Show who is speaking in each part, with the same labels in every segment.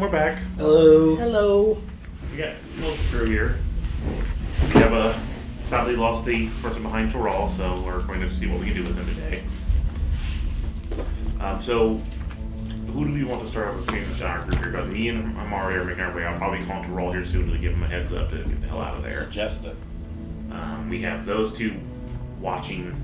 Speaker 1: we're back.
Speaker 2: Hello.
Speaker 3: Hello.
Speaker 1: We got most crew here. We have sadly lost the person behind Toral, so we're going to see what we can do with him today. So, who do we want to start with between our group here? Because me and Amari are making our way. I'll probably call Toral here soon to give him a heads up to get the hell out of there.
Speaker 3: Suggest it.
Speaker 1: We have those two watching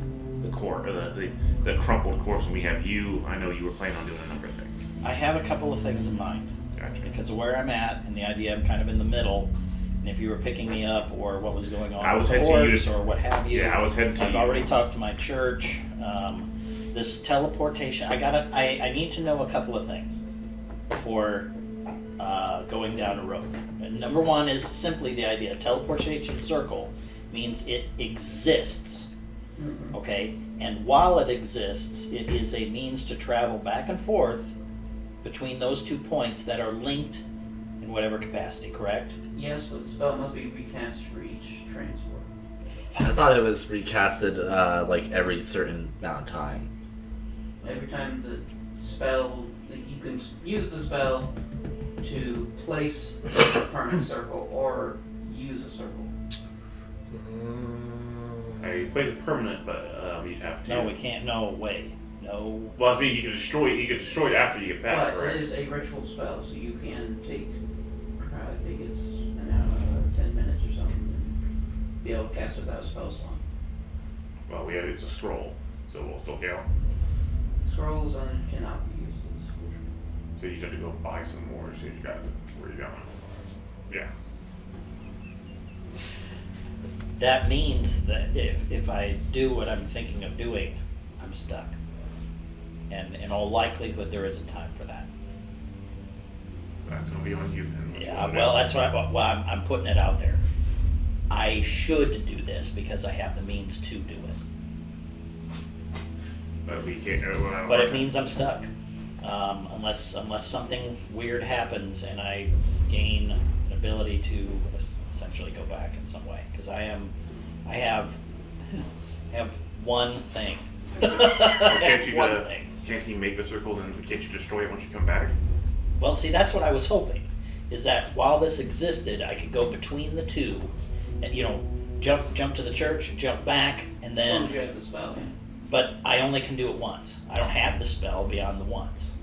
Speaker 1: the court, or the crumpled corpse, and we have you. I know you were planning on doing a number of things.
Speaker 3: I have a couple of things in mind.
Speaker 1: Gotcha.
Speaker 3: Because of where I'm at and the idea I'm kind of in the middle. And if you were picking me up or what was going on
Speaker 1: I was
Speaker 3: with the
Speaker 1: heading to you
Speaker 3: orcs or what have you.
Speaker 1: Yeah, I was heading to
Speaker 3: I've
Speaker 1: you.
Speaker 3: already talked to my church. This teleportation, I need to know a couple of things before going down a road. And number one is simply the idea. Teleportation circle means it exists. Okay? And while it exists, it is a means to travel back and forth between those 2 points that are linked in whatever capacity, correct?
Speaker 2: Yes, but the spell must be recast for each transport.
Speaker 4: I thought it was recasted like every certain amount of time.
Speaker 2: Every time the spell, you can use the spell to place a permanent circle or use a circle.
Speaker 1: I place it permanent, but you'd have to.
Speaker 3: No, we can't. No way. No.
Speaker 1: Well, I mean, you can destroy it. You can destroy it after you get back,
Speaker 2: But
Speaker 1: correct?
Speaker 2: it is a ritual spell, so you can take, I think it's an hour, 10 minutes or something, and be able to cast it without a spell slot.
Speaker 1: Well, it's a scroll, so we'll still count.
Speaker 2: Scrolls cannot be used as
Speaker 1: So you have to go buy some more as soon as you got where you're going. Yeah.
Speaker 3: That means that if I do what I'm thinking of doing, I'm stuck. And in all likelihood, there isn't time for that.
Speaker 1: That's going to be on you then.
Speaker 3: Yeah, well, that's what I'm putting it out there. I should do this because I have the means to do it.
Speaker 1: But we can't.
Speaker 3: But it means I'm stuck. Unless something weird happens and I gain an ability to essentially go back in some way. Because I have one thing.
Speaker 1: Can't you make the circle and can't you destroy it once you come back?
Speaker 3: Well, see, that's what I was hoping. Is that while this existed, I could go between the two, and jump to the church, jump back, and
Speaker 2: long
Speaker 3: then.
Speaker 2: as you have the spell, yeah.
Speaker 3: But I only can do it once. I don't have the spell beyond the once.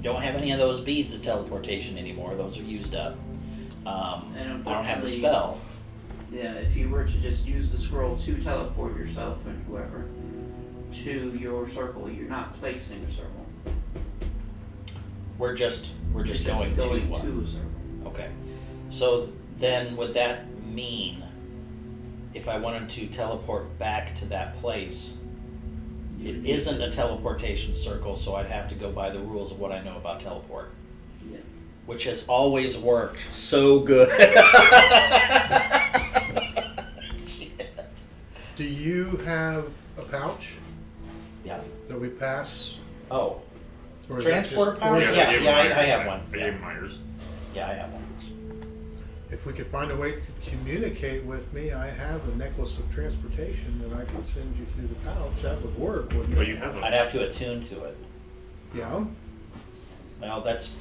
Speaker 3: Don't have any of those beads of teleportation anymore. Those are used up. I don't have the spell.
Speaker 2: Yeah, if you were to just use the scroll to teleport yourself and whoever to your circle, you're not placing a circle.
Speaker 3: We're just
Speaker 2: You're
Speaker 3: going to one.
Speaker 2: to a circle.
Speaker 3: Okay. So then would that mean if I wanted to teleport back to that place, it isn't a teleportation circle, so I'd have to go by the rules of what I know about teleport.
Speaker 2: Yeah.
Speaker 3: Which has always worked so good. Shit.
Speaker 5: Do you have a pouch
Speaker 3: Yeah.
Speaker 5: that we pass?
Speaker 3: Oh.
Speaker 5: Or is that
Speaker 3: Transporter
Speaker 5: just-
Speaker 3: pouch?
Speaker 1: I
Speaker 3: Yeah,
Speaker 1: gave
Speaker 3: yeah,
Speaker 1: him
Speaker 3: I
Speaker 1: Myers.
Speaker 3: have one.
Speaker 1: I gave him Myers.
Speaker 3: Yeah, I have one.
Speaker 5: If we could find a way to communicate with me, I have a necklace of transportation that I could send you through the pouch. That would work, wouldn't
Speaker 1: But
Speaker 5: it?
Speaker 1: you have
Speaker 3: I'd
Speaker 1: a.
Speaker 3: have to attune to it.
Speaker 5: Yeah?
Speaker 3: Well, that's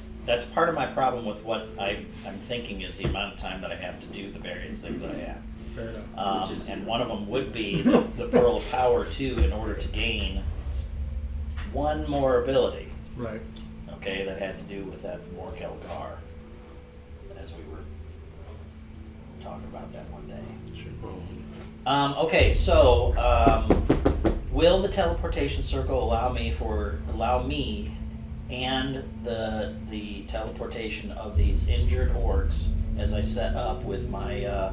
Speaker 3: part of my problem with what I'm thinking is the amount of time that I have to do the various things that I have.
Speaker 5: Fair enough.
Speaker 3: And one of them would be the Pearl of Power too, in order to gain one more ability.
Speaker 5: Right.
Speaker 3: Okay, that had to do with that Morkel Gar, as we were talking about that one day.
Speaker 4: Sure.
Speaker 3: Okay, so will the teleportation circle allow me and the teleportation of these injured orcs as I set up with my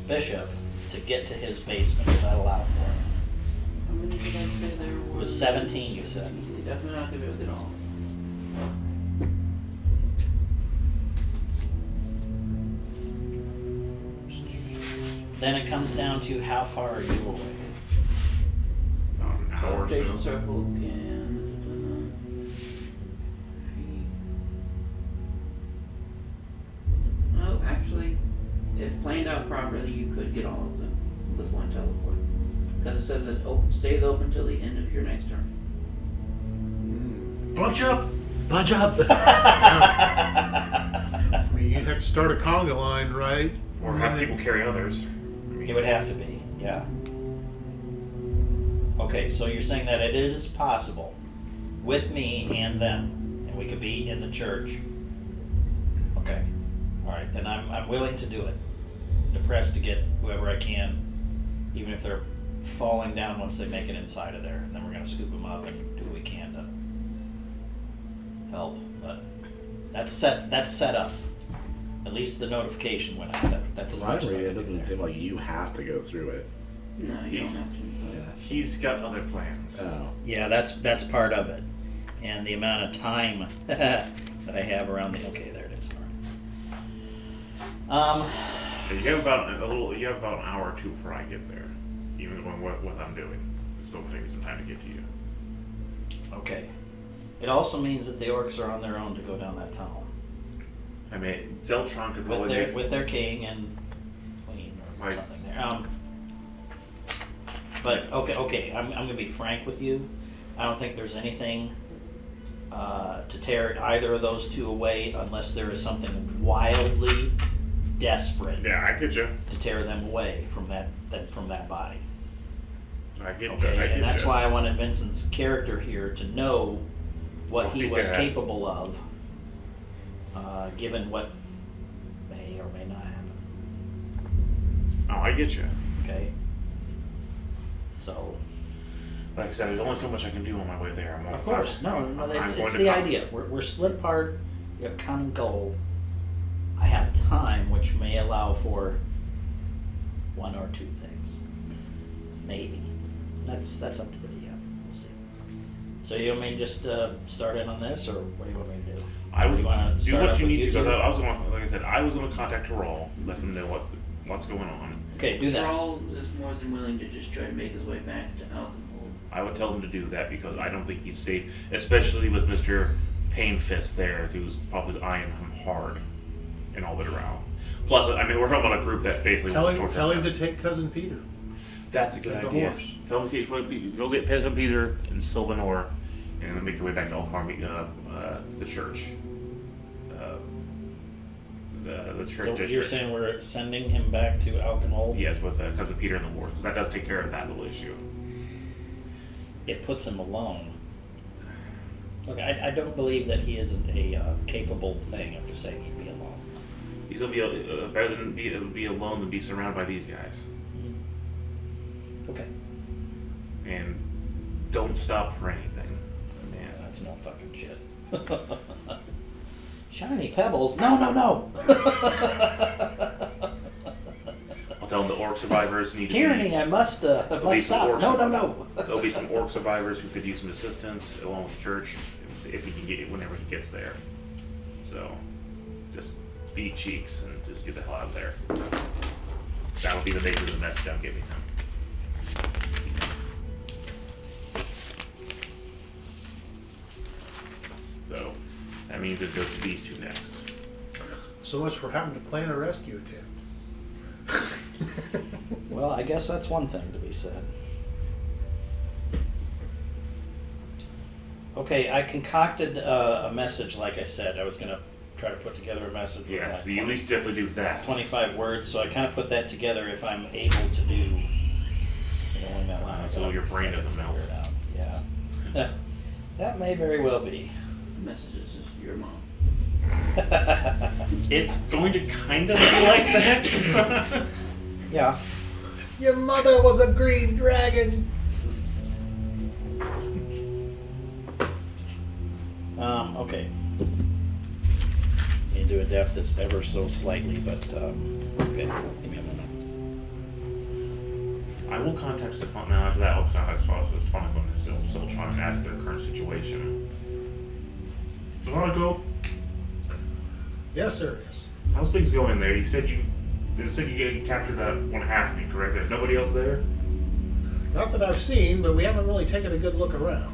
Speaker 3: bishop to get to his basement? Will that allow for it?
Speaker 2: How many did you guys say there were?
Speaker 3: It was 17, you said.
Speaker 2: You're definitely not going to be able to get all.
Speaker 3: Then it comes down to how far are you away?
Speaker 1: About an hour or
Speaker 2: Teleportation
Speaker 1: so.
Speaker 2: circle can. No, actually, if planned out properly, you could get all of them with one teleport. Because it says it stays open till the end of your next turn.
Speaker 1: Bunch up!
Speaker 4: Budge up.
Speaker 5: I mean, you'd have to start a conga line, right?
Speaker 1: Or have people carry others. I mean,
Speaker 3: It would have to be, yeah. Okay, so you're saying that it is possible with me and them, and we could be in the church. Okay, all right, then I'm willing to do it. Depressed to get whoever I can, even if they're falling down once they make it inside of there. And then we're gonna scoop them up and do what we can to help. But that's set up. At least the notification went out. That's as much as I
Speaker 4: It
Speaker 3: can do
Speaker 4: doesn't
Speaker 3: there.
Speaker 4: seem like you have to go through it.
Speaker 2: No, you don't
Speaker 1: He's-
Speaker 2: have to.
Speaker 1: He's got other plans.
Speaker 4: Oh.
Speaker 3: Yeah, that's part of it, and the amount of time that I have around the. Okay, there it is. All right.
Speaker 1: You have about You have about an hour or two before I get there. Even knowing what I'm doing, it's still gonna take me some time to get to you.
Speaker 3: Okay. It also means that the orcs are on their own to go down that tunnel
Speaker 1: I mean, Zeltron could
Speaker 3: with
Speaker 1: probably
Speaker 3: their
Speaker 1: make-
Speaker 3: with their king and queen or
Speaker 1: Right.
Speaker 3: something there. But okay. I'm gonna be frank with you. I don't think there's anything to tear either of those two away unless there is something wildly desperate
Speaker 1: Yeah, I get you.
Speaker 3: to tear them away from that body.
Speaker 1: I get
Speaker 3: Okay,
Speaker 1: I get
Speaker 3: and that's
Speaker 1: you.
Speaker 3: why I wanted Vincent's character here to know what he was
Speaker 1: Yeah.
Speaker 3: capable of, given what may or may not happen.
Speaker 1: Oh, I get you.
Speaker 3: Okay. So,
Speaker 1: Like I said, there's only so much I can do on my way there.
Speaker 3: of course, no,
Speaker 1: I'm
Speaker 3: it's
Speaker 1: going to
Speaker 3: the
Speaker 1: come-
Speaker 3: idea. We're split apart. We have a common goal. I have time, which may allow for one or two things, maybe. That's up to the DM. We'll see. So you want me to just start in on this, or what do you want me to do?
Speaker 1: I would
Speaker 3: You wanna
Speaker 1: do
Speaker 3: start
Speaker 1: what
Speaker 3: off
Speaker 1: you
Speaker 3: with
Speaker 1: need to.
Speaker 3: two?
Speaker 1: Because I was going, like I said, I was going to contact Terrell, let him know what's going on.
Speaker 3: Okay, do that.
Speaker 2: Thrall is more than willing to just try to make his way back to Aldenhold.
Speaker 1: I would tell him to do that because I don't think he's safe, especially with Mr. Painfist there, who's probably eyeing him hard and all the around. Plus, I mean, we're talking about a group that basically
Speaker 5: Tell
Speaker 1: wants
Speaker 5: him,
Speaker 1: to
Speaker 5: tell
Speaker 1: torture
Speaker 5: him to take Cousin Peter.
Speaker 1: That's a good
Speaker 5: Like a
Speaker 1: idea.
Speaker 5: horse.
Speaker 1: Tell him to go get Cousin Peter and Sylvanor and make your way back to Alcarmi, the church. The church
Speaker 3: So
Speaker 1: district.
Speaker 3: you're saying we're sending him back to Alkenhold?
Speaker 1: Yes, with Cousin Peter in the wars, because that does take care of that little issue.
Speaker 3: It puts him alone. Look, I don't believe that he is a capable thing. I'm just saying he'd be alone.
Speaker 1: He's gonna be better than be alone than be surrounded by these guys.
Speaker 3: Okay.
Speaker 1: And don't stop for anything.
Speaker 3: Yeah,
Speaker 1: Man,
Speaker 3: that's no fucking shit. Shiny pebbles? No.
Speaker 1: I'll tell him the orc survivors need to
Speaker 3: Tyranny,
Speaker 1: be,
Speaker 3: I must
Speaker 1: be some
Speaker 3: stop.
Speaker 1: orcs.
Speaker 3: No.
Speaker 1: There'll be some orc survivors who could use some assistance along with the church if he can get it whenever he gets there. So, just beat cheeks and just get the hell out of there. That'll be the nature of the message I'm giving him. So, that means it goes to these two next.
Speaker 5: So much for having to plan a rescue attempt.
Speaker 3: Well, I guess that's one thing to be said. Okay, I concocted a message, like I said. I was going to try to put together a message with
Speaker 1: Yes,
Speaker 3: like
Speaker 1: you at least definitely do that.
Speaker 3: 25 words, so I kind of put that together if I'm able to do something along that line.
Speaker 1: So your brain doesn't melt.
Speaker 3: Figure it out. Yeah. That may very well be.
Speaker 2: The message is just your mom.
Speaker 1: It's going to kind of be like that.
Speaker 3: Yeah.
Speaker 5: Your mother was a green dragon.
Speaker 3: Okay. Need to adapt this ever so slightly, but okay. Give me a moment.
Speaker 1: I will contact Stefan now. After that, I'll contact Stefan and Siltron and ask their current situation. Stefan,
Speaker 5: Yes, sir. Yes.
Speaker 1: how's things going there? You said you captured one half of me, correct? There's nobody else there?
Speaker 5: Not that I've seen, but we haven't really taken a good look around.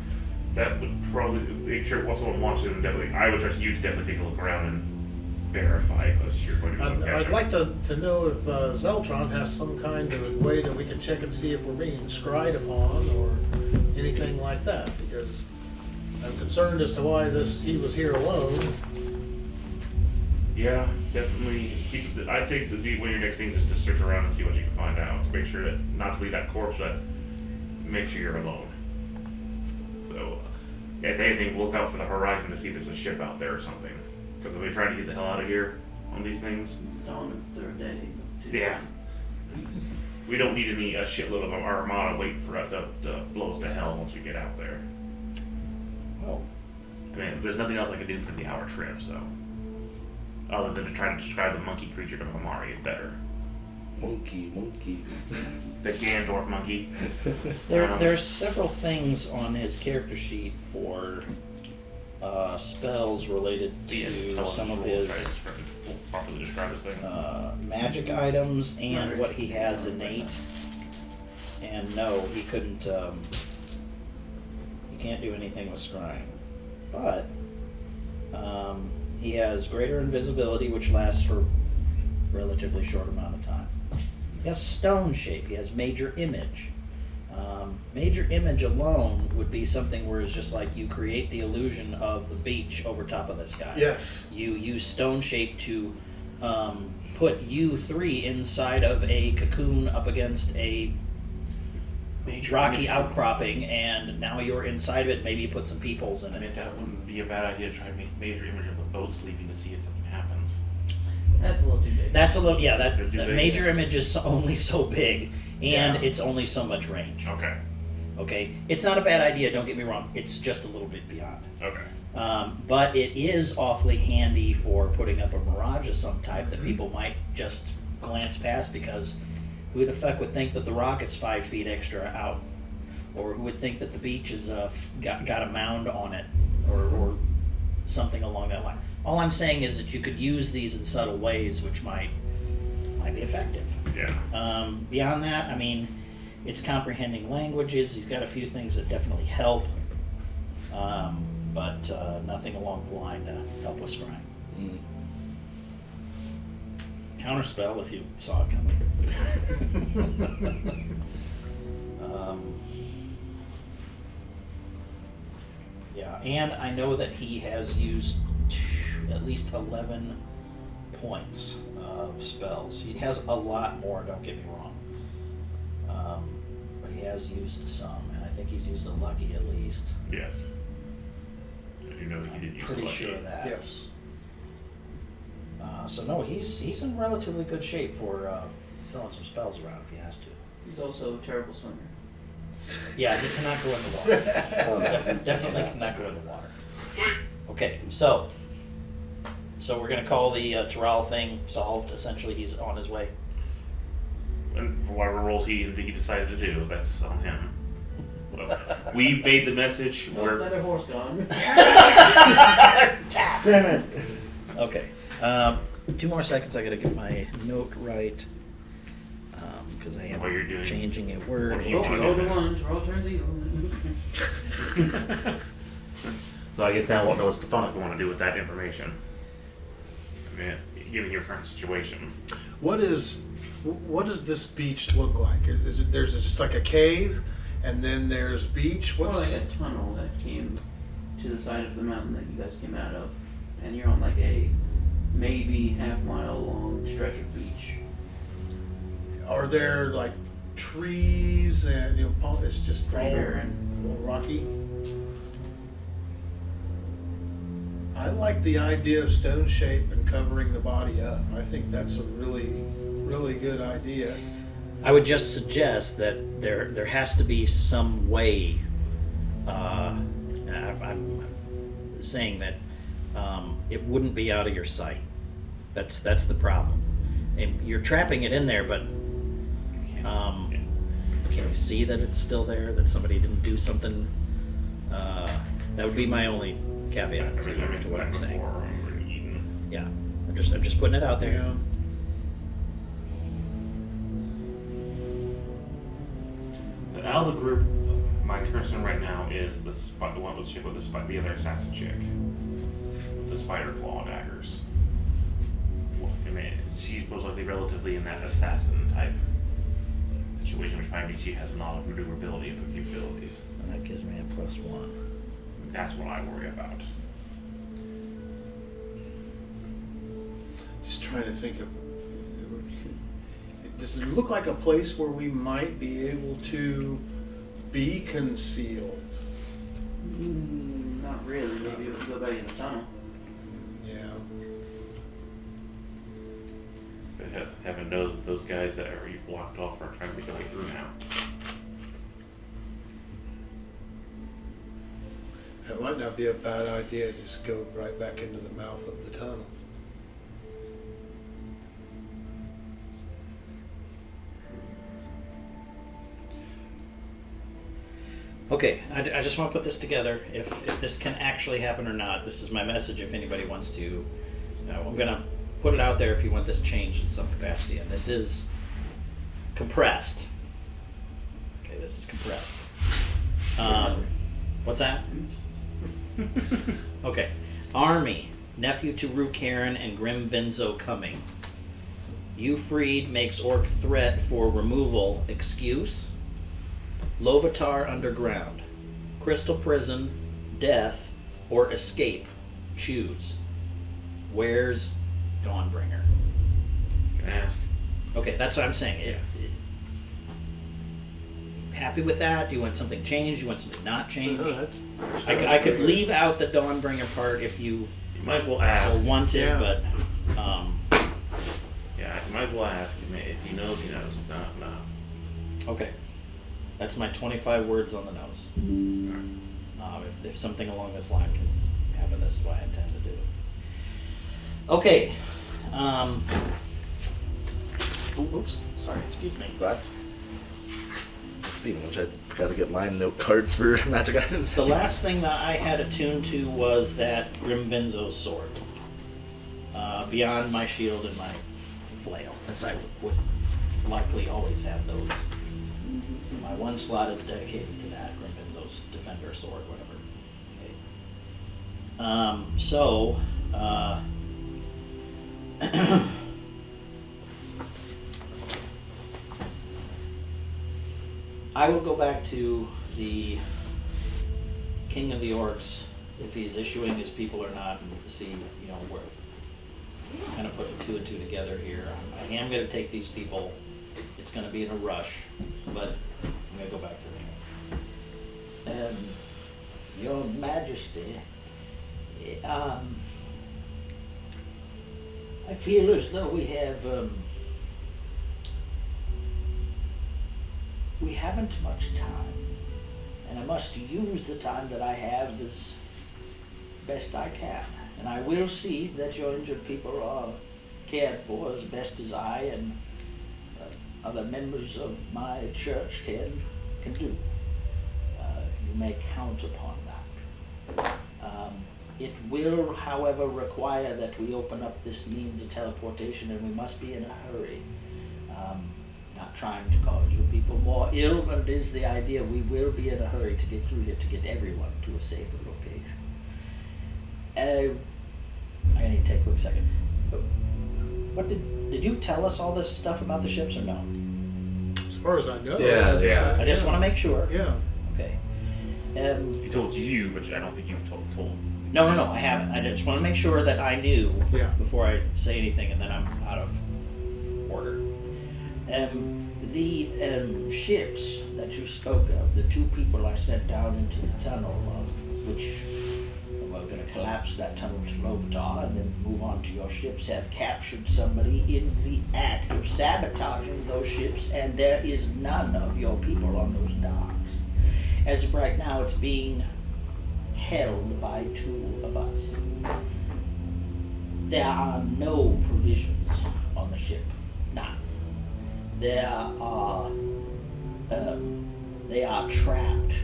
Speaker 1: That would probably make sure if someone wants to, definitely. I would trust you to definitely take a look around and verify because you're going to be
Speaker 5: I'd like to know if Zeltron has some kind of way that we can check and see if we're being scryed upon or anything like that, because I'm concerned as to why he was here alone.
Speaker 1: Yeah, definitely. I'd say one of your next things is to search around and see what you can find out. To make sure that not to leave that corpse, but make sure you're alone. So, if anything, look out for the horizon to see if there's a ship out there or something. Because if we try to get the hell out of here on these things,
Speaker 2: Dawn of the third day.
Speaker 1: yeah, we don't need a shitload of our armada waiting for it to blow us to hell once we get out there.
Speaker 3: Oh,
Speaker 1: I mean, there's nothing else I can do for the hour trip, so. Other than to try to describe the monkey creature to Amari better.
Speaker 4: Monkey.
Speaker 1: The Gandorf monkey.
Speaker 3: there's several things on his character sheet for spells related to some of his
Speaker 1: Properly describe this thing.
Speaker 3: magic items and what he has innate. And no, he couldn't. He can't do anything with scrying, but he has greater invisibility, which lasts for a relatively short amount of time. He has stone shape. He has major image. Major image alone would be something where it's just like you create the illusion of the beach over top of this guy.
Speaker 5: Yes.
Speaker 3: You use stone shape to put you three inside of a cocoon up against a rocky outcropping, and now you're inside of it. Maybe you put some peepholes in
Speaker 1: I
Speaker 3: it.
Speaker 1: mean, that wouldn't be a bad idea to try to make a major image of the boats leaving to see if something happens.
Speaker 2: That's a little too big.
Speaker 3: That's a little, yeah. That
Speaker 1: Too big.
Speaker 3: major image is only so big, and
Speaker 1: Yeah.
Speaker 3: it's only so much range.
Speaker 1: Okay.
Speaker 3: Okay, it's not a bad idea. Don't get me wrong. It's just a little bit beyond.
Speaker 1: Okay.
Speaker 3: But it is awfully handy for putting up a mirage of some type that people might just glance past, because who the fuck would think that the rock is 5 feet extra out, or who would think that the beach is got a mound on it, or something along that line. All I'm saying is that you could use these in subtle ways, which might be effective.
Speaker 1: Yeah.
Speaker 3: Beyond that, I mean, it's comprehending languages. He's got a few things that definitely help, but nothing along the line to help with scrying.
Speaker 4: Mm.
Speaker 3: Counterspell, if you saw it coming. Yeah, and I know that he has used at least 11 points of spells. He has a lot more, don't get me wrong. But he has used some, and I think he's used a lucky at least.
Speaker 1: Yes. I do know he did use
Speaker 3: Pretty
Speaker 1: the
Speaker 3: sure
Speaker 1: lucky.
Speaker 3: of that.
Speaker 5: Yes.
Speaker 3: So no, he's in relatively good shape for throwing some spells around if he has to.
Speaker 2: He's also a terrible swimmer.
Speaker 3: Yeah, he cannot go in the water. Definitely cannot go in the water. Okay, so we're gonna call the Terral thing solved. Essentially, he's on his way.
Speaker 1: And for whatever roles he decided to do, that's on him. Well, we've made the message.
Speaker 2: No,
Speaker 1: We're
Speaker 2: another horse gone.
Speaker 4: Damn it!
Speaker 3: Okay, 2 more seconds. I gotta get my note right because I
Speaker 1: What you're
Speaker 3: am
Speaker 1: doing.
Speaker 3: changing a word.
Speaker 1: What are you
Speaker 2: Oh,
Speaker 1: doing?
Speaker 2: roll the one, roll turns evil.
Speaker 1: So I guess now we'll know what Stefanik want to do with that information. I mean, given your current situation.
Speaker 5: What does this beach look like? Is it there's just like a cave, and then there's beach?
Speaker 2: Or
Speaker 5: What's
Speaker 2: like a tunnel that came to the side of the mountain that you guys came out of, and you're on like a maybe half-mile long stretch of beach.
Speaker 5: are there like trees and it's just
Speaker 2: Pretty
Speaker 5: all
Speaker 2: barren.
Speaker 5: rocky? I like the idea of stone shape and covering the body up. I think that's a really, really good idea.
Speaker 3: I would just suggest that there has to be some way. I'm saying that it wouldn't be out of your sight. That's the problem. And you're trapping it in there, but can you see that it's still there? That somebody didn't do something? That would be my only caveat to what I'm saying. Yeah, I'm just putting it out there.
Speaker 5: Yeah.
Speaker 1: Out of the group, my concern right now is the one with the other assassin chick with the spider claw daggers. I mean, she's most likely relatively in that assassin type situation, which probably means she has a lot of maneuverability and capabilities.
Speaker 3: And that gives me a +1.
Speaker 1: That's what I worry about.
Speaker 5: Just trying to think of, does it look like a place where we might be able to be concealed?
Speaker 2: Not really. Maybe if you go back in the tunnel.
Speaker 5: Yeah.
Speaker 1: But heaven knows that those guys that are blocked off are trying to make their way through now.
Speaker 5: It might not be a bad idea to just go right back into the mouth of the tunnel.
Speaker 3: Okay, I just want to put this together. If this can actually happen or not, this is my message. If anybody wants to, I'm gonna put it out there if you want this changed in some capacity. And this is compressed. Okay, this is compressed. What's that? Okay, Army, nephew to Rook Karen and Grim Vinzo coming. Eufried makes orc threat for removal. Excuse. Lovitar underground. Crystal prison, death, or escape. Choose. Where's Dawnbringer?
Speaker 1: You can ask.
Speaker 3: Okay, that's what I'm saying.
Speaker 1: Yeah.
Speaker 3: Happy with that? Do you want something changed? Do you want something not changed?
Speaker 5: No,
Speaker 3: I could leave out the Dawnbringer part if you
Speaker 1: You might as well ask.
Speaker 3: so wanted,
Speaker 5: Yeah.
Speaker 3: but
Speaker 1: Yeah, you might as well ask. If he knows, he knows. If not, no.
Speaker 3: okay. That's my 25 words on the nose.
Speaker 1: Alright.
Speaker 3: If something along this line can happen, this is what I intend to do. Okay. Oops. Sorry. Excuse me.
Speaker 4: That. Speaking of which, I forgot to get my note cards for magic items.
Speaker 3: The last thing that I had attuned to was that Grim Vinzo's sword. Beyond my shield and my flail, as I would likely always have those. My one slot is dedicated to that, Grim Vinzo's Defender sword, whatever. Okay. I will go back to the King of the Orcs, if he's issuing his people or not, and to see, where, kind of putting two and two together here. I am going to take these people. It's going to be in a rush, but I'm going to go back to them. Your Majesty, I feel as though we haven't much time, and I must use the time that I have as best I can. And I will see that your injured people are cared for as best as I and other members of my church can do. You may count upon that. It will, however, require that we open up this means of teleportation, and we must be in a hurry. Not trying to cause your people more ill, but it is the idea we will be in a hurry to get through here to get everyone to a safer location. I need to take a quick second. What did you tell us all this stuff about the ships or no?
Speaker 5: As far as I know.
Speaker 4: Yeah.
Speaker 3: I just want to make sure.
Speaker 5: Yeah.
Speaker 3: Okay.
Speaker 1: He told you, but I don't think you've told.
Speaker 3: No, I haven't. I just want to make sure that I knew
Speaker 5: Yeah.
Speaker 3: before I say anything, and then I'm out of order. The ships that you spoke of, the two people I sent down into the tunnel, which we're going to collapse that tunnel to Lovitar and then move on to your ships, have captured somebody in the act of sabotaging those ships, and there is none of your people on those docks. As of right now, it's being held by two of us. There are no provisions on the ship. None. They are trapped,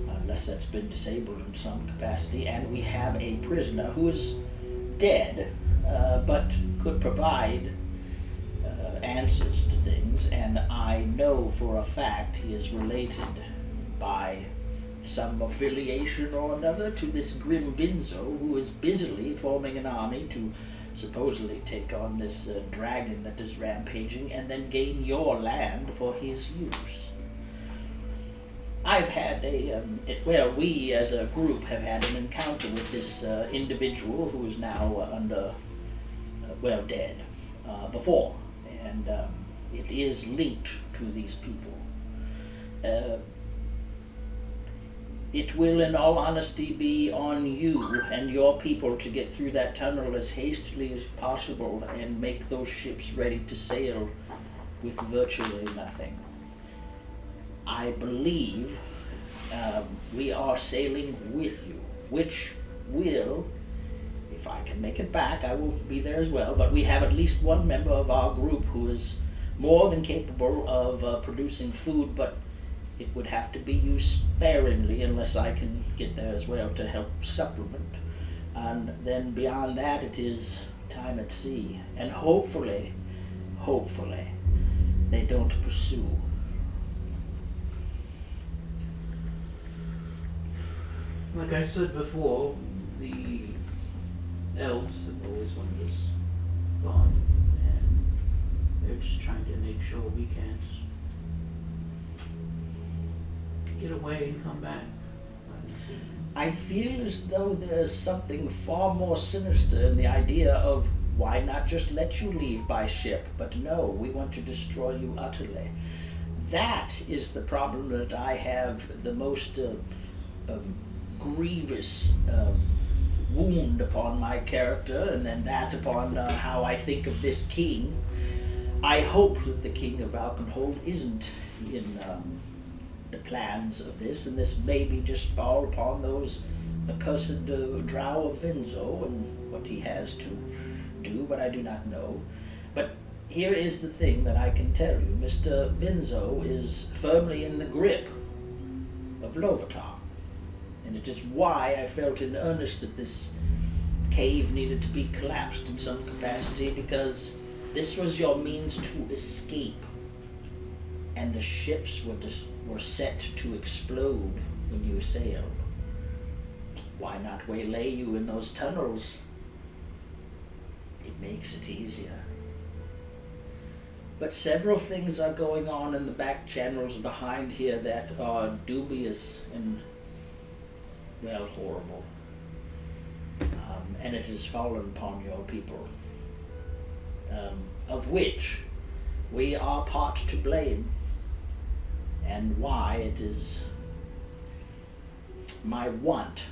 Speaker 3: unless that's been disabled in some capacity, and we have a prisoner who is dead, but could provide answers to things, and I know for a fact he is related by some affiliation or another to this Grim Vinzo, who is busily forming an army to supposedly take on this dragon that is rampaging and then gain your land for his use. I've had we as a group have had an encounter with this individual who is now dead before, and it is linked to these people. It will, in all honesty, be on you and your people to get through that tunnel as hastily as possible and make those ships ready to sail with virtually nothing. I believe we are sailing with you, which will, if I can make it back, I will be there as well, but we have at least one member of our group who is more than capable of producing food, but it would have to be used sparingly unless I can get there as well to help supplement. And then beyond that, it is time at sea. And hopefully, they don't pursue.
Speaker 2: Like I said before, the elves have always wanted us gone, and they're just trying to make sure we can't get away and come back.
Speaker 3: I feel as though there's something far more sinister in the idea of why not just let you leave by ship, but no, we want to destroy you utterly. That is the problem that I have the most grievous wound upon my character, and then that upon how I think of this king. I hope that the king of Alpenhold isn't in the plans of this, and this maybe just fall upon those accursed drow of Vinzo and what he has to do, but I do not know. But here is the thing that I can tell you. Mr. Vinzo is firmly in the grip of Lovatar, and it is why I felt in earnest that this cave needed to be collapsed in some capacity, because this was your means to escape, and the ships were set to explode when you sailed. Why not waylay you in those tunnels? It makes it easier. But several things are going on in the back channels behind here that are dubious and, well, horrible. And it has fallen upon your people, of which we are part to blame, and why it is my want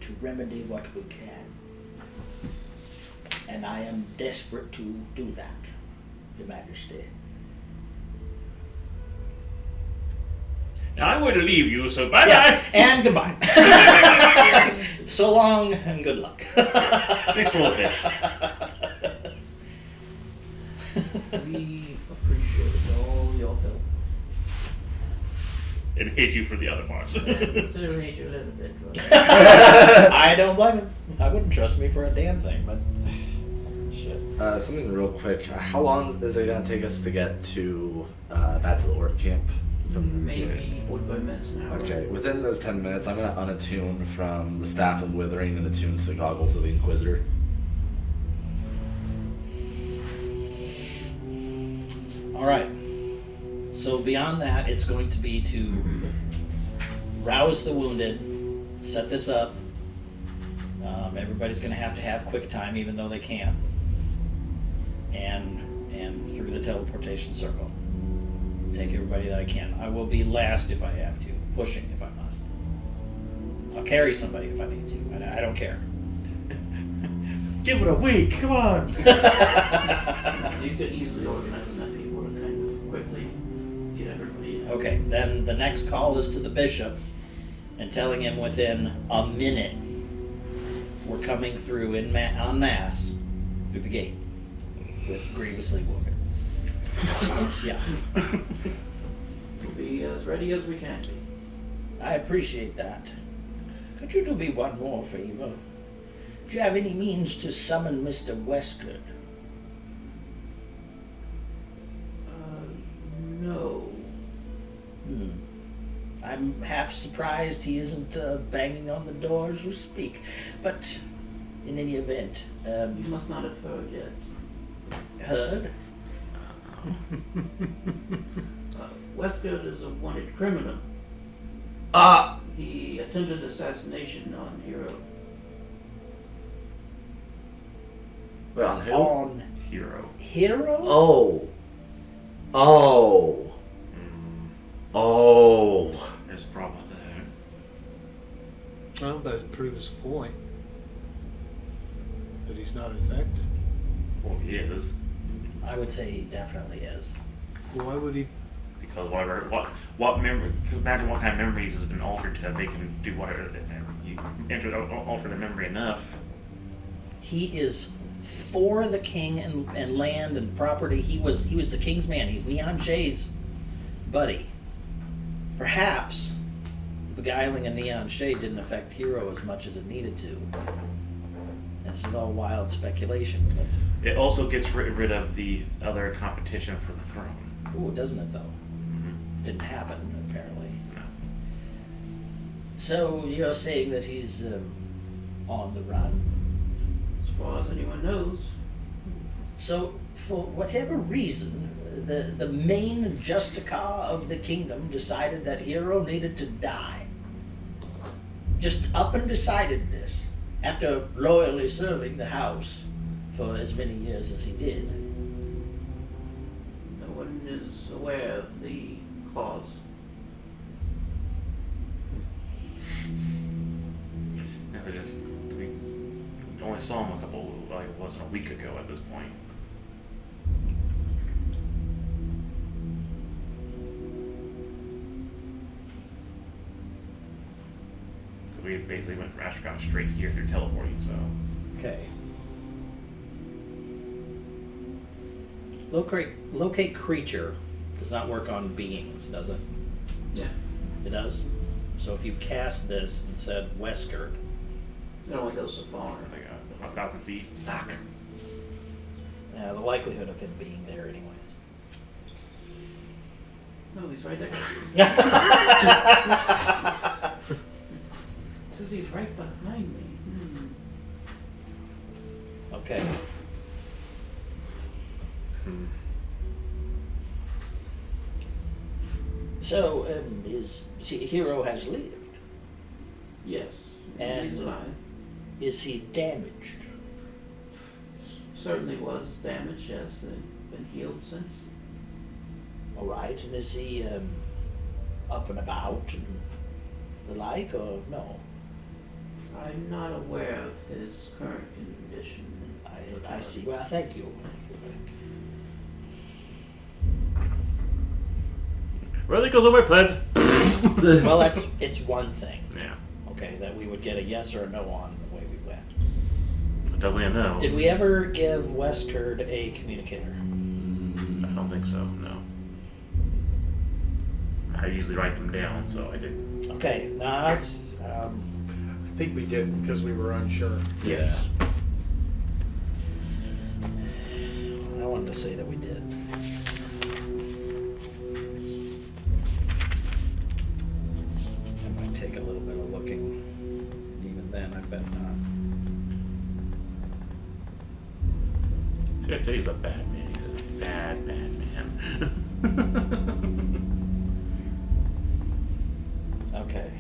Speaker 3: to remedy what we can. And I am desperate to do that, Your Majesty.
Speaker 1: Now I'm going to leave you, so bye-bye.
Speaker 3: Yeah, and goodbye. So long and good luck.
Speaker 1: Thanks for the fish.
Speaker 2: We appreciate all your help.
Speaker 1: And hate you for the other parts.
Speaker 2: And still hate you a little bit, but
Speaker 3: I don't blame him. I wouldn't trust me for a damn thing, but shit.
Speaker 4: Something real quick. How long is it gonna take us to get to back to the orc camp from the
Speaker 2: maybe 45 minutes an hour.
Speaker 4: Okay, within those 10 minutes, I'm gonna unattune from the Staff of Withering and attune to the goggles of the Inquisitor.
Speaker 3: All right. So beyond that, it's going to be to rouse the wounded, set this up. Everybody's going to have quick time, even though they can't, and through the teleportation circle, take everybody that I can. I will be last if I have to, pushing if I must. I'll carry somebody if I need to. I don't care.
Speaker 1: Give it a week, come on.
Speaker 2: You could easily organize enough people to kind of quickly get everybody in.
Speaker 3: Okay, then the next call is to the bishop and telling him within a minute we're coming through en masse through the gate with grievously wounded. Yeah.
Speaker 2: We'll be as ready as we can be.
Speaker 3: I appreciate that. Could you do me one more favor? Do you have any means to summon Mr. Westgard?
Speaker 2: No.
Speaker 3: I'm half surprised he isn't banging on the door as we speak. But in any event,
Speaker 2: You must not have heard yet.
Speaker 3: heard?
Speaker 2: Westcott is a wanted criminal.
Speaker 4: Ah!
Speaker 2: He attempted assassination on Hero.
Speaker 4: Wait, on who?
Speaker 3: On
Speaker 1: Hero.
Speaker 3: Hero?
Speaker 4: Oh. Oh.
Speaker 1: Mm,
Speaker 4: Oh.
Speaker 1: there's a problem with that.
Speaker 5: Well, but it proves the point that he's not infected.
Speaker 1: Well, he is.
Speaker 3: I would say he definitely is.
Speaker 5: Why would he?
Speaker 1: Because what memory? Imagine what kind of memories has been altered to they can do whatever. You alter the memory enough.
Speaker 3: He is for the king and land and property. He was the king's man. He's Neon Shay's buddy. Perhaps beguiling a Neon Shay didn't affect Hero as much as it needed to. This is all wild speculation. But,
Speaker 1: It also gets rid of the other competition for the throne.
Speaker 3: ooh, doesn't it though?
Speaker 1: Mm-hmm.
Speaker 3: It didn't happen apparently.
Speaker 1: No.
Speaker 3: So you're saying that he's on the run.
Speaker 2: As far as anyone knows.
Speaker 3: So, for whatever reason, the main Justicar of the kingdom decided that Hero needed to die. Just up and decided this, after loyally serving the house for as many years as he did.
Speaker 2: No one is aware of the cause.
Speaker 1: Yeah, we only saw him less than a week ago at this point. So we basically went from Astragon straight here through teleporting, so.
Speaker 3: Okay. Locate creature does not work on beings, does it?
Speaker 2: Yeah.
Speaker 3: It does? So if you cast this and said Wesker,
Speaker 2: It only goes so far.
Speaker 1: Like 1,000 feet.
Speaker 3: fuck. Yeah, the likelihood of him being there anyways.
Speaker 2: No, he's right there. Says he's right behind me.
Speaker 3: Okay.
Speaker 1: Hmm.
Speaker 3: So, Hero has lived.
Speaker 2: Yes.
Speaker 3: And-
Speaker 2: he's alive.
Speaker 3: Is he damaged?
Speaker 2: Certainly was damaged, yes. They've been healed since.
Speaker 3: All right, and is he up and about and the like, or no?
Speaker 2: I'm not aware of his current condition.
Speaker 3: I see. Well, thank you.
Speaker 1: Well, there goes all my plans.
Speaker 3: Well, it's one thing,
Speaker 1: Yeah,
Speaker 3: okay, that we would get a yes or a no on the way we went.
Speaker 1: definitely a no.
Speaker 3: Did we ever give Westcurd a communicator?
Speaker 1: I don't think so. No. I usually write them down, so I didn't.
Speaker 3: Okay, now it's
Speaker 5: I think we didn't because we were unsure.
Speaker 3: yes. I wanted to say that we did. It might take a little bit of looking. Even then, I bet not.
Speaker 1: See, I tell you, he's a bad man. He's a bad man.
Speaker 3: Okay.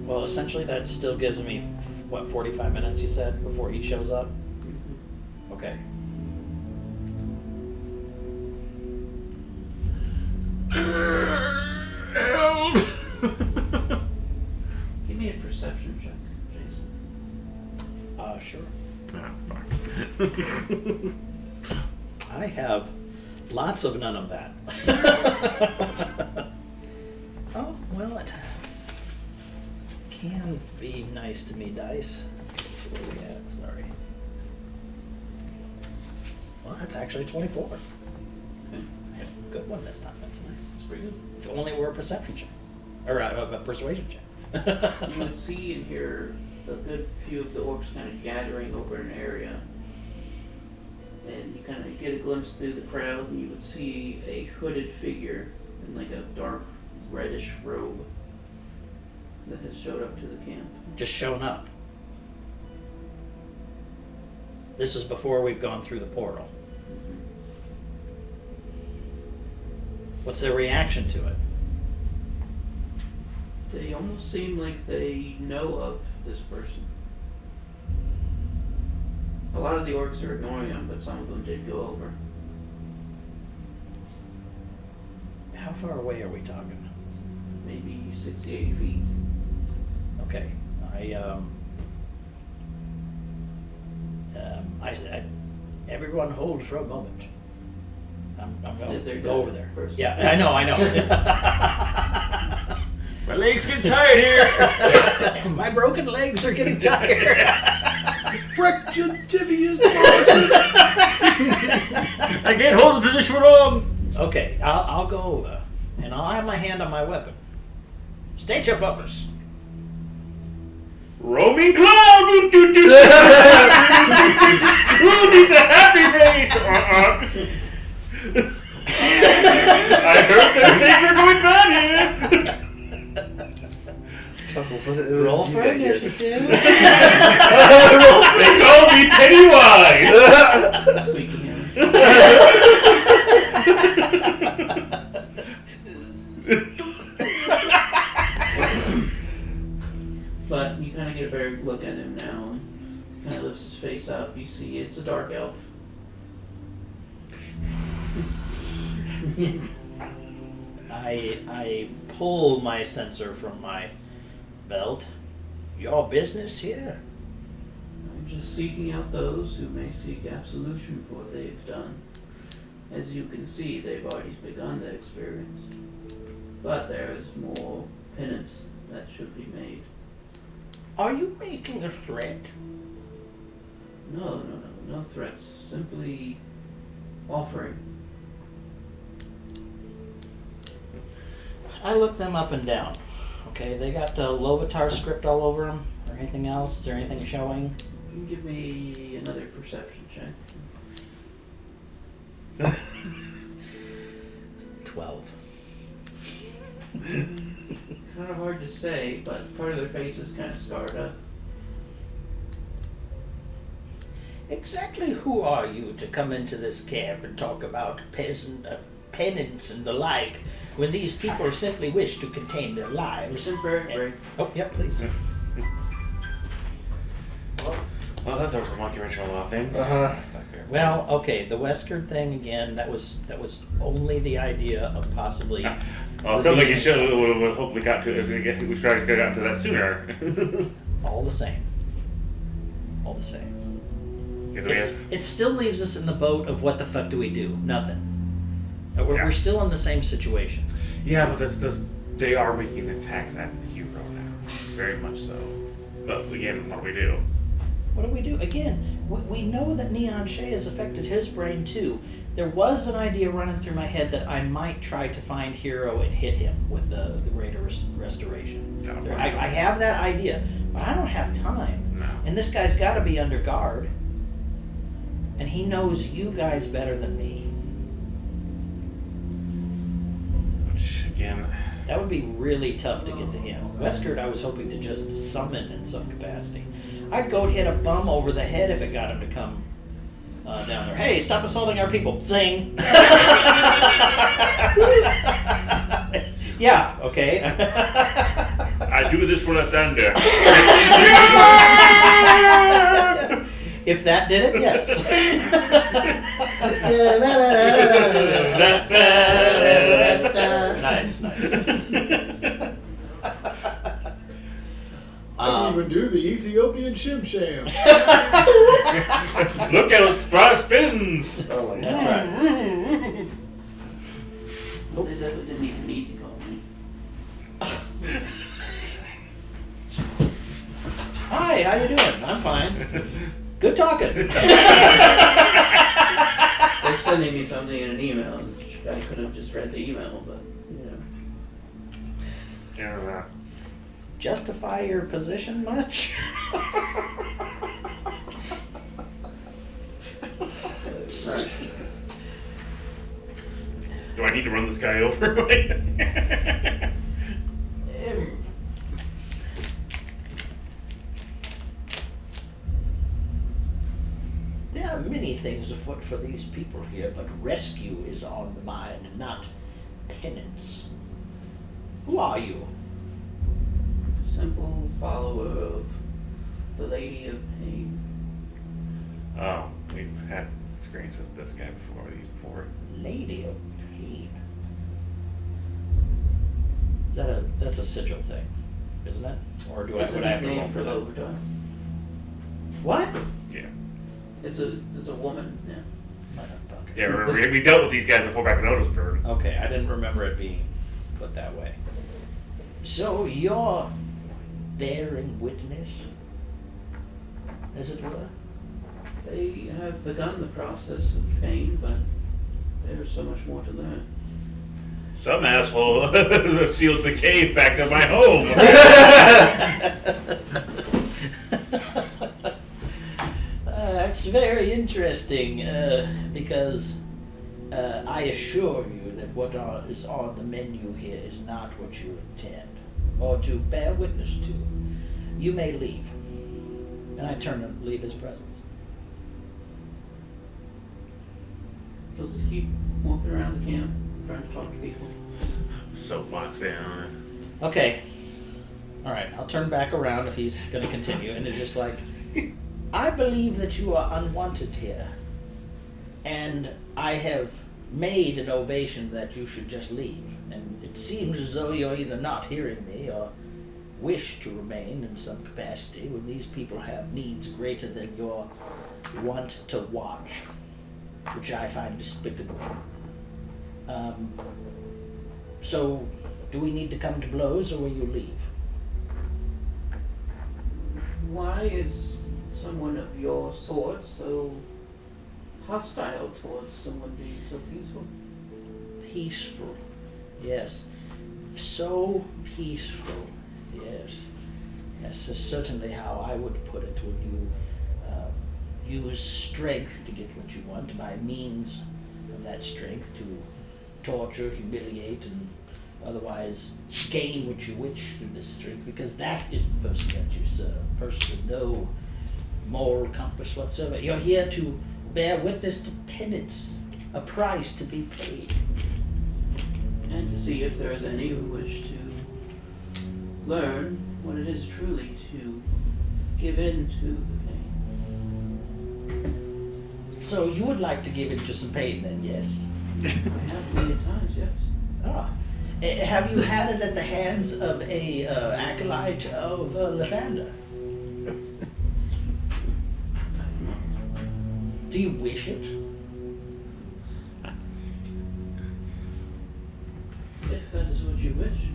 Speaker 3: Well, essentially, that still gives me, what, 45 minutes, you said, before he shows up? Okay.
Speaker 1: Help!
Speaker 2: Give me a perception check, Jason.
Speaker 3: Sure.
Speaker 1: Ah, fuck.
Speaker 3: I have lots of none of that. Oh, well, it can be nice to me, dice. Okay, so what do we have? Sorry. Well, that's actually 24.
Speaker 2: Okay.
Speaker 3: I had a good one this time. That's nice.
Speaker 2: That's pretty good.
Speaker 3: If only it were a perception check. Or a persuasion check.
Speaker 2: You would see and hear a good few of the orcs kind of gathering over an area. And you kind of get a glimpse through the crowd, and you would see a hooded figure in like a dark reddish robe that has showed up to the camp.
Speaker 3: Just shown up. This is before we've gone through the portal. What's their reaction to it?
Speaker 2: They almost seem like they know of this person. A lot of the orcs are ignoring him, but some of them did go over.
Speaker 3: How far away are we talking?
Speaker 2: Maybe 60, 80 feet.
Speaker 3: Okay, I said, everyone hold for a moment. I'm going
Speaker 2: Is there
Speaker 3: to go over there.
Speaker 2: person?
Speaker 3: Yeah, I know.
Speaker 1: My legs get tired here.
Speaker 3: My broken legs are getting tired.
Speaker 5: Fractured tibias.
Speaker 1: I can't hold the position for long.
Speaker 3: Okay, I'll go over, and I'll have my hand on my weapon. State your purpose.
Speaker 1: Roaming cloud. Who needs a happy face? I heard that things are going bad here.
Speaker 4: Chuckles,
Speaker 3: Roll for
Speaker 4: you get your-
Speaker 3: initiative.
Speaker 1: They call me Pennywise.
Speaker 2: Squeaky hammer. But you kind of get a better look at him now. He kind of lifts his face up. You see it's a dark elf.
Speaker 3: I pull my sensor from my belt. Your business here?
Speaker 2: I'm just seeking out those who may seek absolution for what they've done. As you can see, they've already begun the experience. But there is more penance that should be made.
Speaker 3: Are you making a threat?
Speaker 2: No threats. Simply offering.
Speaker 3: I look them up and down. Okay, they got the Lovitar script all over them, or anything else? Is there anything showing?
Speaker 2: You can give me another perception check.
Speaker 3: 12.
Speaker 2: Kind of hard to say, but part of their face is kind of scarred up.
Speaker 3: Exactly who are you to come into this camp and talk about penance and the like, when these people simply wish to contain their lives?
Speaker 2: Very.
Speaker 3: Oh, yep, please.
Speaker 1: Well, that throws a monkey wrench in a lot of things.
Speaker 3: Well, okay, the Wesker thing again. That was only the idea of possibly.
Speaker 1: Well, it sounds like you should have hopefully got to it. We tried to get out to that sooner.
Speaker 3: All the same. All the same. It still leaves us in the boat of what the fuck do we do? Nothing. We're still in the same situation.
Speaker 1: Yeah, but they are making attacks at the hero now. Very much so. But again, what do we do?
Speaker 3: What do we do? Again, we know that Neon Shay has affected his brain too. There was an idea running through my head that I might try to find Hero and hit him with the Raider Restoration. I have that idea, but I don't have time.
Speaker 1: No.
Speaker 3: And this guy's got to be under guard. And he knows you guys better than me.
Speaker 1: Which, again...
Speaker 3: That would be really tough to get to him. Wesker, I was hoping to just summon in some capacity. I'd go hit a bum over the head if it got him to come down there. Hey, stop assaulting our people. Zing. Yeah, okay.
Speaker 1: I do this for the thunder.
Speaker 3: If that did it, yes. Nice.
Speaker 5: I can even do the Ethiopian Shim Sham.
Speaker 1: Look at us, sprout spins.
Speaker 3: That's right.
Speaker 2: They definitely didn't even need to call me.
Speaker 3: Hi, how you doing? I'm fine. Good talking.
Speaker 2: They're sending me something in an email. I could have just read the email, but
Speaker 1: Yeah.
Speaker 3: Justify your position much?
Speaker 1: Do I need to run this guy over?
Speaker 3: things afoot for these people here, but rescue is on the mind, not penance. Who are you?
Speaker 2: Simple follower of the Lady of Pain.
Speaker 1: Oh, we've had experience with this guy before, before.
Speaker 3: Lady of Pain. That's a sigil thing, isn't it? Or would I have to roll for that?
Speaker 2: Lovitar.
Speaker 3: What?
Speaker 1: Yeah.
Speaker 2: It's a woman, yeah.
Speaker 3: Motherfucker.
Speaker 1: Yeah, remember, we dealt with these guys before back in Otisburg.
Speaker 3: Okay, I didn't remember it being put that way. So you're bearing witness, as it were?
Speaker 2: They have begun the process of pain, but there's so much more to learn.
Speaker 1: Some asshole sealed the cave back to my home.
Speaker 3: It's very interesting, because I assure you that what is on the menu here is not what you intend, or to bear witness to. You may leave. And I turn and leave his presence.
Speaker 2: They'll just keep walking around the camp, trying to talk to people.
Speaker 1: Soapbox down.
Speaker 3: Okay. Alright, I'll turn back around if he's going to continue, and it's just like, I believe that you are unwanted here, and I have made an ovation that you should just leave, and it seems as though you're either not hearing me or wish to remain in some capacity when these people have needs greater than your want to watch, which I find despicable. So, do we need to come to blows, or will you leave?
Speaker 2: Why is someone of your sort so hostile towards someone being so peaceful?
Speaker 3: Peaceful, yes. So peaceful, yes. Yes, that's certainly how I would put it when you use strength to get what you want by means of that strength to torture, humiliate, and otherwise gain what you wish through this strength, because that is the person that you serve, a person with no moral compass whatsoever. You're here to bear witness to penance, a price to be paid.
Speaker 2: And to see if there is any who wish to learn what it is truly to give in to the pain.
Speaker 3: So you would like to give it to some pain then, yes?
Speaker 2: I have many times, yes.
Speaker 3: Ah. Have you had it at the hands of a acolyte of Lathander? Do you wish it?
Speaker 2: If that is what you wish.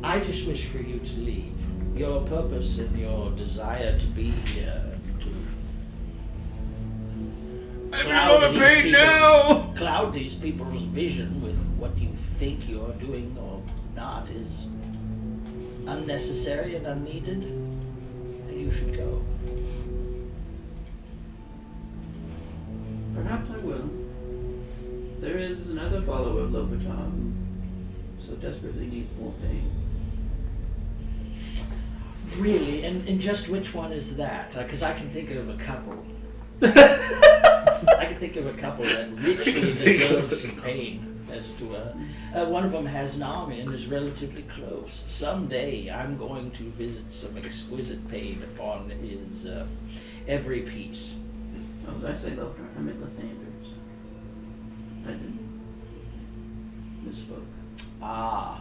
Speaker 3: I just wish for you to leave. Your purpose and your desire to be here to cloud these people's vision with what you think you're doing or not is unnecessary and unneeded, and you should go.
Speaker 2: Perhaps I will. There is another follower of Lovitar who so desperately needs more pain.
Speaker 3: Really? And just which one is that? Because I can think of a couple. I can think of a couple that richly deserves some pain, as it were. One of them has an army and is relatively close. Someday I'm going to visit some exquisite pain upon his every piece.
Speaker 2: Oh, did I say Lovitar? I meant Lathanders. I didn't. Misspoke.
Speaker 3: Ah,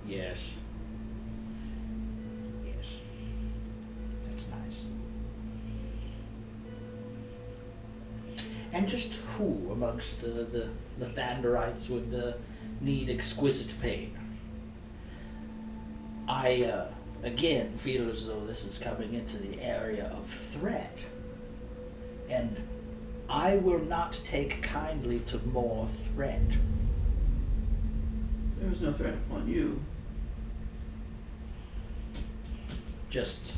Speaker 3: yes. Yes. That's nice. And just who amongst the Thanderites would need exquisite pain? I, again, feel as though this is coming into the area of threat. And I will not take kindly to more threat.
Speaker 2: There is no threat upon you.
Speaker 3: Just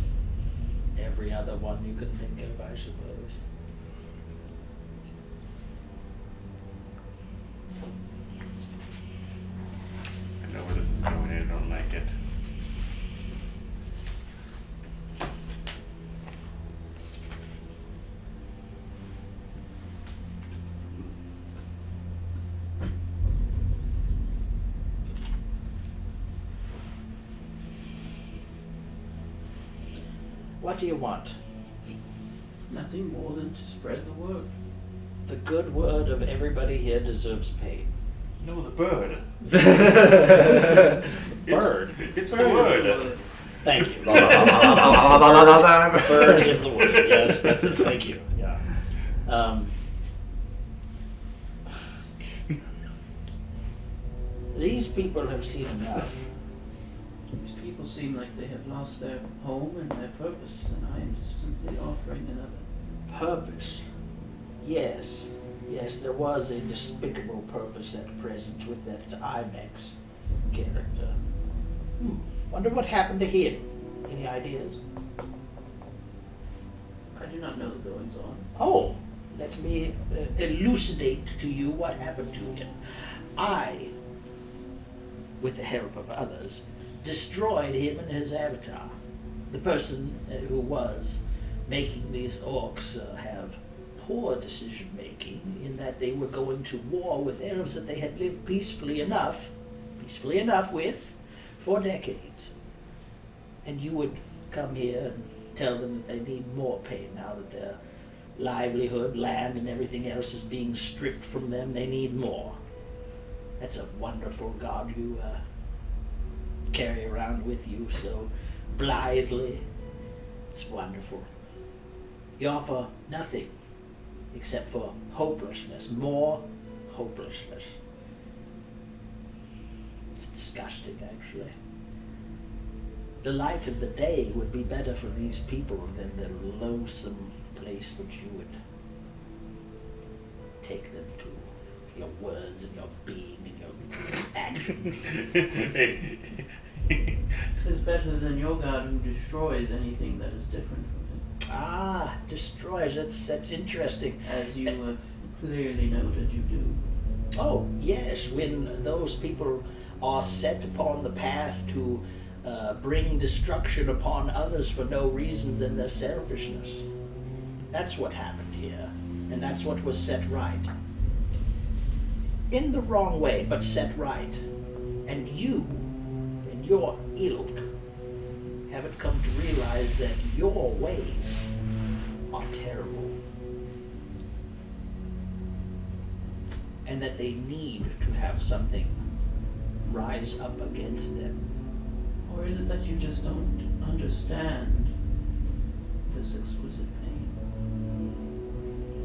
Speaker 3: every other one you can think of, I suppose.
Speaker 1: I know where this is going and I don't like it.
Speaker 3: What do you want?
Speaker 2: Nothing more than to spread the word.
Speaker 3: The good word of everybody here deserves pain.
Speaker 1: No, the bird.
Speaker 3: Bird.
Speaker 1: It's the
Speaker 2: Bird is
Speaker 1: word.
Speaker 3: Thank you.
Speaker 4: Bird
Speaker 3: Bird is the word. Yes, that's it. Thank you. Yeah. These people have seen enough.
Speaker 2: These people seem like they have lost their home and their purpose, and I am just simply offering another.
Speaker 3: Purpose. Yes. Yes, there was a despicable purpose at present with that IMAX character. Wonder what happened to him. Any ideas?
Speaker 2: I do not know the goings on.
Speaker 3: Oh, let me elucidate to you what happened to him. I, with the help of others, destroyed him and his avatar. The person who was making these orcs have poor decision making in that they were going to war with elves that they had lived peacefully enough with for decades. And you would come here and tell them that they need more pay now that their livelihood, land, and everything else is being stripped from them. They need more. That's a wonderful God you carry around with you so blithely. It's wonderful. You offer nothing except for hopelessness, more hopelessness. It's disgusting, actually. The light of the day would be better for these people than the loathsome place which you would take them to. Your words and your being and your actions.
Speaker 2: Tis better than your God who destroys anything that is different from him.
Speaker 3: Ah, destroys. That's interesting.
Speaker 2: As you have clearly noted you do.
Speaker 3: Oh, yes, when those people are set upon the path to bring destruction upon others for no reason than their selfishness. That's what happened here, and that's what was set right. In the wrong way, but set right. And you and your ilk haven't come to realize that your ways are terrible. And that they need to have something rise up against them.
Speaker 2: Or is it that you just don't understand this exquisite pain?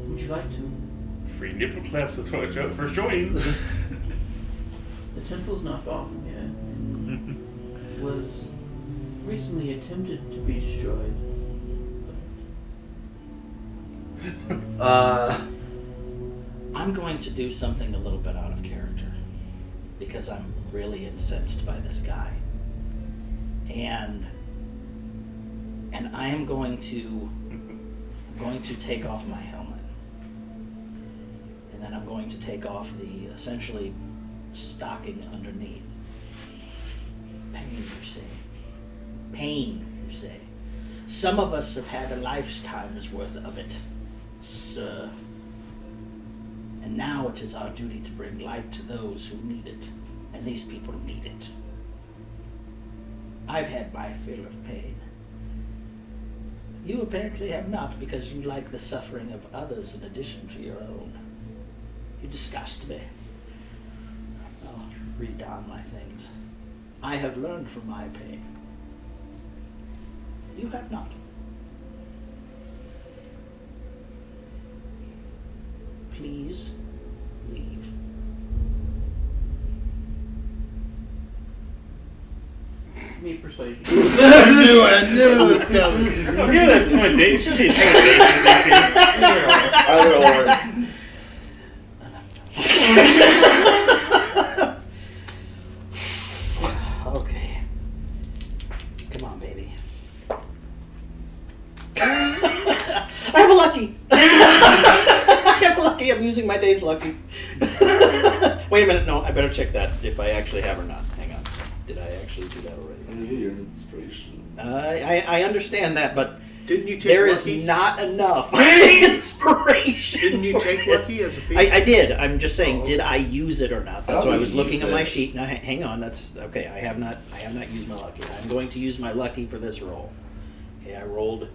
Speaker 2: Would you like to?
Speaker 1: Free nipple claps to throw a first join.
Speaker 2: The temple's not far from here. It was recently attempted to be destroyed.
Speaker 3: I'm going to do something a little bit out of character because I'm really incensed by this guy. And I am going to take off my helmet. And then I'm going to take off the essentially stocking underneath. Pain, you say. Pain, you say. Some of us have had a lifetime's worth of it, sir. And now it is our duty to bring light to those who need it. And these people need it. I've had my fill of pain. You apparently have not, because you like the suffering of others in addition to your own. You disgust me. I'll read down my things. I have learned from my pain. You have not. Please leave.
Speaker 2: Give me persuasion.
Speaker 5: I knew it was coming.
Speaker 1: Don't give that intimidation. Should be intimidation.
Speaker 4: Either or.
Speaker 3: Okay. Come on, baby. I have a lucky. I have a lucky. I'm using my day's lucky. Wait a minute. No, I better check that if I actually have or not. Hang on. Did I actually do that already?
Speaker 4: Yeah, you're an inspiration.
Speaker 3: I understand that, but
Speaker 5: Didn't you take
Speaker 3: there is
Speaker 5: lucky?
Speaker 3: not enough inspiration.
Speaker 5: Didn't you take lucky as a feat?
Speaker 3: I did. I'm just saying,
Speaker 5: Oh,
Speaker 3: did I use it or not? That's
Speaker 4: I
Speaker 3: why I
Speaker 4: don't
Speaker 3: was looking
Speaker 4: use
Speaker 3: at my
Speaker 4: it.
Speaker 3: sheet. Now, hang on. That's okay. I have not used my lucky. I'm going to use my lucky for this roll. Okay, I rolled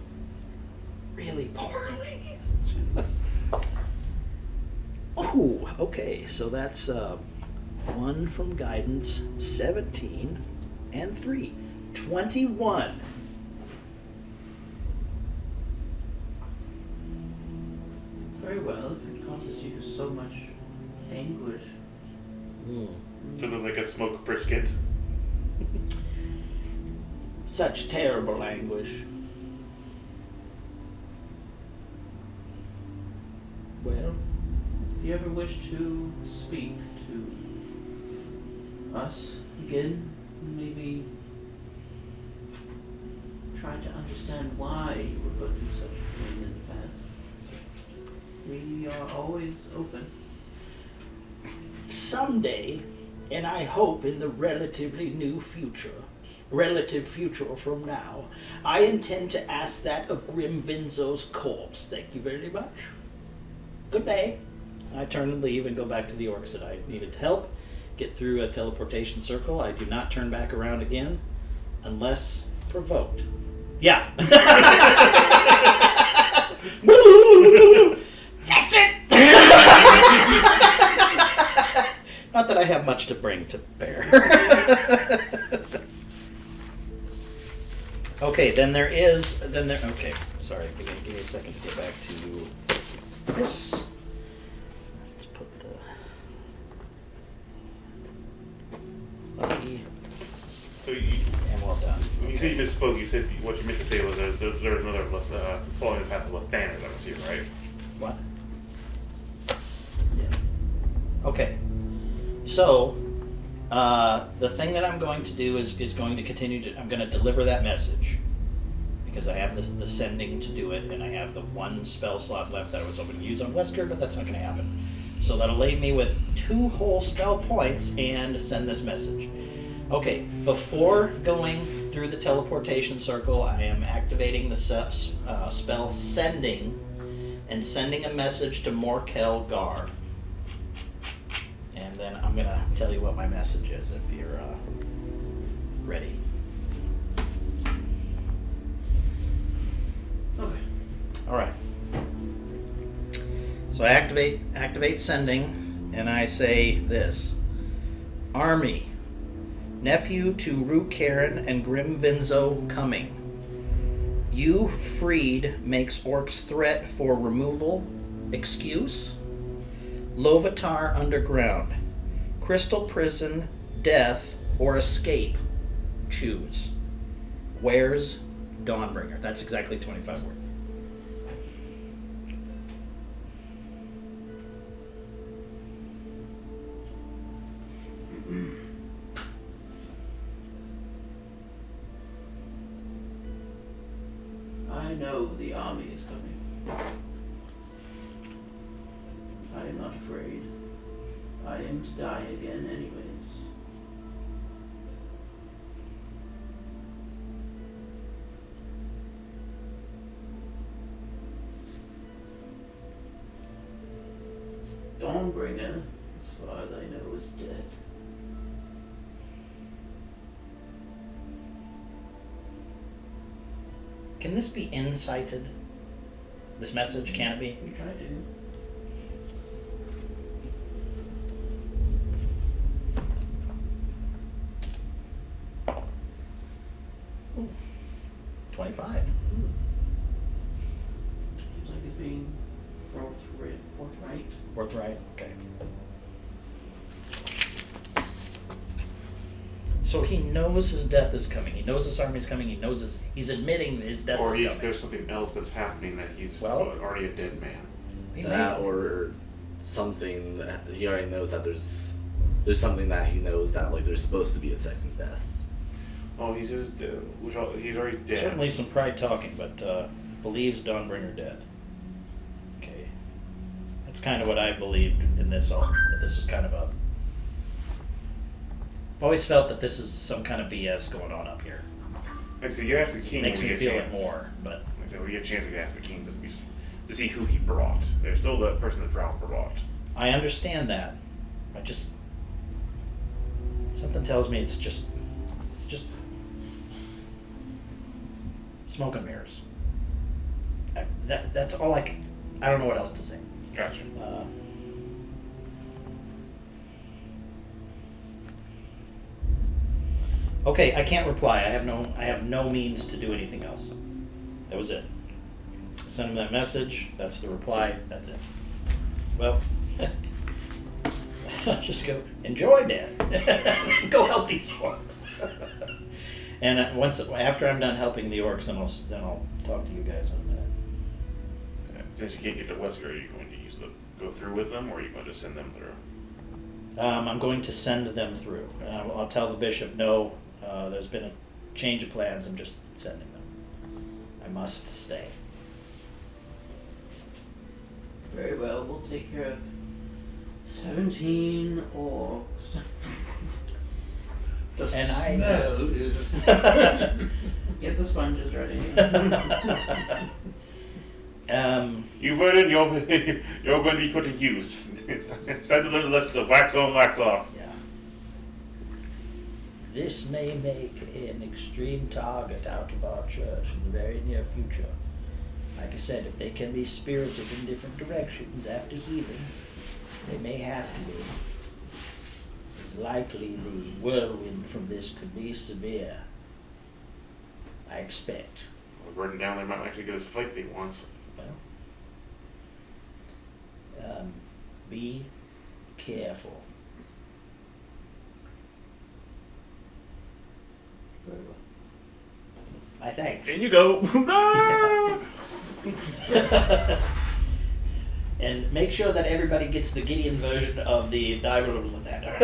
Speaker 3: really poorly. Oh, okay, so that's 1 from guidance, 17, and 3. 21.
Speaker 2: Very well, if it causes you so much anguish.
Speaker 1: Does it look like a smoked brisket?
Speaker 3: Such terrible anguish. Well,
Speaker 2: If you ever wish to speak to us again, maybe try to understand why you were put through such pain in the past. We are always open.
Speaker 3: someday, and I hope in the relative future from now, I intend to ask that of Grim Vinzo's corpse. Thank you very much. Good day. I turn and leave and go back to the orcs that I needed to help get through a teleportation circle. I do not turn back around again unless provoked. Yeah. That's it. Not that I have much to bring to bear. Okay, okay, sorry, give me a second to get back to this. Let's put the lucky,
Speaker 1: So you,
Speaker 3: and well done.
Speaker 1: when you said you misspoke, you said what you meant to say was there's another following the path of Lathander, I'm assuming, right?
Speaker 3: What?
Speaker 2: Yeah.
Speaker 3: Okay. So, the thing that I'm going to do is going to continue to, I'm going to deliver that message. Because I have the sending to do it, and I have the 1 spell slot left that I was hoping to use on Wesker, but that's not going to happen. So that'll leave me with 2 whole spell points and send this message. Okay, before going through the teleportation circle, I am activating the spell Sending, and sending a message to Morkel Gar. And then I'm going to tell you what my message is if you're ready.
Speaker 2: Okay.
Speaker 3: All right. So I activate Sending, and I say this. Army, nephew to Root Karen and Grim Vinzo coming. You freed makes orcs threat for removal. Excuse? Lovitar underground. Crystal prison, death, or escape. Choose. Where's Dawnbringer? That's exactly 25 words.
Speaker 2: I know the army is coming. I am not afraid. I am to die again anyways. Dawnbringer, as far as I know, is dead.
Speaker 3: Can this be incited? This message, can it be?
Speaker 2: We try to.
Speaker 3: Ooh. 25.
Speaker 2: Seems like it's being forthright.
Speaker 3: Forthright? Okay. So he knows his death is coming. He knows this army's coming. He knows he's admitting that his death
Speaker 1: Or
Speaker 3: is coming.
Speaker 1: there's something else that's happening that he's
Speaker 3: Well-
Speaker 1: already a dead man.
Speaker 3: He
Speaker 4: That
Speaker 3: may-
Speaker 4: or something that he already knows that there's something that he knows that like there's supposed to be a second death.
Speaker 1: Oh, he's he's already dead.
Speaker 3: Certainly some pride talking, but believes Dawnbringer dead. Okay. That's kind of what I believed in this all. That this was kind of a... I've always felt that this is some kind of BS going on up here.
Speaker 1: Like, so you ask the king
Speaker 3: Makes
Speaker 1: when
Speaker 3: me
Speaker 1: you get
Speaker 3: feel
Speaker 1: a
Speaker 3: it
Speaker 1: chance.
Speaker 3: more, but...
Speaker 1: Like I said, when you get a chance to ask the king to see who he brought. There's still the person that Drow brought.
Speaker 3: I understand that. I just... Something tells me it's just Smoke and mirrors. That's all I don't know what else to say.
Speaker 1: Gotcha.
Speaker 3: Okay, I can't reply. I have no means to do anything else. That was it. Send him that message. That's the reply. That's it. Well, just go enjoy death. Go help these orcs. And after I'm done helping the orcs, then I'll talk to you guys in a minute.
Speaker 1: Since you can't get to Wesker, are you going to go through with them, or are you going to send them through?
Speaker 3: I'm going to send them through. I'll tell the bishop, no, there's been a change of plans. I'm just sending them. I must stay.
Speaker 2: Very well, we'll take care of 17 orcs.
Speaker 5: The
Speaker 3: And
Speaker 5: smell is.
Speaker 2: Get the sponges ready.
Speaker 1: You Vernon, you're going to be put to use. It's time to learn the lesson of wax on, wax off.
Speaker 3: Yeah. This may make an extreme target out of our church in the very near future. Like I said, if they can be spirited in different directions after healing, they may have to be. It's likely the whirlwind from this could be severe. I expect.
Speaker 1: Well, Vernon down there might actually get his fight that he wants.
Speaker 3: Well, be careful.
Speaker 2: Very well.
Speaker 3: My thanks.
Speaker 1: In you go. No!
Speaker 3: And make sure that everybody gets the Gideon version of the Diamond of Lathander.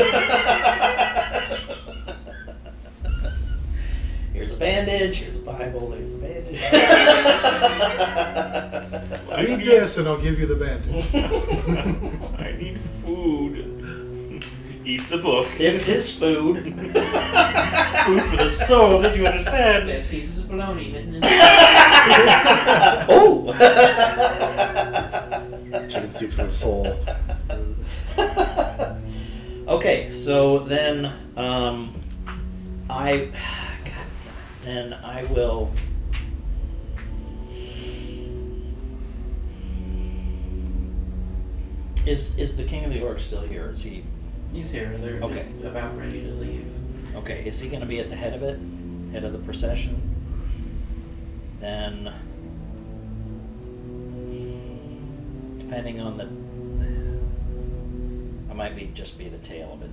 Speaker 3: Here's a bandage, here's a Bible, there's a bandage.
Speaker 5: Read this and I'll give you the bandage.
Speaker 1: I need food. Eat the book.
Speaker 3: This is food.
Speaker 1: Food for the soul. Did you understand?
Speaker 2: There's pieces of bologna hidden in
Speaker 3: Oh!
Speaker 4: Chicken soup for the soul.
Speaker 3: Okay, so then I will. Is the King of the Orcs still here? Is he?
Speaker 2: He's here, they're
Speaker 3: Okay.
Speaker 2: just about ready to leave.
Speaker 3: Okay, is he going to be at the head of it? Head of the procession? Then, depending on I might just be the tail of it.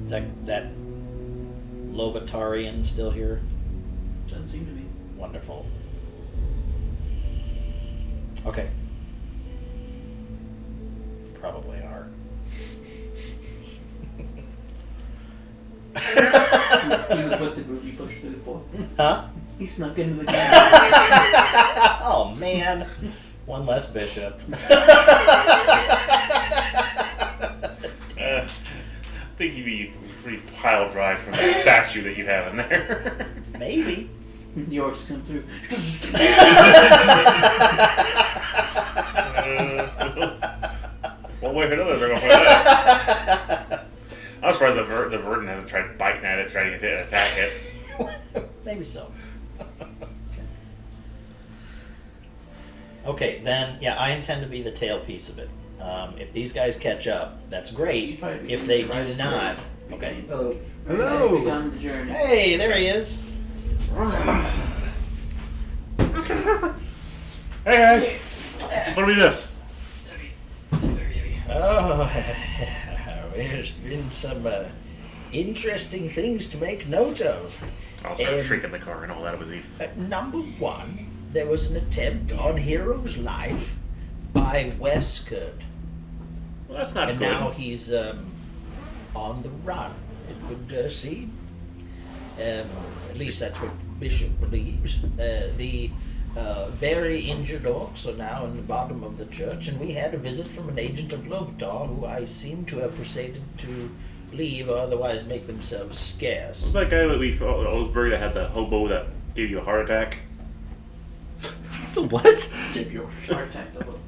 Speaker 3: Is that Lovatarian still here?
Speaker 2: Doesn't seem to be.
Speaker 3: Wonderful. Okay. Probably are.
Speaker 2: He was with the group you pushed through for.
Speaker 3: Huh?
Speaker 2: He snuck into the game.
Speaker 3: Oh man, one less bishop.
Speaker 1: I think he'd be pretty pile drive from that statue that you have in there.
Speaker 3: Maybe.
Speaker 2: The orcs come through.
Speaker 1: One way or another, they're gonna find out. I'm surprised the Verdant hasn't tried biting at it, trying to attack it.
Speaker 3: Maybe so. Okay, then, yeah, I intend to be the tail piece of it. If these guys catch up, that's
Speaker 2: You
Speaker 3: great.
Speaker 2: tried to
Speaker 3: If
Speaker 2: be
Speaker 3: they
Speaker 2: the right
Speaker 3: do
Speaker 2: as
Speaker 3: not,
Speaker 2: well.
Speaker 3: okay.
Speaker 2: Oh,
Speaker 4: Hello.
Speaker 2: we've begun the journey.
Speaker 3: Hey, there he is.
Speaker 1: Hey guys, what'll be this?
Speaker 3: Oh, there's been some interesting things to make note of.
Speaker 1: I'll start shrinking the car and all that, I believe.
Speaker 3: Number one, there was an attempt on Hero's life by Wesker.
Speaker 1: Well, that's not
Speaker 3: And
Speaker 1: good.
Speaker 3: now he's on the run, it would seem. At least that's what Bishop believes. The very injured orcs are now in the bottom of the church, and we had a visit from an agent of Lovatar, who I seem to have proceeded to leave or otherwise make themselves scarce.
Speaker 1: What's that guy that we Oldsbury that had the hobo that gave you a heart attack?
Speaker 4: The what?
Speaker 2: Give your heart attack to look.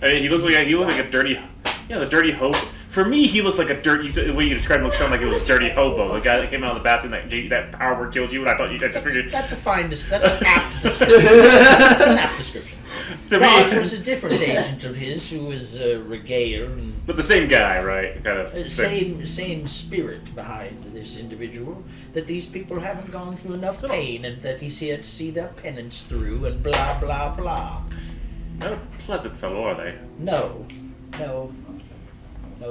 Speaker 1: I mean, he looked like a dirty, the dirty For me, he looks like a dirty. The way you described him looks like it was a dirty hobo. The guy that came out of the bathroom that power word killed you, and I thought you guys just figured.
Speaker 3: That's an apt description. That's an apt description.
Speaker 1: To
Speaker 3: Well,
Speaker 1: me,
Speaker 3: it was a different agent of his who was Regair, and
Speaker 1: but the same guy, right? Kind of.
Speaker 3: same spirit behind this individual. That these people haven't gone through enough pain, and that he's here to see their penance through, and blah blah blah.
Speaker 1: Not a pleasant fellow, are they?
Speaker 3: No,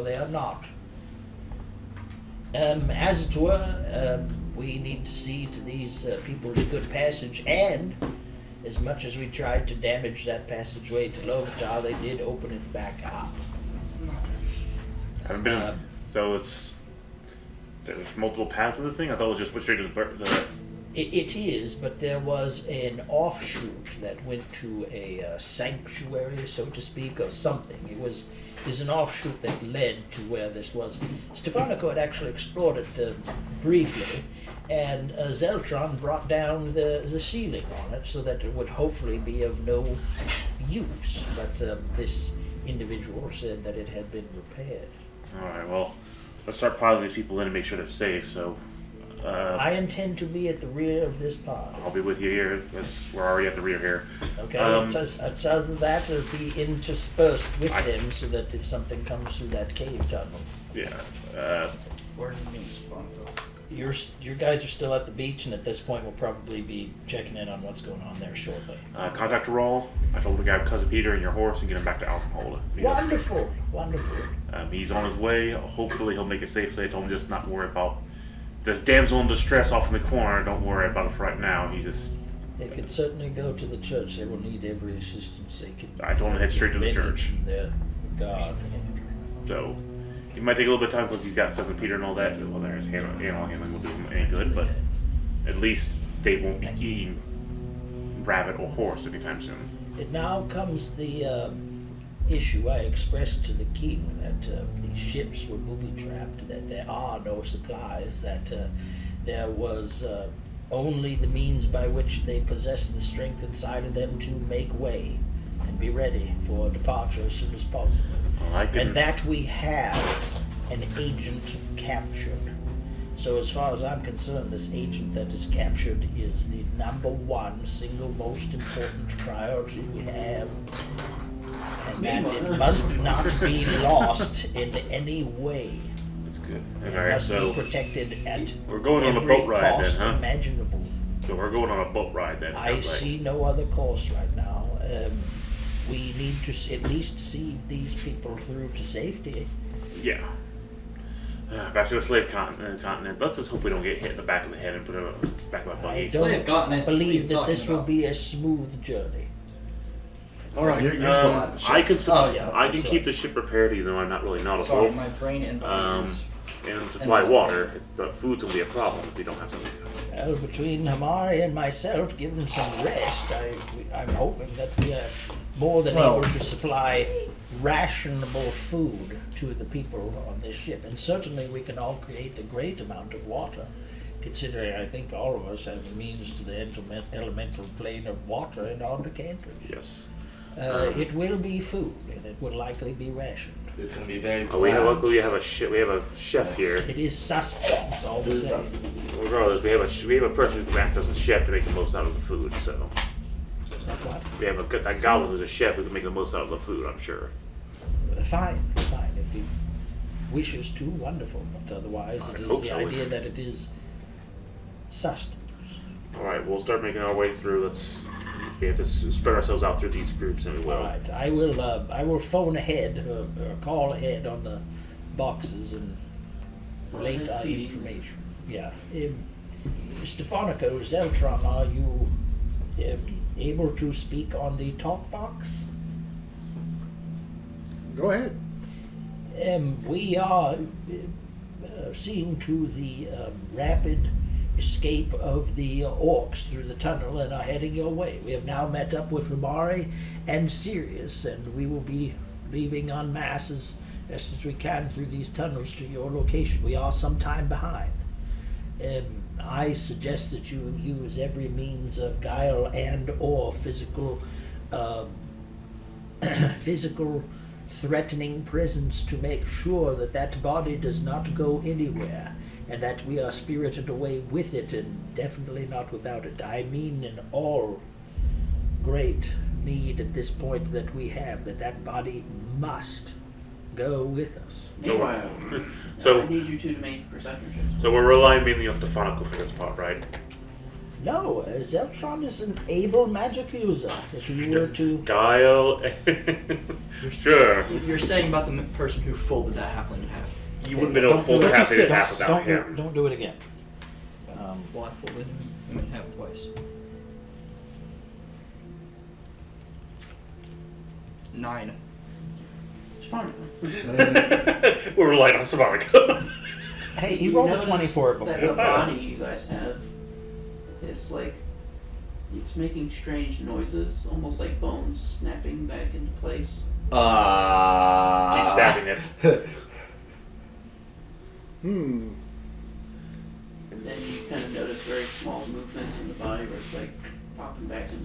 Speaker 3: they are not. As it were, we need to see to these people's good passage, and as much as we tried to damage that passageway to Lovitar, they did open it back up.
Speaker 1: Haven't been. So there's multiple paths of this thing. I thought it was just went straight to the.
Speaker 3: It is, but there was an offshoot that went to a sanctuary, so to speak, or something. It was an offshoot that led to where this was. Stefanico had actually explored it briefly, and Zeltron brought down the ceiling on it so that it would hopefully be of no use. But this individual said that it had been repaired.
Speaker 1: All right. Well, let's start piling these people in and make sure they're safe. So.
Speaker 3: I intend to be at the rear of this pod.
Speaker 1: I'll be with you here, because we're already at the rear here.
Speaker 3: Okay, it's as that to be interspersed with them so that if something comes through that cave tunnel.
Speaker 1: Yeah.
Speaker 6: Where did you spawn though?
Speaker 3: Your guys are still at the beach, and at this point we'll probably be checking in on what's going on there shortly.
Speaker 1: Contact a roll. I told the guy Cousin Peter and your horse and get him back to Alcohol.
Speaker 3: Wonderful.
Speaker 1: He's on his way. Hopefully he'll make it safely. I told him just not worry about the damsel in distress off in the corner. Don't worry about it for right now. He just.
Speaker 3: They could certainly go to the church. They will need every assistance they can.
Speaker 1: I told him to head straight to the church.
Speaker 3: There, God.
Speaker 1: So, it might take a little bit of time because he's got Cousin Peter and all that. Well, there's animal handling will do him any good, but at least they won't be eating rabbit or horse anytime soon.
Speaker 3: It now comes the issue I expressed to the king that these ships were booby-trapped, that there are no supplies, that there was only the means by which they possess the strength inside of them to make way and be ready for departure as soon as possible. And that we have an agent captured. So as far as I'm concerned, this agent that is captured is the number one single most important priority we have. And that it must not be lost in any way.
Speaker 1: That's good.
Speaker 3: It
Speaker 1: Alright,
Speaker 3: must
Speaker 1: so
Speaker 3: be protected at
Speaker 1: we're going on a
Speaker 3: every
Speaker 1: boat ride
Speaker 3: cost
Speaker 1: then, huh?
Speaker 3: imaginable.
Speaker 1: So we're going on a boat ride then.
Speaker 3: I
Speaker 1: sounds like.
Speaker 3: see no other course right now. We need to at least see these people through to safety.
Speaker 1: Yeah. Back to the slave continent. Let's just hope we don't get hit in the back of the head and put it on the back of my
Speaker 3: I
Speaker 1: buggy.
Speaker 6: Slave
Speaker 3: don't
Speaker 6: continent, what are
Speaker 3: believe
Speaker 6: you
Speaker 3: that
Speaker 6: talking
Speaker 3: this will
Speaker 6: about?
Speaker 3: be a smooth journey.
Speaker 4: All right, you're still at the ship.
Speaker 1: I can I can
Speaker 3: so-
Speaker 1: keep the ship prepared even though I'm not really nautical.
Speaker 6: Sorry, my brain and body is.
Speaker 1: And supply water, but food's gonna be a problem if we don't have something.
Speaker 3: Well, between Hamari and myself, given some rest, I'm hoping that we are more than able to supply rationable food to the people on this ship. And certainly we can all create a great amount of water, considering I think all of us have means to the elemental plane of water in our decanters.
Speaker 1: Yes.
Speaker 3: It will be food, and it will likely be rationed.
Speaker 4: It's gonna be very.
Speaker 1: We have a chef here.
Speaker 3: It is sustenance, all the
Speaker 4: This is
Speaker 3: same.
Speaker 4: sustenance.
Speaker 1: Regardless, we have a person who acts as a chef to make the most out of the food. So
Speaker 3: That what?
Speaker 1: we have that goblin who's a chef who can make the most out of the food. I'm sure.
Speaker 3: Fine. If he wishes to, wonderful. But otherwise,
Speaker 1: I
Speaker 3: it is
Speaker 1: hope
Speaker 3: the
Speaker 1: so.
Speaker 3: idea that it is sustenance.
Speaker 1: All right, we'll start making our way through. We have to spread ourselves out through these groups, and we will.
Speaker 3: All right, I will phone ahead or call ahead on the boxes and relate our
Speaker 2: CD.
Speaker 3: information. Yeah. Stefanico, Zeltron, are you able to speak on the talk box?
Speaker 5: Go ahead.
Speaker 3: We are seeing to the rapid escape of the orcs through the tunnel and are heading your way. We have now met up with Ramari and Sirius, and we will be leaving en masse as best as we can through these tunnels to your location. We are some time behind. I suggest that you use every means of guile and or physical
Speaker 6: threatening presence to make sure that that body does not go anywhere, and that we are spirited away with it, and definitely not without it. I mean in all great need at this point that we have, that body must go with us.
Speaker 2: Meanwhile,
Speaker 1: So-
Speaker 2: I need you two to make perception checks.
Speaker 1: So we're relying mainly on Stefanica for this part, right?
Speaker 6: No, Zeltron is an able magic user. If you were to...
Speaker 1: Guile. Sure.
Speaker 7: You're saying about the person who folded that halfling in half.
Speaker 1: You wouldn't have been able to fold
Speaker 5: Don't
Speaker 1: it half
Speaker 5: you
Speaker 1: in
Speaker 5: say-
Speaker 1: half without him.
Speaker 6: Don't do it again.
Speaker 7: Well, I folded him in half twice. 9.
Speaker 2: It's fine.
Speaker 1: We're relying on Stefanica.
Speaker 6: Hey, he
Speaker 2: You
Speaker 6: rolled a
Speaker 2: notice
Speaker 6: 20 for it
Speaker 2: that
Speaker 6: before.
Speaker 2: the body you guys have is like, it's making strange noises, almost like bones snapping back into place.
Speaker 1: Keep stabbing it.
Speaker 5: Hmm.
Speaker 2: And then you kind of notice very small movements in the body where it's like popping back in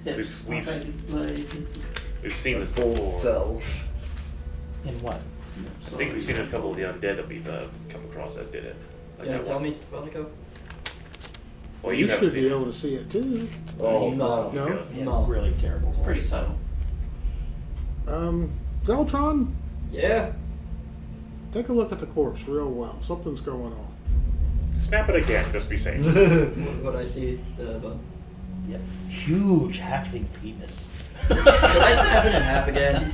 Speaker 2: the hips,
Speaker 1: We've-
Speaker 2: pop back into play.
Speaker 1: We've seen this
Speaker 4: Fold
Speaker 1: before.
Speaker 4: itself.
Speaker 6: In what?
Speaker 1: I think we've seen a couple of the undead that we've come across that did it. Like
Speaker 7: Can you
Speaker 1: that
Speaker 7: tell
Speaker 1: one.
Speaker 7: me, Stefanica?
Speaker 1: Well,
Speaker 5: You
Speaker 1: you haven't
Speaker 5: should be
Speaker 1: seen
Speaker 5: able
Speaker 1: it.
Speaker 5: to see it too.
Speaker 4: Oh,
Speaker 7: No.
Speaker 5: No?
Speaker 6: Yeah,
Speaker 7: No.
Speaker 6: really terrible.
Speaker 2: Pretty subtle.
Speaker 5: Zeltron,
Speaker 7: Yeah.
Speaker 5: take a look at the corpse real well. Something's going on.
Speaker 1: Snap it again, just be safe.
Speaker 7: What I see, the
Speaker 6: Yep. Huge halfling penis.
Speaker 7: Could I snap it in half again?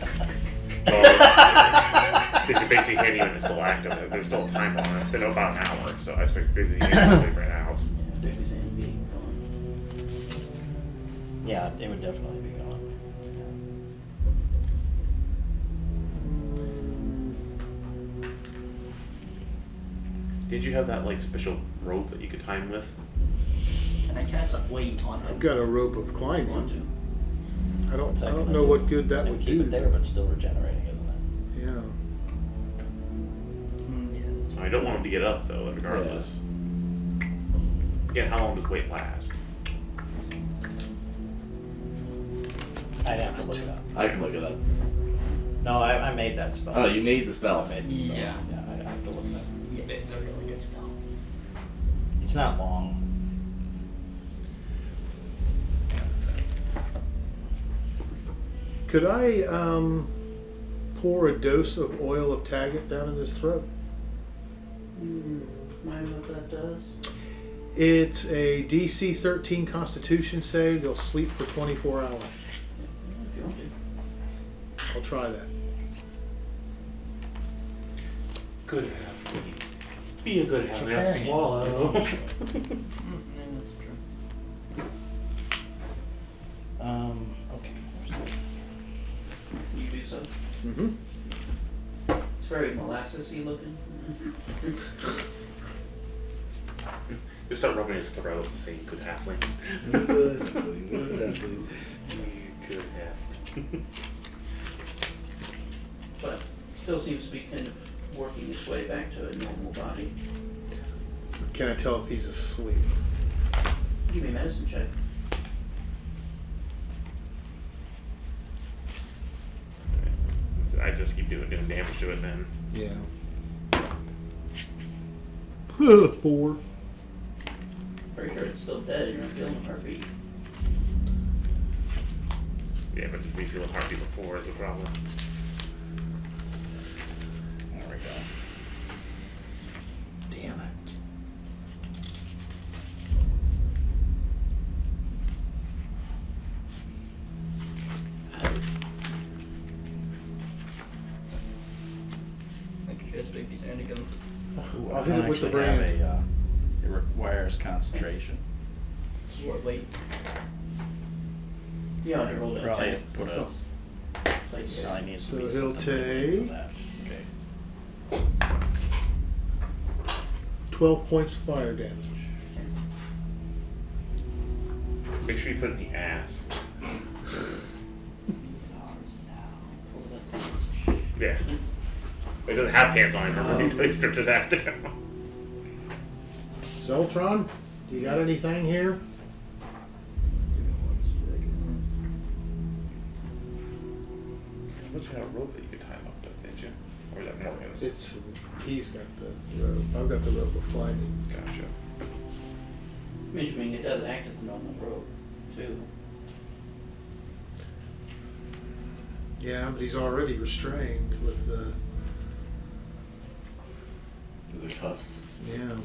Speaker 1: If you're basically hitting it and it's still active, there's still a timer on it. It's been about an hour, so I expect basically hitting right now.
Speaker 2: Yeah, baby's and being gone.
Speaker 3: Yeah, it would definitely be gone.
Speaker 1: Did you have that like special rope that you could time with?
Speaker 7: Can I cast a weight on
Speaker 5: I've
Speaker 7: him?
Speaker 5: got a rope of
Speaker 2: Want
Speaker 5: climbing.
Speaker 2: to?
Speaker 5: I
Speaker 3: What's
Speaker 5: don't
Speaker 3: gonna
Speaker 5: know
Speaker 3: do?
Speaker 5: what good
Speaker 3: It's
Speaker 5: that
Speaker 3: gonna
Speaker 5: would
Speaker 3: keep
Speaker 5: do.
Speaker 3: it there, but still regenerating, isn't it?
Speaker 5: Yeah.
Speaker 1: So I don't want him to get up though, regardless. Again, how long does weight last?
Speaker 3: I'd have to look it up.
Speaker 4: I can look it up.
Speaker 3: No, I made that spell.
Speaker 4: Oh, you made the
Speaker 3: I
Speaker 4: spell.
Speaker 3: made the spell.
Speaker 7: Yeah.
Speaker 3: Yeah, I have to look it up.
Speaker 7: Yeah, it's a really good spell.
Speaker 3: It's not long.
Speaker 5: Could I pour a dose of oil of Taggart down in his throat?
Speaker 2: Mind what that does?
Speaker 5: It's a DC 13 Constitution save. They'll sleep for 24 hours.
Speaker 2: If you want to.
Speaker 5: I'll try that.
Speaker 1: Good halfling. Be a good halfling.
Speaker 3: Preparing it.
Speaker 1: Swallow.
Speaker 7: Yeah, that's true.
Speaker 3: Okay.
Speaker 2: You do so.
Speaker 5: Mm-hmm.
Speaker 2: It's very molassesy looking.
Speaker 1: Just start rubbing his throat and saying, "Good halfling."
Speaker 4: Good
Speaker 1: Good halfling.
Speaker 2: But still seems to be kind of working its way back to a normal body.
Speaker 5: Can I tell if he's asleep?
Speaker 2: Give me a medicine check.
Speaker 1: So I just keep doing damage to it then.
Speaker 5: Yeah. 4.
Speaker 2: Pretty sure it's still dead. You're not feeling the heartbeat.
Speaker 1: Yeah, but we feel a heartbeat before is the problem.
Speaker 3: There we go.
Speaker 4: Damn it.
Speaker 7: Thank you, guys, Baby Sandy gun.
Speaker 3: Ooh,
Speaker 5: I'll
Speaker 3: I
Speaker 5: hit it with the
Speaker 3: actually have
Speaker 5: brand.
Speaker 3: it requires concentration.
Speaker 7: What weight?
Speaker 2: Yeah, I rolled it.
Speaker 3: Probably put a-
Speaker 2: It's like,
Speaker 3: Probably needs to
Speaker 5: So
Speaker 3: be
Speaker 5: he'll
Speaker 3: something for
Speaker 5: take-
Speaker 3: that. Okay.
Speaker 5: 12 points of fire damage.
Speaker 1: Make sure you put it in the ass. Yeah. But he doesn't have pants on him, remember? He stripped his ass down.
Speaker 5: Zeltron, do you got anything here?
Speaker 1: thought you had a rope that you could tie him up with, didn't you? Or is that Morgan's?
Speaker 5: He's got the rope. I've got the rope of climbing.
Speaker 1: Gotcha.
Speaker 2: Meaning it does act as a normal rope, too.
Speaker 5: Yeah, but he's already restrained with the.
Speaker 4: The cuffs.
Speaker 5: Yeah.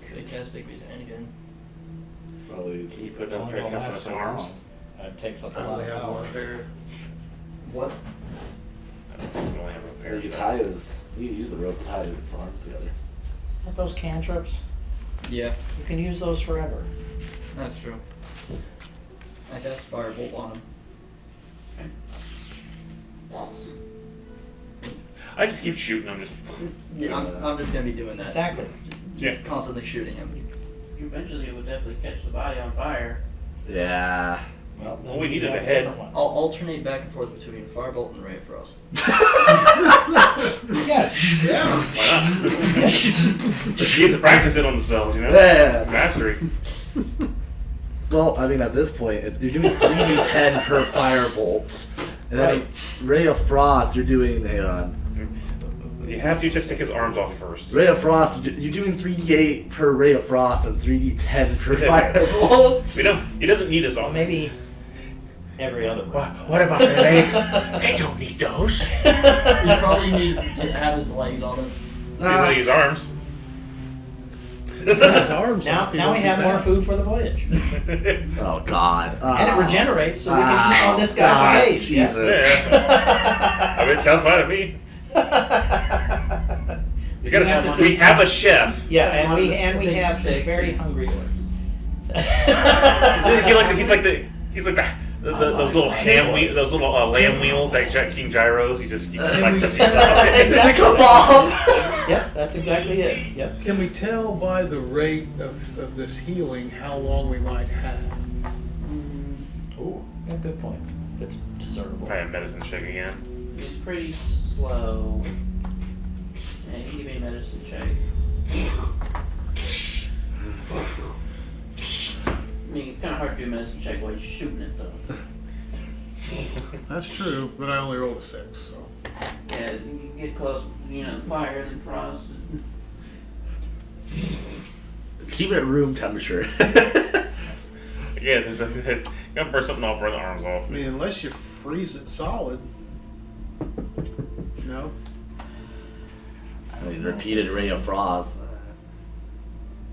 Speaker 7: Could have cast Bigby's hand again.
Speaker 4: Probably.
Speaker 1: Can you put
Speaker 3: It's
Speaker 1: a
Speaker 3: only
Speaker 1: pair of
Speaker 3: gonna
Speaker 1: cuffs on
Speaker 3: last
Speaker 1: his
Speaker 3: so
Speaker 1: arms?
Speaker 3: long. It takes up a
Speaker 5: I
Speaker 3: lot
Speaker 5: only
Speaker 3: of
Speaker 5: have
Speaker 3: power.
Speaker 5: one pair.
Speaker 7: What?
Speaker 1: I don't only have a pair.
Speaker 4: You
Speaker 1: so-
Speaker 4: tie his. You use the rope to tie his arms together.
Speaker 3: Not those cantrips.
Speaker 7: Yeah,
Speaker 3: You can use those forever.
Speaker 7: that's true. I cast Firebolt on him.
Speaker 1: I just keep shooting him. Just
Speaker 7: Yeah, I'm just gonna be doing that.
Speaker 3: Exactly.
Speaker 7: Just constantly shooting him.
Speaker 2: Eventually it would definitely catch the body on fire.
Speaker 4: Yeah.
Speaker 3: Well,
Speaker 1: All we need is a
Speaker 3: have
Speaker 1: head.
Speaker 3: different one.
Speaker 7: I'll alternate back and forth between Firebolt and Ray of Frost.
Speaker 3: Yes.
Speaker 5: Yeah.
Speaker 1: why not? He needs to practice it on the spells, you know?
Speaker 4: Yeah.
Speaker 1: Mastery.
Speaker 4: Well, I mean, at this point, you're doing 3d10 per firebolt. And then
Speaker 7: Right.
Speaker 4: Ray of Frost, you're doing, hang on.
Speaker 1: You have to just take his arms off first.
Speaker 4: Ray of Frost, you're doing 3d8 per Ray of Frost and 3d10 per firebolt.
Speaker 1: We don't. He doesn't need his
Speaker 3: Well,
Speaker 1: arms.
Speaker 3: maybe every other one.
Speaker 1: What about their legs? They don't need those.
Speaker 7: You probably need to have his legs on him.
Speaker 1: These are his arms.
Speaker 5: His arms
Speaker 3: Now,
Speaker 5: off, he
Speaker 3: now
Speaker 5: won't
Speaker 3: we
Speaker 5: be
Speaker 3: have more
Speaker 5: back.
Speaker 3: food for the voyage.
Speaker 4: Oh, God.
Speaker 3: And it regenerates, so we can eat on this guy for days.
Speaker 4: Jesus.
Speaker 1: Yeah. I mean, it sounds fine to me. You gotta. We have a chef.
Speaker 3: Yeah, and we
Speaker 2: Big
Speaker 3: have
Speaker 2: steak.
Speaker 3: very hungry orphans.
Speaker 1: He's like those little those little lamb wheels like King Gyros. He just slices the piece off.
Speaker 4: Exactly.
Speaker 3: Yep, that's exactly it. Yep.
Speaker 5: Can we tell by the rate of this healing how long we might have?
Speaker 3: Ooh, yeah, good point. That's discernible.
Speaker 1: Try a medicine check again.
Speaker 2: He's pretty slow. Yeah, you can give me a medicine check. I mean, it's kind of hard to do a medicine check while you're shooting it, though.
Speaker 5: That's true, but I only rolled a 6, so.
Speaker 2: Yeah, you get close, fire and frost.
Speaker 4: It's keeping it room temperature.
Speaker 1: Yeah, there's you gotta burn something off, burn the arms off.
Speaker 5: I mean, unless you freeze it solid. No?
Speaker 4: I mean, repeated Ray of Frost.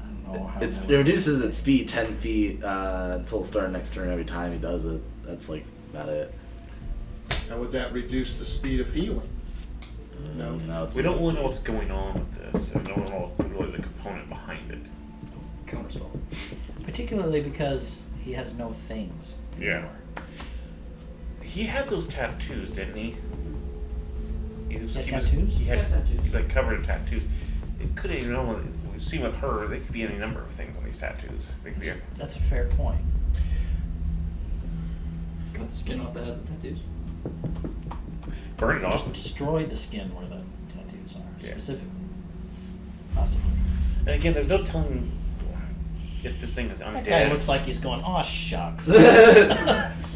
Speaker 3: I don't know how
Speaker 4: It
Speaker 3: that
Speaker 4: reduces its speed 10 feet until start next turn every time he does it. That's like about it.
Speaker 5: Now, would that reduce the speed of healing? No.
Speaker 4: No, it's
Speaker 1: We don't really know what's going on with this, and we don't know what's really the component behind it.
Speaker 7: Counterspell.
Speaker 3: Particularly because he has no things.
Speaker 1: Yeah.
Speaker 3: anymore.
Speaker 1: He had those tattoos, didn't he?
Speaker 3: Tattoos?
Speaker 1: He had.
Speaker 2: Yeah, tattoos.
Speaker 1: He's like covered in tattoos. It could have, we've seen with her. They could be any number of things on these tattoos. They could be.
Speaker 3: That's a fair point.
Speaker 7: Cut the skin off that has the tattoos.
Speaker 1: Burn it off.
Speaker 3: Just destroy the skin where the tattoos are,
Speaker 1: Yeah.
Speaker 3: specifically. Possibly.
Speaker 1: And again, there's no telling if this thing is undead.
Speaker 3: That guy looks like he's going, aw, shucks.
Speaker 2: He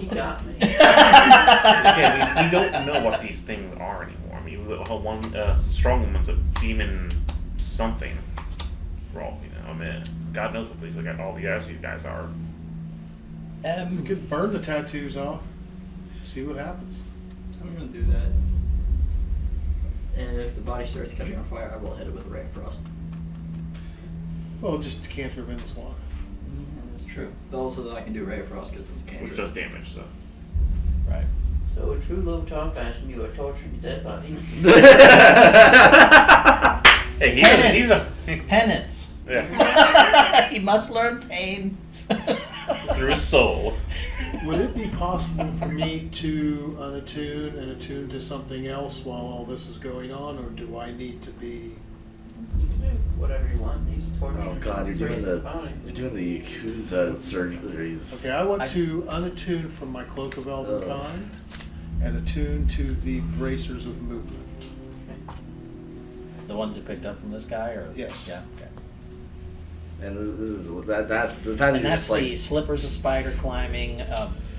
Speaker 2: got me.
Speaker 1: Again, we don't know what these things are anymore. I mean, one strong woman's a demon something. For all I mean, God knows what these all the guys these guys are.
Speaker 5: We could burn the tattoos off. See what happens.
Speaker 7: I'm gonna do that. And if the body starts catching on fire, I will hit it with a Ray of Frost.
Speaker 5: Well, just cantrip in this water.
Speaker 7: That's true. But also that I can do Ray of Frost because it's a cantrip.
Speaker 1: Which does damage, so.
Speaker 3: Right.
Speaker 2: So, in true low talk fashion, you are torturing a dead body.
Speaker 1: Hey,
Speaker 3: Penance.
Speaker 1: he's a.
Speaker 3: Penance.
Speaker 1: Yeah.
Speaker 3: He must learn pain.
Speaker 1: Through his soul.
Speaker 5: Would it be possible for me to unattune and attune to something else while all this is going on, or do I need to be?
Speaker 2: You can do whatever you want. He's torturing.
Speaker 4: Oh God, you're doing
Speaker 2: crazy
Speaker 4: the
Speaker 2: body.
Speaker 4: Yakuza surgeries.
Speaker 5: Okay, I want to unattune from my cloak of elven
Speaker 4: Oh.
Speaker 5: kind and attune to the bracers of movement.
Speaker 3: The ones you picked up from this guy, or
Speaker 5: Yes.
Speaker 3: Yeah. Okay.
Speaker 4: And this is that the fact that
Speaker 3: And
Speaker 4: you're
Speaker 3: that's
Speaker 4: just like
Speaker 3: the slippers of spider climbing,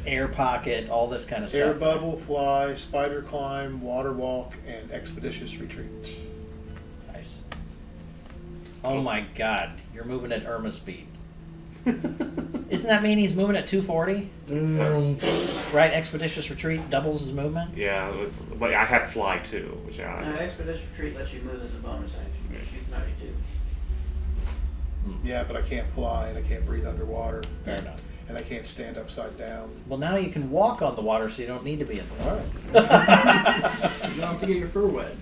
Speaker 3: air pocket, all this kind of stuff.
Speaker 5: Air bubble, fly, spider climb, water walk, and expeditious retreat.
Speaker 3: Nice. Oh my God, you're moving at Irma speed. Isn't that mean he's moving at 240? Right, expeditious retreat doubles his movement.
Speaker 1: Yeah, but I have fly too, which
Speaker 2: No,
Speaker 1: I.
Speaker 2: Expedition Retreat lets you move as a bonus action, which you can already do.
Speaker 5: Yeah, but I can't fly and I can't breathe underwater.
Speaker 3: Fair enough.
Speaker 5: And I can't stand upside down.
Speaker 3: Well, now you can walk on the water, so you don't need to be in the water.
Speaker 7: You don't have to get your fur wet.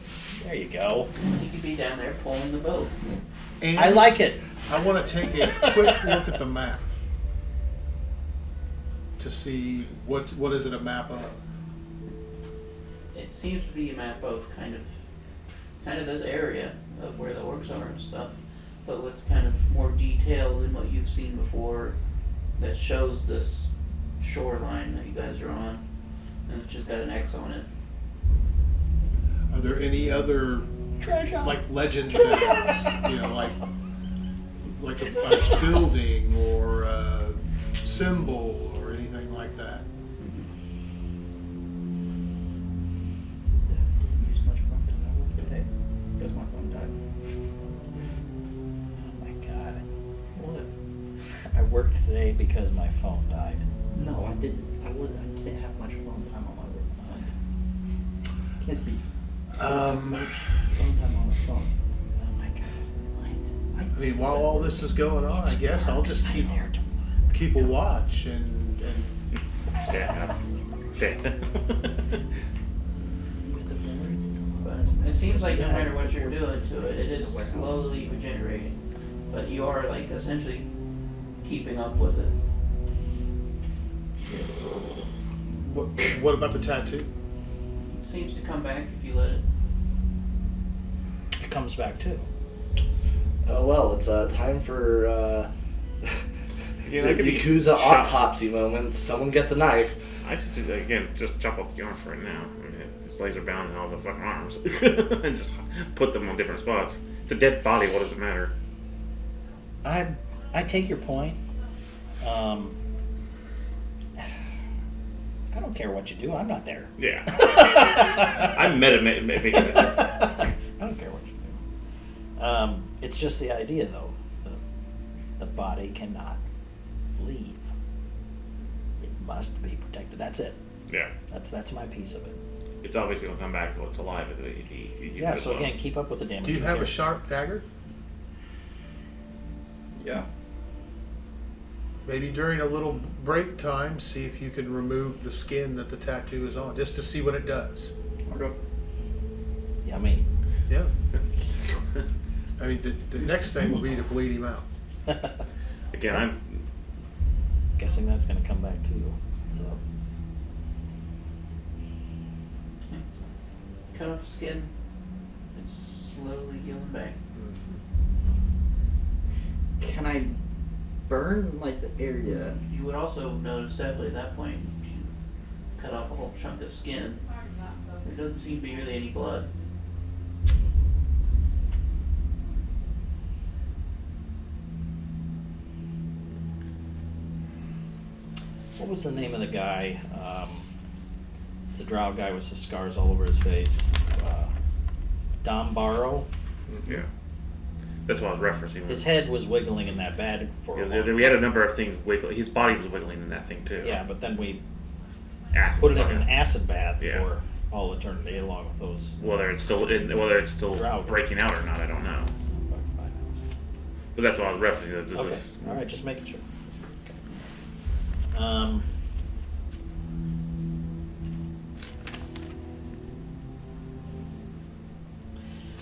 Speaker 3: There you go.
Speaker 2: You could be down there pulling the boat.
Speaker 5: And
Speaker 3: I like it.
Speaker 5: I want to take a quick look at the map to see what is it a map of.
Speaker 2: It seems to be a map of kind of this area of where the orcs are and stuff, but what's kind of more detailed than what you've seen before that shows this shoreline that you guys are on, and it's just got an X on it.
Speaker 5: Are there any other
Speaker 3: Treasure.
Speaker 5: like legend things, like a building or a symbol or anything like that?
Speaker 7: Use much fun to know today. Because my phone died.
Speaker 3: Oh my God.
Speaker 7: What?
Speaker 3: I worked today because my phone died.
Speaker 7: No, I didn't. I didn't have much phone time on my phone. Can't speak. Phone time on the phone.
Speaker 3: Oh my God.
Speaker 5: I mean, while all this is going on, I guess I'll just keep a watch and
Speaker 1: Stand up. Stand up.
Speaker 7: With the birds, it's a
Speaker 2: But
Speaker 7: lot less.
Speaker 2: it seems like no matter what you're doing to it, it is slowly regenerating. But you are like essentially keeping up with it.
Speaker 5: what about the tattoo?
Speaker 2: It seems to come back if you let it.
Speaker 3: It comes back too.
Speaker 4: oh well, it's time for
Speaker 1: Yeah, that could be
Speaker 4: Yakuza
Speaker 1: shot.
Speaker 4: autopsy moment. Someone get the knife.
Speaker 1: I just again just chop off the arms for it now. I mean, it's laser bound in all the fucking arms, and just put them on different spots. It's a dead body. What does it matter?
Speaker 3: I take your point. I don't care what you do. I'm not there.
Speaker 1: Yeah, I'm making this.
Speaker 3: I don't care what you do. It's just the idea, though. The body cannot leave. It must be protected. That's it.
Speaker 1: Yeah,
Speaker 3: That's my piece of it.
Speaker 1: it's obviously gonna come back to life if you
Speaker 3: Yeah.
Speaker 1: do
Speaker 3: So
Speaker 1: well.
Speaker 3: again, keep up with the damage.
Speaker 5: Do you
Speaker 3: Who
Speaker 5: have a
Speaker 3: cares?
Speaker 5: sharp dagger?
Speaker 7: Yeah.
Speaker 5: Maybe during a little break time, see if you can remove the skin that the tattoo is on, just to see what it does.
Speaker 7: Okay.
Speaker 3: Yummy.
Speaker 5: Yeah. I mean, the next thing will be to bleed him out.
Speaker 1: Again, I'm
Speaker 3: Guessing that's gonna come back too. So
Speaker 2: Cut off skin. It's slowly healing back.
Speaker 7: Can I burn like the area?
Speaker 2: You would also notice definitely at that point you cut off a whole chunk of skin. There doesn't seem to be really any blood.
Speaker 3: what was the name of the guy? The drow guy with the scars all over his face. Dom Barrow.
Speaker 1: yeah. That's what I was referencing.
Speaker 3: His head was wiggling in that bag for a
Speaker 1: Yeah,
Speaker 3: long
Speaker 1: we had
Speaker 3: time.
Speaker 1: a number of things wiggling. His body was wiggling in that thing too.
Speaker 3: Yeah, but then we
Speaker 1: Acid
Speaker 3: put it in
Speaker 1: fucking-
Speaker 3: an acid bath
Speaker 1: Yeah.
Speaker 3: for all eternity, along with those.
Speaker 1: Whether it's still
Speaker 3: Drought.
Speaker 1: breaking out or not, I don't know. But that's what I was referencing. This
Speaker 3: Okay.
Speaker 1: is
Speaker 3: All right, just making sure. Okay.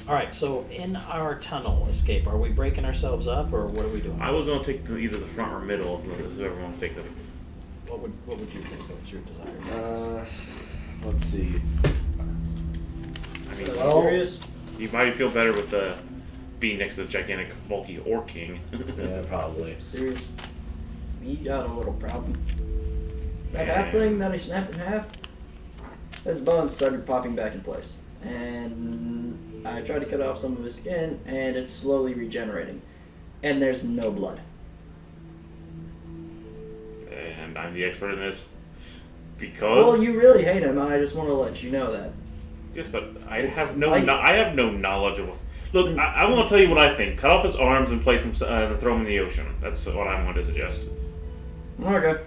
Speaker 3: All right. So in our tunnel escape, are we breaking ourselves up, or what are we doing?
Speaker 1: I was gonna take either the front or middle. Whoever wants to take the.
Speaker 3: What would you think? What's your desire?
Speaker 4: Let's see.
Speaker 1: I mean,
Speaker 4: Well,
Speaker 7: Serious?
Speaker 1: you might feel better with being next to the gigantic, bulky Orc King.
Speaker 4: yeah, probably.
Speaker 7: Serious? We got a little problem. That
Speaker 1: Yeah.
Speaker 7: half thing that I snapped in half, his bones started popping back in place. And I tried to cut off some of his skin, and it's slowly regenerating. and there's no blood.
Speaker 1: And I'm the expert in this because.
Speaker 7: Well, you really hate him. I just want to let you know that.
Speaker 1: Yes, but I
Speaker 7: It's
Speaker 1: have no.
Speaker 7: like-
Speaker 1: I have no knowledge of. Look, I want to tell you what I think. Cut off his arms and place him and throw him in the ocean. That's what I'm going to suggest.
Speaker 7: Okay.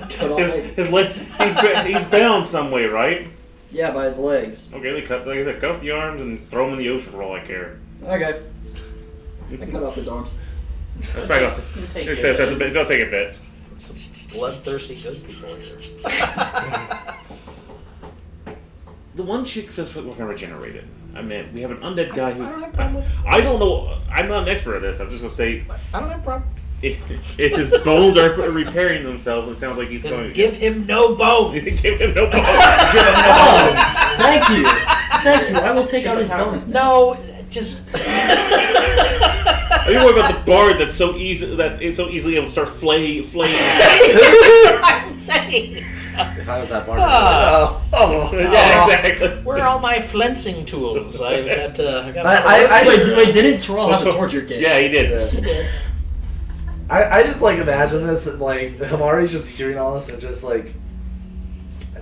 Speaker 7: Cut off
Speaker 1: his leg. He's bound some way, right?
Speaker 7: Yeah, by his legs.
Speaker 1: Okay, they cut. Like I said, cut off the arms and throw him in the ocean for all I care.
Speaker 7: Okay. I cut off his arms.
Speaker 1: That's probably gonna
Speaker 2: Take
Speaker 1: take
Speaker 2: it.
Speaker 1: it'll take a bit.
Speaker 3: Bloodthirsty good people here.
Speaker 1: The one chick feels looking regenerated. I mean, we have an undead guy who.
Speaker 3: I don't have a problem with-
Speaker 1: I don't know. I'm not an expert at this. I'm just gonna say
Speaker 3: I don't have a problem.
Speaker 1: if his bones are repairing themselves, it sounds like he's
Speaker 3: Then
Speaker 1: going.
Speaker 3: give him no bones.
Speaker 1: Give him no bones.
Speaker 7: Thank you. Thank you. I will take out his bones now.
Speaker 3: No, just.
Speaker 1: Are you worried about the bard that's so easily able to start flaying?
Speaker 3: I'm saying.
Speaker 4: If I was that bard,
Speaker 1: Yeah, exactly.
Speaker 3: Where are all my flensing tools? I've got.
Speaker 7: Wait, didn't Terrell have a torture kit?
Speaker 1: Yeah, he did.
Speaker 4: I just like imagine this and like Hamari's just hearing all this and just like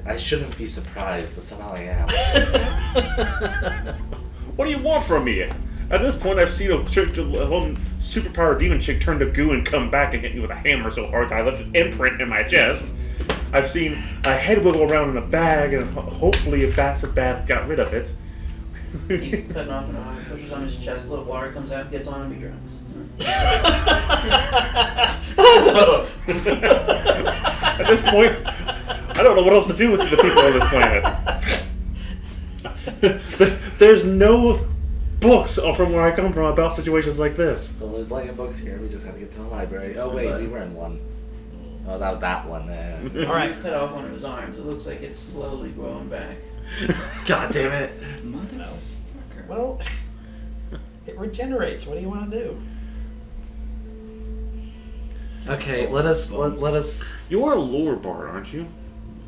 Speaker 4: I shouldn't be surprised, but somehow I am.
Speaker 1: What do you want from me? At this point, I've seen a whole superpowered demon chick turn to goo and come back and hit me with a hammer so hard that I left an imprint in my chest. I've seen a head wiggle around in a bag, and hopefully a bastard bath got rid of it.
Speaker 2: He's cutting off an arm, pushes on his chest, a little water comes out, gets on him, he drowns.
Speaker 1: At this point, I don't know what else to do with the people on this planet. There's no books from where I come from about situations like this.
Speaker 4: Well, there's plenty of books here. We just gotta get to the library. Oh wait, we were in one. Oh, that was that one.
Speaker 3: All right.
Speaker 2: Cut off one of his arms, it looks like it's slowly growing back.
Speaker 4: God damn it!
Speaker 3: No. Well, it regenerates. What do you want to do?
Speaker 4: Okay, let us.
Speaker 1: You're a lore bard, aren't you?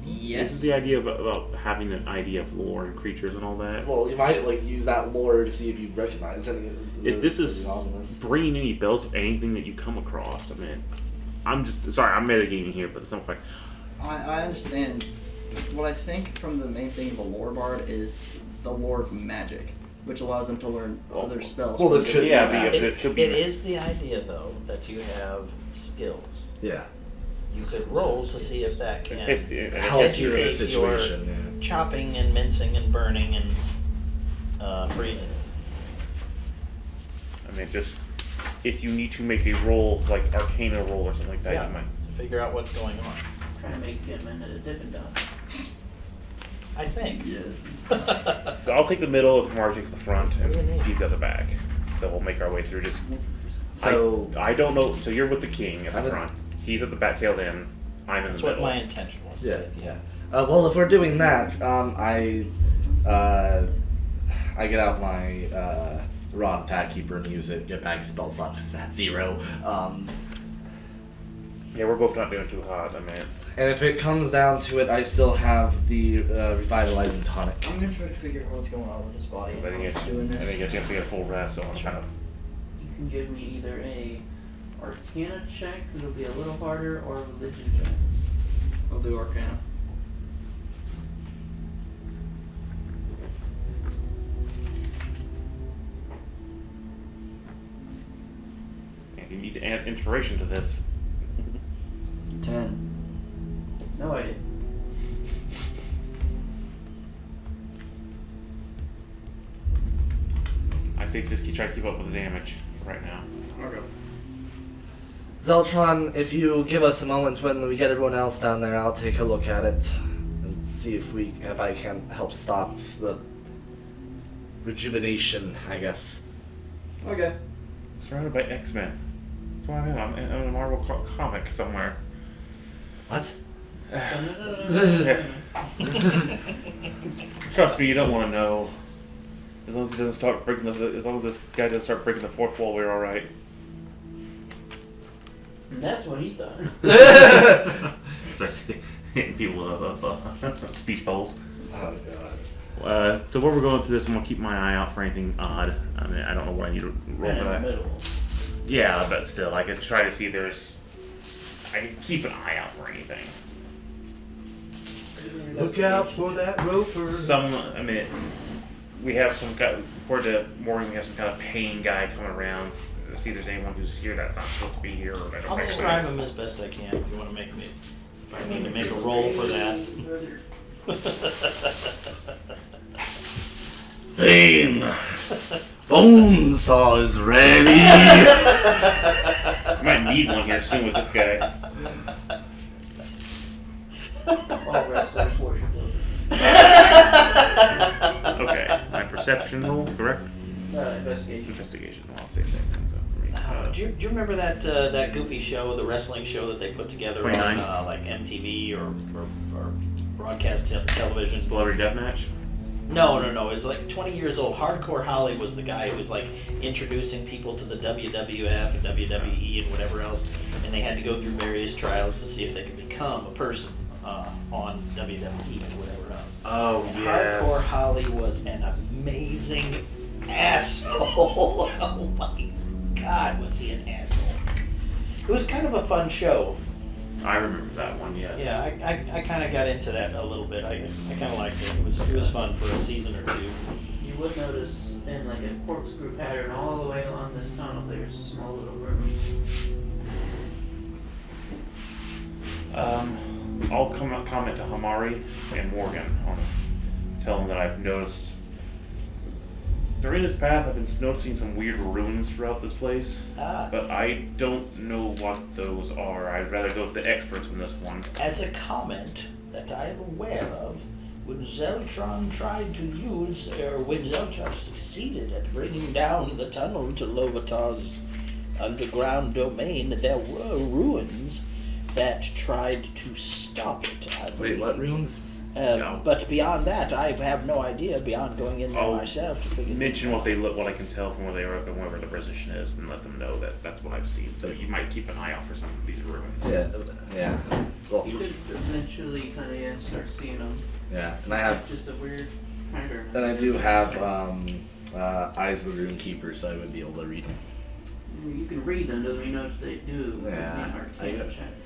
Speaker 1: This is
Speaker 7: Yes.
Speaker 1: the idea about having an idea of lore and creatures and all that.
Speaker 4: Well, you might like use that lore to see if you recognize any. of
Speaker 1: If this is
Speaker 4: awesomeness.
Speaker 1: bringing any bells of anything that you come across, I mean, I'm just sorry, I'm metagaming here, but it's not like
Speaker 7: I understand. What I think from the main thing of a lore bard is the lore of magic, which allows them to learn other spells.
Speaker 4: Well,
Speaker 7: from
Speaker 4: this could be
Speaker 7: different
Speaker 4: magic.
Speaker 7: magic.
Speaker 1: it could be.
Speaker 3: It is the idea, though, that you have skills.
Speaker 4: Yeah.
Speaker 3: You could roll to see if that can
Speaker 4: Help you in the
Speaker 3: educate
Speaker 4: situation.
Speaker 3: your
Speaker 4: Yeah.
Speaker 3: chopping and mincing and burning and freezing.
Speaker 1: I mean, just if you need to make a roll, like Arcana roll or something like that,
Speaker 3: Yeah,
Speaker 1: you might.
Speaker 3: to figure out what's going on.
Speaker 2: Trying to make him into a Dippin' Dot.
Speaker 3: I think.
Speaker 7: Yes.
Speaker 1: So I'll take the middle if Hamar takes the front, and
Speaker 3: What do you need?
Speaker 1: he's at the back. So we'll make our way through. Just
Speaker 4: So
Speaker 1: I don't know. So you're with the king at
Speaker 4: I'm
Speaker 1: the
Speaker 4: in-
Speaker 1: front. He's at the back tail end. I'm in
Speaker 3: That's
Speaker 1: the
Speaker 3: what
Speaker 1: middle.
Speaker 3: my intention was.
Speaker 4: yeah, yeah. Well, if we're doing that, I get out my rod pack keeper and use it. Get back spell slot because that's 0.
Speaker 1: Yeah, we're both not doing too hot. I mean,
Speaker 4: And if it comes down to it, I still have the revitalizing tonic.
Speaker 7: I'm gonna try to figure out what's going on with this body.
Speaker 1: I think
Speaker 7: What's
Speaker 1: it's
Speaker 7: doing
Speaker 1: I
Speaker 7: this.
Speaker 1: think it's just to get a full rest. So I'm kind of.
Speaker 2: You can give me either a Arcana check, it'll be a little harder, or a religion check.
Speaker 7: I'll do Arcana.
Speaker 1: If you need to add inspiration to this,
Speaker 7: 10.
Speaker 2: No, I didn't.
Speaker 1: I'd say just try to keep up with the damage right now.
Speaker 7: Okay.
Speaker 4: Zeltron, if you give us a moment when we get everyone else down there, I'll take a look at it and see if I can help stop the rejuvenation, I guess.
Speaker 7: Okay.
Speaker 1: Surrounded by X-Men. That's what I am. I'm in a Marvel comic somewhere.
Speaker 4: What?
Speaker 1: Trust me, you don't want to know. As long as he doesn't start breaking as long as this guy doesn't start breaking the fourth wall, we're all right.
Speaker 2: And that's what he thought.
Speaker 1: Starts hitting people with speech bubbles.
Speaker 4: Oh god.
Speaker 1: So while we're going through this, I'm gonna keep my eye out for anything odd. I mean, I don't know what I need to roll
Speaker 2: Right
Speaker 1: for
Speaker 2: in the
Speaker 1: that.
Speaker 2: middle.
Speaker 1: Yeah, but still, I could try to see if there's. I can keep an eye out for anything.
Speaker 5: Look out for that roper.
Speaker 1: I mean, we have some guy. According to Morgan, we have some kind of paying guy coming around. See if there's anyone who's here that's not supposed to be here, or that
Speaker 3: I'll
Speaker 1: don't
Speaker 3: describe
Speaker 1: recognize.
Speaker 3: him as best I can if you want to make me. If I need to make a roll for that.
Speaker 4: Bane, Bonesaw is ready.
Speaker 1: I might need one here soon with this guy.
Speaker 2: All wrestlers worship Odin.
Speaker 1: Okay, my perception roll, correct?
Speaker 2: Investigation.
Speaker 1: Investigation. Well, I'll save that for me.
Speaker 3: Do you remember that goofy show, the wrestling show that they put together
Speaker 1: 29.
Speaker 3: on like MTV or broadcast television?
Speaker 1: Celebrity Deathmatch?
Speaker 3: No. It was like 20 years old. Hardcore Holly was the guy who was like introducing people to the WWF and WWE and whatever else, and they had to go through various trials to see if they could become a person on WWE and whatever else.
Speaker 1: Oh,
Speaker 3: And
Speaker 1: yes.
Speaker 3: Hardcore Holly was an amazing asshole. Oh my God, was he an asshole? It was kind of a fun show.
Speaker 1: I remember that one, yes.
Speaker 3: Yeah, I kind of got into that a little bit. I kind of liked it. It was fun for a season or two.
Speaker 2: You would notice in like a corkscrew pattern all the way along this tunnel, there's small little rooms.
Speaker 1: I'll comment to Hamari and Morgan. I'll tell them that I've noticed during this path I've been noticing some weird ruins throughout this place, but I don't know what those are. I'd rather go with the experts on this one.
Speaker 3: As a comment that I am aware of, when Zeltron tried to use, or when Zeltron succeeded at bringing down the tunnel to Lovatar's underground domain, there were ruins that tried to stop it. I
Speaker 4: Wait,
Speaker 3: believe.
Speaker 4: what runes?
Speaker 1: No.
Speaker 3: But beyond that, I have no idea. Beyond going in there
Speaker 1: I'll
Speaker 3: myself to figure.
Speaker 1: Mention what they look, what I can tell from where they are, and wherever the position is, and let them know that that's what I've seen. So you might keep an eye out for some of these ruins.
Speaker 4: Yeah. Well,
Speaker 2: You could eventually kind of start seeing them.
Speaker 4: yeah, and I
Speaker 2: It's
Speaker 4: have,
Speaker 2: just a weird pattern.
Speaker 4: and I do have Eyes of the Rune Keeper, so I would be able to read them.
Speaker 2: You can read them, doesn't mean you know what they do.
Speaker 4: Yeah,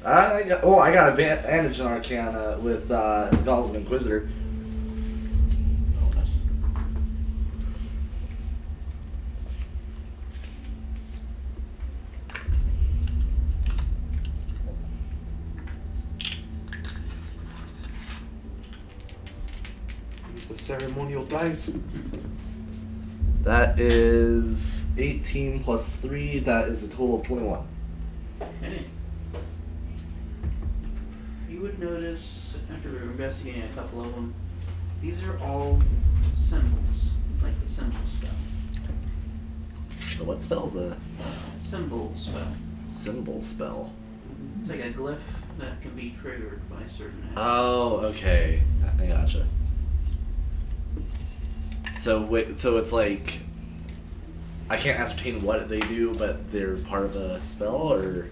Speaker 2: I
Speaker 4: I got advantage in Arcana with Gauls of Inquisitor.
Speaker 3: Bonus.
Speaker 1: Use the ceremonial dice.
Speaker 4: That is 18 plus 3. That is a total of 21.
Speaker 2: Okay. You would notice, after investigating a couple of them, these are all symbols, like the symbol spell.
Speaker 4: The what spell? The
Speaker 2: Symbol spell.
Speaker 4: symbol spell.
Speaker 2: It's like a glyph that can be triggered by certain actions.
Speaker 4: Oh, okay. I gotcha. So wait, so it's like I can't ascertain what they do, but they're part of a spell, or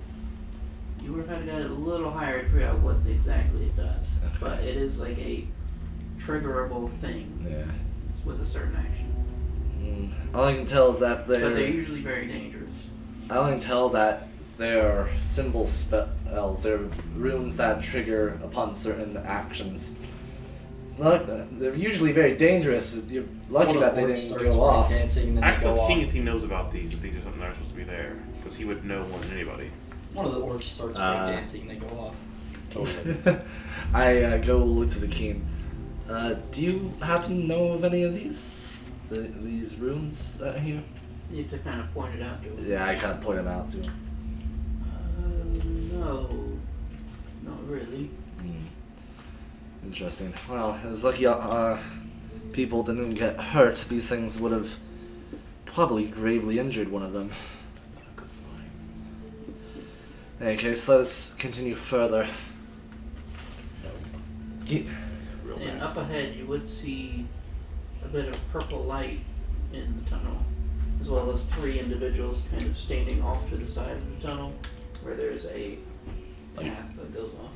Speaker 2: You would have had to get a little higher to figure out what exactly it does.
Speaker 4: Okay.
Speaker 2: But it is like a triggerable thing.
Speaker 4: yeah.
Speaker 2: It's with a certain action.
Speaker 4: All I can tell is that
Speaker 2: But they're
Speaker 4: they're.
Speaker 2: usually very dangerous.
Speaker 4: I only can tell that they're symbol spells. They're runes that trigger upon certain actions. Look, they're usually very dangerous. You're lucky that they didn't go off.
Speaker 7: Dancing and then
Speaker 1: Ask
Speaker 7: they go
Speaker 1: the king
Speaker 7: off.
Speaker 1: if he knows about these, if these are something that are supposed to be there, because he would know more than anybody.
Speaker 7: One of the orcs starts breakdancing and they go off.
Speaker 1: Totally.
Speaker 4: I go look to the king. Do you happen to know of any of these? These runes here?
Speaker 2: You have to kind of point it out to them.
Speaker 4: Yeah, I kind of point them out to him.
Speaker 2: No. Not really.
Speaker 4: Interesting. Well, it was lucky people didn't get hurt. These things would have probably gravely injured one of them.
Speaker 1: Not a good sign.
Speaker 4: In any case, let's continue further.
Speaker 1: Real
Speaker 2: And
Speaker 1: nice.
Speaker 2: up ahead, you would see a bit of purple light in the tunnel, as well as 3 individuals kind of standing off to the side of the tunnel, where there's a path that goes off.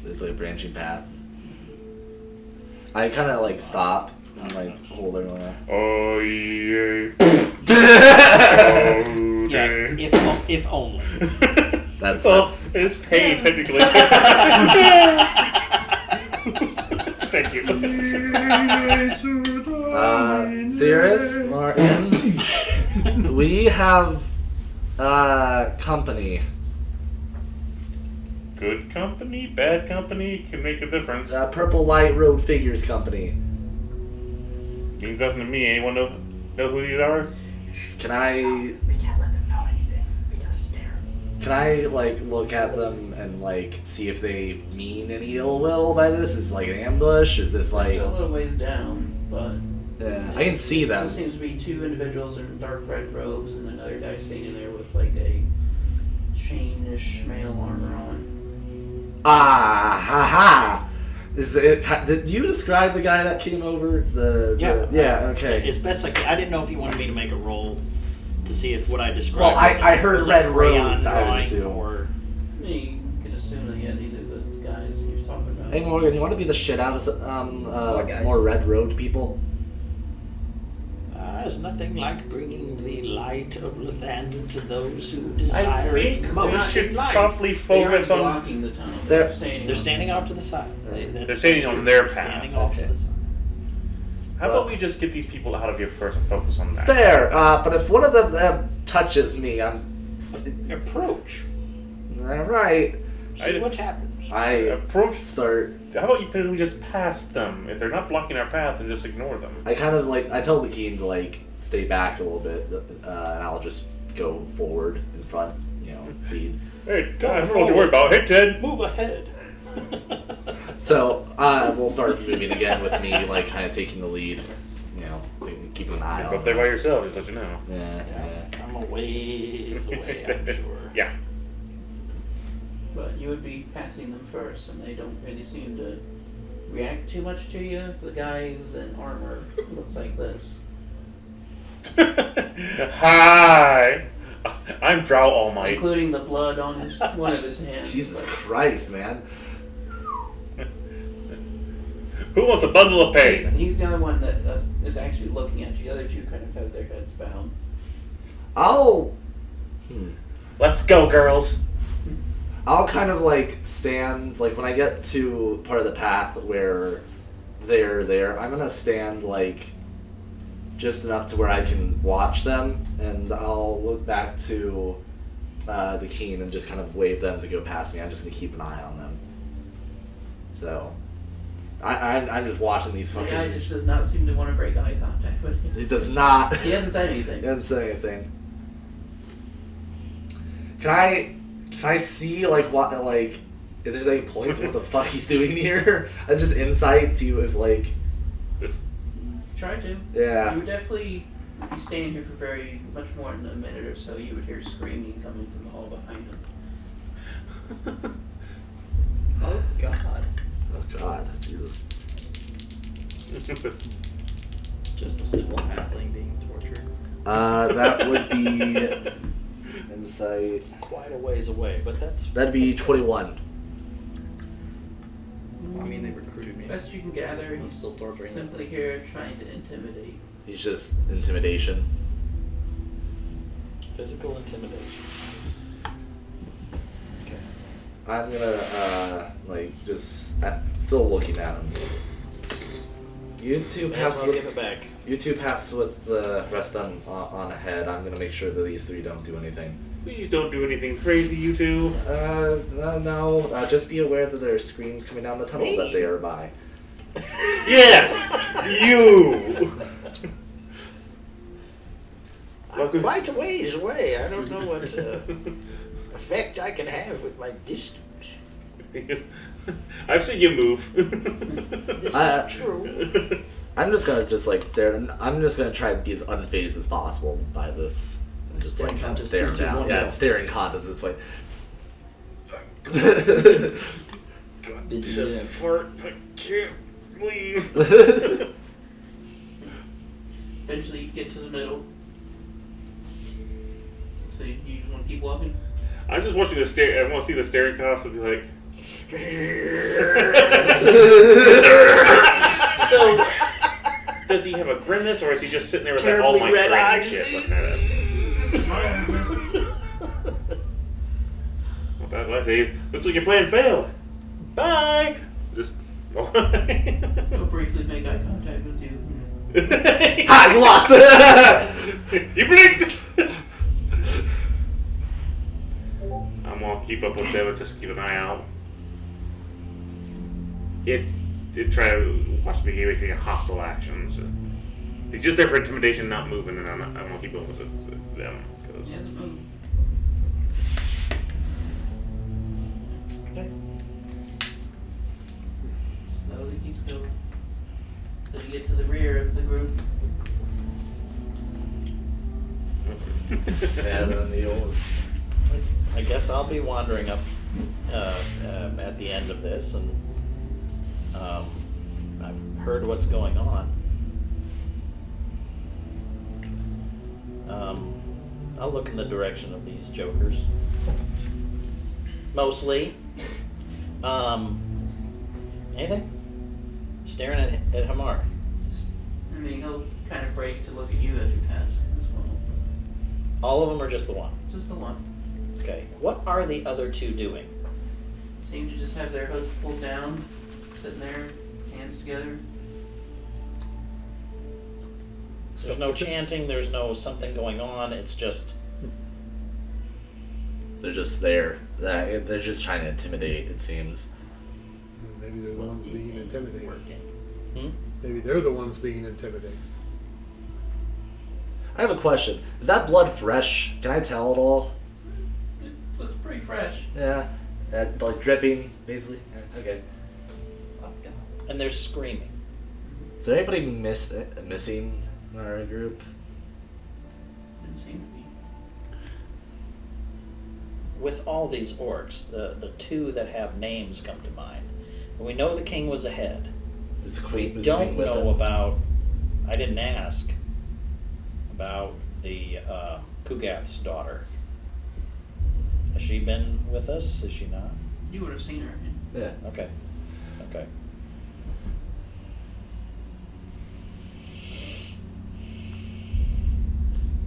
Speaker 4: There's like a branching path. I kind of like stop and like hold everyone up.
Speaker 1: Oh yeah.
Speaker 3: Yeah, if only.
Speaker 4: That's
Speaker 1: it's paid technically. Thank you.
Speaker 4: Cirrus, Martin, we have company.
Speaker 1: Good company, bad company can make a difference.
Speaker 4: Purple Light Road Figures Company.
Speaker 1: Means nothing to me. Anyone know who these are?
Speaker 4: Can I
Speaker 7: We can't let them know anything. We gotta stare.
Speaker 4: can I like look at them and like see if they mean any ill will by this? Is it like an ambush? Is this like
Speaker 2: Still a little ways down, but
Speaker 4: yeah, I can see them.
Speaker 2: There seems to be two individuals in dark red robes and another guy standing there with like a chainish mail armor on.
Speaker 4: Ah, ha ha. Is it? Did you describe the guy that came over? Yeah. Okay.
Speaker 3: As best I can. I didn't know if you wanted me to make a roll to see if what I described.
Speaker 4: Well,
Speaker 3: was
Speaker 4: I heard
Speaker 3: was
Speaker 4: red
Speaker 3: a crayon
Speaker 4: robes, I would
Speaker 3: drawing
Speaker 4: assume.
Speaker 3: Or
Speaker 2: I mean, you could assume that yeah, these are the guys you're talking about.
Speaker 4: Hey Morgan, you want to be the shit out of
Speaker 7: What guys?
Speaker 4: more red road people?
Speaker 3: there's nothing like bringing the light of Lathander to those who
Speaker 1: I
Speaker 3: desire
Speaker 1: think
Speaker 3: it
Speaker 1: we
Speaker 3: most
Speaker 1: should
Speaker 3: in life.
Speaker 1: probably
Speaker 2: They
Speaker 1: focus
Speaker 2: aren't
Speaker 1: on.
Speaker 2: blocking the tunnel.
Speaker 4: They're-
Speaker 3: They're standing off to the side.
Speaker 1: They're standing on
Speaker 3: true.
Speaker 1: their
Speaker 3: They're Standing
Speaker 1: path.
Speaker 3: off
Speaker 4: Okay.
Speaker 3: to the side.
Speaker 1: How about we just get these people out of here first and focus on that?
Speaker 4: Fair, but if one of them touches me, I'm
Speaker 3: Approach.
Speaker 4: right.
Speaker 3: See
Speaker 1: I-
Speaker 3: what happens.
Speaker 4: I
Speaker 1: Approach.
Speaker 4: start.
Speaker 1: How about we just pass them? If they're not blocking our path, then just ignore them.
Speaker 4: I kind of like. I tell the Keen to like stay back a little bit, and I'll just go forward in front. You know, lead.
Speaker 1: Hey, that's what you worry about. Hey, Ted.
Speaker 3: Move ahead.
Speaker 4: So we'll start moving again with me, like kind of taking the lead. You know, keeping an eye
Speaker 1: Go
Speaker 4: on
Speaker 1: up there by
Speaker 4: them.
Speaker 1: yourself, just let you know.
Speaker 4: Yeah.
Speaker 3: I'm a ways away, I'm sure.
Speaker 1: Yeah.
Speaker 2: But you would be passing them first, and they don't really seem to react too much to you. The guy who's in armor looks like this.
Speaker 1: Hi. I'm Drow All Might.
Speaker 2: Including the blood on one of his hands.
Speaker 4: Jesus Christ, man.
Speaker 1: Who wants a bundle of pay?
Speaker 2: He's the only one that is actually looking at you. The other two kind of have their heads bowed.
Speaker 4: I'll
Speaker 1: Let's go, girls.
Speaker 4: I'll kind of like stand, like when I get to part of the path where they're there, I'm gonna stand like just enough to where I can watch them, and I'll look back to the Keen and just kind of wave them to go past me. I'm just gonna keep an eye on them. So I'm just watching these
Speaker 2: The guy
Speaker 4: fuckers.
Speaker 2: just does not seem to want to break eye contact with you.
Speaker 4: He does not.
Speaker 2: He hasn't said anything.
Speaker 4: He doesn't say anything. Can I see like what like if there's any point to what the fuck he's doing here? I just insight, see if like
Speaker 1: Just
Speaker 2: Try to.
Speaker 4: yeah.
Speaker 2: You would definitely be staying here for very much more than a minute or so. You would hear screaming coming from the hall behind him.
Speaker 7: Oh God.
Speaker 4: Oh god, Jesus.
Speaker 7: Just a simple halfling being tortured.
Speaker 4: That would be insight.
Speaker 3: It's quite a ways away, but
Speaker 4: That'd be 21.
Speaker 7: I mean, they recruited me.
Speaker 2: Best you can gather,
Speaker 7: I'm
Speaker 2: he's
Speaker 7: still torturing them.
Speaker 2: simply here trying to intimidate.
Speaker 4: He's just intimidation.
Speaker 3: physical intimidation. Okay.
Speaker 4: I'm gonna like just still looking at him. You two
Speaker 3: May as
Speaker 4: pass
Speaker 3: well
Speaker 4: with
Speaker 3: give it back.
Speaker 4: you two pass with the rest on ahead. I'm gonna make sure that these three don't do anything.
Speaker 1: Please don't do anything crazy, you two.
Speaker 4: No. Just be aware that there are screams coming down the tunnel that they are by.
Speaker 1: Yes! You!
Speaker 3: I'm quite a ways away. I don't know what effect I can have with my distance.
Speaker 1: I've seen you move.
Speaker 3: This is true.
Speaker 4: I'm just gonna like stare, and I'm just gonna try to be as unfazed as possible by this. And just like
Speaker 7: Staring
Speaker 4: kind of
Speaker 7: contest,
Speaker 4: stare him
Speaker 7: 3, 2,
Speaker 4: down.
Speaker 7: 1,
Speaker 4: Yeah,
Speaker 7: go.
Speaker 4: it's staring contest this way.
Speaker 7: Did
Speaker 1: to
Speaker 7: you
Speaker 1: fart, but can't leave.
Speaker 2: Eventually you get to the middle. So you want to keep walking?
Speaker 1: I'm just watching the stare. I want to see the staring cost and be like,
Speaker 3: So,
Speaker 1: does he have a grimace, or is he just sitting there with
Speaker 3: Terribly
Speaker 1: that all
Speaker 3: red
Speaker 1: might
Speaker 3: eyes.
Speaker 1: shit looking at us? Not bad life, Dave. Looks like your plan failed. Bye. Just.
Speaker 2: He'll briefly make eye contact with you.
Speaker 4: Ha! You lost!
Speaker 1: You blinked. I'm gonna keep up with them. Just keep an eye out. If try to watch me taking hostile actions. He's just there for intimidation, not moving, and I'm gonna keep going with them
Speaker 2: He
Speaker 1: because.
Speaker 2: hasn't moved.
Speaker 3: Okay.
Speaker 2: Slowly keeps going. Till you get to the rear of the group.
Speaker 4: And then the old.
Speaker 3: I guess I'll be wandering up at the end of this, and I've heard what's going on. I'll look in the direction of these jokers. Mostly. Anything? Staring at Hamar.
Speaker 2: I mean, he'll kind of break to look at you as you pass as well.
Speaker 3: All of them or just the one?
Speaker 2: Just the one.
Speaker 3: Okay. What are the other two doing?
Speaker 2: Seem to just have their hoods pulled down, sitting there, hands together.
Speaker 3: There's no chanting, there's no something going on, it's just...
Speaker 4: They're just there. They're just trying to intimidate, it seems.
Speaker 5: Maybe they're the ones being intimidated.
Speaker 3: Hmm?
Speaker 5: Maybe they're the ones being intimidated.
Speaker 4: I have a question. Is that blood fresh? Can I tell at all?
Speaker 2: It looks pretty fresh.
Speaker 4: Yeah. Like dripping, basically? Yeah, okay.
Speaker 3: And they're screaming.
Speaker 4: Is there anybody missing in our group?
Speaker 2: Didn't seem to be.
Speaker 3: With all these orcs, the two that have names come to mind. And we know the king was ahead.
Speaker 4: Was the queen with
Speaker 3: Don't know
Speaker 4: him?
Speaker 3: about... I didn't ask about the Kugath's daughter. Has she been with us? Is she not?
Speaker 2: You would have seen her.
Speaker 4: Yeah.
Speaker 3: Okay. Okay.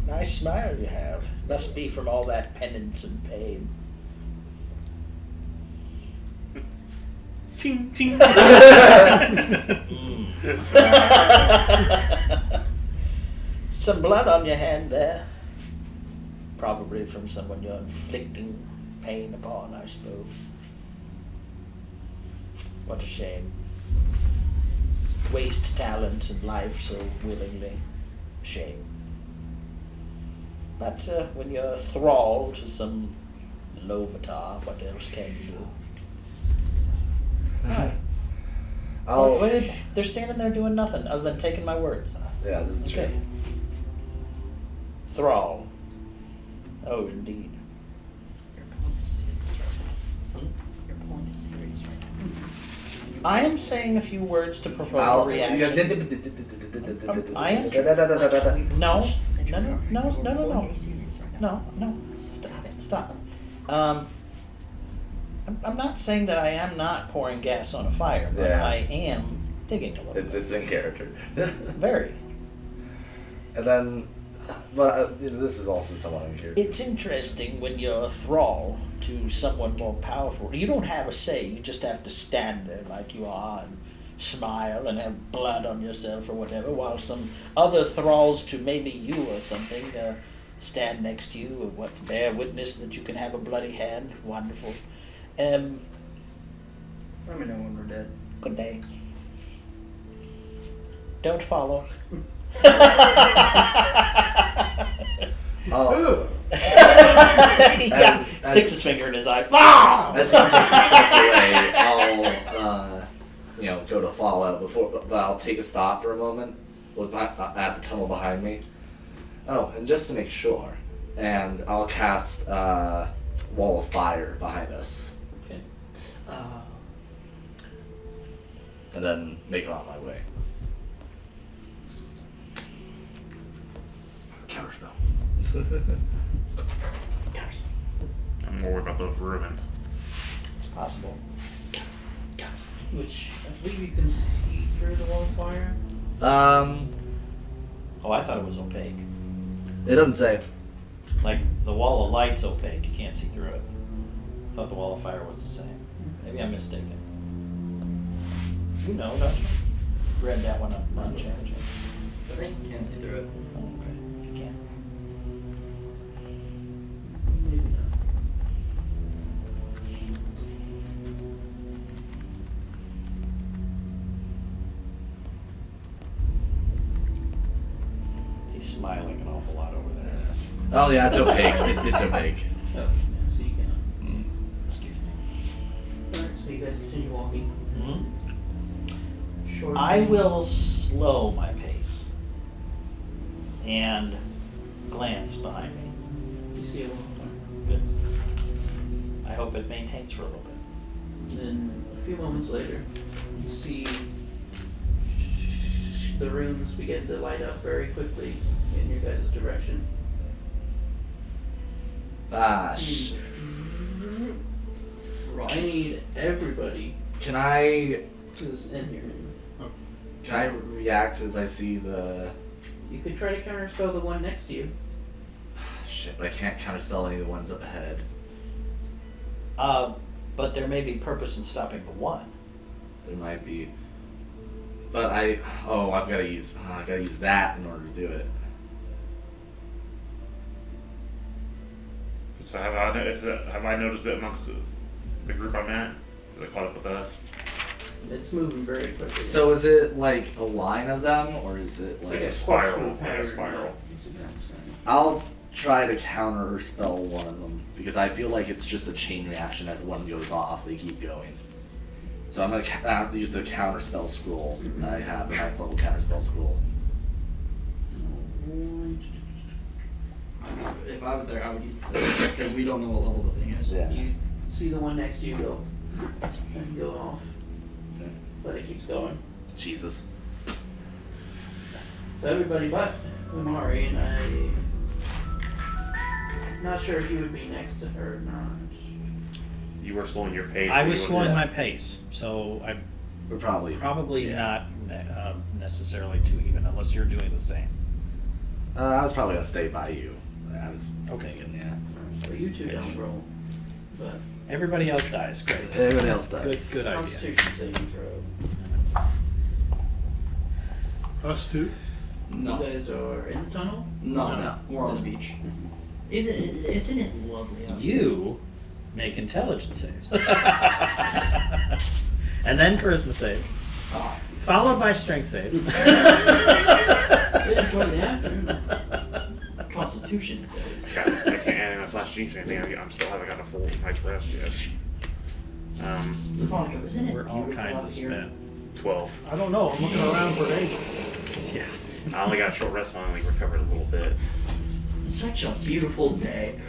Speaker 3: Nice smile you have. Must be from all that penance and pain.
Speaker 1: Ting ting.
Speaker 3: Some blood on your hand there. Probably from someone you're inflicting pain upon, I suppose. What a shame. Waste talent and life so willingly. Shame. But when you're a thrall to some Lovatar, what else can you do?
Speaker 4: I'll,
Speaker 3: They're standing there doing nothing other than taking my words.
Speaker 4: yeah, this is
Speaker 3: Okay.
Speaker 4: true.
Speaker 3: Thrall. Oh, indeed.
Speaker 7: Your point is serious right now. Your point is serious right now.
Speaker 3: I am saying a few words to provoke a
Speaker 4: I'll,
Speaker 3: reaction. I am. No. No, no, no, no, no, no. No, no. Stop. I'm not saying that I am not pouring gas on a fire, but
Speaker 4: Yeah.
Speaker 3: I am digging a little.
Speaker 4: It's in character.
Speaker 3: Very.
Speaker 4: And then, but this is also somewhat in character.
Speaker 3: It's interesting when you're a thrall to someone more powerful. You don't have a say. You just have to stand there like you are and smile and have blood on yourself or whatever, while some other thralls to maybe you or something stand next to you and bear witness that you can have a bloody hand. Wonderful.
Speaker 7: Let me know when we're dead.
Speaker 3: Good day. Don't follow.
Speaker 4: Oh,
Speaker 3: Yeah,
Speaker 4: As-
Speaker 3: sticks
Speaker 4: as-
Speaker 3: his finger in his eye. Ah!
Speaker 4: as he takes a step away, I'll go to follow but I'll take a stop for a moment with at the tunnel behind me. Oh, and just to make sure, and I'll cast wall of fire behind us,
Speaker 2: Okay.
Speaker 4: and then make it on my way. Counterspell.
Speaker 1: I'm more worried about those ruins.
Speaker 3: It's possible.
Speaker 2: Which I believe you can see through the wall of fire.
Speaker 3: Oh, I thought it was opaque.
Speaker 4: It doesn't say.
Speaker 3: Like the wall of light's opaque. You can't see through it. I thought the wall of fire was the same. Maybe I'm mistaken. You know, don't you? Read that one up on Challenge.
Speaker 7: I think you can see through it.
Speaker 3: Oh, okay. If you can.
Speaker 2: Maybe not.
Speaker 3: He's smiling an awful lot over there. It's-
Speaker 4: Oh yeah, it's opaque. It's opaque.
Speaker 2: Oh, yeah, so you can.
Speaker 3: Excuse me.
Speaker 2: Alright, so you guys continue walking.
Speaker 3: Hmm?
Speaker 2: Short.
Speaker 3: I will slow my pace and glance behind me.
Speaker 2: You see a little fire.
Speaker 3: Good. I hope it maintains for a little bit.
Speaker 2: Then a few moments later, you see the runes begin to light up very quickly in your guys' direction.
Speaker 4: Ah,
Speaker 2: I need everybody
Speaker 4: Can I
Speaker 2: who's in here.
Speaker 4: react as I see the?
Speaker 2: You could try to counterspell the one next to you.
Speaker 4: Shit, but I can't counterspell any of the ones up ahead.
Speaker 3: But there may be purpose in stopping the one.
Speaker 4: There might be, but I've got to use that in order to do it.
Speaker 1: So have I noticed it amongst the group I'm at? Is it caught up with us?
Speaker 2: It's moving very quickly.
Speaker 4: So is it like a line of them, or is it like?
Speaker 1: Like a
Speaker 2: corkscrew
Speaker 1: spiral, like a
Speaker 2: pattern.
Speaker 1: spiral.
Speaker 4: I'll try to counter spell one of them because I feel like it's just a chain reaction. As one goes off, they keep going. So I'm gonna use the counter spell scroll that I have, the 9th level counter spell scroll.
Speaker 7: If I was there, I would use it because we don't know what level the thing is.
Speaker 4: Yeah.
Speaker 2: You see the one next to you go and go off,
Speaker 4: Okay.
Speaker 2: but it keeps going.
Speaker 4: Jesus.
Speaker 2: So everybody but Umari, and I'm not sure if you would be next to her or not.
Speaker 1: You were slowing your pace.
Speaker 3: I
Speaker 1: or
Speaker 3: was
Speaker 1: you
Speaker 3: slowing
Speaker 1: were-
Speaker 3: my pace, so I'm
Speaker 4: We're probably
Speaker 3: not necessarily too even, unless you're doing the same.
Speaker 4: I was probably gonna stay by you. I was
Speaker 3: Okay.
Speaker 4: thinking, yeah.
Speaker 2: So you two don't roll, but
Speaker 3: Everybody else dies. Great.
Speaker 4: Everybody else does.
Speaker 3: Good idea.
Speaker 2: Constitution saving throw.
Speaker 5: Us too?
Speaker 7: No.
Speaker 2: You guys are in the tunnel.
Speaker 7: No,
Speaker 4: No.
Speaker 7: we're on the beach. Isn't it lovely out here?
Speaker 3: You make intelligence saves. And then charisma saves.
Speaker 7: Ah,
Speaker 3: Followed by strength saves.
Speaker 2: Didn't shortly after.
Speaker 7: Constitution saves.
Speaker 1: I can't add my flash jeans or anything. I'm still haven't got a full night's rest yet.
Speaker 7: Monica, isn't it
Speaker 3: We're all
Speaker 7: beautiful
Speaker 3: kinds
Speaker 7: out
Speaker 3: of
Speaker 7: here?
Speaker 3: spent.
Speaker 1: 12.
Speaker 5: I don't know. I'm looking around for Angel.
Speaker 3: Yeah.
Speaker 1: I only got a short rest. I only recovered a little bit.
Speaker 7: Such a beautiful day.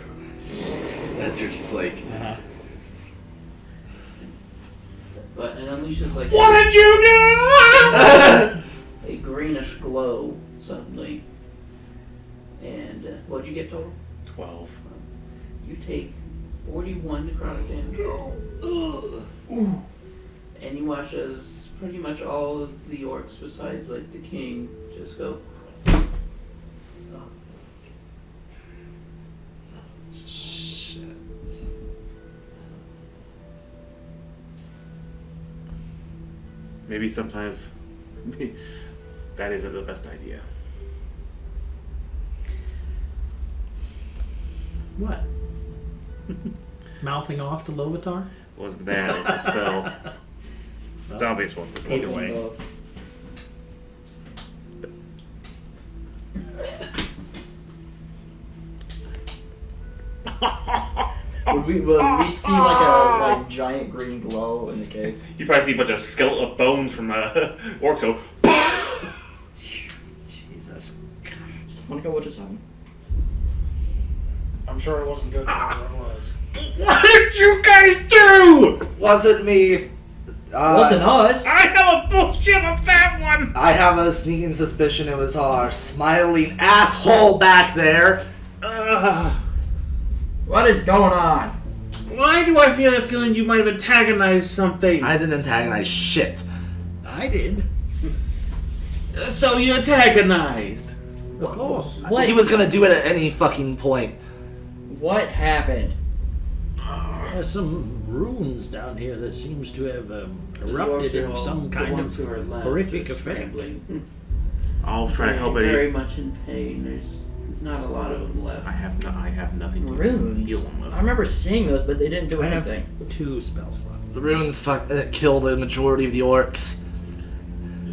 Speaker 4: That's you're just like.
Speaker 3: Uh-huh.
Speaker 2: But and Alicia's like
Speaker 1: What did you do?
Speaker 2: a greenish glow suddenly. And what'd you get total?
Speaker 1: 12.
Speaker 2: You take 41 necrotic damage. And you watch as pretty much all of the orcs, besides like the king, just go.
Speaker 4: Shit.
Speaker 1: Maybe sometimes that isn't the best idea.
Speaker 6: What? Mouthing off to Lovitar?
Speaker 1: Wasn't that? It was a spell. It's obvious one.
Speaker 3: Either way.
Speaker 7: Would we see like a giant green glow in the cave?
Speaker 1: You probably see a bunch of skeletal bones from orcs go.
Speaker 3: Jesus.
Speaker 7: Monica, what just happened?
Speaker 5: I'm sure it wasn't good. Whatever it was.
Speaker 1: What did you guys do?
Speaker 4: Wasn't me.
Speaker 7: Wasn't us.
Speaker 1: I have a bullshit of that one.
Speaker 4: I have a sneaking suspicion it was our smiling asshole back there.
Speaker 7: What is going on?
Speaker 1: Why do I feel the feeling you might have antagonized something?
Speaker 4: I didn't antagonize shit.
Speaker 6: I did.
Speaker 1: So you antagonized.
Speaker 6: Of course.
Speaker 7: What?
Speaker 4: He was gonna do it at any fucking point.
Speaker 7: What happened?
Speaker 6: There's some runes down here that seems to have
Speaker 2: The
Speaker 6: erupted
Speaker 2: dwarves are
Speaker 6: in
Speaker 2: all-
Speaker 6: some
Speaker 2: the
Speaker 6: kind
Speaker 2: ones
Speaker 6: of
Speaker 2: who are left
Speaker 6: horrific
Speaker 2: are
Speaker 6: effect.
Speaker 2: scrambling.
Speaker 1: I'll try to help
Speaker 2: Very
Speaker 1: it.
Speaker 2: much in pain. There's not a lot of them left.
Speaker 1: I have nothing to
Speaker 7: Runes.
Speaker 1: heal them with.
Speaker 7: I remember seeing those, but they didn't do
Speaker 6: I have
Speaker 7: anything.
Speaker 6: 2 spell slots.
Speaker 4: The runes killed the majority of the orcs.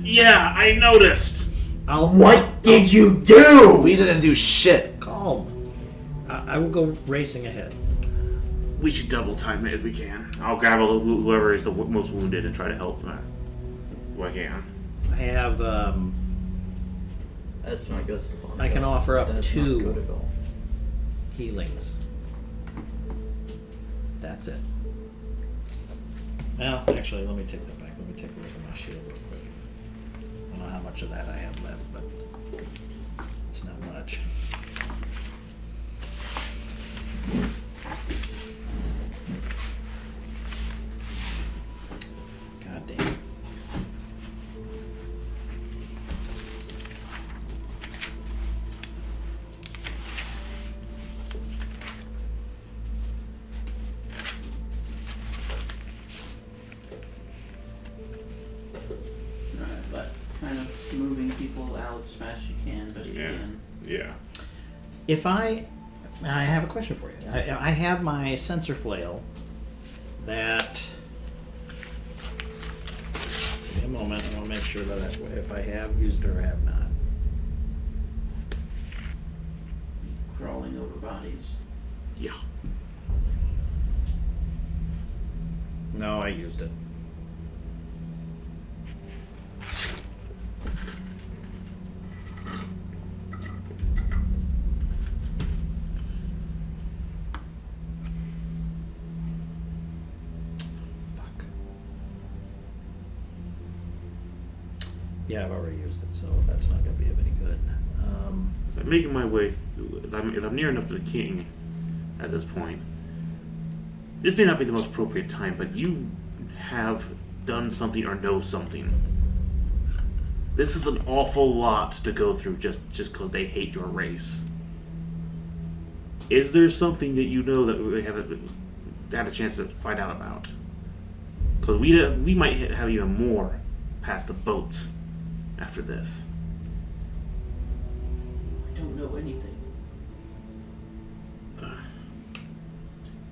Speaker 1: Yeah, I noticed.
Speaker 7: What did you do?
Speaker 4: We didn't do shit.
Speaker 6: Calm. I will go racing ahead.
Speaker 1: We should double time it if we can. I'll grab whoever is the most wounded and try to help who I can.
Speaker 6: I have.
Speaker 7: That's not good stuff.
Speaker 6: I can offer up
Speaker 7: That's
Speaker 6: 2
Speaker 7: not good at all.
Speaker 6: healings. That's it.
Speaker 3: Well, actually, let me take that back. Let me take a look at my shield real quick. I don't know how much of that I have left, but it's not much. God damn.
Speaker 2: But kind of moving people out as fast as you can, but you
Speaker 1: Yeah.
Speaker 2: can.
Speaker 1: Yeah.
Speaker 3: If I have a question for you. I have my sensor flail that. Give me a moment. I want to make sure that if I have used it or have not.
Speaker 2: Crawling over bodies.
Speaker 1: Yeah.
Speaker 3: No, I used it. Fuck. Yeah, I've already used it, so that's not going to be of any good.
Speaker 1: As I'm making my way, if I'm near enough to the king at this point, this may not be the most appropriate time, but you have done something or know something. This is an awful lot to go through just because they hate your race. Is there something that you know that we haven't had a chance to find out about? Because we might have even more past the boats after this.
Speaker 2: I don't know anything.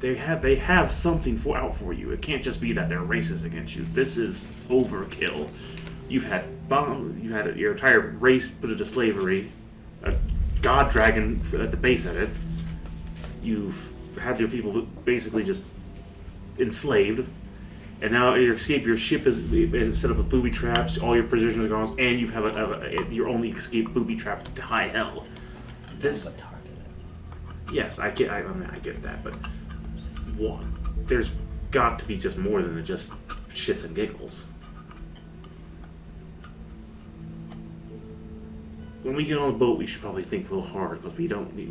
Speaker 1: They have something out for you. It can't just be that they're racist against you. This is overkill. You've had your entire race put into slavery, a god dragon at the base of it. You've had your people basically just enslaved, and now your ship is set up with booby traps. All your prisoners are gone, and you have your only escape booby trapped to high hell. This, yes, I get that, but one, there's got to be just more than just shits and giggles. When we get on the boat, we should probably think real hard because we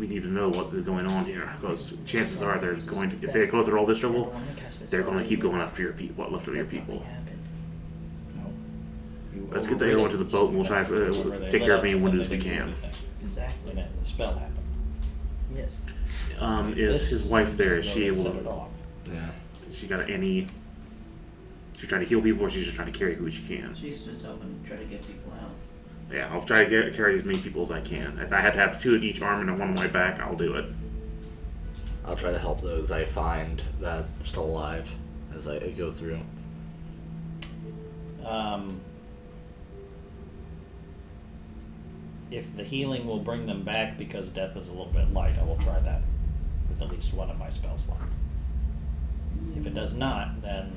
Speaker 1: need to know what is going on here. Because chances are if they go through all this trouble, they're going to keep going after your people. What left of your people? Let's get everyone to the boat and we'll try to take care of any wounded as we can.
Speaker 7: Exactly.
Speaker 3: When the spell happened.
Speaker 7: Yes.
Speaker 1: Is his wife there? Is she able?
Speaker 3: Set it off.
Speaker 4: Yeah.
Speaker 1: She got any? She's trying to heal people, or she's just trying to carry who she can.
Speaker 2: She's just helping try to get people out.
Speaker 1: Yeah, I'll try to carry as many people as I can. If I had to have 2 in each arm and 1 on my back, I'll do it.
Speaker 4: I'll try to help those I find that are still alive as I go through.
Speaker 3: If the healing will bring them back because death is a little bit light, I will try that with at least one of my spell slots. If it does not, then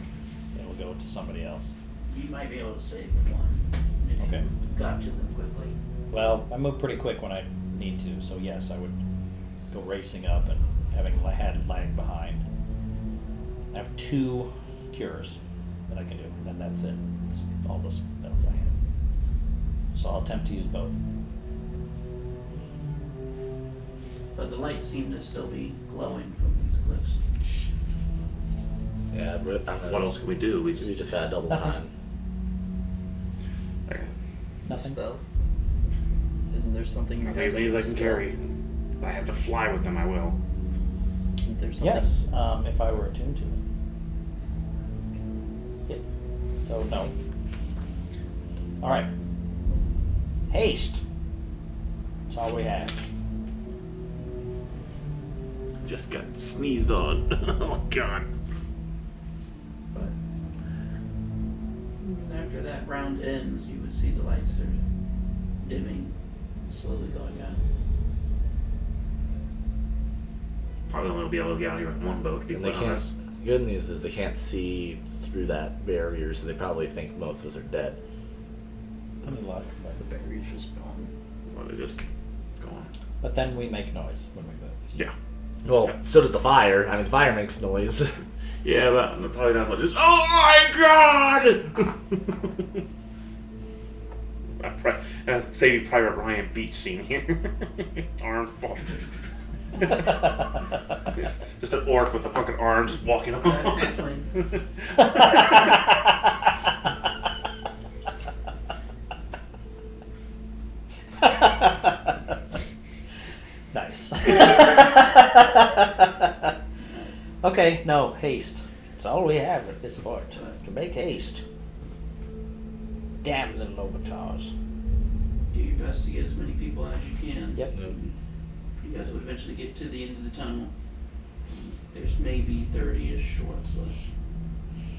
Speaker 3: it'll go to somebody else.
Speaker 2: You might be able to save one if
Speaker 3: Okay.
Speaker 2: you got to them quickly.
Speaker 3: Well, I move pretty quick when I need to, so yes, I would go racing up and having had lag behind. I have 2 cures that I can do, and then that's it. It's all the spells I have. So I'll attempt to use both.
Speaker 2: But the lights seem to still be glowing from these cliffs.
Speaker 4: Yeah,
Speaker 1: What else can we do? We
Speaker 4: We
Speaker 1: just
Speaker 4: just gotta double
Speaker 3: Nothing.
Speaker 4: time.
Speaker 3: Nothing.
Speaker 7: Spell. Isn't there something you
Speaker 1: As
Speaker 7: have
Speaker 1: many as I can
Speaker 7: still-
Speaker 1: carry. If I have to fly with them, I will.
Speaker 7: Isn't there something?
Speaker 3: Yes, if I were attuned to it. Yep. So no. All right. Haste. That's all we have.
Speaker 1: Just got sneezed on. Oh god.
Speaker 2: But after that round ends, you would see the lights start dimming, slowly going out.
Speaker 1: Probably only will be able to get out here with one boat, to be
Speaker 4: And they
Speaker 1: quite
Speaker 4: can't.
Speaker 1: honest.
Speaker 4: The good news is they can't see through that barrier, so they probably think most of us are dead.
Speaker 3: Any luck, but
Speaker 7: The barrier's just gone.
Speaker 1: Well, they're just going.
Speaker 3: but then we make noise when we move.
Speaker 1: Yeah.
Speaker 4: Well,
Speaker 1: Yeah.
Speaker 4: so does the fire. I mean, the fire makes noise.
Speaker 1: Yeah, but probably not as much as, oh my god! Saving Private Ryan beach scene here. Arms fall. Just an orc with the fucking arms just walking on.
Speaker 2: Halfling.
Speaker 3: Nice. Okay, no, haste. It's all we have at this point. To make haste. Damn little overtars.
Speaker 2: Do your best to get as many people as you can.
Speaker 3: Yep.
Speaker 2: You guys will eventually get to the end of the tunnel. There's maybe 30-ish shorts left.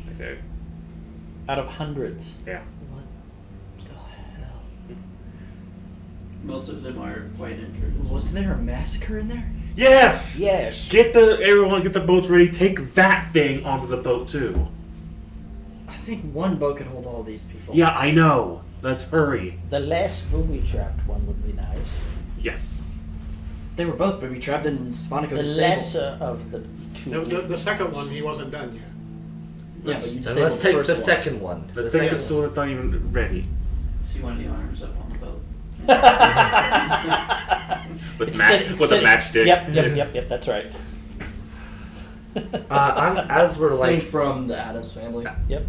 Speaker 1: I say,
Speaker 3: Out of hundreds.
Speaker 1: yeah.
Speaker 7: What the hell?
Speaker 2: Most of them are quite intruders.
Speaker 7: Wasn't there a massacre in there?
Speaker 1: Yes!
Speaker 3: Yes.
Speaker 1: Everyone get the boats ready. Take that thing onto the boat too.
Speaker 7: I think one boat could hold all these people.
Speaker 1: Yeah, I know. Let's hurry.
Speaker 3: The less booby-trapped one would be nice.
Speaker 1: Yes.
Speaker 7: They were both booby trapped and Sponico
Speaker 3: The
Speaker 7: disabled.
Speaker 3: lesser of the two.
Speaker 5: No, the second one, he wasn't done yet.
Speaker 7: Yeah, but you
Speaker 4: And
Speaker 7: disabled
Speaker 4: let's take the
Speaker 7: first one.
Speaker 4: second one.
Speaker 1: The
Speaker 4: The
Speaker 1: second
Speaker 4: second
Speaker 1: stool is not even ready.
Speaker 2: See one of the arms up on the boat.
Speaker 1: With,
Speaker 3: It's
Speaker 1: a
Speaker 3: sitting-
Speaker 1: matchstick.
Speaker 3: Yep, that's right.
Speaker 4: as we're
Speaker 7: Like
Speaker 4: like,
Speaker 7: from the Addams family.
Speaker 3: Yep.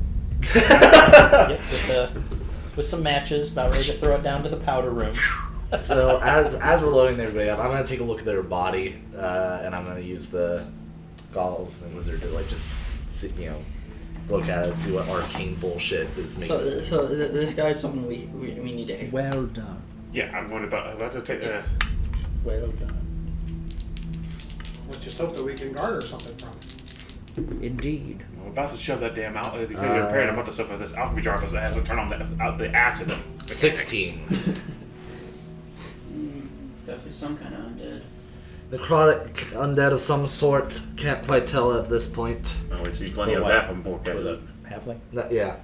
Speaker 3: Yep, with some matches, about ready to throw it down to the powder room.
Speaker 4: so as we're loading everybody up, I'm gonna take a look at their body, and I'm gonna use the goggles and wizard to like just sit, look at it, see what arcane bullshit is making.
Speaker 7: So this guy's someone we need to.
Speaker 6: Well done.
Speaker 1: Yeah, I'm going about to take the.
Speaker 6: Well done.
Speaker 5: Let's just hope that we can garner something from it.
Speaker 6: Indeed.
Speaker 1: I'm about to shove that damn out. These things are prepared. I'm about to stuff with this alchemy jar because it has to turn on the acid.
Speaker 4: 16.
Speaker 2: Definitely some kind of undead.
Speaker 4: Necrotic undead of some sort. Can't quite tell at this point.
Speaker 1: No, we've seen plenty
Speaker 3: For
Speaker 1: of
Speaker 3: what?
Speaker 1: that from
Speaker 3: For
Speaker 1: Borkesh.
Speaker 3: the halfling.
Speaker 4: Yeah.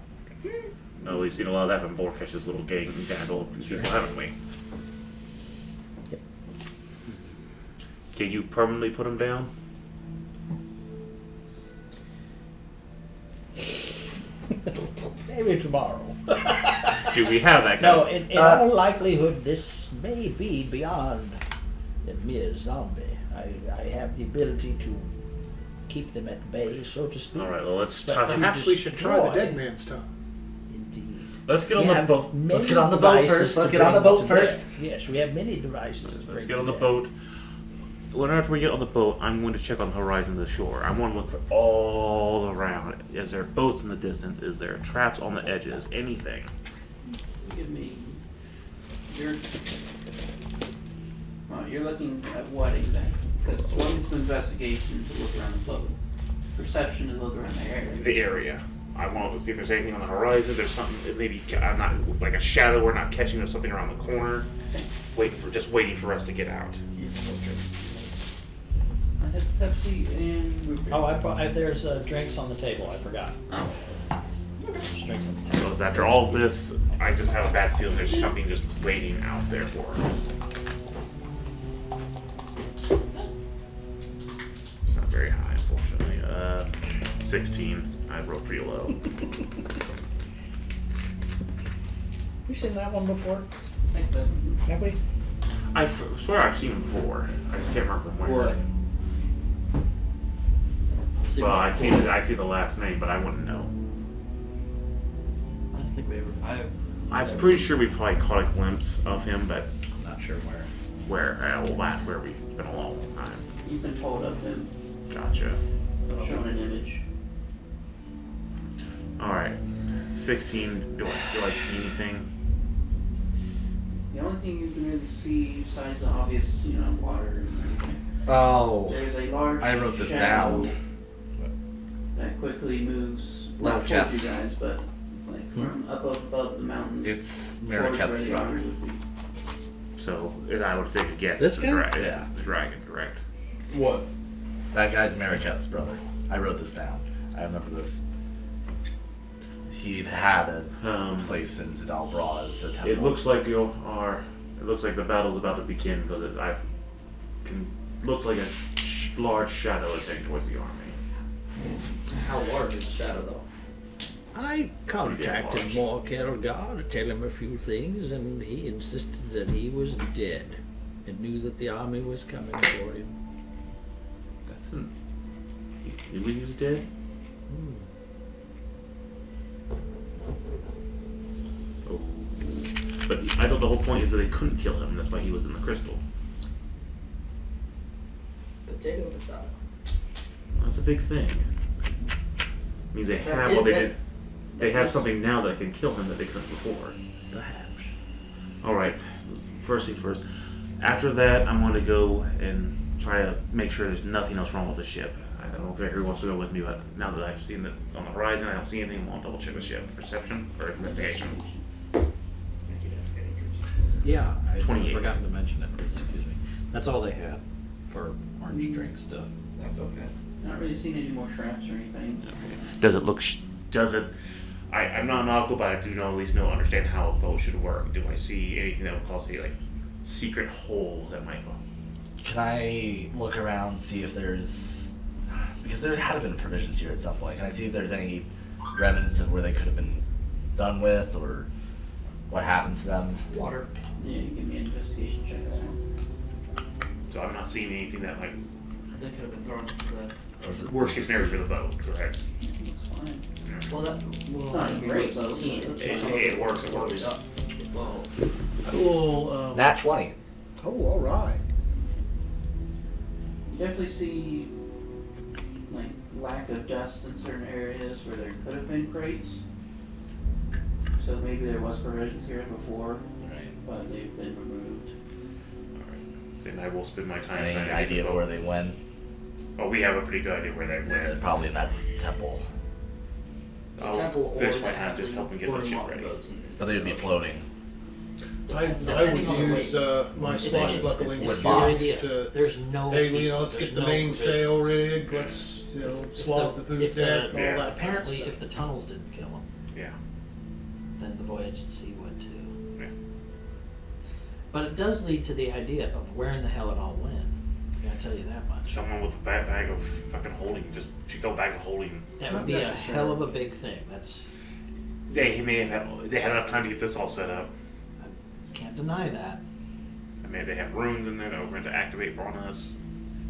Speaker 1: No, we've seen a lot of that from Borkesh's little gang battle people, haven't we?
Speaker 3: Yep.
Speaker 1: Can you permanently put them down?
Speaker 6: Maybe tomorrow.
Speaker 1: Do we have that kind
Speaker 6: No,
Speaker 1: of...
Speaker 6: in all likelihood, this may be beyond a mere zombie. I have the ability to keep them at bay, so to speak.
Speaker 1: All right, well, let's
Speaker 6: But
Speaker 1: touch.
Speaker 5: Perhaps we should try the
Speaker 6: destroy.
Speaker 5: dead man's tongue.
Speaker 6: Indeed.
Speaker 1: Let's get
Speaker 6: We
Speaker 1: on the
Speaker 6: have
Speaker 1: boat.
Speaker 6: many
Speaker 4: Let's get on the boat
Speaker 6: devices
Speaker 4: first.
Speaker 6: to
Speaker 4: Let's get on the
Speaker 6: bring
Speaker 4: boat
Speaker 6: to bear.
Speaker 4: first.
Speaker 6: Yes, we have many devices to
Speaker 1: Let's
Speaker 6: bring
Speaker 1: get on
Speaker 6: to
Speaker 1: the
Speaker 6: bear.
Speaker 1: boat. Whenever we get on the boat, I'm going to check on the horizon of the shore. I want to look for all around. Is there boats in the distance? Is there traps on the edges? Anything?
Speaker 2: Give me your. Well, you're looking at what exactly? Because one's investigation to look around the boat, perception to look around the area.
Speaker 1: The area. I want to see if there's anything on the horizon. There's something. Maybe I'm not like a shadow. We're not catching. There's something around the corner. Waiting for us to get out.
Speaker 2: I had Pepsi and root beer.
Speaker 3: Oh, there's drinks on the table. I forgot.
Speaker 2: Oh.
Speaker 3: There's drinks on the table.
Speaker 1: So after all this, I just have a bad feeling there's something just waiting out there for us. It's not very high, unfortunately. 16. I rolled pretty low.
Speaker 3: We seen that one before?
Speaker 2: Like the,
Speaker 3: Have we?
Speaker 1: I swear I've seen him before. I just can't remember where.
Speaker 7: What?
Speaker 1: Well, I see the last name, but I wouldn't know.
Speaker 7: I don't think we ever.
Speaker 1: I'm pretty sure we probably caught a glimpse of him, but
Speaker 3: I'm not not sure where.
Speaker 1: Where we've been a long time.
Speaker 2: You've been told of him,
Speaker 1: Gotcha.
Speaker 2: shown an image.
Speaker 1: All right. 16. Do I see anything?
Speaker 2: The only thing you can really see besides the obvious, water and everything,
Speaker 4: Oh,
Speaker 2: there's a large
Speaker 4: I wrote this
Speaker 2: shadow
Speaker 4: down.
Speaker 2: that quickly moves,
Speaker 4: Left,
Speaker 2: not towards
Speaker 4: Jeff.
Speaker 2: you guys, but like from above the mountains.
Speaker 4: It's
Speaker 2: towards where
Speaker 4: Mariket's
Speaker 2: the
Speaker 4: brother.
Speaker 2: army would be.
Speaker 1: So I would take a guess.
Speaker 4: This
Speaker 1: it's
Speaker 4: guy? Yeah.
Speaker 1: The dragon, correct?
Speaker 4: What? That guy's Mariket's brother. I wrote this down. I remember this. He had a place in Zidalbra's a temple.
Speaker 1: It looks like you are. It looks like the battle's about to begin because looks like a large shadow is heading towards the army.
Speaker 7: How large is the shadow, though?
Speaker 6: I contacted
Speaker 1: large.
Speaker 6: Morkelgar to tell him a few things, and he insisted that he was dead and knew that the army was coming for him.
Speaker 1: That's an. You believe he's dead? Oh. But I thought the whole point is that they couldn't kill him. That's why he was in the crystal.
Speaker 7: Potato.
Speaker 1: That's a big thing. Means they have what they did. They have something now that can kill him that they couldn't before.
Speaker 6: Perhaps.
Speaker 1: All right. First things first. After that, I'm going to go and try to make sure there's nothing else wrong with the ship. I don't know who wants to go with me, but now that I've seen it on the horizon, I don't see anything. I'll double check the ship. Perception or investigation.
Speaker 3: Yeah, I
Speaker 1: 28.
Speaker 3: forgot to mention it. Excuse me. That's all they had for orange drink stuff.
Speaker 7: That's okay.
Speaker 2: Not really seen any more traps or anything.
Speaker 1: Does it look? Does it? I'm not nautical, but I do know at least understand how a boat should work. Do I see anything that would cause any secret holes that might go?
Speaker 4: Can I look around, see if there's... Because there had to have been provisions here at some point. Can I see if there's any remnants of where they could have been done with, or what happened to them?
Speaker 7: Water.
Speaker 2: Yeah, give me an investigation check on
Speaker 1: So I'm not seeing anything that
Speaker 7: They could have been thrown into the.
Speaker 4: Or is it
Speaker 1: worst case scenario for the boat, correct?
Speaker 2: that. Looks fine.
Speaker 7: Well, that. Well,
Speaker 2: It's not a great boat,
Speaker 7: seen
Speaker 2: but
Speaker 7: it.
Speaker 1: It works. It works.
Speaker 7: Well,
Speaker 6: Cool.
Speaker 4: Nat 20.
Speaker 5: Oh, all right.
Speaker 2: You definitely see like lack of dust in certain areas where there could have been crates. So maybe there was provisions here before,
Speaker 4: Right.
Speaker 2: but they've been removed.
Speaker 1: Alright. Then I will spend my time
Speaker 4: Any
Speaker 1: trying to get
Speaker 4: idea
Speaker 1: the
Speaker 4: of where
Speaker 1: boat.
Speaker 4: they went?
Speaker 1: Oh, we have a pretty good idea where they went.
Speaker 4: Probably in that temple.
Speaker 7: the
Speaker 1: I'll
Speaker 7: temple or
Speaker 1: finish my
Speaker 7: that
Speaker 1: time just helping get the
Speaker 7: floating
Speaker 1: ship
Speaker 7: mountain
Speaker 1: ready.
Speaker 7: boats and-
Speaker 4: But they would be floating.
Speaker 5: I
Speaker 7: Depending on
Speaker 5: would
Speaker 7: the
Speaker 5: use my
Speaker 4: It's-
Speaker 5: swashbuckling
Speaker 4: it's
Speaker 5: skills to,
Speaker 6: There's no.
Speaker 5: hey,
Speaker 6: people,
Speaker 5: let's
Speaker 6: there's
Speaker 5: get the
Speaker 6: no
Speaker 5: mainsail
Speaker 6: provisions.
Speaker 5: rigged, let's,
Speaker 3: If
Speaker 5: swab the boot deck, all
Speaker 1: yeah.
Speaker 5: that
Speaker 3: Apparently,
Speaker 5: kind of
Speaker 3: if
Speaker 5: stuff.
Speaker 3: the tunnels didn't kill him,
Speaker 1: Yeah.
Speaker 3: then the voyage at sea would too.
Speaker 1: Yeah.
Speaker 3: But it does lead to the idea of where in the hell it all went. I gotta tell you that much.
Speaker 1: Someone with a bag of fucking holding, just to go back to holding.
Speaker 3: That
Speaker 5: Not
Speaker 3: would be a
Speaker 5: necessarily.
Speaker 3: hell of a big thing. That's
Speaker 1: They may have had. They had enough time to get this all set up.
Speaker 3: can't deny that.
Speaker 1: I mean, they have runes in there that were meant to activate on us.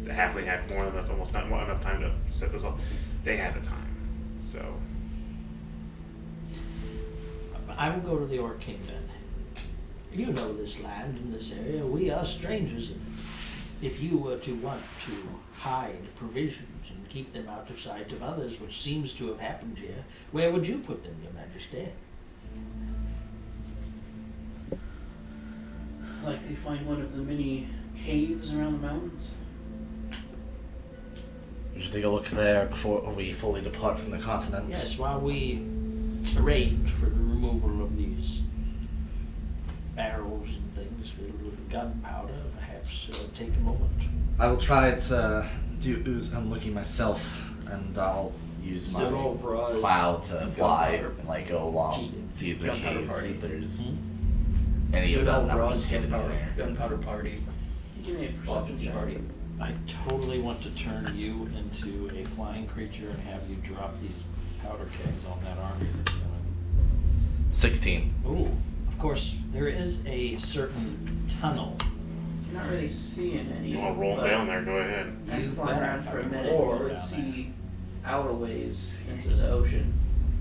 Speaker 1: The halfling had more than enough, almost not more enough time to set this up. They had the time, so
Speaker 3: I will go to the Orc King then. You know this land and this area. We are strangers in it. If you were to want to hide provisions and keep them out of sight of others, which seems to have happened here, where would you put them, Your Majesty?
Speaker 2: Likely find one of the many caves around the mountains.
Speaker 4: We should take a look there before we fully depart from the continent.
Speaker 3: Yes, while we arrange for the removal of these barrels and things filled with gunpowder, perhaps take a moment.
Speaker 4: I will try to do ooze and looking myself, and I'll use my
Speaker 7: Zidalbra's
Speaker 4: cloud to fly
Speaker 7: gunpowder
Speaker 4: and like go along,
Speaker 7: team.
Speaker 4: see the
Speaker 7: Gunpowder
Speaker 4: caves
Speaker 7: party.
Speaker 4: if there's
Speaker 3: Hmm?
Speaker 4: any of them that were
Speaker 7: Zidalbra's
Speaker 4: just hidden in there.
Speaker 7: gunpowder party.
Speaker 2: Give me a perception
Speaker 7: Boston Tea
Speaker 2: check.
Speaker 7: Party.
Speaker 3: I totally want to turn you into a flying creature and have you drop these powder kegs on that army that's coming.
Speaker 4: 16.
Speaker 3: Ooh, of course, there is a certain tunnel.
Speaker 2: You're not really seeing any.
Speaker 1: you want to roll
Speaker 2: but
Speaker 1: down there? Go ahead.
Speaker 2: After
Speaker 3: You
Speaker 2: flying
Speaker 3: better
Speaker 2: around for a
Speaker 3: fucking
Speaker 2: minute,
Speaker 3: roll
Speaker 2: you would
Speaker 3: down
Speaker 2: see out a ways into the ocean.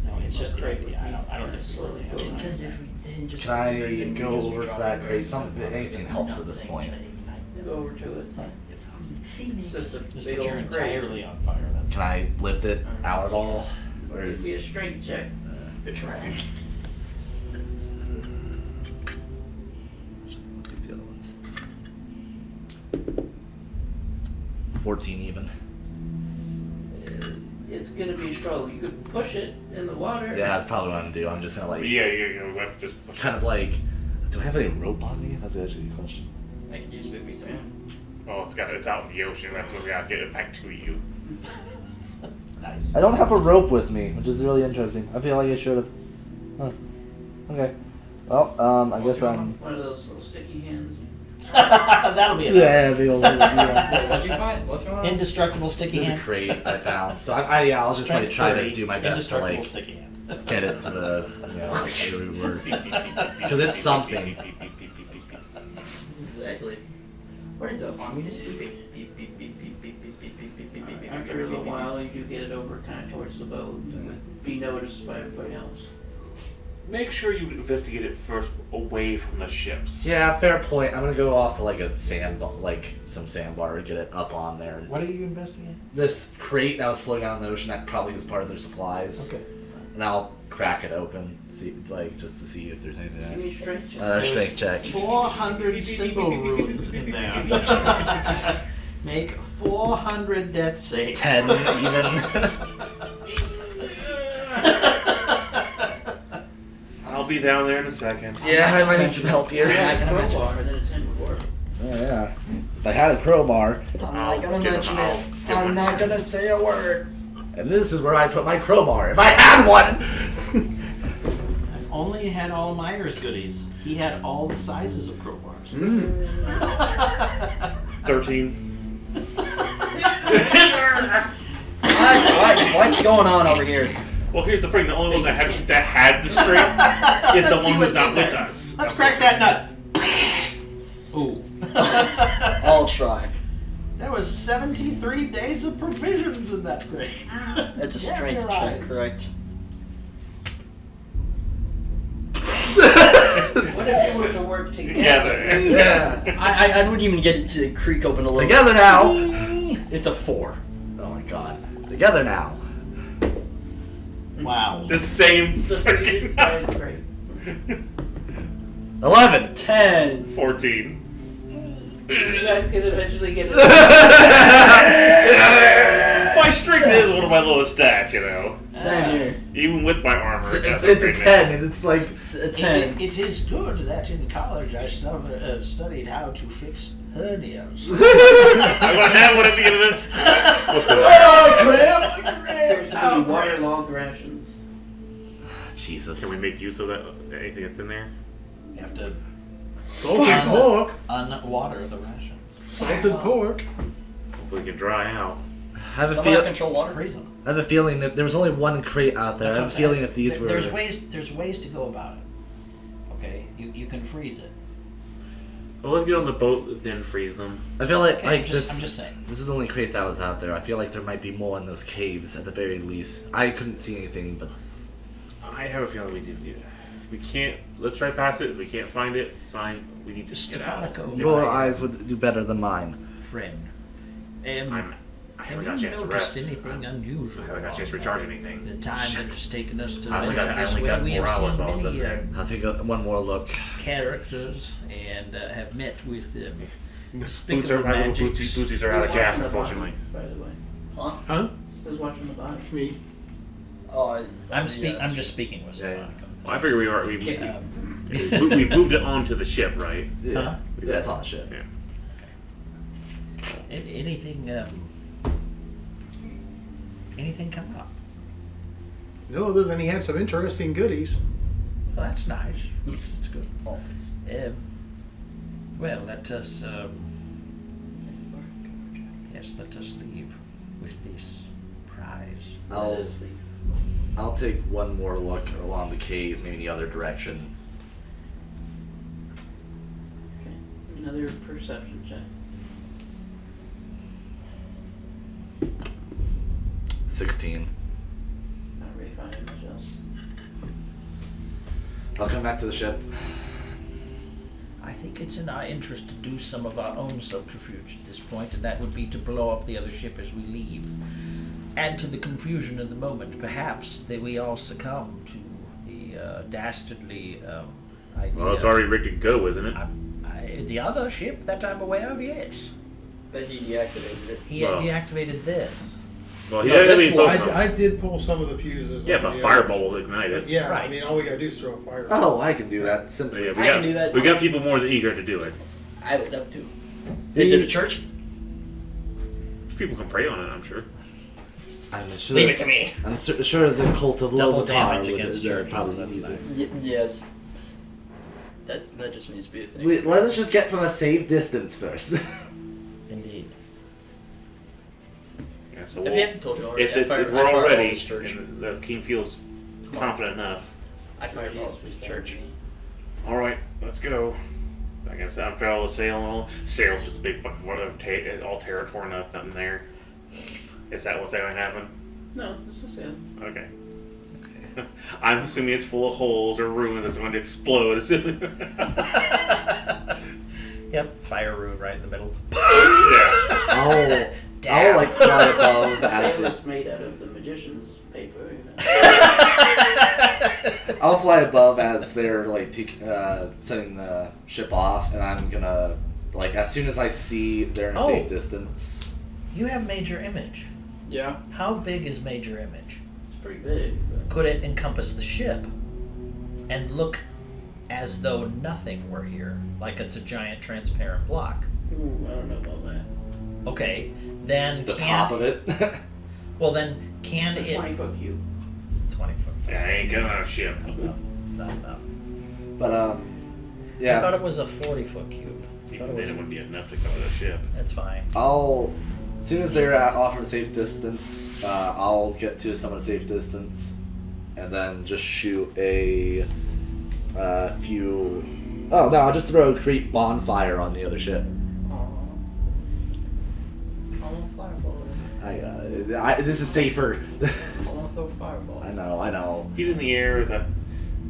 Speaker 3: No, it's just the
Speaker 2: Crate
Speaker 3: idea.
Speaker 2: would
Speaker 3: I don't
Speaker 2: be
Speaker 3: necessarily have
Speaker 2: slowly
Speaker 3: to.
Speaker 7: Because if we didn't just.
Speaker 4: Can I go over to that crate? Anything helps at this point.
Speaker 2: Go over to it. It's just a
Speaker 3: Just
Speaker 2: big
Speaker 3: put you're
Speaker 2: old crate.
Speaker 3: entirely on fire. That's
Speaker 4: Can I lift it out at all? Or
Speaker 2: It'd
Speaker 4: is
Speaker 2: be a strength check.
Speaker 7: Try.
Speaker 4: Let's use the other ones. 14 even.
Speaker 2: It's gonna be a struggle. You could push it in the water.
Speaker 4: Yeah, that's probably what I'm gonna do. I'm just gonna like,
Speaker 1: Just push
Speaker 4: kind of like, do I have any rope on me? That's actually the question.
Speaker 7: I can use baby some.
Speaker 1: Well, it's out in the ocean. That's what we gotta get it back to you.
Speaker 3: nice.
Speaker 4: I don't have a rope with me, which is really interesting. I feel like I should have. Huh. Okay. Well, I guess I'm.
Speaker 2: One of those little sticky hands.
Speaker 3: That'll be enough.
Speaker 4: Yeah, the old. Yeah.
Speaker 7: What'd you find? What's going on?
Speaker 3: Indestructible sticky
Speaker 4: There's a
Speaker 3: hand.
Speaker 4: crate I found, so I'll just like
Speaker 3: Strength
Speaker 4: try to
Speaker 3: 30,
Speaker 4: do my best to
Speaker 3: indestructible
Speaker 4: like
Speaker 3: sticky hand.
Speaker 4: get it to the where we were. Because it's something.
Speaker 7: Exactly. What is the communist? Beep beep beep beep beep beep beep beep beep beep beep beep beep.
Speaker 2: After a little while, you do get it over kind of towards the boat and be noticed by everybody else.
Speaker 1: Make sure you investigate it first away from the ships.
Speaker 4: Yeah, fair point. I'm gonna go off to like a some sandbar and get it up on there.
Speaker 3: What are you investigating?
Speaker 4: This crate that was floating out in the ocean that probably was part of their supplies.
Speaker 3: Okay.
Speaker 4: And I'll crack it open, just to see if there's anything.
Speaker 2: Give me a strength check.
Speaker 4: Strength check.
Speaker 3: 400 symbol runes in there. Make 400 death saves.
Speaker 4: 10 even.
Speaker 1: I'll be down there in a second.
Speaker 4: Yeah, I might need some help here.
Speaker 7: Yeah, I can imagine.
Speaker 2: Crowbar, then a 10 would work.
Speaker 4: Oh yeah. If I had a crowbar,
Speaker 7: I'm
Speaker 1: I'll
Speaker 7: not gonna
Speaker 1: give
Speaker 7: mention
Speaker 1: him- I'll
Speaker 7: it.
Speaker 1: give
Speaker 7: I'm
Speaker 1: him-
Speaker 7: not gonna say a word.
Speaker 4: and this is where I put my crowbar. If I had one.
Speaker 3: I've only had all Myers goodies. He had all the sizes of crowbars.
Speaker 1: 13.
Speaker 7: What's going on over here?
Speaker 1: Well, here's the thing. The only one that had the string is the
Speaker 3: Let's see
Speaker 1: one who's
Speaker 3: what's
Speaker 1: not
Speaker 3: in
Speaker 1: with
Speaker 3: there.
Speaker 1: us.
Speaker 3: Let's crack that nut. Ooh.
Speaker 7: I'll try.
Speaker 3: There was 73 days of provisions in that crate.
Speaker 7: It's a
Speaker 3: Damn
Speaker 7: strength
Speaker 3: your
Speaker 7: check,
Speaker 3: eyes.
Speaker 7: correct?
Speaker 2: What if you were to work together?
Speaker 1: Together.
Speaker 4: Yeah.
Speaker 7: I wouldn't even get it to creak open a little.
Speaker 4: Together now.
Speaker 7: It's a 4.
Speaker 4: Oh my god. Together now.
Speaker 3: Wow.
Speaker 1: The same
Speaker 2: The
Speaker 1: freaking
Speaker 2: great.
Speaker 4: 11.
Speaker 7: 10.
Speaker 1: 14.
Speaker 2: You guys can eventually get it.
Speaker 1: My strength is one of my lowest stats, you know.
Speaker 7: Same here.
Speaker 1: Even with my armor.
Speaker 4: It's
Speaker 1: that's
Speaker 4: a
Speaker 1: great
Speaker 4: 10, and it's like.
Speaker 7: It's a 10.
Speaker 3: It is good that in college I studied how to fix hernias.
Speaker 1: I'm gonna have one at the end of this. What's up?
Speaker 2: There's to be waterlogged rations.
Speaker 4: Jesus.
Speaker 1: Can we make use of that? Anything that's in there?
Speaker 3: You have to
Speaker 5: Salted pork.
Speaker 3: unwater the rations.
Speaker 5: Salted pork.
Speaker 1: Hopefully, we can dry out.
Speaker 4: I have a
Speaker 7: Someone
Speaker 4: feel.
Speaker 7: control water?
Speaker 3: Freeze them.
Speaker 4: I have a feeling that there was only one crate out there.
Speaker 3: That's
Speaker 4: I
Speaker 3: what
Speaker 4: have a
Speaker 3: I'm
Speaker 4: feeling
Speaker 3: saying.
Speaker 4: if these were.
Speaker 3: There's ways to go about it. Okay, you can freeze it.
Speaker 1: Well, let's get on the boat, then freeze them.
Speaker 4: I feel like
Speaker 3: Okay,
Speaker 4: like
Speaker 3: I'm
Speaker 4: this.
Speaker 3: just saying.
Speaker 4: This is the only crate that was out there. I feel like there might be more in those caves at the very least. I couldn't see anything, but
Speaker 1: I have a feeling we did. We can't. Let's try past it. If we can't find it, fine. We need to get out.
Speaker 3: Stefanico,
Speaker 4: your eyes would do better than mine.
Speaker 3: friend.
Speaker 1: I
Speaker 3: Have
Speaker 1: haven't got a
Speaker 3: you
Speaker 1: chance to
Speaker 3: noticed
Speaker 1: rest.
Speaker 3: anything unusual?
Speaker 1: I haven't got a chance to recharge anything.
Speaker 3: The time that it's taken us to
Speaker 1: I only got- I
Speaker 3: venture
Speaker 1: only
Speaker 3: this
Speaker 1: got
Speaker 3: way, we
Speaker 1: 4
Speaker 3: have
Speaker 1: hours
Speaker 3: seen
Speaker 1: while I was
Speaker 3: many
Speaker 1: in there.
Speaker 4: I'll take one more look.
Speaker 3: characters and have met with
Speaker 1: Boots
Speaker 3: despicable
Speaker 1: are, my little
Speaker 3: magics.
Speaker 1: bootsies are out of
Speaker 2: Who's
Speaker 1: gas,
Speaker 2: watching the
Speaker 1: unfortunately.
Speaker 2: body, by the way.
Speaker 7: Huh?
Speaker 5: Huh?
Speaker 2: Who's watching the body?
Speaker 5: Me.
Speaker 7: Oh,
Speaker 3: I'm just speaking with
Speaker 4: Yeah, yeah.
Speaker 3: Stefanico.
Speaker 1: Well, I figure we moved it onto the ship, right?
Speaker 4: Yeah,
Speaker 3: Huh?
Speaker 4: yeah, it's on the ship.
Speaker 1: Yeah.
Speaker 3: Anything come up?
Speaker 5: No, other than he had some interesting goodies.
Speaker 3: Well, that's nice.
Speaker 7: it's good. Oh,
Speaker 3: Well, let us let us leave with this prize.
Speaker 4: I'll take one more look along the caves, maybe in the other direction.
Speaker 2: Okay. Another perception check.
Speaker 4: 16.
Speaker 2: Not Rafe. find much else.
Speaker 4: I'll come back to the ship.
Speaker 6: I think it's in our interest to do some of our own subterfuge at this point, and that would be to blow up the other ship as we leave. Add to the confusion of the moment. Perhaps that we all succumb to the dastardly idea.
Speaker 1: Well, it's already rigged to go, isn't it?
Speaker 6: The other ship that I'm aware of, yes.
Speaker 7: But he deactivated it.
Speaker 6: He
Speaker 1: Well.
Speaker 6: deactivated this.
Speaker 1: Well, he
Speaker 7: No, this
Speaker 1: actually
Speaker 7: one-
Speaker 1: both of them.
Speaker 5: I did pull some of the fuses.
Speaker 1: Yeah,
Speaker 5: on
Speaker 1: but
Speaker 5: the
Speaker 1: fireball
Speaker 5: others.
Speaker 1: will ignite it.
Speaker 5: But yeah, I
Speaker 6: Right.
Speaker 5: mean, all we gotta do is throw a fire.
Speaker 4: Oh, I can do that
Speaker 1: But
Speaker 4: simply.
Speaker 1: yeah,
Speaker 7: I can do that.
Speaker 1: we got people more than eager to do it.
Speaker 7: I would love to. Is it a church?
Speaker 1: People can pray on it, I'm sure.
Speaker 4: I'm sure.
Speaker 7: Leave it to me.
Speaker 4: I'm sure the cult of
Speaker 6: Double
Speaker 4: Lovatar
Speaker 6: damage
Speaker 4: would
Speaker 6: against
Speaker 4: they're
Speaker 6: churches,
Speaker 4: probably
Speaker 6: that's
Speaker 4: use it.
Speaker 6: nice.
Speaker 7: Yes. That just needs to be a thing.
Speaker 4: Let us just get from a safe distance first.
Speaker 6: Indeed.
Speaker 1: Yeah, so
Speaker 7: If
Speaker 1: we'll,
Speaker 7: he hasn't told you already,
Speaker 1: if,
Speaker 7: I
Speaker 1: if,
Speaker 7: fired,
Speaker 1: if
Speaker 7: I
Speaker 1: we're all
Speaker 7: fireballed
Speaker 1: ready,
Speaker 7: this church.
Speaker 1: and the king feels confident enough.
Speaker 7: I fireballed this church.
Speaker 1: All right, let's go. I guess I'm fair the sail and all. Sail's just a big fucking all terror torn up, nothing there. Is that what's going to happen?
Speaker 2: No, this is it.
Speaker 1: Okay. I'm assuming it's full of holes or ruins that's going to explode.
Speaker 6: Yep, fire rune right in the middle.
Speaker 1: Yeah.
Speaker 4: I'll
Speaker 6: Damn.
Speaker 4: like fly above as
Speaker 2: Sail
Speaker 4: the,
Speaker 2: is made out of the magician's paper. You know.
Speaker 4: I'll fly above as they're like setting the ship off, and I'm gonna like as soon as I see they're in a safe
Speaker 6: Oh.
Speaker 4: distance.
Speaker 6: You have major image.
Speaker 7: Yeah.
Speaker 6: How big is major image?
Speaker 2: It's pretty big. But
Speaker 6: Could it encompass the ship and look as though nothing were here, like it's a giant transparent block?
Speaker 2: ooh, I don't know about that.
Speaker 6: Okay, then
Speaker 4: The
Speaker 6: can
Speaker 4: top of it.
Speaker 6: well then can
Speaker 2: It's a
Speaker 6: it
Speaker 2: 20-foot cube.
Speaker 6: 20 foot?
Speaker 1: Yeah, I ain't getting on a ship.
Speaker 6: Not enough.
Speaker 4: But
Speaker 6: I thought
Speaker 4: yeah.
Speaker 6: it was a 40-foot cube. I thought
Speaker 1: Even
Speaker 6: it
Speaker 1: then,
Speaker 6: was-
Speaker 1: it wouldn't be enough to cover the ship.
Speaker 6: That's fine.
Speaker 4: As soon as they're off from safe distance, I'll get to some of the safe distance, and then just shoot a few. Oh no! I'll just throw a creep bonfire on the other ship.
Speaker 7: I want a fireball.
Speaker 4: I got it. This is safer.
Speaker 7: I want to throw a fireball.
Speaker 4: I know.
Speaker 1: He's in the air.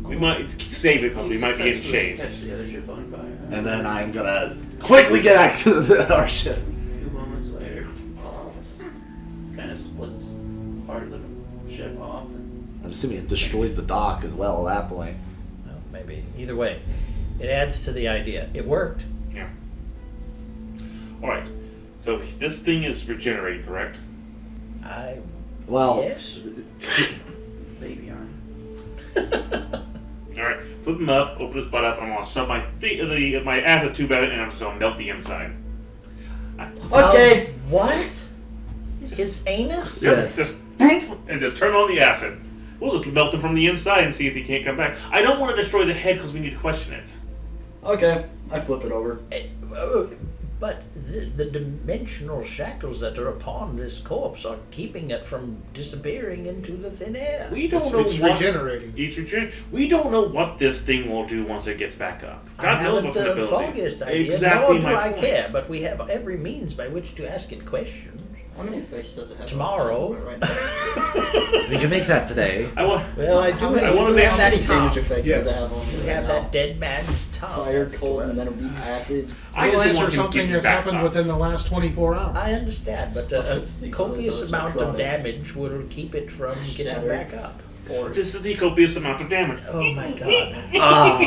Speaker 1: We might save it because we might be getting
Speaker 2: Successfully catch
Speaker 1: chased.
Speaker 2: the other ship on fire.
Speaker 4: And then I'm gonna quickly get back to our ship.
Speaker 2: A few moments later, kind of splits part of the ship off. And
Speaker 4: I'm assuming it destroys the dock as well at that point.
Speaker 6: Well, maybe. Either way, it adds to the idea. It worked.
Speaker 1: Yeah. All right. So this thing is regenerating, correct?
Speaker 4: Well,
Speaker 6: Yes.
Speaker 2: baby arm.
Speaker 1: All right. Flip him up. Open his butt up. I'm gonna shove my my acid tube at it, and I'm just gonna melt the inside.
Speaker 7: Okay.
Speaker 6: What? His anus?
Speaker 4: Yes.
Speaker 1: Just boom, and just turn on the acid. We'll just melt him from the inside and see if he can't come back. I don't want to destroy the head because we need to question it.
Speaker 7: Okay. I flip it over.
Speaker 6: But the dimensional shackles that are upon this corpse are keeping it from disappearing into the thin air.
Speaker 1: We don't
Speaker 5: It's,
Speaker 1: know
Speaker 5: it's
Speaker 1: what
Speaker 5: regenerating.
Speaker 1: We don't know what this thing will do once it gets back up.
Speaker 6: I
Speaker 1: God knows
Speaker 6: haven't
Speaker 1: what
Speaker 6: the
Speaker 1: kind of ability.
Speaker 6: foggiest idea,
Speaker 1: Exactly
Speaker 6: nor do
Speaker 1: my
Speaker 6: I
Speaker 1: point.
Speaker 6: care, but we have every means by which to ask it questions.
Speaker 7: How many faces does it have?
Speaker 6: Tomorrow.
Speaker 7: Right now?
Speaker 4: we can make that today.
Speaker 1: I want.
Speaker 6: Well, I do
Speaker 7: How many-
Speaker 1: I wanna
Speaker 6: we
Speaker 1: make
Speaker 6: have
Speaker 7: How
Speaker 6: that
Speaker 7: many damage
Speaker 6: tongue.
Speaker 7: effects
Speaker 5: Yes.
Speaker 7: does it have on me
Speaker 6: We
Speaker 7: right
Speaker 6: have
Speaker 7: now?
Speaker 6: that dead man's tongue.
Speaker 7: Fire,
Speaker 6: as it
Speaker 7: cold,
Speaker 6: were.
Speaker 7: and then it'll be acid.
Speaker 1: I
Speaker 5: We'll
Speaker 1: just
Speaker 5: answer
Speaker 1: want him to
Speaker 5: something
Speaker 1: get
Speaker 5: that's
Speaker 1: back
Speaker 5: happened
Speaker 1: up.
Speaker 5: within the last 24 hours.
Speaker 6: I understand, but
Speaker 7: Let's
Speaker 6: a
Speaker 7: think
Speaker 6: copious
Speaker 7: of this
Speaker 6: amount of
Speaker 7: chronic.
Speaker 6: damage will keep it from getting
Speaker 7: Shatter.
Speaker 6: back up.
Speaker 1: This is the copious amount of damage.
Speaker 6: Oh my god.
Speaker 4: Ah.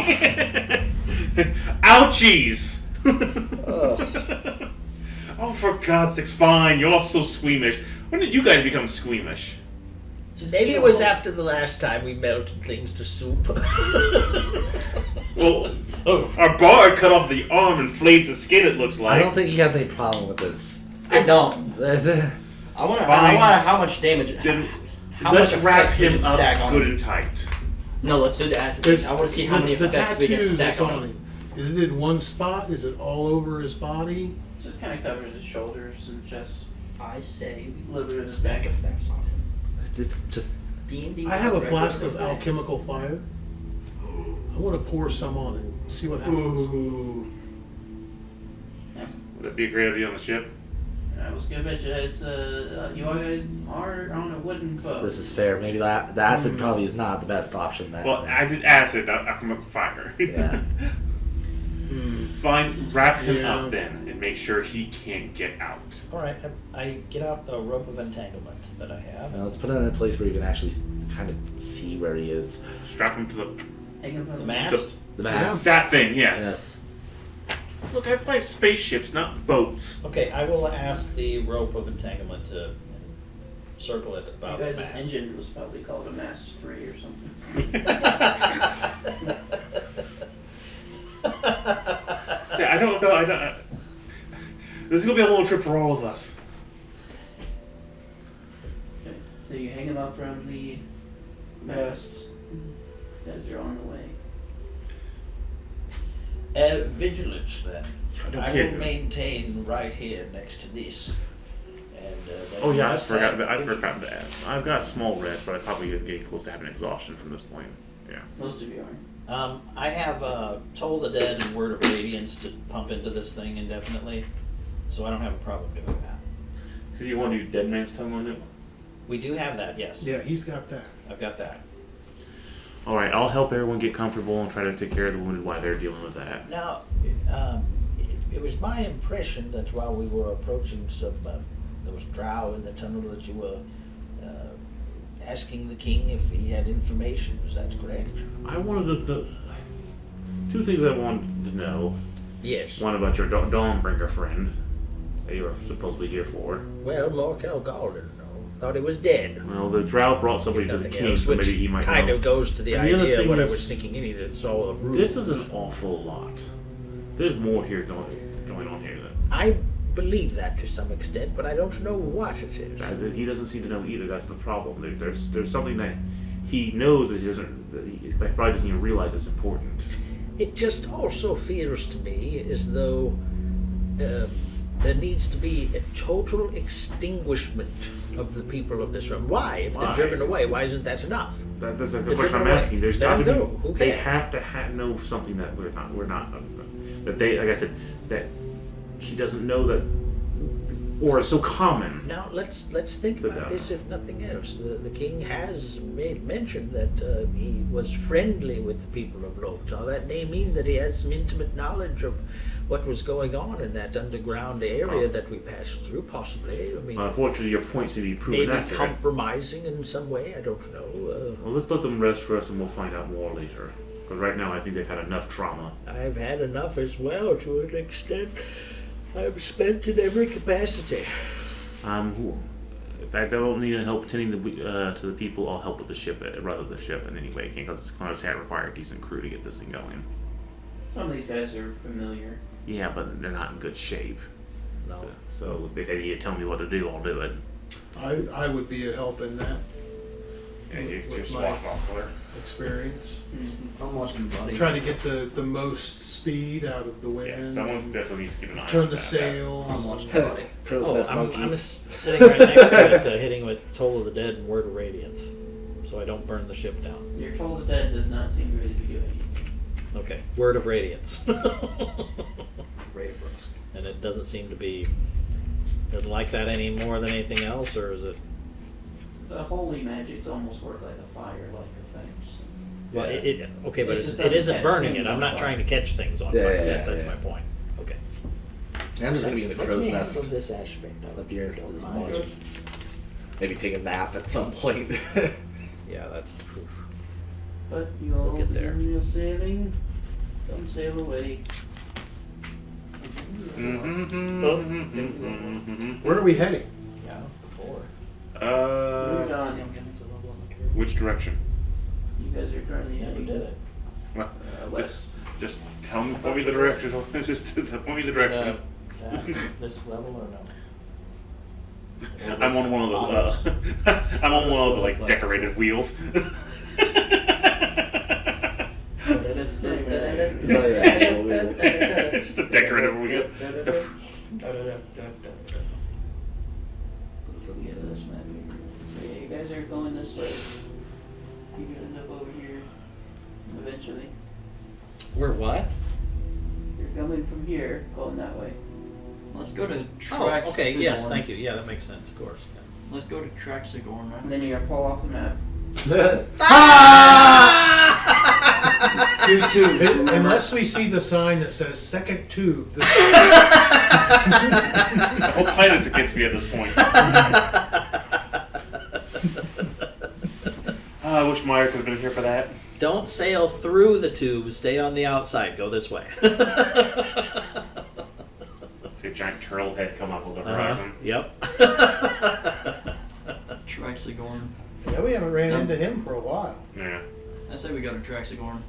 Speaker 1: Ouchies!
Speaker 6: Ugh.
Speaker 1: Oh, for God's sakes, fine. You're all so squeamish. When did you guys become squeamish?
Speaker 2: Just
Speaker 6: Maybe
Speaker 2: eat
Speaker 6: it
Speaker 2: a
Speaker 6: was
Speaker 2: whole-
Speaker 6: after the last time we melted things to soup.
Speaker 1: Well, our bard cut off the arm and flayed the skin, it looks
Speaker 4: I
Speaker 1: like.
Speaker 4: don't think he has any problem with this.
Speaker 7: I don't.
Speaker 4: The
Speaker 7: I want to.
Speaker 1: Fine.
Speaker 7: I want to. How much damage?
Speaker 1: Then
Speaker 7: How
Speaker 1: let's
Speaker 7: much
Speaker 1: wrap
Speaker 7: effects we
Speaker 1: him
Speaker 7: can stack
Speaker 1: up
Speaker 7: on
Speaker 1: good
Speaker 7: him?
Speaker 1: and tight.
Speaker 7: No, let's do the acid. thing. I want to see how many
Speaker 5: the
Speaker 7: effects we can
Speaker 5: tattoo
Speaker 7: stack
Speaker 5: that's
Speaker 7: on
Speaker 5: on
Speaker 7: him.
Speaker 5: him. Is it in one spot? Is it all over his body?
Speaker 2: Just kind of covers his shoulders and chest.
Speaker 7: I say we
Speaker 2: Little bit of
Speaker 7: stack effects on him.
Speaker 4: it's just
Speaker 7: D&D
Speaker 5: I have a flask of
Speaker 7: effects.
Speaker 5: alchemical fire. I want to pour some on it. See what happens.
Speaker 1: Would that be a great idea on the ship?
Speaker 2: I was gonna mention, you guys are on a wooden boat.
Speaker 4: This is fair. Maybe the acid probably is not the best option then.
Speaker 1: Well, I did acid. I'll come up with fire.
Speaker 4: Yeah.
Speaker 1: Wrap him
Speaker 5: Yeah.
Speaker 1: up then, and make sure he can't get out.
Speaker 3: Alright, I get out the rope of entanglement that I have.
Speaker 4: Now let's put it in a place where you can actually kind of see where he is.
Speaker 1: Strap him to
Speaker 2: Hang up on
Speaker 3: The mast?
Speaker 4: The
Speaker 1: the
Speaker 4: mast.
Speaker 1: that thing. Yes.
Speaker 4: Yes.
Speaker 1: Look, I fly spaceships, not boats.
Speaker 3: Okay, I will ask the rope of entanglement to circle it
Speaker 2: You
Speaker 3: about the
Speaker 2: guys'
Speaker 3: mast.
Speaker 2: engine was probably called a Mast 3 or something.
Speaker 1: See, I don't know. This is gonna be a little trip for all of us.
Speaker 2: Okay, so you hang him up from the mast as you're on the way.
Speaker 3: Vigilance then.
Speaker 1: Don't
Speaker 3: I
Speaker 1: kid
Speaker 3: will
Speaker 1: me.
Speaker 3: maintain right here next to this. And, then
Speaker 1: Oh
Speaker 3: you
Speaker 1: yeah, I
Speaker 3: must
Speaker 1: forgot.
Speaker 3: have
Speaker 1: I
Speaker 3: vigilance.
Speaker 1: forgot that. I've got small rest, but I probably getting close to having exhaustion from this point. Yeah.
Speaker 2: Most of you are.
Speaker 3: I have Toll the Dead and Word of Radiance to pump into this thing indefinitely, so I don't have a problem doing that.
Speaker 1: So you want to do Dead Man's Tongue on it?
Speaker 3: We do have that, yes.
Speaker 5: Yeah, he's got that.
Speaker 3: I've got that.
Speaker 1: All right, I'll help everyone get comfortable and try to take care of the wounded while they're dealing with that.
Speaker 3: Now, it was my impression that while we were approaching some those drow in the tunnel that you were asking the king if he had information. Is that correct?
Speaker 1: I wanted to. Two things I wanted to know.
Speaker 3: Yes.
Speaker 1: One about your Dawnbringer friend that you were supposedly here for.
Speaker 3: Well, Morkel Gall didn't know. Thought he was dead.
Speaker 1: Well, the drow brought somebody to the
Speaker 3: Nothing
Speaker 1: king,
Speaker 3: else,
Speaker 1: so
Speaker 3: which
Speaker 1: maybe he might
Speaker 3: kind
Speaker 1: know.
Speaker 3: of goes to the
Speaker 1: And the other
Speaker 3: idea
Speaker 1: thing
Speaker 3: what I
Speaker 1: is-
Speaker 3: was thinking. He needed to solve a room.
Speaker 1: This is an awful lot. There's more here going on here.
Speaker 3: I believe that to some extent, but I don't know what it is.
Speaker 1: That he doesn't seem to know either. That's the problem. There's something that he knows that he doesn't. That he probably doesn't even realize it's important.
Speaker 3: It just also feels to me as though there needs to be a total extinguishment of the people of this room. Why? If
Speaker 1: Why?
Speaker 3: they're driven away, why isn't that enough?
Speaker 1: That's a
Speaker 3: They're
Speaker 1: good question I'm
Speaker 3: driven away.
Speaker 1: asking. There's
Speaker 3: Let
Speaker 1: got to
Speaker 3: them
Speaker 1: be.
Speaker 3: go. Who
Speaker 1: They
Speaker 3: cares?
Speaker 1: have to know something that we're not. That they, like I said, that he doesn't know that, or is so common.
Speaker 3: Now let's think about this. If nothing else, the king has made mention that he was friendly with the people of Lothar. That may mean that he has some intimate knowledge of what was going on in that underground area that we passed through. Possibly, I mean,
Speaker 1: Unfortunately, your point to be proven
Speaker 3: maybe
Speaker 1: accurate.
Speaker 3: compromising in some way. I don't know.
Speaker 1: Well, let's let them rest first, and we'll find out more later. Because right now, I think they've had enough trauma.
Speaker 3: I've had enough as well, to an extent. I've spent in every capacity.
Speaker 1: In fact, I don't need help tending to the people. I'll help with the ship, rather the ship in any way, because it's going to require a decent crew to get this thing going.
Speaker 2: Some of these guys are familiar.
Speaker 1: Yeah, but they're not in good shape.
Speaker 3: No.
Speaker 1: So if they need to tell me what to do, I'll do it.
Speaker 5: I would be a help in that
Speaker 1: And you
Speaker 5: With
Speaker 1: just
Speaker 5: my-
Speaker 1: swashbuckler.
Speaker 5: experience.
Speaker 7: I'm watching Buddy.
Speaker 5: Trying to get the most speed out of the
Speaker 1: Yeah,
Speaker 5: wind.
Speaker 1: someone definitely needs to keep an eye
Speaker 5: Turn
Speaker 1: on
Speaker 5: the
Speaker 1: that.
Speaker 5: sails.
Speaker 7: I'm watching Buddy.
Speaker 4: Crow's
Speaker 3: Oh,
Speaker 4: nest
Speaker 3: I'm
Speaker 4: monkey.
Speaker 3: sitting right next to it, hitting with Toll of the Dead and Word of Radiance, so I don't burn the ship down.
Speaker 2: You're told the dead does not seem ready to do anything.
Speaker 3: Okay, Word of Radiance.
Speaker 7: Brave Rust.
Speaker 3: And it doesn't seem to be, doesn't like that any more than anything else, or is it?
Speaker 2: The holy magics almost work like a fire-like effect.
Speaker 3: Well, okay, but
Speaker 2: It just
Speaker 3: it
Speaker 2: doesn't
Speaker 3: isn't
Speaker 2: catch
Speaker 3: burning
Speaker 2: things
Speaker 3: it. I'm
Speaker 2: on
Speaker 3: not
Speaker 2: fire.
Speaker 3: trying to catch things on
Speaker 4: Yeah,
Speaker 3: fire.
Speaker 4: yeah,
Speaker 3: That's
Speaker 4: yeah.
Speaker 3: my point. Okay.
Speaker 4: I'm just gonna be in the
Speaker 3: Let
Speaker 4: crow's
Speaker 3: me
Speaker 4: nest.
Speaker 3: handle this aspect of it,
Speaker 4: Up here,
Speaker 3: if you don't
Speaker 4: this
Speaker 3: mind.
Speaker 4: morning. Maybe take a nap at some point.
Speaker 3: Yeah, that's.
Speaker 2: But you all
Speaker 3: We'll get there.
Speaker 2: begin your sailing. Come sail away.
Speaker 5: Where are we heading?
Speaker 3: Yeah, before.
Speaker 2: Moved on.
Speaker 1: Which direction?
Speaker 2: You guys are currently
Speaker 3: Never
Speaker 2: heading
Speaker 3: did it.
Speaker 2: west.
Speaker 1: Just tell me me the direction. Just tell me the direction.
Speaker 3: This level or no?
Speaker 1: I'm on one of the. I'm on one of the like decorated wheels.
Speaker 2: It's not even
Speaker 4: It's not an actual wheel.
Speaker 1: It's just a decorative wheel.
Speaker 2: Yeah, this map here. So yeah, you guys are going this way. You can end up over here eventually.
Speaker 3: We're what?
Speaker 2: You're coming from here, going that way.
Speaker 7: Let's go to
Speaker 3: Oh,
Speaker 7: Trax.
Speaker 3: okay, yes, thank you. Yeah, that makes sense, of course. Yeah.
Speaker 7: Let's go to Traxigorn, right?
Speaker 2: And then you're gonna fall off the map.
Speaker 7: Two tubes.
Speaker 5: Unless we see the sign that says second tube.
Speaker 1: The whole planet's against me at this point. I wish Meyer could have been here for that.
Speaker 3: Don't sail through the tubes, stay on the outside, go this way.
Speaker 1: See a giant turtle head come up over the horizon.
Speaker 3: Yep.
Speaker 7: Traxigorn.
Speaker 5: Yeah, we haven't ran into him for a while.
Speaker 1: Yeah.
Speaker 7: I say we go to Traxigorn.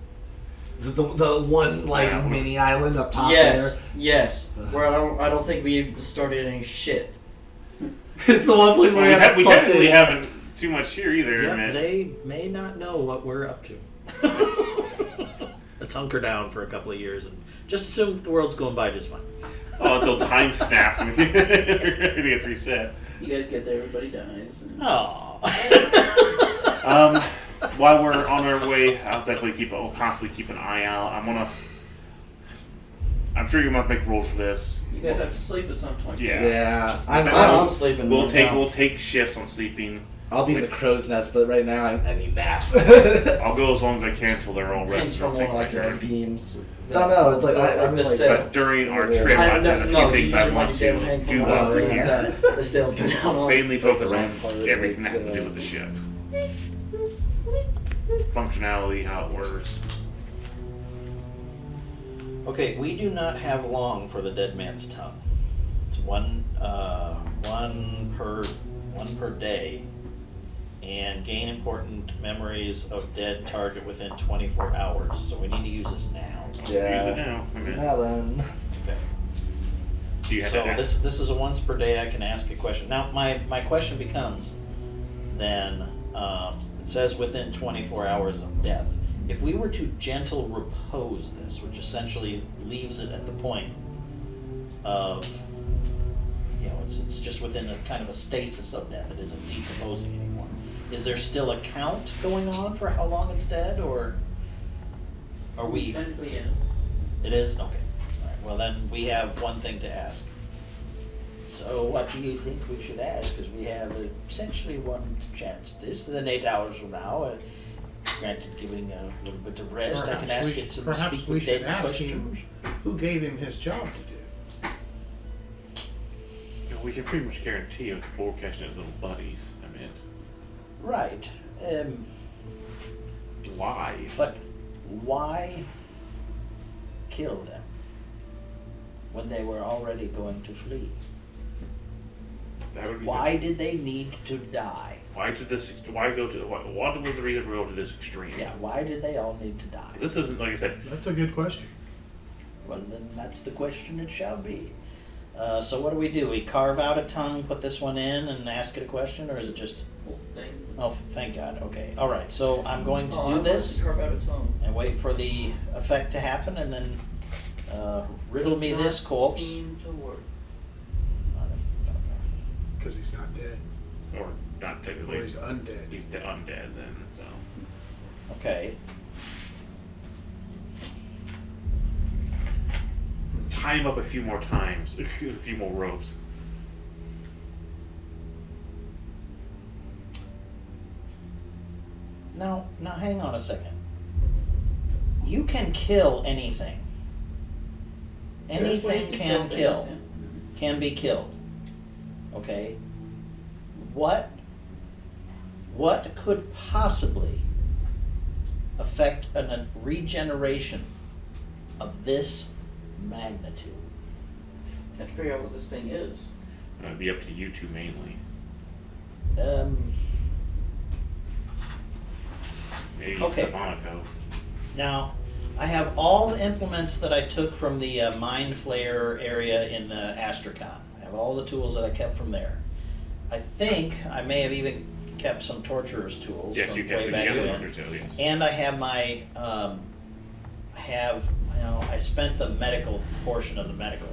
Speaker 4: The one like
Speaker 1: Yeah.
Speaker 4: mini island up top
Speaker 7: Yes, yes. Where I don't think we've started any shit.
Speaker 4: there. It's the one place where
Speaker 1: We technically haven't too much here either.
Speaker 3: Yep,
Speaker 1: man.
Speaker 3: they may not know what we're up to. Let's hunker down for a couple of years and just assume the world's going by just fine.
Speaker 1: Oh, until time snaps and we get reset.
Speaker 2: You guys get there, everybody dies. And
Speaker 3: Oh.
Speaker 1: While we're on our way, I'll constantly keep an eye out. I'm sure you're gonna make rules for this.
Speaker 2: you guys have to sleep at some point.
Speaker 1: Yeah.
Speaker 4: Yeah,
Speaker 7: I'm sleeping.
Speaker 1: We'll
Speaker 7: right now.
Speaker 1: we'll take shifts on sleeping.
Speaker 4: I'll be in the crow's nest, but right now I need a nap.
Speaker 1: I'll go as long as I can until they're all
Speaker 7: Hands
Speaker 1: rested.
Speaker 7: from
Speaker 1: I'll take
Speaker 7: one
Speaker 1: my
Speaker 7: like your
Speaker 1: turn.
Speaker 7: beams.
Speaker 4: No, it's like I mean,
Speaker 7: the
Speaker 4: like,
Speaker 7: sail.
Speaker 1: But during our
Speaker 4: Yeah.
Speaker 1: trip, there's a few
Speaker 7: you
Speaker 1: things I
Speaker 7: usually
Speaker 1: want
Speaker 7: like
Speaker 1: to
Speaker 7: hang from
Speaker 1: do
Speaker 7: one
Speaker 1: while we're
Speaker 7: of these,
Speaker 1: here.
Speaker 7: the sails go down on.
Speaker 1: Mainly focus on
Speaker 4: Rampart,
Speaker 1: everything that has to
Speaker 4: like,
Speaker 1: do with the ship. Functionality, how it works.
Speaker 3: Okay, we do not have long for the dead man's tongue. It's one per day, and gain important memories of dead target within 24 hours. So we need to use this now.
Speaker 4: Yeah.
Speaker 1: Use it now.
Speaker 4: Use it now then.
Speaker 3: Okay.
Speaker 1: Do you have
Speaker 3: So
Speaker 1: that?
Speaker 3: this is a once per day I can ask a question. Now my question becomes then it says within 24 hours of death. If we were to gentle repose this, which essentially leaves it at the point of it's just within a kind of a stasis of death. It isn't decomposing anymore. Is there still a count going on for how long it's dead, or are we?
Speaker 2: Technically, yeah.
Speaker 3: It is? Okay. All right. Well, then we have one thing to ask. So what do you think we should ask? Because we have essentially one chance. This, then 8 hours from now, granted giving a little bit of rest, I can ask it to
Speaker 5: Perhaps
Speaker 3: speak
Speaker 5: we
Speaker 3: with
Speaker 5: should
Speaker 3: dead
Speaker 5: ask
Speaker 3: questions.
Speaker 5: him who gave him his job to do.
Speaker 1: We can pretty much guarantee it's Borkesh and his little buddies. I mean,
Speaker 3: Right.
Speaker 1: why?
Speaker 3: But why kill them when they were already going to flee?
Speaker 1: That would be
Speaker 3: Why did they need to die?
Speaker 1: What was the reason for go to this extreme?
Speaker 3: Yeah, why did they all need to die?
Speaker 1: This isn't, like I said,
Speaker 5: That's a good question.
Speaker 3: Well, then that's the question it shall be. So what do? We carve out a tongue, put this one in, and ask it a question, or is it just...
Speaker 2: Well, they-
Speaker 3: Oh, thank God. Okay. All right. So I'm going to
Speaker 7: Oh,
Speaker 3: do
Speaker 7: I'd
Speaker 3: this
Speaker 7: like to carve out a tongue.
Speaker 3: and wait for the effect to happen, and then riddle me
Speaker 2: does
Speaker 3: this
Speaker 2: not
Speaker 3: corpse.
Speaker 2: seem to work.
Speaker 3: Motherfucker.
Speaker 5: Because he's not dead.
Speaker 1: or not technically.
Speaker 5: Or he's undead.
Speaker 1: He's undead then, so.
Speaker 3: Okay.
Speaker 1: Tie him up a few more times, a few more ropes.
Speaker 3: Now hang on a second. You can kill anything.
Speaker 2: There's ways
Speaker 3: Anything
Speaker 2: to
Speaker 3: can
Speaker 2: things,
Speaker 3: kill.
Speaker 2: yeah.
Speaker 3: Can be killed. Okay? What could possibly affect a regeneration of this magnitude?
Speaker 2: Have to figure out what this thing is.
Speaker 1: It'd be up to you two mainly. Maybe
Speaker 3: Okay.
Speaker 1: Sabonico.
Speaker 3: Now, I have all the implements that I took from the Mind Flayer area in the Astrakhan. I have all the tools that I kept from there. I think I may have even kept some torturer's tools
Speaker 1: Yes,
Speaker 3: from
Speaker 1: you kept
Speaker 3: way
Speaker 1: it
Speaker 3: back
Speaker 1: together
Speaker 3: when.
Speaker 1: under two, yes.
Speaker 3: And I have my, I spent the medical portion of the medical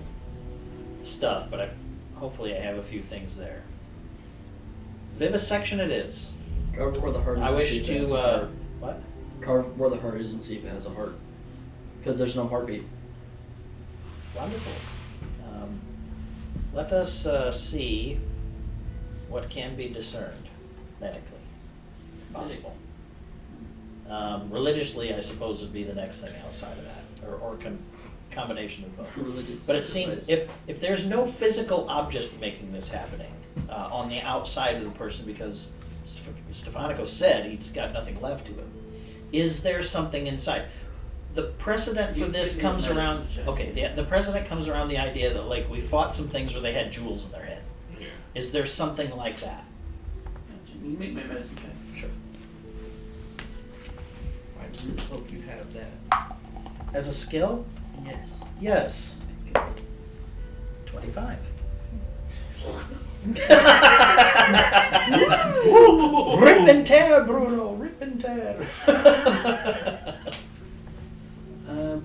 Speaker 3: stuff, but hopefully I have a few things there. Vivisection it is.
Speaker 7: Carve where the heart is.
Speaker 3: I
Speaker 7: and
Speaker 3: wish
Speaker 7: see if it has
Speaker 3: to,
Speaker 7: a heart.
Speaker 3: what?
Speaker 7: Carve where the heart is and see if it has a heart. Because there's no heartbeat.
Speaker 3: Wonderful. let us see what can be discerned medically. Possible. Religiously, I suppose, would be the next thing outside of that, or combination of both.
Speaker 7: Religious
Speaker 3: But it seems
Speaker 7: sacrifice.
Speaker 3: if there's no physical object making this happening on the outside of the person, because Stefanico said he's got nothing left to him, is there something inside? The precedent for
Speaker 2: You
Speaker 3: this
Speaker 2: can
Speaker 3: comes
Speaker 2: make a
Speaker 3: around.
Speaker 2: medicine check.
Speaker 3: Okay, the precedent comes around the idea that like we fought some things where they had jewels in their head.
Speaker 1: Yeah.
Speaker 3: Is there something like that?
Speaker 2: You can make my medicine check.
Speaker 3: Sure.
Speaker 7: I really hope you have that.
Speaker 3: As a skill,
Speaker 7: Yes.
Speaker 3: yes. 25. Rip and tear, Bruno. Rip and tear.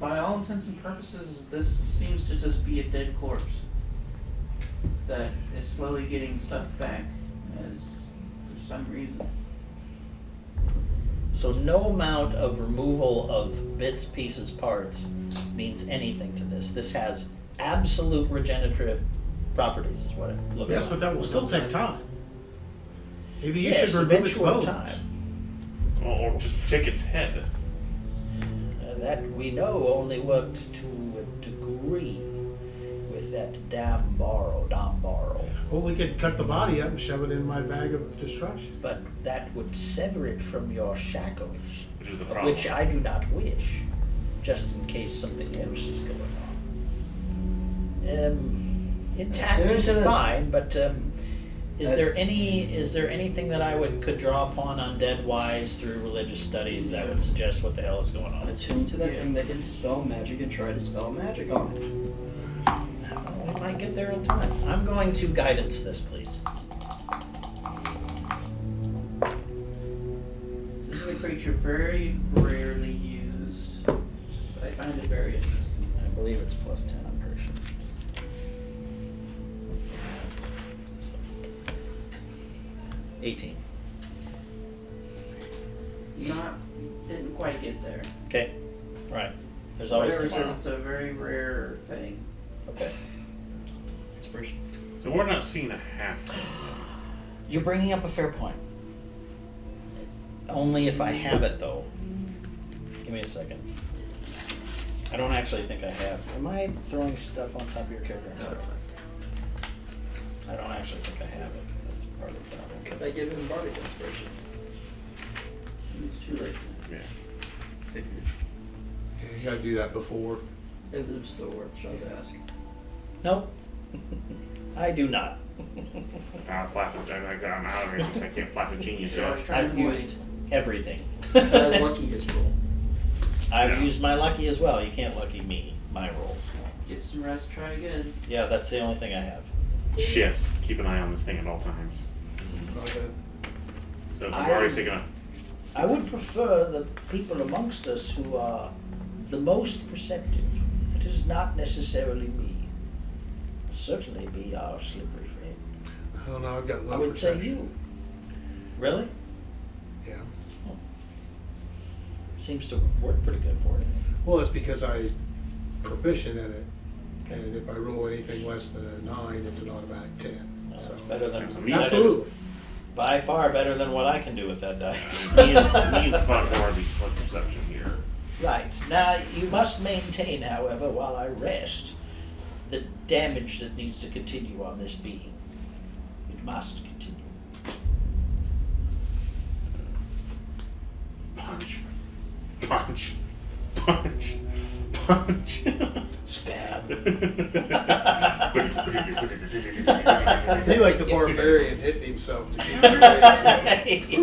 Speaker 2: By all intents and purposes, this seems to just be a dead corpse that is slowly getting stuffed back as for some reason.
Speaker 3: So no amount of removal of bits, pieces, parts means anything to this. This has absolute regenerative properties, is what it looks
Speaker 5: Yes,
Speaker 3: like.
Speaker 5: but that will still take time. Maybe you
Speaker 3: Yes,
Speaker 5: should remove its
Speaker 3: eventual
Speaker 5: bones.
Speaker 3: time.
Speaker 1: Or just check its head.
Speaker 3: That we know only worked to a degree with that damn borrow.
Speaker 5: Well, we could cut the body up and shove it in my bag of destruction.
Speaker 3: But that would sever it from your shackles,
Speaker 1: Which is the
Speaker 3: of
Speaker 1: problem.
Speaker 3: which I do not wish, just in case something else is going on. Intact
Speaker 7: Soon
Speaker 3: is
Speaker 7: to the-
Speaker 3: fine, but is there anything that I could draw upon undead wise through religious studies that would suggest what the hell is going on?
Speaker 7: Attune to that thing that can dispel magic and try to spell magic on it.
Speaker 3: We might get there in time. I'm going to guidance this, please.
Speaker 2: This is a creature very rarely used, but I find it very interesting.
Speaker 3: I believe it's plus 10, I'm pretty sure. So, 18.
Speaker 2: Didn't quite get there.
Speaker 3: Okay. All right. There's always
Speaker 2: Whatever
Speaker 3: tomorrow.
Speaker 2: says it's a very rare thing.
Speaker 3: Okay. Inspiration.
Speaker 1: So we're not seeing a half.
Speaker 3: You're bringing up a fair point. Only if I have it, though. Give me a second. I don't actually think I have. Am I throwing stuff on top of your character? I'm sorry. I don't actually think I have it. That's part of the problem.
Speaker 7: Could I give him bardic inspiration?
Speaker 2: It's too late.
Speaker 1: Yeah.
Speaker 7: Figured.
Speaker 5: Yeah, you gotta do that before.
Speaker 7: It was still worth a shot to ask.
Speaker 3: No. I do not.
Speaker 1: Flash. I'm out of it. I can't flash a genius yet.
Speaker 3: I've used everything.
Speaker 7: That luckiest roll.
Speaker 3: I've
Speaker 1: Yeah.
Speaker 3: used my lucky as well. You can't lucky me, my rolls.
Speaker 2: Get some rest, try again.
Speaker 3: Yeah, that's the only thing I have.
Speaker 1: Shifts. Keep an eye on this thing at all times.
Speaker 7: Okay.
Speaker 1: So if
Speaker 3: I-
Speaker 1: we've already taken a.
Speaker 3: I would prefer the people amongst us who are the most perceptive. It is not necessarily me. Certainly be our slippery friend.
Speaker 5: I don't know, I've got
Speaker 3: I
Speaker 5: low
Speaker 3: would say
Speaker 5: perception.
Speaker 3: you. Really?
Speaker 5: Yeah.
Speaker 3: Seems to work pretty good for you.
Speaker 5: Well, it's because I'm proficient in it. And if I roll anything less than a 9, it's an automatic 10.
Speaker 3: Well,
Speaker 5: So
Speaker 3: that's better than
Speaker 1: Absolutely.
Speaker 3: that is
Speaker 5: absolutely.
Speaker 3: by far better than what I can do with that dice.
Speaker 1: Me and Spot are the plus perception here.
Speaker 3: Right. Now, you must maintain, however, while I rest, the damage that needs to continue on this being. It must continue.
Speaker 1: Punch. Punch. Punch. Punch.
Speaker 3: Stab.
Speaker 5: Be like the barbarian hitting himself to keep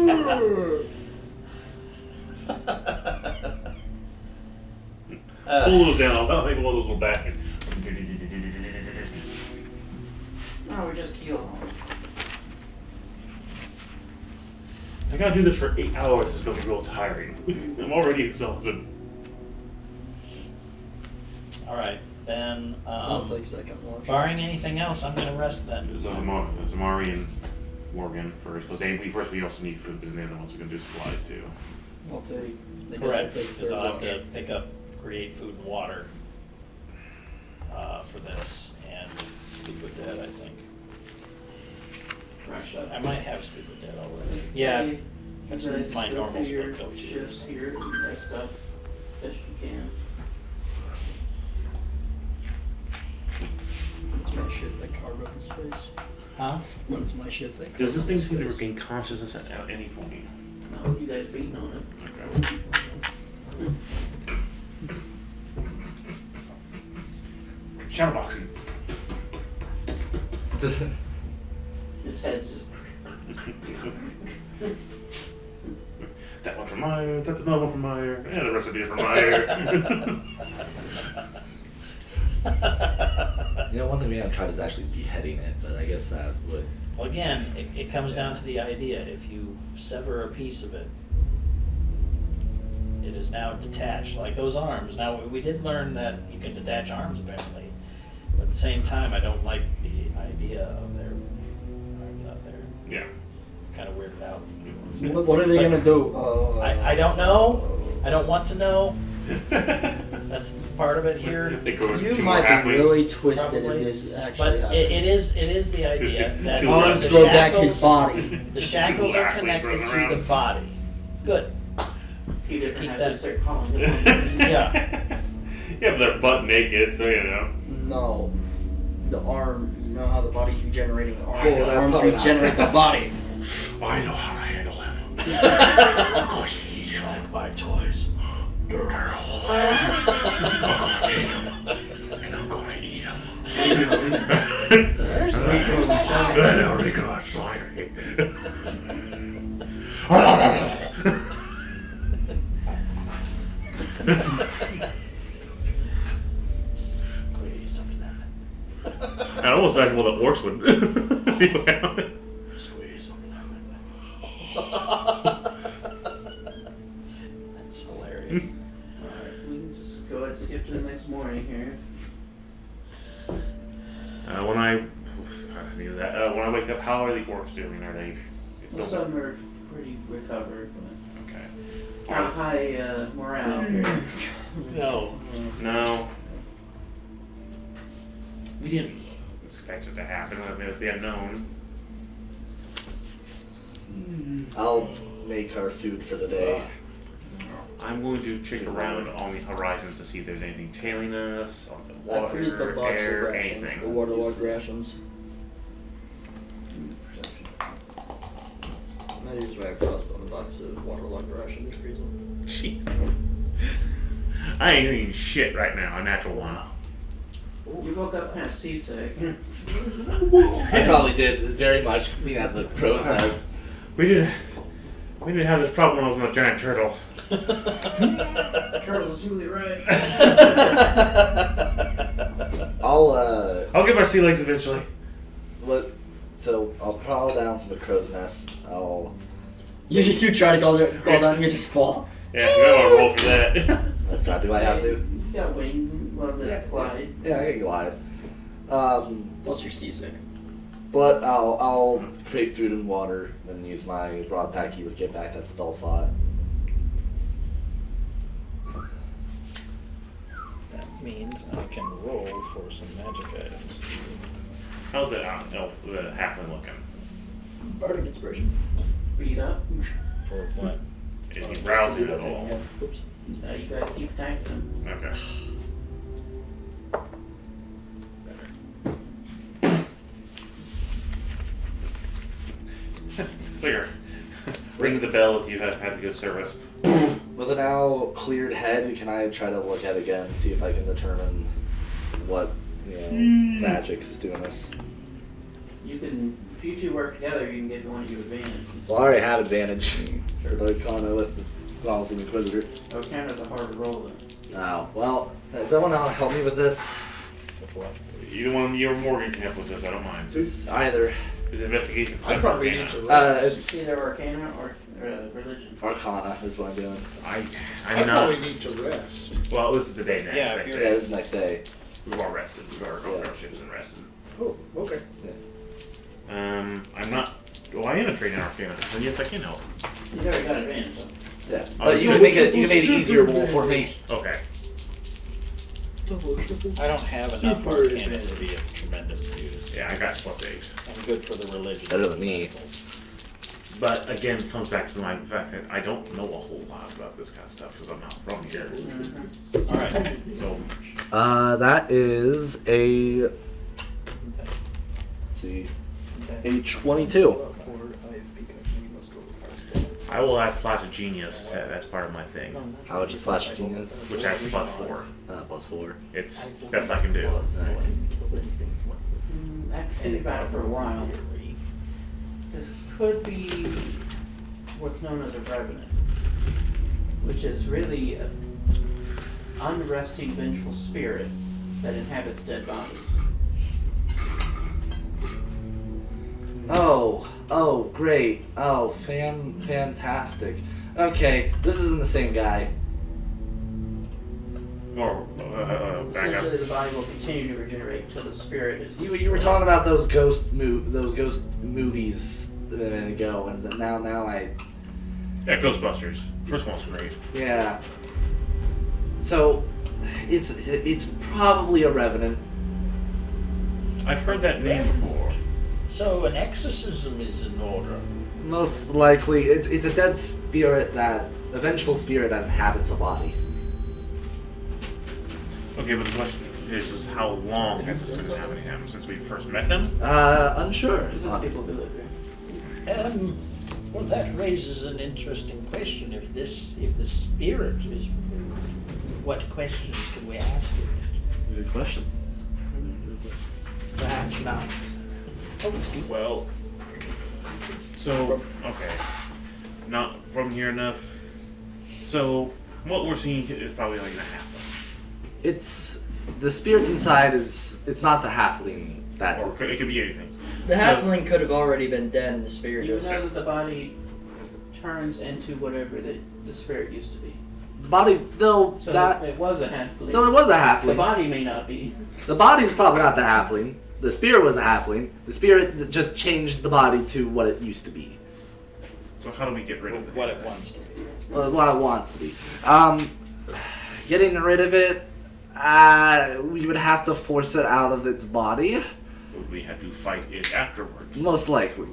Speaker 1: Pull those down. I'll make one of those little baskets.
Speaker 2: No, we just killed him.
Speaker 1: I gotta do this for 8 hours. It's gonna be real tiring. I'm already exhausted.
Speaker 3: All right, then.
Speaker 7: I'll take second watch.
Speaker 3: Barring anything else, I'm gonna rest then.
Speaker 1: There's Amari and Morgan first, because we also need food, and they're the ones who can do supplies too.
Speaker 7: I'll take. I guess
Speaker 3: Correct,
Speaker 7: I'll take
Speaker 3: because
Speaker 7: third
Speaker 3: I'll have
Speaker 7: watch.
Speaker 3: to pick up, create food and water. for this, and Speak with Dead, I think.
Speaker 2: Right.
Speaker 3: I might have Speak with Dead already.
Speaker 2: So
Speaker 3: Yeah,
Speaker 2: you
Speaker 3: that's
Speaker 2: guys
Speaker 3: my
Speaker 2: go
Speaker 3: normal
Speaker 2: through your
Speaker 3: split go-to.
Speaker 2: shifts here, rest up best you can.
Speaker 7: It's my shift that carved up his face.
Speaker 3: Huh?
Speaker 7: When it's my shift that
Speaker 1: Does this
Speaker 7: carved
Speaker 1: thing
Speaker 7: up
Speaker 1: seem to
Speaker 7: his face.
Speaker 1: regain consciousness at any point?
Speaker 2: Not with you guys beating on it.
Speaker 1: Okay. Shadowboxing.
Speaker 2: Its head just
Speaker 1: That one's for Meyer, that's another one for Meyer, and the rest of these are for Meyer.
Speaker 4: You know, one thing we haven't tried is actually beheading it, but I guess that would.
Speaker 3: Well, again, it comes down to the idea. If you sever a piece of it, it is now detached, like those arms. Now, we did learn that you can detach arms, apparently. But at the same time, I don't like the idea of their arms out there.
Speaker 1: Yeah.
Speaker 3: Kind of weirded out.
Speaker 7: What are they
Speaker 3: But
Speaker 7: gonna do?
Speaker 3: I don't know. I don't want to know. That's part of it here.
Speaker 1: They go into
Speaker 7: You
Speaker 1: two more
Speaker 7: might be
Speaker 1: halflings.
Speaker 7: really twisted
Speaker 3: Probably.
Speaker 7: if this
Speaker 3: But
Speaker 7: actually happens.
Speaker 3: it is the idea
Speaker 1: Two-
Speaker 3: that
Speaker 1: two
Speaker 7: Arms
Speaker 1: the
Speaker 7: grow back
Speaker 3: shackles-
Speaker 7: his body.
Speaker 3: The shackles are connected to the body. Good.
Speaker 2: you
Speaker 3: Let's
Speaker 2: didn't
Speaker 3: keep
Speaker 2: have
Speaker 3: that-
Speaker 2: to start calling him.
Speaker 3: Yeah.
Speaker 1: Yeah, but they're butt naked, so you know.
Speaker 7: No. The arm, you know how the body's regenerating the arms.
Speaker 4: Well,
Speaker 7: the
Speaker 4: that's
Speaker 7: arms
Speaker 4: probably not-
Speaker 7: regenerate the body.
Speaker 1: I know how to handle him. I'm going to eat him.
Speaker 3: My toys.
Speaker 1: Girls. I'm going to take him. And I'm going to eat him.
Speaker 2: There's three girls in shot.
Speaker 1: I already got slimy.
Speaker 3: Squeeze of lemon.
Speaker 1: I almost imagine what the orcs would be about it.
Speaker 3: Squeeze of lemon. That's hilarious.
Speaker 2: Alright, we can just go ahead and skip to the next morning here.
Speaker 1: When I knew that. When I wake up, how are the orcs doing? Are they still
Speaker 2: Most of them are pretty recovered, but
Speaker 1: okay?
Speaker 2: on a high morale here.
Speaker 3: No.
Speaker 1: No, we didn't expect it to happen. I mean, if they had known.
Speaker 4: I'll make our food for the day.
Speaker 1: I'm going to check around on the horizons to see if there's anything tailing us, on the
Speaker 7: I freeze the
Speaker 1: water,
Speaker 7: box
Speaker 1: air,
Speaker 7: of rations, the
Speaker 1: anything.
Speaker 7: waterlogged rations. I just write crust on the box of waterlogged rations, freeze them.
Speaker 1: Jeez. I ain't eating shit right now. A natural one.
Speaker 2: You woke up kind of seasick.
Speaker 4: I probably did very much being at the crow's nest.
Speaker 1: We didn't have this problem when I was on a giant turtle.
Speaker 2: Charles is really right.
Speaker 1: I'll get my sea legs eventually.
Speaker 4: So I'll crawl down from the crow's nest.
Speaker 7: You try to go down and you just fall.
Speaker 1: Yeah, you might want to roll for that.
Speaker 4: Oh God, do I have to?
Speaker 2: You got wings and well, they glide.
Speaker 4: Yeah, I can glide.
Speaker 7: Plus you're seasick.
Speaker 4: But I'll create food and water and use my broad pack key to get back that spell slot.
Speaker 3: That means I can roll for some magic items.
Speaker 1: How's that elf, the halfling looking?
Speaker 7: Bardic inspiration.
Speaker 2: Beat up.
Speaker 3: For what?
Speaker 1: Is he rousing at all?
Speaker 7: Yeah. Oops.
Speaker 2: You guys keep attacking them.
Speaker 1: Okay. Clear. Ring the bell if you've had good service.
Speaker 4: With a now cleared head, can I try to look at it again, see if I can determine what magic's doing this?
Speaker 2: You can, if you two work together, you can give one of you advantage.
Speaker 4: Well, I already have advantage with Arcana with Balancing Inquisitor.
Speaker 2: Arcana's a hard roll then.
Speaker 4: Oh, well, does someone else help me with this?
Speaker 3: With what?
Speaker 1: Either one of you or Morgan can help with this, I don't mind.
Speaker 4: Just either.
Speaker 1: Is it investigation?
Speaker 5: I probably need to
Speaker 4: It's
Speaker 2: Either Arcana or religion.
Speaker 4: Arcana is what I'm doing.
Speaker 5: I
Speaker 1: I'm not.
Speaker 5: probably need to rest.
Speaker 1: Well, this is the day next.
Speaker 3: Yeah, if
Speaker 1: right
Speaker 3: you're-
Speaker 1: there.
Speaker 4: Yeah, this is next day.
Speaker 1: We've all rested. We've all gone through our shifts and rested.
Speaker 5: Oh, okay.
Speaker 1: I'm not. Well, I am a trained in Arcana, then yes, I can help.
Speaker 2: He's already got advantage, so.
Speaker 4: Yeah.
Speaker 1: Oh,
Speaker 4: But you
Speaker 1: so
Speaker 4: can make it. You can make it easier roll for me.
Speaker 1: Okay.
Speaker 3: I don't have enough arcana to be of tremendous use.
Speaker 1: Yeah, I got +8.
Speaker 3: I'm good for the religion.
Speaker 4: Better than me.
Speaker 1: But again, it comes back to my fact that I don't know a whole lot about this kind of stuff because I'm not from here.
Speaker 3: All right.
Speaker 1: So
Speaker 4: That is a. Let's see. A 22.
Speaker 1: I will add Flash of Genius. That's part of my thing,
Speaker 4: How much is Flash Genius?
Speaker 1: which adds +4.
Speaker 4: +4.
Speaker 1: It's the best I can do.
Speaker 2: After thinking about it for a while, this could be what's known as a revenant, which is really an unresting, vengeful spirit that inhabits dead bodies.
Speaker 4: Oh, great. Oh, fantastic. Okay, this isn't the same guy.
Speaker 1: Or back up.
Speaker 2: Essentially, the body will continue to regenerate until the spirit is.
Speaker 4: You were talking about those ghost movies a minute ago, and now I.
Speaker 1: Yeah, Ghostbusters. First one's great.
Speaker 4: Yeah. So, it's probably a revenant.
Speaker 1: I've heard that name before.
Speaker 6: So an exorcism is in order.
Speaker 4: Most likely, it's a dead spirit a vengeful spirit that inhabits a body.
Speaker 1: Okay, but the question is how long has this been happening to him since we first met him?
Speaker 4: Unsure.
Speaker 2: These are the people
Speaker 4: Honestly.
Speaker 2: who live here.
Speaker 6: Well, that raises an interesting question. If the spirit is, what questions can we ask it?
Speaker 4: Good questions.
Speaker 6: Perhaps not. Oh, excuse me.
Speaker 1: Well, so, okay. Not from here enough. So, what we're seeing is probably like a half.
Speaker 4: It's the spirit inside it's not the halfling that.
Speaker 1: Or it could be anything.
Speaker 7: The halfling could have already been dead and the spirit
Speaker 2: You
Speaker 7: just...
Speaker 2: know that the body turns into whatever the spirit used to be.
Speaker 4: Body though
Speaker 2: So
Speaker 4: that.
Speaker 2: it was a halfling.
Speaker 4: So it was a
Speaker 2: The
Speaker 4: halfling.
Speaker 2: body may not be.
Speaker 4: The body's probably not the halfling. The spirit was a halfling. The spirit just changed the body to what it used to be.
Speaker 1: So how do we get rid of it?
Speaker 3: What it wants to be.
Speaker 4: What it wants to be. Getting rid of it, we would have to force it out of its body.
Speaker 1: Would we have to fight it afterwards?
Speaker 4: Most likely.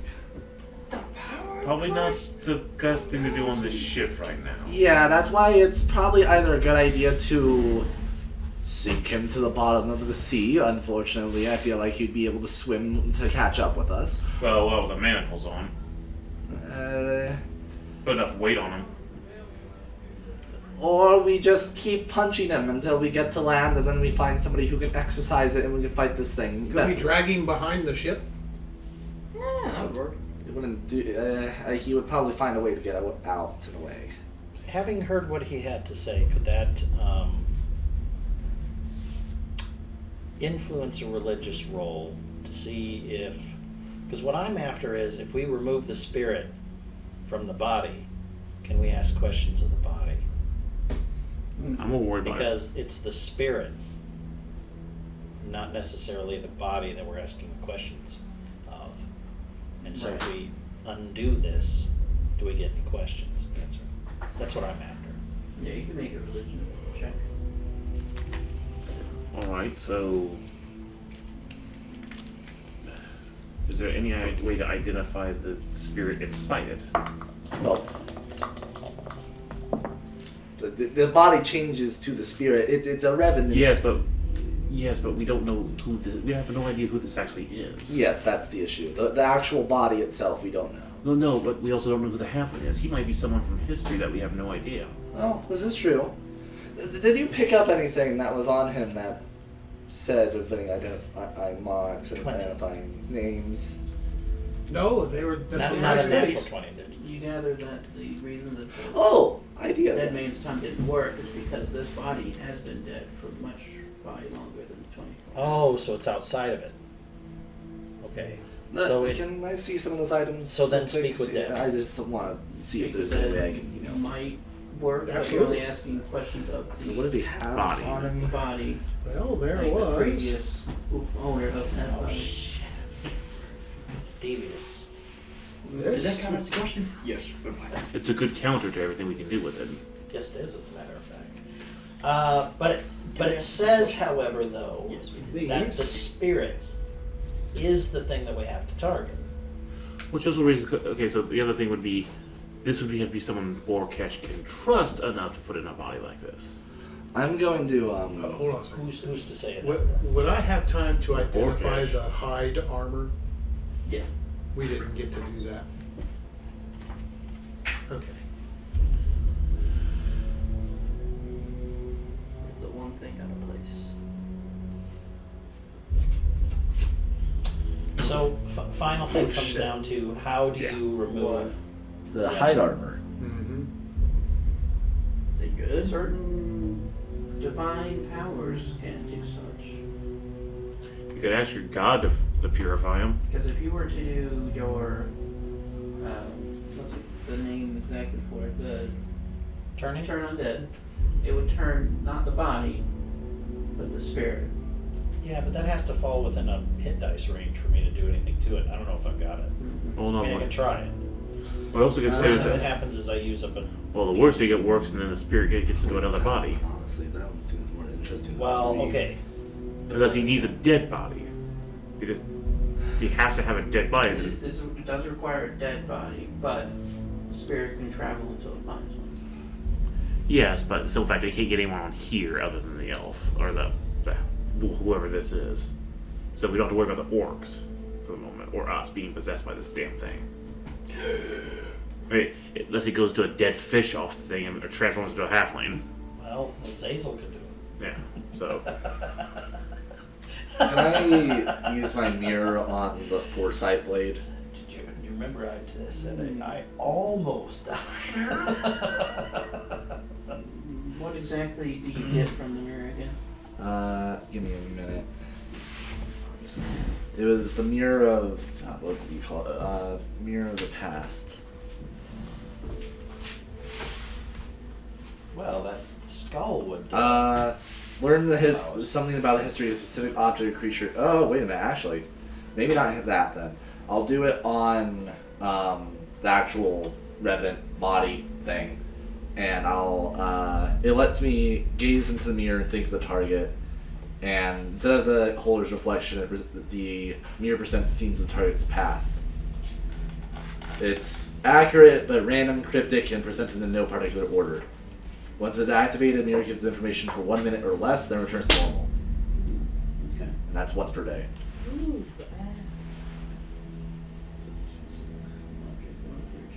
Speaker 1: Probably not the best thing to do on this ship right now.
Speaker 4: Yeah, that's why it's probably either a good idea to sink him to the bottom of the sea. Unfortunately, I feel like he'd be able to swim to catch up with us.
Speaker 1: Well, the manacle's on. Put enough weight on him.
Speaker 4: Or we just keep punching him until we get to land, and then we find somebody who can exercise it, and we can fight this thing.
Speaker 5: Could we drag him behind the ship?
Speaker 7: Yeah, that would work.
Speaker 4: It wouldn't do. He would probably find a way to get out in a way.
Speaker 3: Having heard what he had to say, could that influence a religious role to see if... Because what I'm after is, if we remove the spirit from the body, can we ask questions of the body?
Speaker 1: I'm more worried about it.
Speaker 3: Because it's the spirit, not necessarily the body that we're asking the questions of. And so if we undo this, do we get any questions answered? That's what I'm after.
Speaker 2: Yeah, you can make a religion check.
Speaker 1: Alright, so... Is there any way to identify the spirit inside it?
Speaker 4: Well, the body changes to the spirit. It's a revenant.
Speaker 1: Yes, but we don't know we have no idea who this actually is.
Speaker 4: Yes, that's the issue. The actual body itself, we don't know.
Speaker 1: No, but we also don't know who the halfling is. He might be someone from history that we have no idea.
Speaker 4: Oh, this is true. Did you pick up anything that was on him that said of any identifying marks and
Speaker 3: 20.
Speaker 4: identifying names?
Speaker 5: No, they were. That's
Speaker 3: Not,
Speaker 5: a
Speaker 3: not
Speaker 5: nice
Speaker 3: a natural
Speaker 5: face.
Speaker 3: 20, did you?
Speaker 2: You gather that the reason that the
Speaker 4: Oh, idea.
Speaker 2: dead man's tongue didn't work is because this body has been dead for far longer than 24
Speaker 3: Oh, so it's outside of it. Okay. So it,
Speaker 4: Can I see some of those items?
Speaker 3: So then
Speaker 4: real quick?
Speaker 3: speak with them.
Speaker 4: I just want to see if there's any way I can,
Speaker 2: might work, but you're
Speaker 5: Absolutely.
Speaker 2: only asking questions of
Speaker 4: So
Speaker 2: the
Speaker 4: what did he have
Speaker 1: Body.
Speaker 4: on
Speaker 2: the
Speaker 4: him?
Speaker 2: body,
Speaker 5: Well, there
Speaker 2: like
Speaker 5: it
Speaker 2: the
Speaker 5: was.
Speaker 2: previous owner of that
Speaker 3: oh
Speaker 2: body.
Speaker 3: shit. Devious.
Speaker 7: Does that
Speaker 5: This,
Speaker 7: count as a question? Yes.
Speaker 1: It's a good counter to everything we can do with it.
Speaker 3: Yes, it is, as a matter of fact. But But it says, however, though,
Speaker 7: Yes, we do.
Speaker 3: that the spirit is the thing that we have to target.
Speaker 1: Which also raises. Okay, so the other thing would be, this would have to be someone Borkesh can trust enough to put in a body like this.
Speaker 4: I'm going to
Speaker 5: Hold on a second.
Speaker 3: Who's to say that?
Speaker 5: Would I have time to identify
Speaker 1: Borkesh.
Speaker 5: the hide armor?
Speaker 2: Yeah.
Speaker 5: We didn't get to do that. Okay.
Speaker 7: That's the one thing out of place.
Speaker 3: So, final thing
Speaker 4: Oh,
Speaker 3: comes
Speaker 4: shit.
Speaker 3: down to how do
Speaker 1: Yeah.
Speaker 3: you remove?
Speaker 4: the hide armor.
Speaker 5: Mm-hmm.
Speaker 7: Is it good?
Speaker 2: Certain divine powers can't do such.
Speaker 1: You could ask your god to purify him.
Speaker 2: Because if you were to do your, what's the name exactly for it? The
Speaker 3: Turning?
Speaker 2: turn undead, it would turn not the body, but the spirit.
Speaker 3: Yeah, but that has to fall within a hit dice range for me to do anything to it. I don't know if I've got it.
Speaker 1: Well,
Speaker 3: I
Speaker 1: no,
Speaker 3: mean, I can try it.
Speaker 1: I also could
Speaker 3: The
Speaker 1: say
Speaker 3: worst thing that
Speaker 1: that.
Speaker 3: happens is I use up a.
Speaker 1: Well, the worst thing it works, and then the spirit gets into another body.
Speaker 4: Honestly, that one seems more interesting. than
Speaker 3: Well,
Speaker 4: three.
Speaker 3: okay.
Speaker 1: Unless he needs a dead body. He has to have a dead body.
Speaker 2: It does require a dead body, but the spirit can travel until it finds one.
Speaker 1: Yes, but still, in fact, they can't get anyone on here other than the elf or the whoever this is. So we don't have to worry about the orcs for the moment, or us being possessed by this damn thing. I mean, unless he goes to a dead fish off the thing and transforms into a halfling.
Speaker 3: Well, Zazel could do it.
Speaker 1: Yeah. So
Speaker 4: Can I use my mirror on the foresight blade?
Speaker 3: Do you remember I said I almost died?
Speaker 2: What exactly do you get from the mirror again?
Speaker 4: Give me a minute. It was the mirror of what do you call it? Mirror of the past.
Speaker 3: Well, that skull would.
Speaker 4: Learn something about the history of a specific object or creature. Oh, wait a minute. Actually, maybe not that then. I'll do it on the actual revenant body thing, and it lets me gaze into the mirror and think of the target. And instead of the holder's reflection, the mirror percent seems the target's past. It's accurate, but random, cryptic, and presented in no particular order. Once it's activated, the mirror gives information for 1 minute or less, then returns to normal.
Speaker 2: Okay.
Speaker 4: And that's once per day.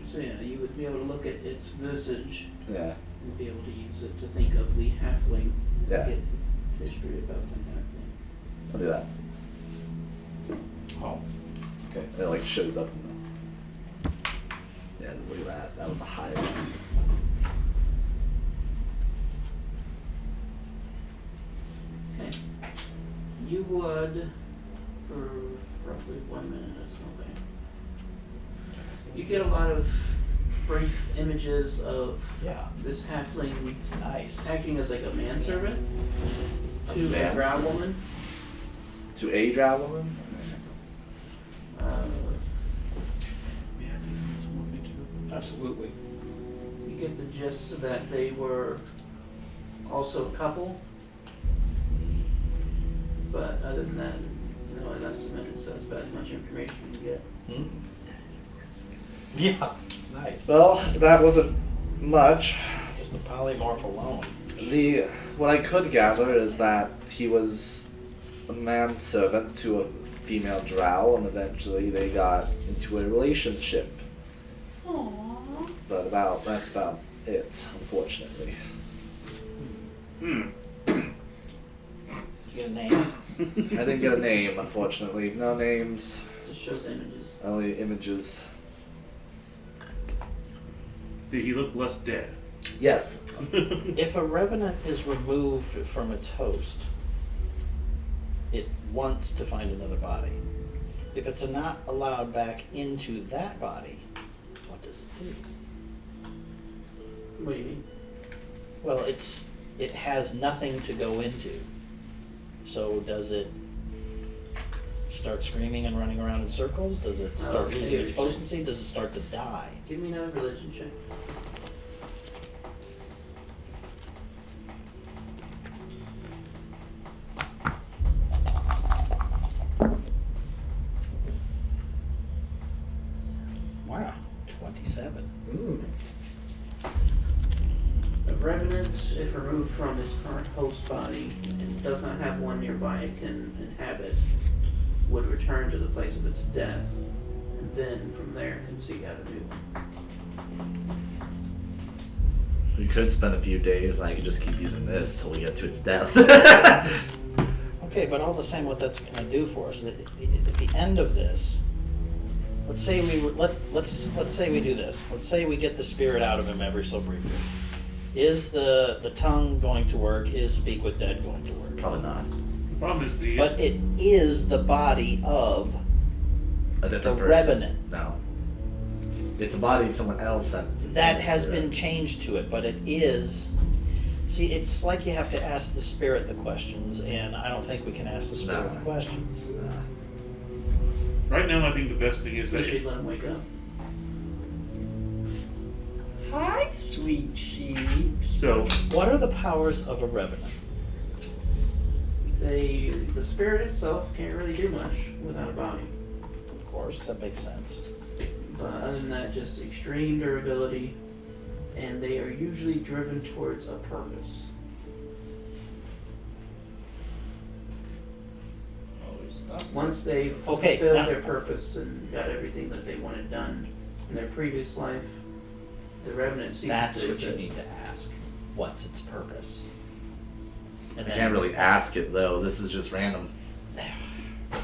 Speaker 2: So yeah, you would be able to look at its visage
Speaker 4: Yeah.
Speaker 2: and be able to use it to think of the halfling.
Speaker 4: Yeah.
Speaker 2: Get history about the halfling.
Speaker 4: I'll do that.
Speaker 3: Oh.
Speaker 4: Okay. And it like shows up in the. Yeah, look at that. That was the highlight.
Speaker 2: Okay. You would, for roughly 1 minute or so, okay. You get a lot of brief images of
Speaker 3: Yeah.
Speaker 2: this halfling
Speaker 3: It's nice.
Speaker 2: acting as like a manservant
Speaker 4: A
Speaker 2: to a drow
Speaker 4: manservant?
Speaker 2: woman.
Speaker 4: To a drow woman?
Speaker 5: Absolutely.
Speaker 2: You get the gist that they were also a couple. But other than that, no, that's the minute, so that's about as much information you get.
Speaker 3: Hmm? Yeah, it's nice.
Speaker 4: Well, that wasn't much.
Speaker 3: Just the polymorph alone.
Speaker 4: What I could gather is that he was a manservant to a female drow, and eventually they got into a relationship. But that's about it, unfortunately.
Speaker 1: Hmm.
Speaker 3: Did you get a name?
Speaker 4: I didn't get a name, unfortunately. No names,
Speaker 2: Just shows images.
Speaker 4: only images.
Speaker 1: Did he look less dead?
Speaker 4: Yes.
Speaker 3: If a revenant is removed from its host, it wants to find another body. If it's not allowed back into that body, what does it do?
Speaker 2: What do you mean?
Speaker 3: Well, it has nothing to go into. So does it start screaming and running around in circles? Does it start
Speaker 2: Okay,
Speaker 3: losing its
Speaker 2: sure.
Speaker 3: potency? Does it start to die?
Speaker 2: Give me another religion check. revenant, if removed from its current host body and does not have one nearby it can inhabit, would return to the place of its death, and then from there can seek out a new one.
Speaker 4: We could spend a few days, and I could just keep using this till we get to its death.
Speaker 3: Okay, but all the same, what that's going to do for us at the end of this, let's say let's say we do this. Let's say we get the spirit out of him ever so briefly. Is the tongue going to work? Is Speak with Dead going to work?
Speaker 4: Probably not.
Speaker 1: The problem is the
Speaker 3: But it is the body of
Speaker 4: A different
Speaker 3: the
Speaker 4: person.
Speaker 3: revenant.
Speaker 4: No. It's a body of someone else
Speaker 3: That has been changed to it, but it is. See, it's like you have to ask the spirit the questions, and I don't think we can ask the spirit
Speaker 4: No.
Speaker 3: the questions.
Speaker 1: right now, I think the best thing is
Speaker 2: We
Speaker 1: that
Speaker 2: should let him wake up.
Speaker 7: Hi, sweet cheeks.
Speaker 1: so
Speaker 3: What are the powers of a revenant?
Speaker 2: The spirit itself can't really do much without a body.
Speaker 3: Of course, that makes sense.
Speaker 2: But other than that, just extreme durability, and they are usually driven towards a purpose. Once they've
Speaker 3: Okay,
Speaker 2: fulfilled
Speaker 3: now-
Speaker 2: their purpose and got everything that they wanted done in their previous life, the revenant ceases
Speaker 3: That's
Speaker 2: to
Speaker 3: what you
Speaker 2: exist.
Speaker 3: need to ask. What's its purpose? And
Speaker 4: I can't really ask it though. This is just random.
Speaker 3: Oh,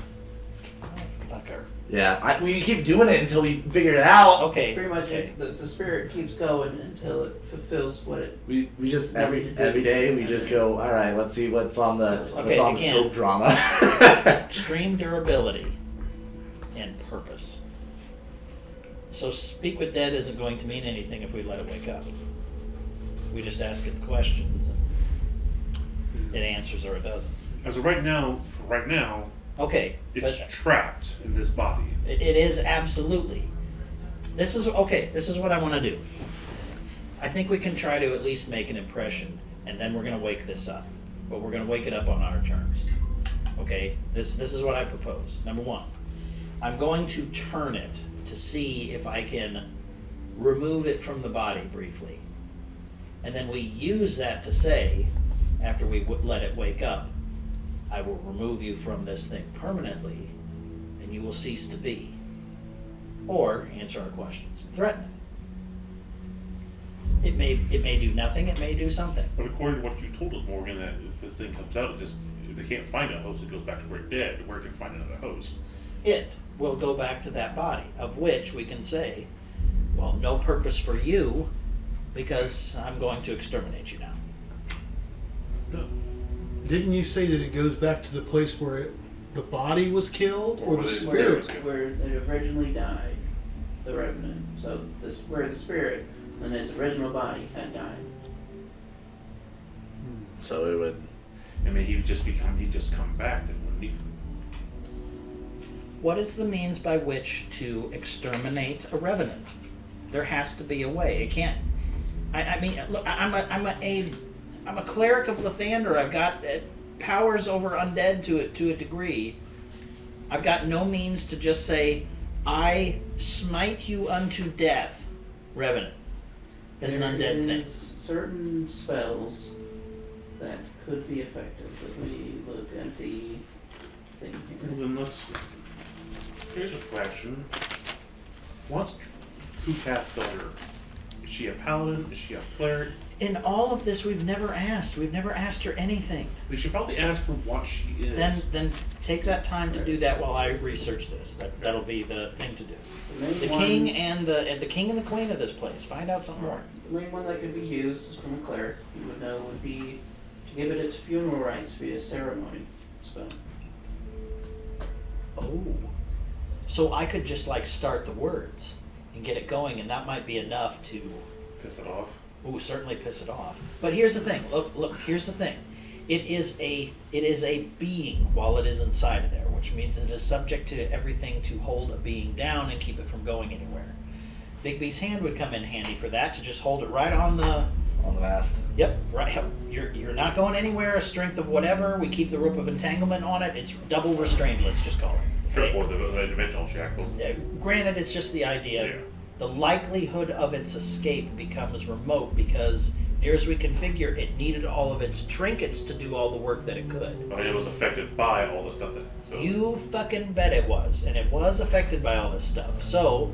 Speaker 3: fucker.
Speaker 4: Yeah, we keep doing it until we figure it out.
Speaker 3: Okay.
Speaker 2: Pretty much,
Speaker 3: okay.
Speaker 2: the spirit keeps going until it fulfills what it.
Speaker 4: We just
Speaker 2: What
Speaker 4: every
Speaker 2: we do.
Speaker 4: every day we just go. All right, let's see what's on the
Speaker 3: Okay,
Speaker 4: the
Speaker 3: again.
Speaker 4: soap drama.
Speaker 3: Extreme durability and purpose. So Speak with Dead isn't going to mean anything if we let it wake up. We just ask it the questions and it answers or it doesn't.
Speaker 1: as of right now,
Speaker 3: Okay,
Speaker 1: it's
Speaker 3: but
Speaker 1: trapped in this body.
Speaker 3: it is absolutely. This is what I want to do. I think we can try to at least make an impression, and then we're going to wake this up. But we're going to wake it up on our terms. Okay? This is what I propose. Number one, I'm going to turn it to see if I can remove it from the body briefly. And then we use that to say, after we let it wake up, I will remove you from this thing permanently, and you will cease to be. Or answer our questions. Threaten it. It may do nothing, it may do something.
Speaker 1: But according to what you told us, Morgan, that if this thing comes out, they can't find a host, it goes back to where it dead, where it can find another host.
Speaker 3: It will go back to that body, of which we can say, well, no purpose for you, because I'm going to exterminate you now.
Speaker 5: Didn't you say that it goes back to the place where the body was killed, or
Speaker 1: Or
Speaker 5: the
Speaker 1: the
Speaker 5: spirit?
Speaker 1: spirit.
Speaker 2: Where it originally died, the revenant. So this where the spirit, when its original body had died.
Speaker 4: So it would.
Speaker 1: I mean, he'd just come back, then wouldn't he?
Speaker 3: What is the means by which to exterminate a revenant? There has to be a way. It can't. I mean, look, I'm a cleric of Lathander. I've got powers over undead to a degree. I've got no means to just say, I smite you unto death, revenant. As an undead thing.
Speaker 2: There's certain spells that could be effective if we look at the thing
Speaker 1: Well,
Speaker 2: here.
Speaker 1: then let's. Here's a question. What's Kukat's daughter? Is she a paladin? Is she a cleric?
Speaker 3: In all of this, we've never asked. We've never asked her anything.
Speaker 1: We should probably ask her what she is.
Speaker 3: Then take that time to do that while I research this. That'll be the thing to do.
Speaker 2: The main
Speaker 3: The
Speaker 2: one-
Speaker 3: king and the king and the queen of this place. Find out some more.
Speaker 2: The main one that could be used is from a cleric. You would know would be to give it its funeral rites via ceremony spell.
Speaker 3: Oh. So I could just like start the words and get it going, and that might be enough to,
Speaker 1: Piss it off.
Speaker 3: certainly piss it off. But here's the thing. Look. Here's the thing. It is a being while it is inside of there, which means it is subject to everything to hold a being down and keep it from going anywhere. Bigby's hand would come in handy for that, to just hold it right on the.
Speaker 4: On the mast.
Speaker 3: Yep, right. You're not going anywhere. A strength of whatever. We keep the rope of entanglement on it. It's double restrained. Let's just call it.
Speaker 1: Sure,
Speaker 3: Okay?
Speaker 1: or the dimensional shackles.
Speaker 3: Granted, it's just the idea.
Speaker 1: Yeah.
Speaker 3: The likelihood of its escape becomes remote because
Speaker 6: near as we can figure, it needed all of its trinkets to do all the work that it could.
Speaker 1: But it was affected by all the stuff that. So
Speaker 6: You fucking bet it was, and it was affected by all this stuff. So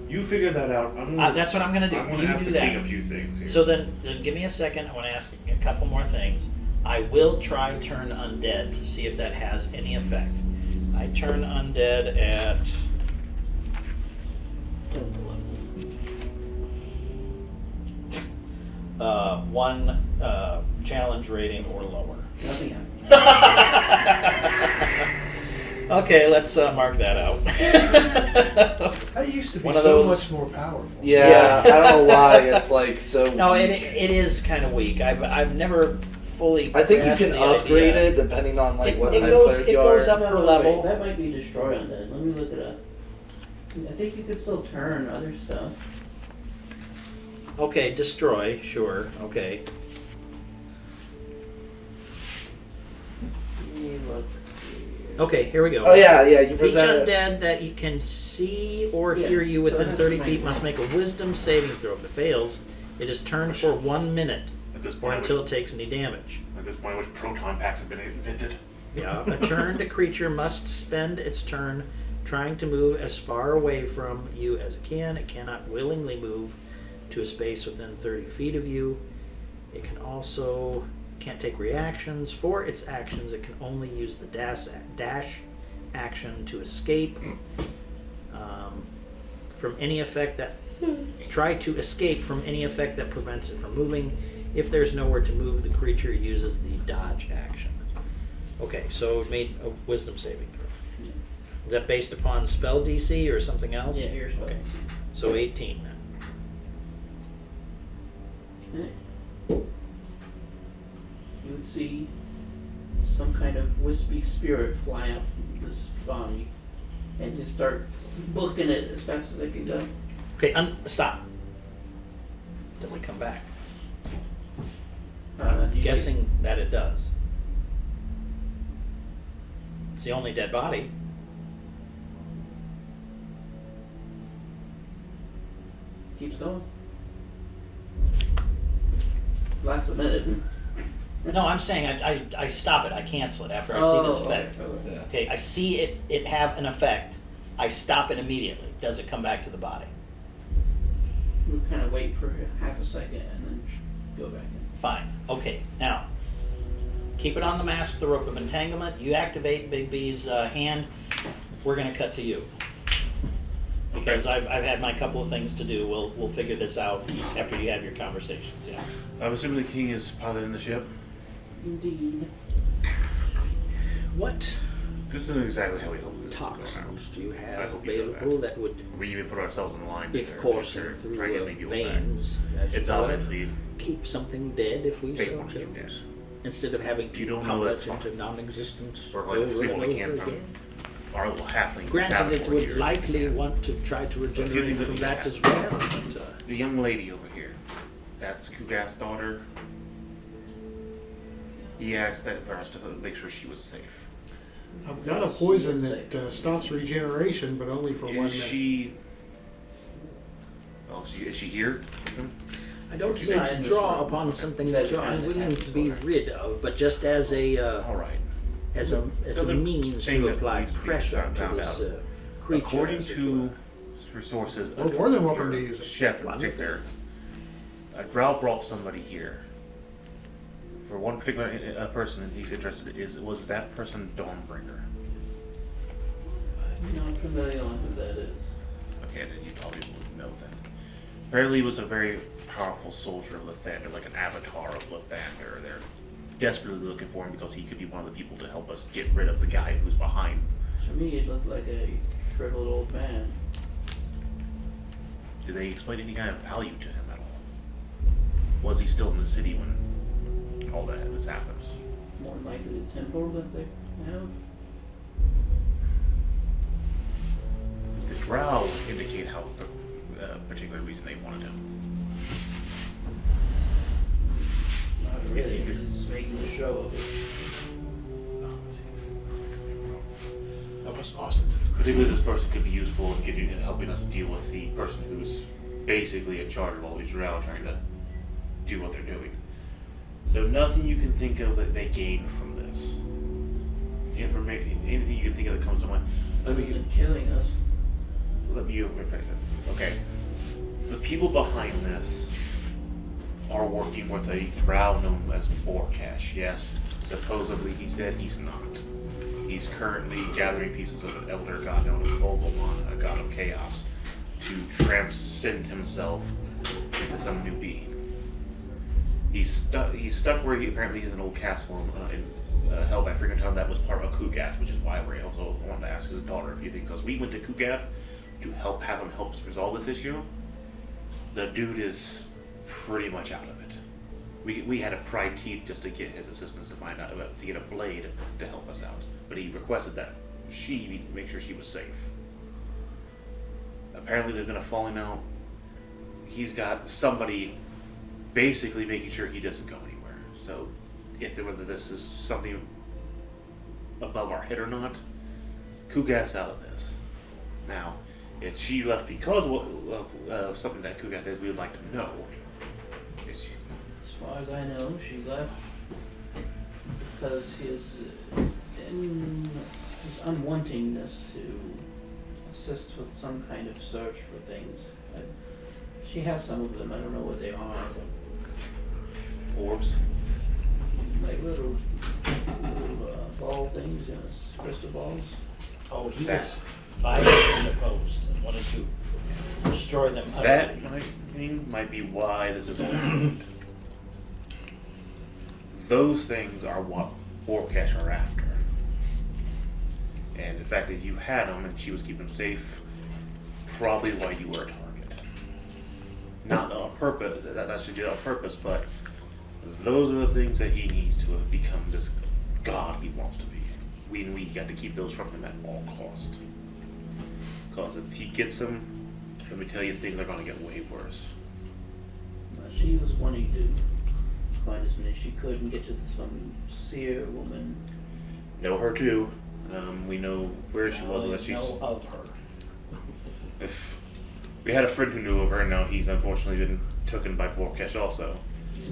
Speaker 1: you figure that out.
Speaker 6: that's what I'm gonna do.
Speaker 1: I'm gonna
Speaker 6: You do
Speaker 1: ascertain
Speaker 6: that.
Speaker 1: a few things here.
Speaker 6: So then give me a second. I want to ask a couple more things. I will try turn undead to see if that has any effect. I turn undead at one challenge rating or lower.
Speaker 2: Nothing happened.
Speaker 6: Okay, let's mark that out.
Speaker 5: That used to be
Speaker 6: One of
Speaker 5: so
Speaker 6: those-
Speaker 5: much more powerful.
Speaker 4: Yeah, I don't know why it's like so.
Speaker 6: No,
Speaker 4: weak.
Speaker 6: it is kind of weak. I've never fully.
Speaker 4: I think you
Speaker 6: grasped
Speaker 4: can
Speaker 6: the
Speaker 4: upgrade
Speaker 6: idea.
Speaker 4: it depending on like what
Speaker 6: It
Speaker 4: type
Speaker 6: goes-
Speaker 4: cleric
Speaker 6: it
Speaker 4: you
Speaker 6: goes
Speaker 4: are.
Speaker 6: up per level.
Speaker 2: That might be destroy undead. Let me look it up. I think you could still turn other stuff.
Speaker 6: Okay, destroy, sure, okay.
Speaker 2: Let me look.
Speaker 6: Okay, here we go.
Speaker 4: Oh yeah, you
Speaker 6: Each
Speaker 4: present it.
Speaker 6: undead that you can see or
Speaker 2: Yeah,
Speaker 6: hear you
Speaker 2: so
Speaker 6: within
Speaker 2: that's
Speaker 6: 30
Speaker 2: my-
Speaker 6: feet must make a wisdom saving throw. If it fails, it is turned for 1 minute
Speaker 1: at this
Speaker 6: or
Speaker 1: point,
Speaker 6: until it takes any damage.
Speaker 1: at this point, which proton packs have been invented.
Speaker 6: Yeah, a turned creature must spend its turn trying to move as far away from you as it can. It cannot willingly move to a space within 30 feet of you. It can also can't take reactions. For its actions, it can only use the dash action to escape from any effect that try to escape from any effect that prevents it from moving. If there's nowhere to move, the creature uses the dodge action. Okay, so it made a wisdom saving throw. Is that based upon spell DC or something else?
Speaker 2: Yeah, here's what.
Speaker 6: Okay, so 18 then.
Speaker 2: You would see some kind of wispy spirit fly up this body and just start booking it as fast as it can go.
Speaker 6: Okay, stop. Does it come back?
Speaker 2: You
Speaker 6: Guessing that it does. It's the only dead body.
Speaker 2: keeps going. Lasts a minute.
Speaker 6: No, I'm saying I stop it. I cancel it after I see this effect.
Speaker 2: Okay.
Speaker 4: Yeah.
Speaker 6: Okay, I see it have an effect. I stop it immediately. Does it come back to the body?
Speaker 2: We'll kind of wait for half a second and then go back in.
Speaker 6: Fine. Okay, now, keep it on the mast, the rope of entanglement. You activate Big B's hand. We're going to cut to you. Because I've had my couple of things to do. We'll figure this out after you have your conversations. Yeah.
Speaker 1: I'm assuming the king is piloting the ship.
Speaker 2: Indeed.
Speaker 6: What
Speaker 1: This isn't exactly how we hope this is going
Speaker 6: toxins
Speaker 1: out.
Speaker 6: do you
Speaker 1: I
Speaker 6: have
Speaker 1: hope you know
Speaker 6: available
Speaker 1: that.
Speaker 6: that would,
Speaker 1: We even put ourselves on the line.
Speaker 6: if
Speaker 1: there,
Speaker 6: coursing
Speaker 1: to
Speaker 6: through
Speaker 1: try and get maybe
Speaker 6: veins, as
Speaker 1: It's
Speaker 6: you call it,
Speaker 1: obviously
Speaker 6: keep something dead if we
Speaker 1: they
Speaker 6: so
Speaker 1: want to do
Speaker 6: choose?
Speaker 1: this.
Speaker 6: Instead of having
Speaker 1: You
Speaker 6: to
Speaker 1: don't know
Speaker 6: power
Speaker 1: that's
Speaker 6: it into non-existence
Speaker 1: Or like
Speaker 6: over
Speaker 1: see
Speaker 6: and
Speaker 1: what we
Speaker 6: over
Speaker 1: can from
Speaker 6: again.
Speaker 1: our little halfling.
Speaker 6: Granted, it
Speaker 1: saboteur
Speaker 6: would
Speaker 1: here.
Speaker 6: likely want to try to
Speaker 1: few
Speaker 6: regenerate
Speaker 1: things that
Speaker 6: from
Speaker 1: we
Speaker 6: that
Speaker 1: have.
Speaker 6: as well, but
Speaker 1: The young lady over here, that's Kugat's daughter. He asked that for us to make sure she was safe.
Speaker 5: I've got a poison that stops regeneration, but only for 1 minute.
Speaker 1: Is she? Oh, is she here?
Speaker 6: I don't
Speaker 2: It's
Speaker 6: mean
Speaker 2: not
Speaker 6: to
Speaker 2: in this
Speaker 6: draw
Speaker 2: room.
Speaker 6: upon something
Speaker 2: It
Speaker 6: that
Speaker 2: says
Speaker 6: you're
Speaker 2: behind the
Speaker 6: unwilling
Speaker 2: hat
Speaker 6: to be
Speaker 2: for it.
Speaker 6: rid of, but just as a
Speaker 1: All right.
Speaker 6: as a
Speaker 1: Doesn't
Speaker 6: means
Speaker 1: thing
Speaker 6: to
Speaker 1: that
Speaker 6: apply
Speaker 1: needs to be
Speaker 6: pressure to
Speaker 1: found
Speaker 6: this
Speaker 1: out.
Speaker 6: creature.
Speaker 1: According
Speaker 6: as it
Speaker 1: to
Speaker 6: were.
Speaker 1: resources,
Speaker 5: We're more than welcome to use it.
Speaker 1: chef in particular, a drow brought somebody here. For one particular person he's interested in, was that person Dawnbringer?
Speaker 2: I'm not familiar on who that is.
Speaker 1: Okay, then you probably wouldn't know then. Apparently he was a very powerful soldier of Lathander, like an avatar of Lathander. They're desperately looking for him because he could be one of the people to help us get rid of the guy who's behind.
Speaker 2: To me, it looked like a shriveled old man.
Speaker 1: Did they explain any kind of value to him at all? Was he still in the city when all that was happened?
Speaker 2: More than likely the temple that they have.
Speaker 1: The drow indicate how particular reason they wanted him.
Speaker 2: Not really, just making a show of it.
Speaker 5: That was Austin.
Speaker 1: Particularly, this person could be useful in helping us deal with the person who's basically in charge of all these drow, trying to do what they're doing. So nothing you can think of that they gain from this. Information, anything you can think of that comes to mind.
Speaker 2: Other than killing us.
Speaker 1: Okay. The people behind this are working with a drow known as Borkash. Yes, supposedly he's dead. He's not. He's currently gathering pieces of an elder god known as Vogelmon, a god of chaos, to transcend himself into some new being. He's stuck where he apparently is an old castle held by Freaking that was part of Kugath, which is why we also wanted to ask his daughter a few things. As we went to Kugath to have him help us resolve this issue, the dude is pretty much out of it. We had to pry teeth just to get his assistance to find out to get a blade to help us out. But he requested that she make sure she was safe. Apparently there's been a falling out. He's got somebody basically making sure he doesn't go anywhere. So whether this is something above our head or not, Kugath's out of this. Now, if she left because of something that Kugath is, we would like to know.
Speaker 2: As far as I know, she left because his unwantingness to assist with some kind of search for things. She has some of them, I don't know what they are, but
Speaker 1: Orbs.
Speaker 2: like little ball things, crystal balls.
Speaker 3: Oh, he
Speaker 1: That-
Speaker 3: was violent and opposed and wanted to destroy them.
Speaker 1: That
Speaker 3: utterly.
Speaker 1: might be why this is all happened. Those things are what Borkash are after. And the fact that you had them and she was keeping them safe, probably why you were a target. Not on purpose, that should be on purpose, but those are the things that he needs to have become this god he wants to be. We got to keep those from him at all cost. Because if he gets them, let me tell you, things are going to get way worse.
Speaker 2: She was wanting to find as many as she could and get to some seer woman.
Speaker 1: Know her too. We know where she was.
Speaker 3: I
Speaker 1: But she's,
Speaker 3: know of her.
Speaker 1: if we had a friend who knew of her, and now he's unfortunately been taken by Borkash also.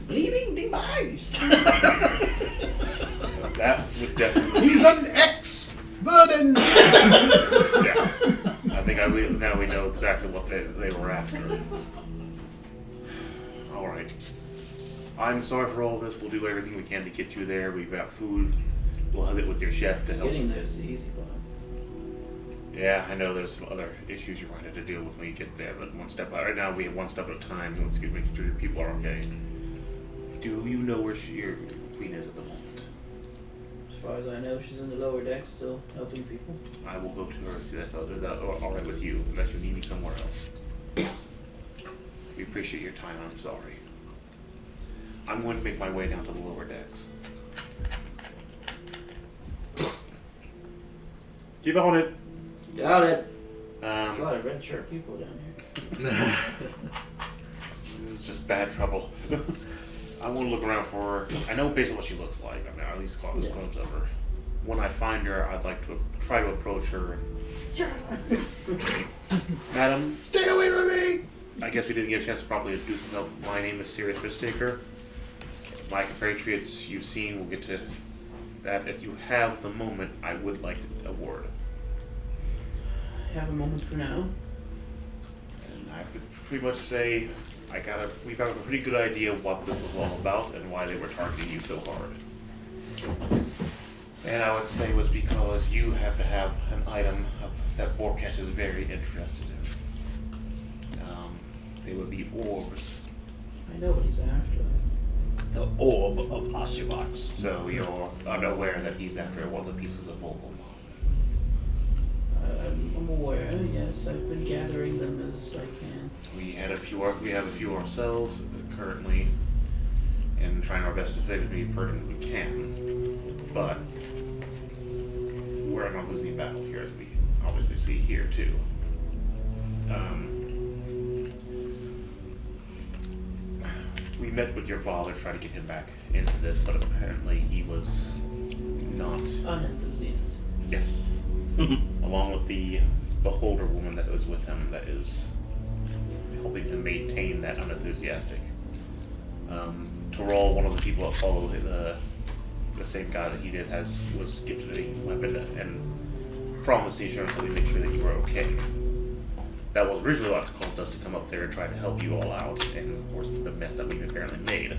Speaker 3: Bleeding demised.
Speaker 1: That would definitely.
Speaker 5: He's an ex-burden!
Speaker 1: Yeah. I think now we know exactly what they were after. All right. I'm sorry for all this. We'll do everything we can to get you there. We've got food. We'll have it with your chef to help.
Speaker 2: Getting there is the easy part.
Speaker 1: Yeah, I know there's some other issues you're going to have to deal with when you get there, but one step right now we have one step at a time. Let's get making sure your people are okay. Do you know where your queen is at the moment?
Speaker 2: As far as I know, she's in the lower deck still helping people.
Speaker 1: I will go to her. See, that's all right with you, unless you need me somewhere else. We appreciate your time. I'm sorry. I'm going to make my way down to the lower decks. Keep on it.
Speaker 2: Got it. There's a lot of red shirt people down here.
Speaker 1: This is just bad trouble. I want to look around for her. I know basically what she looks like. I mean, at least caught a glimpse of her. When I find her, I'd like to try to approach her. Madam,
Speaker 5: Stay away from me!
Speaker 1: I guess we didn't get a chance to properly introduce myself. My name is Sirius Mistaker. My compatriots you've seen will get to that. If you have the moment, I would like a word.
Speaker 2: Have a moment for now.
Speaker 1: And I could pretty much say we got a pretty good idea what this was all about and why they were targeting you so hard. And I would say it was because you have to have an item that Borkash is very interested in. They would be orbs.
Speaker 2: I know what he's after.
Speaker 3: The orb of Osubox.
Speaker 1: So you're unaware that he's after one of the pieces of Vogelmon.
Speaker 2: I'm aware, yes. I've been gathering them as I can.
Speaker 1: We have a few ourselves currently, and trying our best to save as many pertinent we can. But we're not losing battle here, as we obviously see here too. We met with your father, trying to get him back into this, but apparently he was not.
Speaker 2: Unenthusiastic.
Speaker 1: Yes. Along with the beholder woman that was with him, that is helping him maintain that unenthusiastic. Terrell, one of the people that followed the same guy that he did, was gifted a weapon and promised the insurance that we make sure that you were okay. That was originally what caused us to come up there and try to help you all out, and of course the mess that we've apparently made.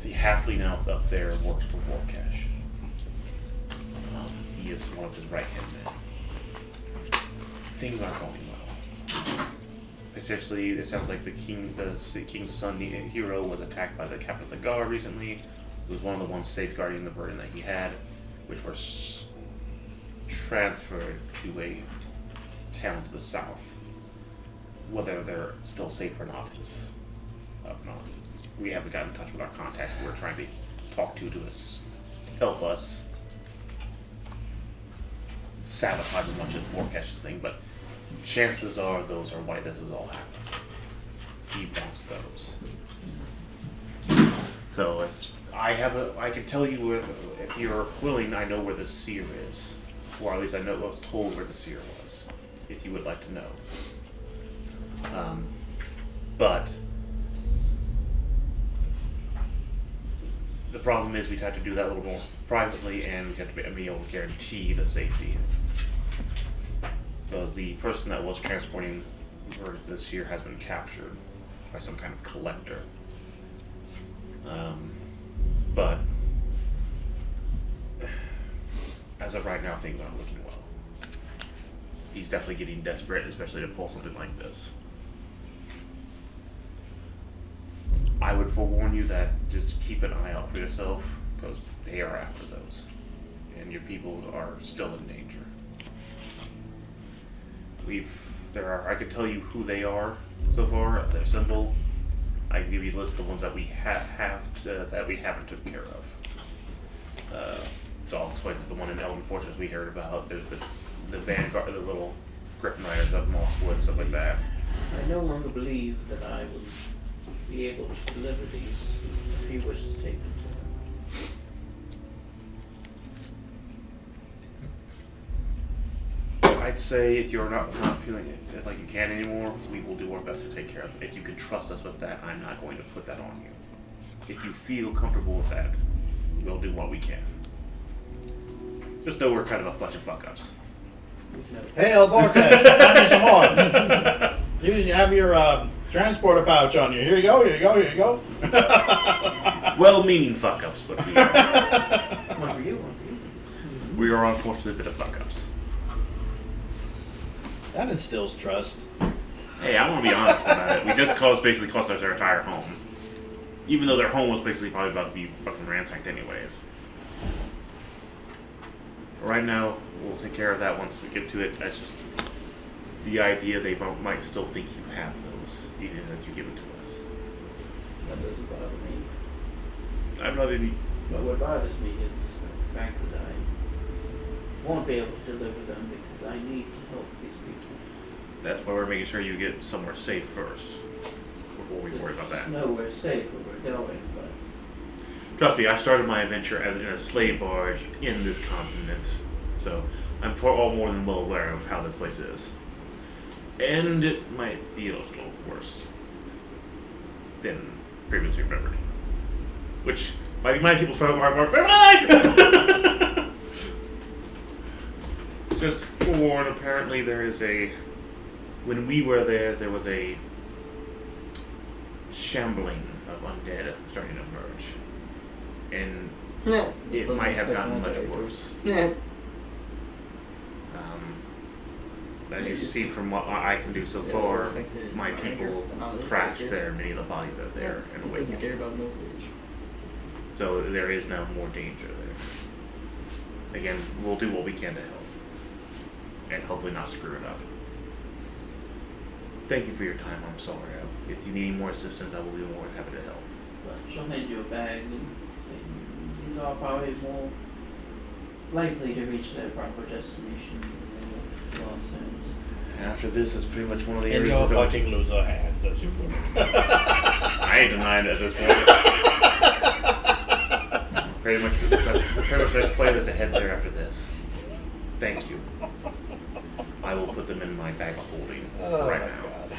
Speaker 1: The halfling out up there works for Warcash. He is one of his right-hand men. Things aren't going well. Potentially, it sounds like the king's son, the hero, was attacked by the captain of the guard recently. It was one of the ones safeguarding the burden that he had, which was transferred to a town to the south. Whether they're still safe or not is up and on. We haven't gotten in touch with our contacts we're trying to talk to help us sabotage as much as Warcash's thing, but chances are those are why this is all happening. He wants those. So I can tell you where, if you're willing, I know where the seer is. Or at least I was told where the seer was, if you would like to know. But the problem is we'd have to do that a little more privately, and we'd have to be able to guarantee the safety. Because the person that was transporting this year has been captured by some kind of collector. But as of right now, things aren't looking well. He's definitely getting desperate, especially to pull something like this. I would forewarn you that just keep an eye out for yourself, because they are after those, and your people are still in danger. I could tell you who they are so far. Their symbol. I can give you a list of the ones that we that we haven't took care of. So I'll explain the one in Elven Fortress we heard about. There's the Vanguard, the little Griffin Riders of Mosswood, stuff like that.
Speaker 2: I no longer believe that I would be able to deliver these if he wishes to take them to him.
Speaker 1: I'd say if you're not feeling it like you can anymore, we will do our best to take care of it. If you can trust us with that, I'm not going to put that on you. If you feel comfortable with that, we'll do what we can. Just know we're kind of a bunch of fuck-ups.
Speaker 8: Hey, El Borges, find you some more. You have your transporter pouch on you. Here you go, here you go, here you go.
Speaker 1: Well-meaning fuck-ups, but we are,
Speaker 2: One for you, one for you.
Speaker 1: we are unfortunately a bit of fuck-ups.
Speaker 8: That instills trust.
Speaker 1: Hey, I want to be honest about it. We just basically cost us their entire home. Even though their home was basically probably about to be fucking ransacked anyways. Right now, we'll take care of that once we get to it. That's just the idea they might still think you have those, even if you give it to us.
Speaker 2: That doesn't bother me.
Speaker 1: I'd rather be...
Speaker 2: But what bothers me is the fact that I won't be able to deliver them because I need to help these people.
Speaker 1: That's why we're making sure you get somewhere safe first, before we worry about that.
Speaker 2: There's nowhere safe where we're going, but
Speaker 1: Trust me, I started my adventure in a slave barge in this continent, so I'm all more than well aware of how this place is. And it might be a little worse than previously remembered. Which, by the mind people from just for, apparently there is when we were there was a shambling of undead starting to emerge. And it might have gotten much worse. As you see from what I can do so far, my people crashed there, many of the bodies are there and awakened. So there is now more danger there. Again, we'll do what we can to help. And hopefully not screw it up. Thank you for your time, I'm sorry. If you need any more assistance, I will be more than happy to help.
Speaker 2: but she'll hand you a bag and say these are probably more likely to reach their proper destination than Los Angeles.
Speaker 1: After this, it's pretty much one of the
Speaker 8: In
Speaker 1: areas
Speaker 8: your
Speaker 1: we're going
Speaker 8: fucking loser hands, as you put it.
Speaker 1: I ain't denying it at this point. Pretty much the best plan is to head there after this. Thank you. I will put them in my bag of holding
Speaker 8: Oh
Speaker 1: right
Speaker 8: my
Speaker 1: now.
Speaker 8: god.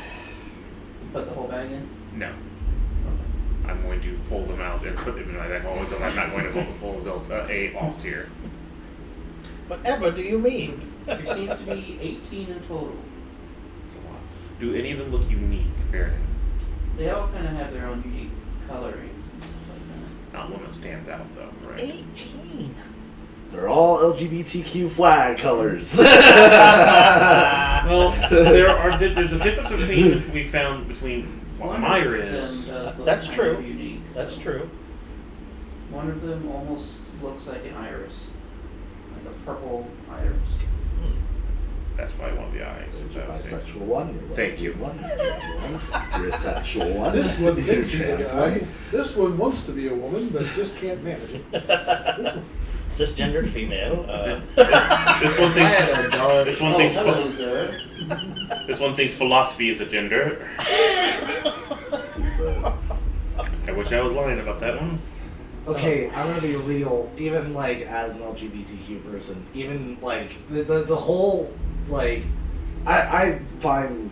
Speaker 2: Put the whole bag in?
Speaker 1: No.
Speaker 2: Okay.
Speaker 1: I'm going to pull them out and put them in my bag. I'm not going to pull a lost here.
Speaker 3: Whatever do you mean?
Speaker 2: There seems to be 18 in total.
Speaker 1: It's a lot. Do any of them look unique, Baron?
Speaker 2: They all kind of have their own unique colorings and stuff like that.
Speaker 1: Not one that stands out, though, correct?
Speaker 3: 18.
Speaker 4: They're all LGBTQ flag colors.
Speaker 1: Well, there's a difference between what
Speaker 2: One
Speaker 1: Meyer
Speaker 2: of them
Speaker 1: is.
Speaker 2: does look
Speaker 3: That's
Speaker 2: kind
Speaker 3: true.
Speaker 2: of unique,
Speaker 3: That's
Speaker 2: though.
Speaker 3: true.
Speaker 2: One of them almost looks like an iris, like a purple iris.
Speaker 1: That's why I want the eyes.
Speaker 4: You're
Speaker 1: So,
Speaker 4: bisexual one. You're
Speaker 1: Thank you.
Speaker 4: lesbian one. You're a sexual one.
Speaker 5: This one
Speaker 4: You're
Speaker 5: thinks he's a
Speaker 4: trans
Speaker 5: guy.
Speaker 4: one.
Speaker 5: This one wants to be a woman, but just can't manage it.
Speaker 3: Cisgendered female.
Speaker 1: this one thinks.
Speaker 7: I had a dog.
Speaker 1: This one
Speaker 2: Oh,
Speaker 1: thinks.
Speaker 2: hello, sir.
Speaker 1: This one thinks philosophy is a gender.
Speaker 4: Jesus.
Speaker 1: I wish I was lying about that one.
Speaker 4: Okay, I'm gonna be real. Even like as an LGBTQ person, even like the whole like, I find,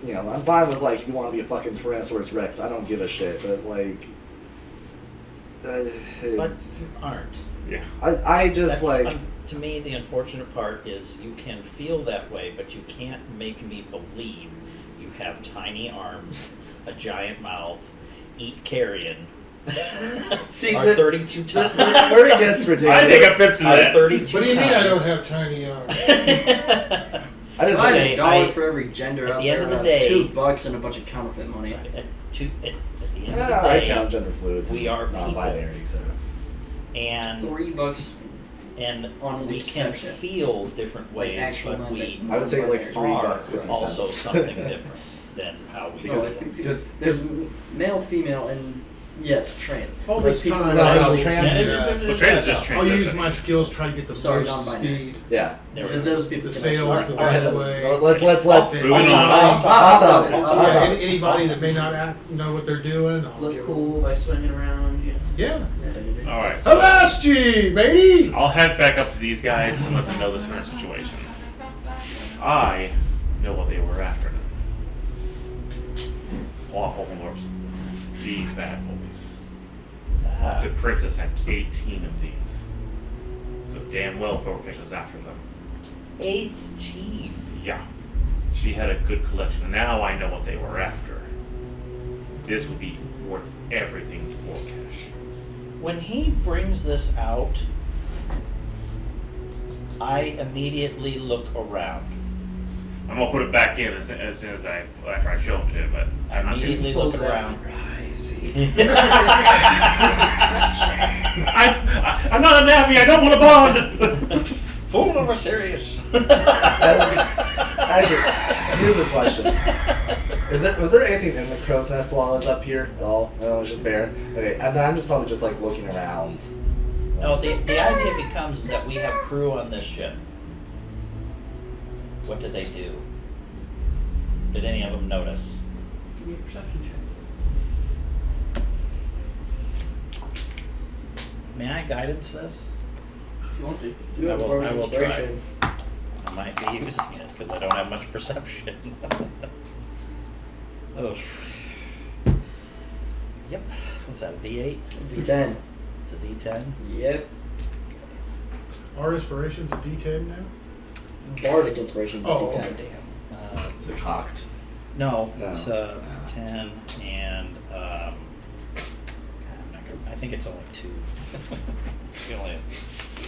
Speaker 4: you know, I'm fine with like you want to be a fucking Tyrannosaurus Rex. I don't give a shit. But like,
Speaker 3: But you aren't.
Speaker 1: Yeah.
Speaker 4: I just
Speaker 3: That's,
Speaker 4: like.
Speaker 3: to me, the unfortunate part is you can feel that way, but you can't make me believe you have tiny arms, a giant mouth, eat carrion,
Speaker 7: See,
Speaker 3: are 32 tons.
Speaker 4: Where it gets ridiculous.
Speaker 1: I think I fixed
Speaker 3: Are
Speaker 1: that.
Speaker 3: 32
Speaker 5: What do you mean I don't
Speaker 3: tons.
Speaker 5: have tiny arms?
Speaker 4: I just
Speaker 7: I
Speaker 4: like.
Speaker 7: had a dollar for every gender
Speaker 3: at
Speaker 7: out
Speaker 3: the end
Speaker 7: there,
Speaker 3: of the day-
Speaker 7: $2 and a bunch of counterfeit money.
Speaker 3: At the end of
Speaker 4: Yeah,
Speaker 3: the
Speaker 4: I
Speaker 3: day,
Speaker 4: count gender fluids.
Speaker 3: we are people.
Speaker 4: non-binary, so.
Speaker 3: and
Speaker 7: $3
Speaker 3: and
Speaker 7: on an
Speaker 3: we can
Speaker 7: exception.
Speaker 3: feel different ways,
Speaker 7: actual
Speaker 3: but we
Speaker 4: I would say like $3
Speaker 3: are
Speaker 4: 50
Speaker 3: also
Speaker 4: cents.
Speaker 3: something different than how we
Speaker 4: Because-
Speaker 3: feel.
Speaker 7: There's male, female, and yes, trans.
Speaker 5: All
Speaker 7: Like
Speaker 5: this
Speaker 7: people
Speaker 5: time.
Speaker 7: that
Speaker 4: No,
Speaker 7: actually-
Speaker 4: trans
Speaker 3: Yeah,
Speaker 4: is.
Speaker 1: Well, trans is just
Speaker 5: I'll
Speaker 1: transition.
Speaker 5: use my skills to try to get the
Speaker 7: Sorry,
Speaker 5: most
Speaker 7: non-binary.
Speaker 5: speed.
Speaker 4: Yeah.
Speaker 3: There we
Speaker 7: Th-
Speaker 3: go.
Speaker 7: those people
Speaker 5: The
Speaker 7: can
Speaker 5: sales,
Speaker 7: actually-
Speaker 5: the
Speaker 4: Okay,
Speaker 5: best way.
Speaker 4: let's
Speaker 1: Moving on.
Speaker 4: Hot topic.
Speaker 5: Yeah, anybody that may not know what they're doing, I'll
Speaker 2: Look
Speaker 5: give
Speaker 2: cool by swinging around, you know.
Speaker 5: Yeah.
Speaker 1: All right. So
Speaker 5: Avasti, matey!
Speaker 1: I'll head back up to these guys and let them know the current situation. I know what they were after. Homebrows. These bad boys.
Speaker 3: Ah,
Speaker 1: The princess had 18 of these. So damn well Porkish was after them.
Speaker 3: 18.
Speaker 1: Yeah. She had a good collection. And now I know what they were after. This would be worth everything to Porkish.
Speaker 3: When he brings this out, I immediately look around.
Speaker 1: I'm gonna put it back in as soon as after I show them to him, but
Speaker 3: I
Speaker 1: I'm not gonna.
Speaker 3: immediately look around.
Speaker 1: I'm not a Navi. I don't want to bond.
Speaker 3: Fool over serious.
Speaker 4: Actually, here's a question. Was there anything in the crow's nest while I was up here at all? No, it was just barren. Okay, and I'm just probably just like looking around.
Speaker 3: No, the idea becomes is that we have crew on this ship. What did they do? Did any of them notice?
Speaker 2: Give me a perception check.
Speaker 3: May I guidance this?
Speaker 2: If you want to.
Speaker 7: You have
Speaker 3: I will-
Speaker 7: more
Speaker 3: I will
Speaker 7: inspiration.
Speaker 3: I might be using it because I don't have much perception. Oh. Yep. What's that, a D8?
Speaker 7: D10.
Speaker 3: It's a D10?
Speaker 7: Yep.
Speaker 5: Our inspiration's a D10 now?
Speaker 7: Bardic inspiration.
Speaker 5: Oh,
Speaker 7: D10.
Speaker 5: okay.
Speaker 4: Is it cocked?
Speaker 3: No,
Speaker 4: No.
Speaker 3: it's 10 and God, I'm not gonna, I think it's only 2. You only have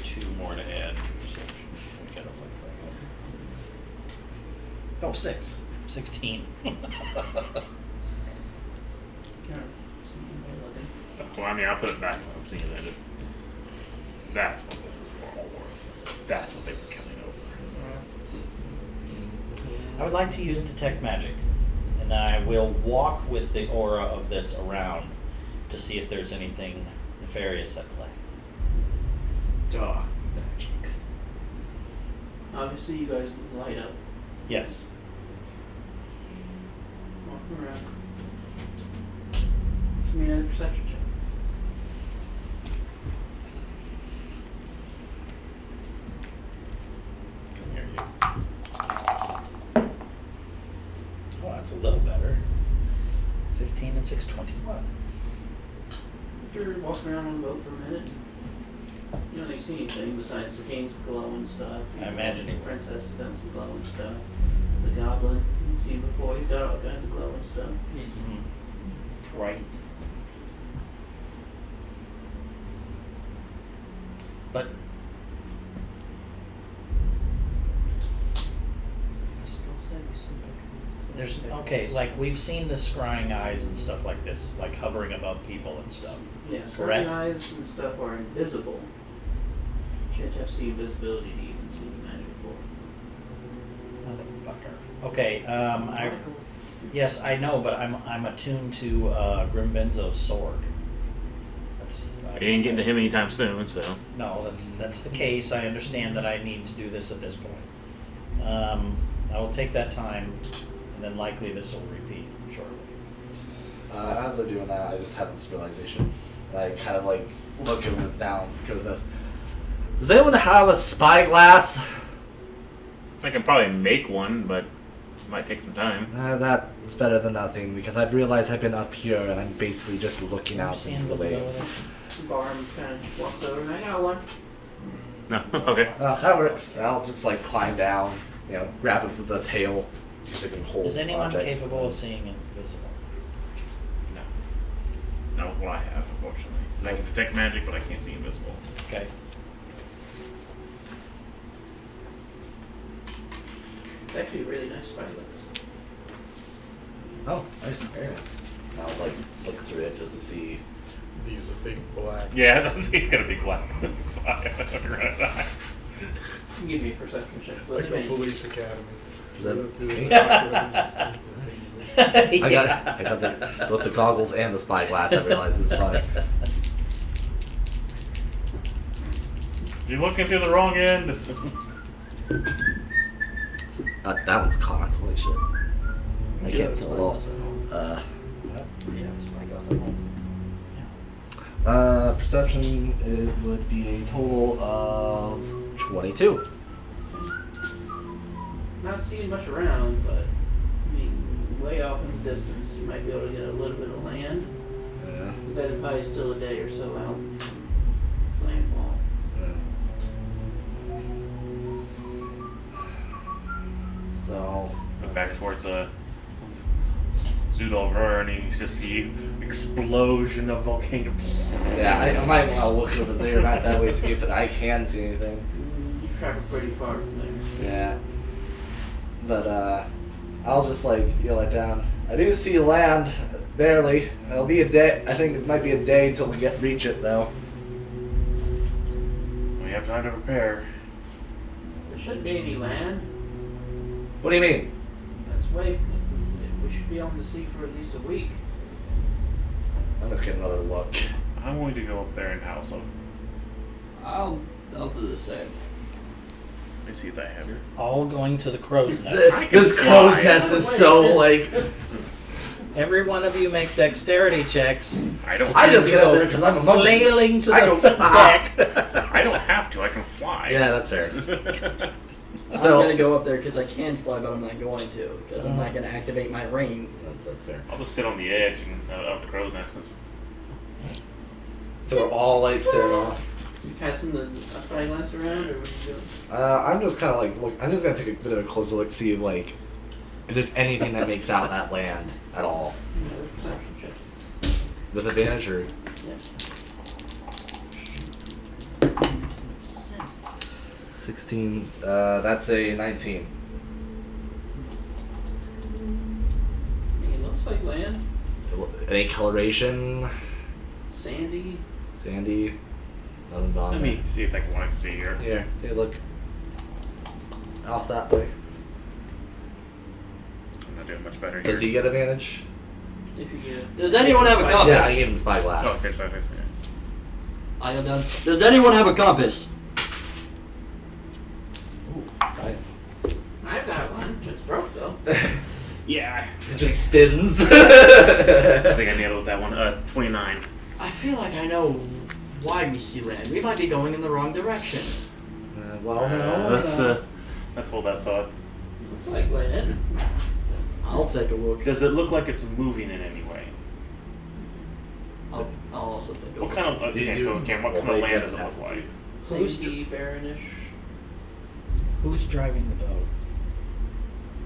Speaker 3: 2 more to add to perception. We gotta look back up. Oh, 6. 16.
Speaker 1: Well, I mean, I'll put it back. I'm thinking that's what this is all worth. That's what they were coming over.
Speaker 3: I would like to use detect magic, and then I will walk with the aura of this around to see if there's anything nefarious at play.
Speaker 7: Duh.
Speaker 2: Obviously, you guys light up.
Speaker 3: Yes.
Speaker 2: Walk around. Give me another perception check.
Speaker 3: Come here, you. Oh, that's a little better. at 6:21.
Speaker 2: After walking around on the boat for a minute, you don't see anything besides the king's glowing stuff.
Speaker 3: I imagine
Speaker 2: the
Speaker 3: he would.
Speaker 2: princess has done some glowing stuff. The goblin, you've seen before, he's got all kinds of glowing stuff.
Speaker 7: He's
Speaker 3: Mm-hmm.
Speaker 7: bright.
Speaker 3: But
Speaker 7: I still say we should
Speaker 3: there's okay, like we've seen the scrying eyes and stuff like this, like hovering above people and stuff.
Speaker 2: Yes,
Speaker 3: Correct.
Speaker 2: eyes and stuff are invisible. You have to see invisibility to even see the magic for.
Speaker 3: Motherfucker. Okay, yes, I know, but I'm attuned to Grimvenzo's sword. That's
Speaker 1: You ain't getting to him anytime soon, so.
Speaker 3: No, that's the case. I understand that I need to do this at this point. I will take that time, and then likely this will repeat shortly.
Speaker 4: As I'm doing that, I just had this realization. I kind of like looking down because this. Does anyone have a spyglass?
Speaker 1: I can probably make one, but it might take some time.
Speaker 4: That's better than nothing because I've realized I've been up here and I'm basically just looking out
Speaker 3: Understand
Speaker 4: into the
Speaker 3: visibility.
Speaker 4: waves.
Speaker 2: Barm kind of walks over and I got one.
Speaker 1: No, okay.
Speaker 4: That works. I'll just like climb down, grab it with the tail because it can hold.
Speaker 3: Is anyone
Speaker 4: objects.
Speaker 3: capable of seeing invisible?
Speaker 1: No. Not with what I have, unfortunately. I can detect magic, but I can't see invisible.
Speaker 3: Okay.
Speaker 2: It's actually a really nice spyglass.
Speaker 4: Oh, nice, very nice. I'll like look through it just to see.
Speaker 5: Use a big black.
Speaker 1: Yeah, he's got a big black spot under his eye.
Speaker 2: Give me a perception check.
Speaker 5: Like a police academy.
Speaker 4: Is that-
Speaker 3: Yeah.
Speaker 4: I got both the goggles and the spyglass. I realize is funny.
Speaker 1: You're looking through the wrong end.
Speaker 4: That one's cocked. Holy shit! I
Speaker 7: You
Speaker 4: can't
Speaker 7: have a
Speaker 4: tell at all.
Speaker 7: spyglass at home. You have a spyglass at home.
Speaker 4: Perception it would be a total of 22.
Speaker 2: Not seeing much around, but I mean, way off in the distance, you might be able to get a little bit of land.
Speaker 4: Yeah.
Speaker 2: You guys are probably still a day or so out from landfall.
Speaker 4: So
Speaker 1: Look back towards Zudolver, and you just see explosion of volcano.
Speaker 4: yeah, I might want to look over there, not that way, see if I can see anything.
Speaker 2: You travel pretty far from there.
Speaker 4: Yeah. But I'll just like yell it down. I do see land, barely. It'll be a day. I think it might be a day until we reach it though.
Speaker 1: We have time to prepare.
Speaker 2: There shouldn't be any land.
Speaker 4: What do you mean?
Speaker 2: That's way. We should be able to see for at least a week.
Speaker 4: I'm gonna get another look.
Speaker 1: I'm going to go up there and house them.
Speaker 7: I'll do the same.
Speaker 1: Let me see if I have it.
Speaker 3: All going to the crow's nest.
Speaker 1: I can
Speaker 4: This crow's
Speaker 1: fly.
Speaker 4: nest is so like.
Speaker 3: Every one of you make dexterity checks.
Speaker 1: I don't.
Speaker 4: I just get up there because I'm a monkey.
Speaker 3: Flailing to
Speaker 4: I
Speaker 3: the
Speaker 4: go,
Speaker 3: deck.
Speaker 1: I don't have to. I can fly.
Speaker 4: Yeah, that's fair.
Speaker 7: I'm
Speaker 4: So
Speaker 7: gonna go up there because I can fly, but I'm not going to because I'm not gonna activate my ring.
Speaker 4: that's fair.
Speaker 1: I'll just sit on the edge of the crow's nest.
Speaker 4: So we're all like staring off.
Speaker 2: You passing the spyglass around, or what are you doing?
Speaker 4: I'm just kind of like look. I'm just gonna take a bit of a closer look, see like if there's anything that makes out that land at all.
Speaker 2: Another perception check.
Speaker 4: With advantage or
Speaker 2: Yeah.
Speaker 4: 16. That's a 19.
Speaker 2: I mean, it looks like land.
Speaker 4: Any coloration?
Speaker 2: Sandy.
Speaker 4: Sandy. Nothing bond.
Speaker 1: Let me see if I can see here.
Speaker 4: Here, take a look. Off that way.
Speaker 1: I'm not doing much better here.
Speaker 4: Does he get advantage?
Speaker 2: If you get.
Speaker 7: Does anyone have a compass?
Speaker 4: Yeah, I gave him spyglass.
Speaker 1: Oh, okay, perfect. Yeah.
Speaker 7: I am done. Does anyone have a compass?
Speaker 4: Right.
Speaker 2: I've got one. It's broke though.
Speaker 1: Yeah.
Speaker 4: It just spins.
Speaker 1: I think I nailed it with that one. 29.
Speaker 7: I feel like I know why we see land. We might be going in the wrong direction.
Speaker 4: Well, no.
Speaker 1: Let's hold that thought.
Speaker 2: Looks like land.
Speaker 7: I'll take a look.
Speaker 1: Does it look like it's moving in any way?
Speaker 7: also think.
Speaker 1: What kind of
Speaker 4: Do you
Speaker 1: okay?
Speaker 4: do-
Speaker 1: So again, what
Speaker 4: well,
Speaker 1: kind of
Speaker 4: he
Speaker 1: land does
Speaker 4: doesn't
Speaker 1: it
Speaker 4: have
Speaker 1: look
Speaker 4: to.
Speaker 1: like?
Speaker 3: Who's
Speaker 2: Sandy, barrenish.
Speaker 3: Who's driving the boat?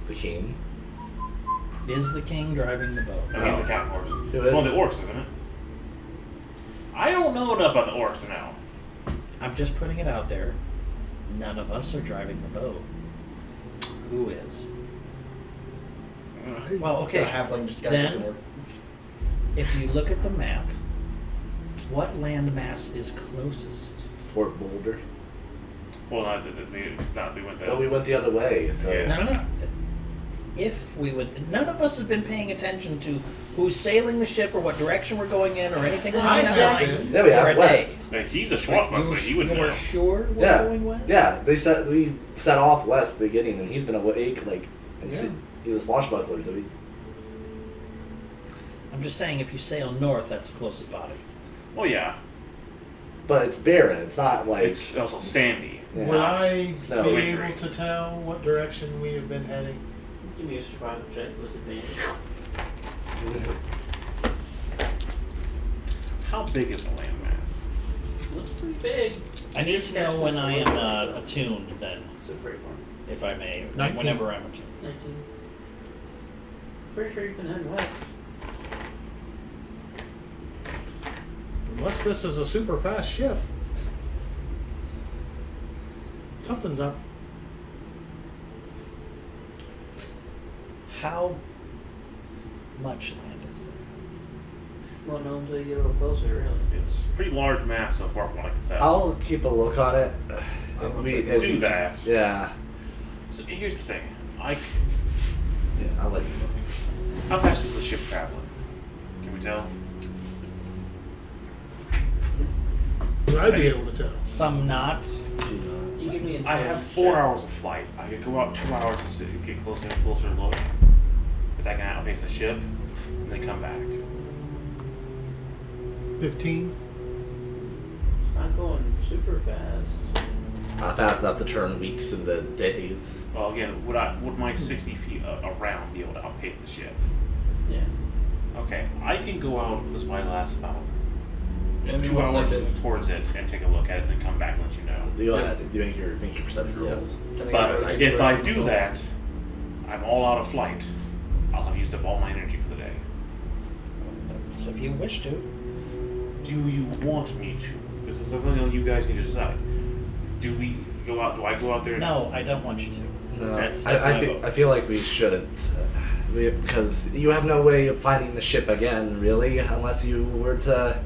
Speaker 4: The king.
Speaker 3: Is the king driving the boat?
Speaker 1: Oh, he's the cat horse.
Speaker 4: Who
Speaker 1: It's one
Speaker 4: is?
Speaker 1: of the orcs, isn't it? I don't know enough about the orcs to know.
Speaker 3: I'm just putting it out there. None of us are driving the boat. Who is? Well,
Speaker 7: The
Speaker 3: okay.
Speaker 7: halfling disguised
Speaker 3: Then-
Speaker 7: as an orc.
Speaker 3: If you look at the map, what landmass is closest?
Speaker 4: Fort Boulder.
Speaker 1: Well, not if we went there.
Speaker 4: But we went the other way, so.
Speaker 1: Yeah.
Speaker 3: No. If we would, none of us have been paying attention to who's sailing the ship or what direction we're going in or anything like
Speaker 5: I
Speaker 3: that.
Speaker 5: have.
Speaker 4: Yeah, we
Speaker 3: For a
Speaker 4: have
Speaker 3: day.
Speaker 4: west.
Speaker 1: Like, he's a swashbuckler. He would
Speaker 3: You're
Speaker 1: know.
Speaker 3: sure we're
Speaker 4: Yeah.
Speaker 3: going west?
Speaker 4: Yeah, we set off west at the beginning, and he's been awake and
Speaker 5: Yeah.
Speaker 4: he's a swashbuckler, so he.
Speaker 3: I'm just saying, if you sail north, that's the closest body.
Speaker 1: Well, yeah.
Speaker 4: But it's barren. It's not like.
Speaker 1: It's also sandy.
Speaker 4: Yeah.
Speaker 5: Would I
Speaker 4: Snow.
Speaker 5: be
Speaker 1: Wintry.
Speaker 5: able to tell what direction we have been heading?
Speaker 2: Give me a survival check with advantage.
Speaker 1: How big is the landmass?
Speaker 2: Looks pretty big.
Speaker 3: I need to know when I am attuned, then,
Speaker 2: So pretty far.
Speaker 3: if I may,
Speaker 5: 19.
Speaker 3: whenever I'm attuned.
Speaker 2: 19. Pretty sure you can head west.
Speaker 5: Unless this is a super fast ship. Something's up.
Speaker 3: How much land is there?
Speaker 2: Won't know until you get a little closer, really.
Speaker 1: It's a pretty large mass so far from what I can tell.
Speaker 4: I'll keep a look on it.
Speaker 1: do that.
Speaker 4: Yeah.
Speaker 1: So here's the thing.
Speaker 4: Yeah, I'll let you know.
Speaker 1: How fast is the ship traveling? Can we tell?
Speaker 5: Would I be able to tell?
Speaker 3: Some knots.
Speaker 2: You give me a
Speaker 1: I have 4 hours of flight. I could go out 2 hours to get closer and closer look. But I can outpace the ship and then come back.
Speaker 5: 15?
Speaker 2: It's not going super fast.
Speaker 4: Not fast enough to turn weeks into days.
Speaker 1: Well, again, would my 60 feet around be able to outpace the ship?
Speaker 2: Yeah.
Speaker 1: Okay, I can go out with the spyglass about
Speaker 7: Give me
Speaker 1: 2
Speaker 7: one
Speaker 1: hours
Speaker 7: second.
Speaker 1: towards it and take a look at it and then come back and let you know.
Speaker 4: You go ahead. Do make your perception
Speaker 7: Yeah.
Speaker 4: rolls.
Speaker 7: Can I
Speaker 1: But
Speaker 7: get
Speaker 1: if I
Speaker 7: inspiration?
Speaker 1: do that, I'm all out of flight. I'll have used up all my energy for the day.
Speaker 3: That's if you wish to.
Speaker 1: Do you want me to? This is something you guys need to decide. Do we go out? Do I go out there?
Speaker 3: No, I don't want you to.
Speaker 4: No,
Speaker 3: That's
Speaker 4: I
Speaker 3: my
Speaker 4: feel,
Speaker 3: vote.
Speaker 4: I feel like we shouldn't. Because you have no way of finding the ship again, really, unless you were to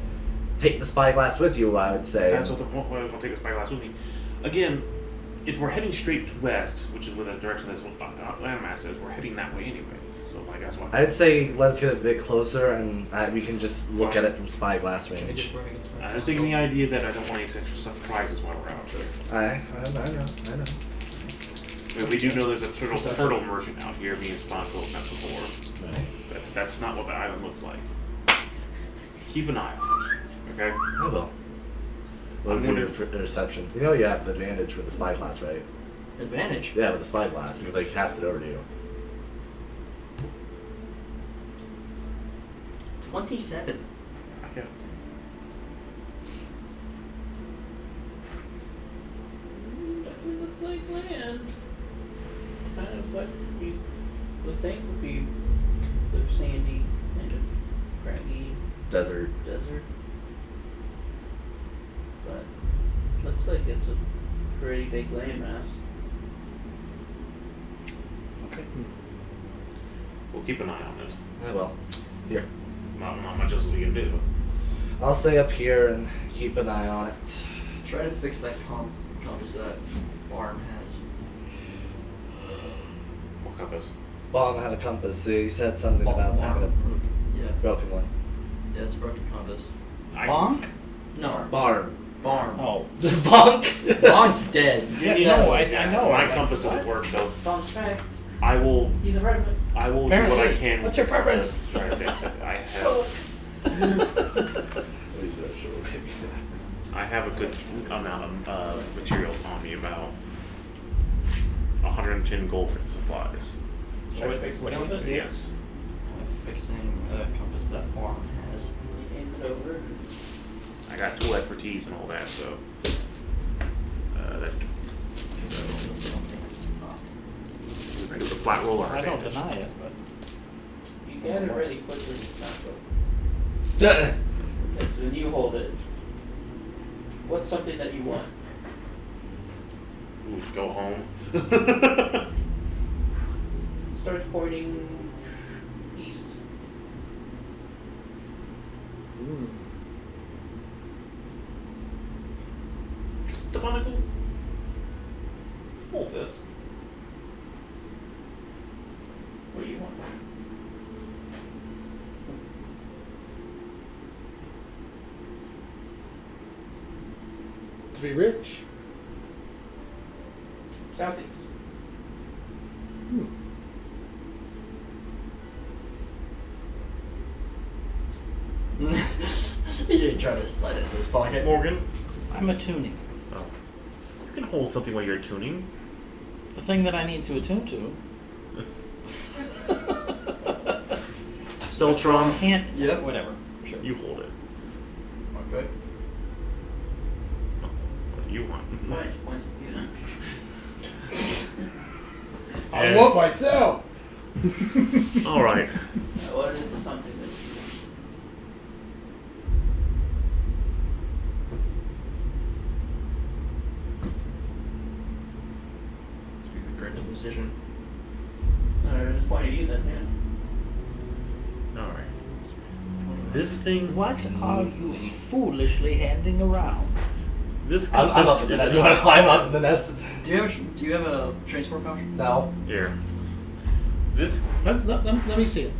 Speaker 4: take the spyglass with you, I would say.
Speaker 1: That's what the point. Well, I'll take the spyglass with me. Again, if we're heading straight west, which is where the direction this landmass is, we're heading that way anyways. So like that's why.
Speaker 4: I'd say let's get a bit closer and we can just look at it from spyglass range.
Speaker 1: I was thinking the idea that I don't want any extra surprises while we're out there.
Speaker 4: I know.
Speaker 1: We do know there's a sort of turtle merchant out here being spawned met before.
Speaker 4: Right.
Speaker 1: But that's not what the island looks like. Keep an eye on it, okay?
Speaker 4: I will. What was
Speaker 1: I'm
Speaker 4: your
Speaker 1: wondering-
Speaker 4: perception? You know you have the advantage with the spyglass, right?
Speaker 7: Advantage.
Speaker 4: Yeah, with the spyglass, because I cast it over to you.
Speaker 7: 27.
Speaker 1: Yeah.
Speaker 2: Definitely looks like land. Kind of what we would think would be the sandy, kind of craggy
Speaker 4: Desert.
Speaker 2: desert. But looks like it's a pretty big landmass.
Speaker 3: Okay.
Speaker 1: We'll keep an eye on it.
Speaker 4: I will. Here.
Speaker 1: Not much else we can do.
Speaker 4: I'll stay up here and keep an eye on it.
Speaker 7: Try to fix that compass that Barn has.
Speaker 1: What compass?
Speaker 4: Bomb had a compass, so he said something about having a
Speaker 7: Yeah,
Speaker 4: broken one.
Speaker 7: yeah, it's a broken compass.
Speaker 3: Bonk?
Speaker 7: No,
Speaker 4: Barn.
Speaker 7: Barn.
Speaker 3: Oh.
Speaker 4: Bonk!
Speaker 7: Barn's dead.
Speaker 3: Yeah,
Speaker 7: He's
Speaker 3: no,
Speaker 7: dead.
Speaker 3: I know.
Speaker 1: My
Speaker 3: I-
Speaker 1: compass doesn't work, so
Speaker 2: Bomb's back.
Speaker 1: I will.
Speaker 2: He's a redwood.
Speaker 1: I will do
Speaker 3: Parents,
Speaker 1: what I can.
Speaker 3: what's your purpose?
Speaker 1: To try to fix it. I have a good amount of materials on me, about 110 gold worth of supplies.
Speaker 2: Should I fix the compass?
Speaker 1: Yes.
Speaker 7: I'm fixing a compass that Barn has.
Speaker 2: He hands it over.
Speaker 1: I got tool expertise and all that, so. That. So. I do the flat roller.
Speaker 3: I don't
Speaker 1: advantage.
Speaker 3: deny it, but
Speaker 2: You get it really quickly, it's not broken. Because when you hold it, what's something that you want?
Speaker 1: Ooh, to go home.
Speaker 2: It starts pointing east.
Speaker 1: Stefanico, hold this.
Speaker 2: What do you want?
Speaker 5: To be rich.
Speaker 2: Southeast.
Speaker 7: You didn't try to slide into his pocket.
Speaker 1: Morgan,
Speaker 3: I'm attuning.
Speaker 1: oh. You can hold something while you're tuning.
Speaker 3: The thing that I need to attune to.
Speaker 1: Celtron,
Speaker 3: Can't.
Speaker 7: Yep.
Speaker 3: Whatever. Sure.
Speaker 1: you hold it.
Speaker 7: Okay.
Speaker 1: What do you want?
Speaker 2: Right, once you know.
Speaker 5: I
Speaker 1: And-
Speaker 5: want myself.
Speaker 1: All right.
Speaker 2: What is something that you
Speaker 7: Be the greatest musician.
Speaker 2: want? I just pointed you then, man.
Speaker 1: All right. This thing.
Speaker 6: What are you foolishly handing around?
Speaker 1: This
Speaker 4: I'm up
Speaker 1: compass
Speaker 4: in the
Speaker 1: is
Speaker 4: nest. You want to climb up in the nest?
Speaker 7: Do you have a transport pouch?
Speaker 4: No.
Speaker 1: here. This.
Speaker 5: Let me see it.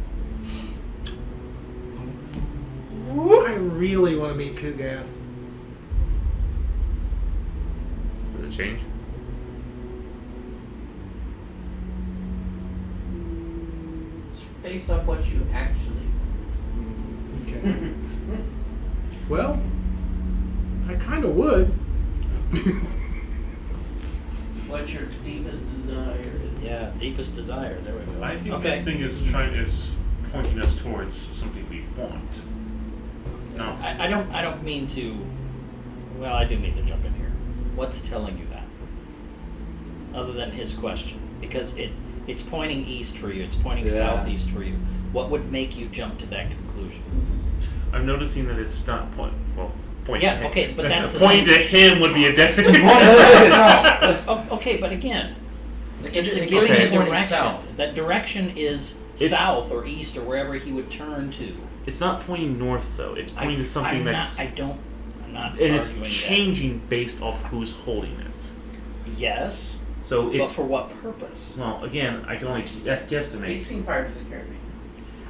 Speaker 5: I really want to meet Kugath.
Speaker 1: Does it change?
Speaker 2: It's based off what you actually
Speaker 5: Okay. Well, I kind of would.
Speaker 2: what your deepest desire is.
Speaker 3: Yeah, deepest desire. There we go.
Speaker 1: I think
Speaker 3: okay.
Speaker 1: this thing is pointing us towards something we want. No.
Speaker 3: I don't mean to. Well, I do mean to jump in here. What's telling you that? Other than his question, because it's pointing east for you. It's pointing
Speaker 4: Yeah.
Speaker 3: southeast for you. What would make you jump to that conclusion?
Speaker 1: I'm noticing that it's not pointing
Speaker 3: Yeah,
Speaker 1: to him.
Speaker 3: okay, but that's the
Speaker 1: pointing
Speaker 3: thing.
Speaker 1: to him would be a definite.
Speaker 3: Okay, but again, it's
Speaker 7: it
Speaker 3: giving
Speaker 1: could be
Speaker 3: a
Speaker 7: pointing
Speaker 3: direction.
Speaker 7: south.
Speaker 3: That direction is
Speaker 1: It's-
Speaker 3: south or east or wherever he would turn to.
Speaker 1: It's not pointing north though. It's pointing to something
Speaker 3: I'm
Speaker 1: that's
Speaker 3: Not, I'm not
Speaker 1: and it's
Speaker 3: arguing
Speaker 1: changing based off who's holding it.
Speaker 3: that. Yes,
Speaker 1: So
Speaker 3: but
Speaker 1: it's
Speaker 3: for what purpose?
Speaker 1: well again I can only
Speaker 2: He's
Speaker 1: guesstimate.
Speaker 2: seen Pirates of the Caribbean.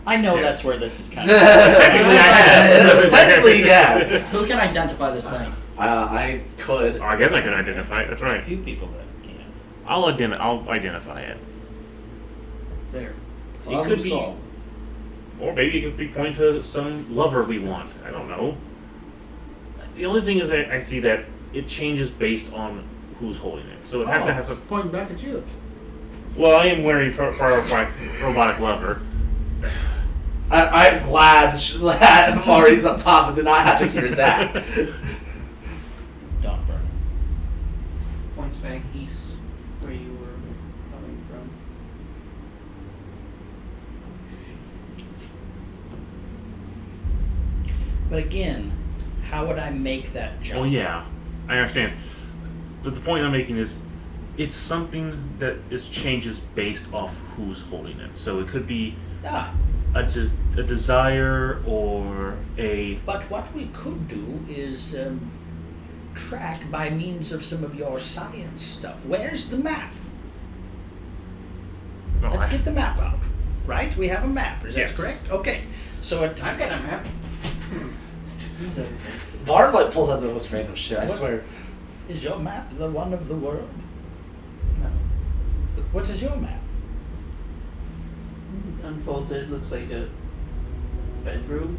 Speaker 3: I know
Speaker 1: Yes.
Speaker 3: that's where this is kind of.
Speaker 1: Technically, I have.
Speaker 4: Technically, yes.
Speaker 7: Who can identify this thing?
Speaker 4: I could.
Speaker 1: I guess I can identify it. That's
Speaker 3: A
Speaker 1: right.
Speaker 3: few people that can.
Speaker 1: I'll identify it.
Speaker 7: There.
Speaker 1: It could be, or maybe it could be pointing to some lover we want. I don't know. The only thing is I see that it changes based on who's holding it. So it has to have
Speaker 5: it's
Speaker 1: a.
Speaker 5: pointing back at you.
Speaker 1: Well, I am wearing part of my robotic lover.
Speaker 4: I'm glad that Mari's up top and did not have to hear that.
Speaker 3: Don Burn.
Speaker 2: Points back east where you were coming from.
Speaker 3: But again, how would I make that jump?
Speaker 1: Oh yeah, I understand. But the point I'm making is, it's something that changes based off who's holding it. So it could be
Speaker 3: Ah,
Speaker 1: a desire or a.
Speaker 6: But what we could do is track by means of some of your science stuff. Where's the map?
Speaker 1: No,
Speaker 6: Let's
Speaker 1: I-
Speaker 6: get the map out. Right? We have a map. Is that
Speaker 1: Yes.
Speaker 6: correct? Okay. So it.
Speaker 2: I've got a map.
Speaker 4: Barb like pulls out the most random shit. I
Speaker 6: What?
Speaker 4: swear.
Speaker 6: Is your map the one of the world?
Speaker 2: No.
Speaker 6: What is your map?
Speaker 2: Unfolds it, looks like a bedroom.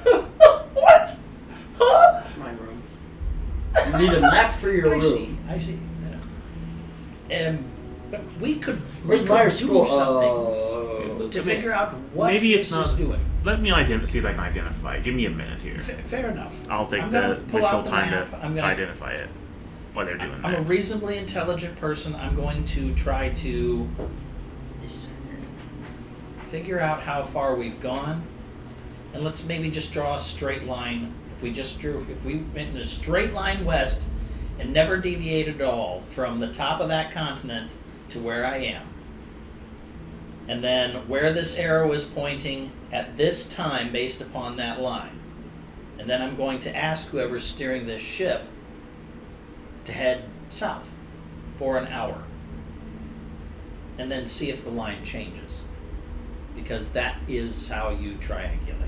Speaker 4: What? Huh?
Speaker 2: My room.
Speaker 7: You need a map for your
Speaker 6: I
Speaker 7: room.
Speaker 6: see. Yeah. But we could
Speaker 7: Where's
Speaker 6: do
Speaker 7: Myers School?
Speaker 6: something to
Speaker 1: Okay.
Speaker 6: figure out what
Speaker 1: Maybe
Speaker 6: this
Speaker 1: it's not-
Speaker 6: is doing.
Speaker 1: Let me see if I can identify it. Give me a minute here.
Speaker 3: Fair enough.
Speaker 1: I'll take
Speaker 3: I'm
Speaker 1: the
Speaker 3: gonna pull
Speaker 1: additional
Speaker 3: out the
Speaker 1: time
Speaker 3: map.
Speaker 1: to
Speaker 3: I'm gonna-
Speaker 1: identify it while they're doing
Speaker 3: I'm a
Speaker 1: that.
Speaker 3: reasonably intelligent person. I'm going to try to figure out how far we've gone, and let's maybe just draw a straight line. If we went in a straight line west and never deviated at all from the top of that continent to where I am, and then where this arrow is pointing at this time based upon that line, and then I'm going to ask whoever's steering this ship to head south for an hour and then see if the line changes, because that is how you triangulate.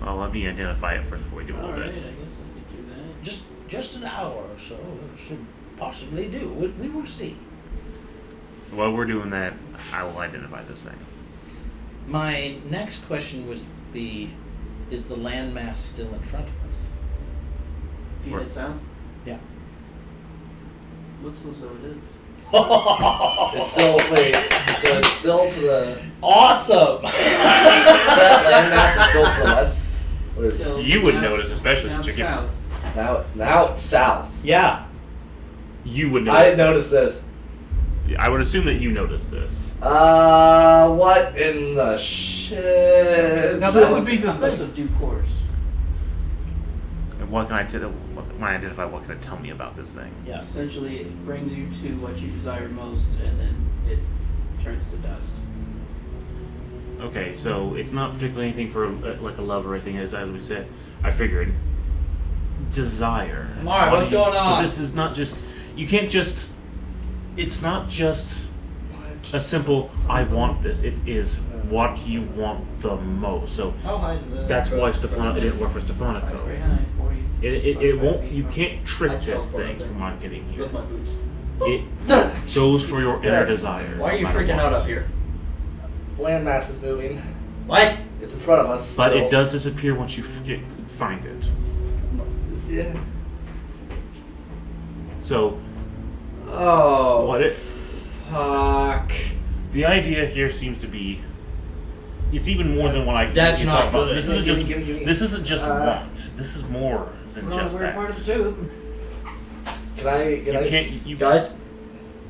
Speaker 1: Well, let me identify it first before we do all
Speaker 2: Alright, I
Speaker 1: this.
Speaker 2: guess I could do that.
Speaker 3: Just an hour or so should possibly do. We will see.
Speaker 1: While we're doing that, I will identify this thing.
Speaker 3: My next question was is the landmass still in front of us?
Speaker 2: You
Speaker 1: Or-
Speaker 2: head south?
Speaker 3: Yeah.
Speaker 2: Looks as though it is.
Speaker 4: It's still wait. So it's still to the.
Speaker 3: Awesome.
Speaker 4: So that landmass is still to the west. Or is it?
Speaker 2: Still
Speaker 1: You would
Speaker 2: down-
Speaker 1: notice, especially
Speaker 2: down
Speaker 1: since you're
Speaker 2: south.
Speaker 4: Now it's south.
Speaker 3: Yeah.
Speaker 1: You would
Speaker 4: I
Speaker 1: notice.
Speaker 4: noticed this.
Speaker 1: I would assume that you noticed this.
Speaker 4: What in the shit?
Speaker 5: Now that would be the
Speaker 2: Compass
Speaker 5: thing.
Speaker 2: of due course.
Speaker 1: And what can when I identify, what can it tell me about this thing?
Speaker 3: Yeah.
Speaker 2: Essentially, it brings you to what you desire most, and then it turns to dust.
Speaker 1: Okay, so it's not particularly anything for like a love or anything, as we said. I figured desire.
Speaker 7: Alright, what's going on?
Speaker 1: But this is not just. You can't just. It's not just a simple "I want this." It is what you want the most. So
Speaker 7: How high is the?
Speaker 1: that's why Stefano. It didn't work for Stefanico.
Speaker 2: Very high, 40.
Speaker 1: It won't. You can't trick
Speaker 7: I
Speaker 1: this
Speaker 7: teleport
Speaker 1: thing
Speaker 7: up there.
Speaker 1: from what I'm getting here.
Speaker 7: With my boots.
Speaker 1: It goes for your inner desire.
Speaker 7: Why are you
Speaker 1: no matter
Speaker 7: freaking out
Speaker 1: what.
Speaker 7: up here?
Speaker 4: Landmass is moving.
Speaker 7: What?
Speaker 4: It's in front of us.
Speaker 1: But
Speaker 4: so-
Speaker 1: it does disappear once you find it.
Speaker 4: Yeah.
Speaker 1: So
Speaker 7: Oh.
Speaker 1: what it
Speaker 7: Fuck.
Speaker 1: the idea here seems to be. It's even more than what I.
Speaker 7: That's
Speaker 1: you
Speaker 7: not
Speaker 1: thought about.
Speaker 7: good.
Speaker 1: This isn't
Speaker 4: Gimme,
Speaker 1: just.
Speaker 4: gimme, gimme.
Speaker 1: This isn't just
Speaker 4: Uh,
Speaker 1: want. This is more than just
Speaker 2: we're
Speaker 1: that.
Speaker 2: part of the tube.
Speaker 4: Can I? Can
Speaker 1: You
Speaker 4: I?
Speaker 1: can't. You
Speaker 7: Guys,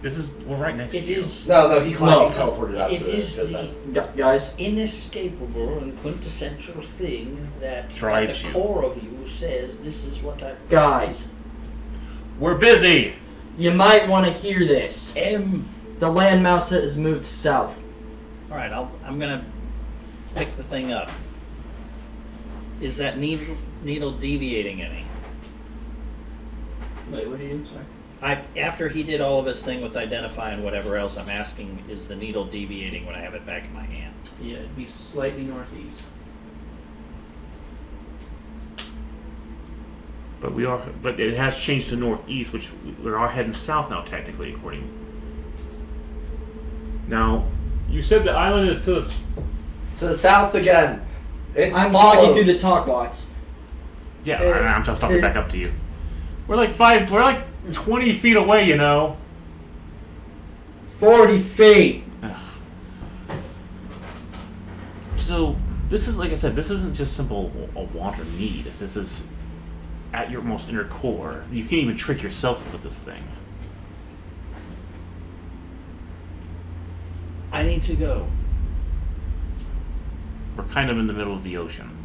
Speaker 1: This is. We're right next
Speaker 3: It
Speaker 1: to you.
Speaker 3: is
Speaker 4: No, he
Speaker 7: No.
Speaker 4: teleported out
Speaker 3: It
Speaker 4: to
Speaker 3: is
Speaker 4: because
Speaker 3: the-
Speaker 4: that's.
Speaker 7: guys,
Speaker 3: inescapable and quintessential thing that at
Speaker 1: Drives
Speaker 3: the
Speaker 1: you.
Speaker 3: core of you says this is what I
Speaker 7: guys,
Speaker 1: We're busy.
Speaker 7: you might want to hear this.
Speaker 3: am.
Speaker 7: The landmass has moved south.
Speaker 3: All right, I'm gonna pick the thing up. Is that needle deviating any?
Speaker 2: Wait, what do you do? Sorry.
Speaker 3: After he did all of his thing with identifying whatever else, I'm asking, is the needle deviating when I have it back in my hand?
Speaker 2: Yeah, it'd be slightly northeast.
Speaker 1: But we are. But it has changed to northeast, which we are heading south now, technically, according. Now, you said the island is to the.
Speaker 4: To the south again. It's
Speaker 7: I'm
Speaker 4: followed.
Speaker 7: talking through the talk box.
Speaker 1: Yeah, I'm just talking back up to you. We're like 20 feet away, you know.
Speaker 7: 40 feet.
Speaker 1: So this is, like I said, this isn't just simple a want or need. This is at your most inner core. You can't even trick yourself with this thing.
Speaker 3: I need to go.
Speaker 1: We're kind of in the middle of the ocean.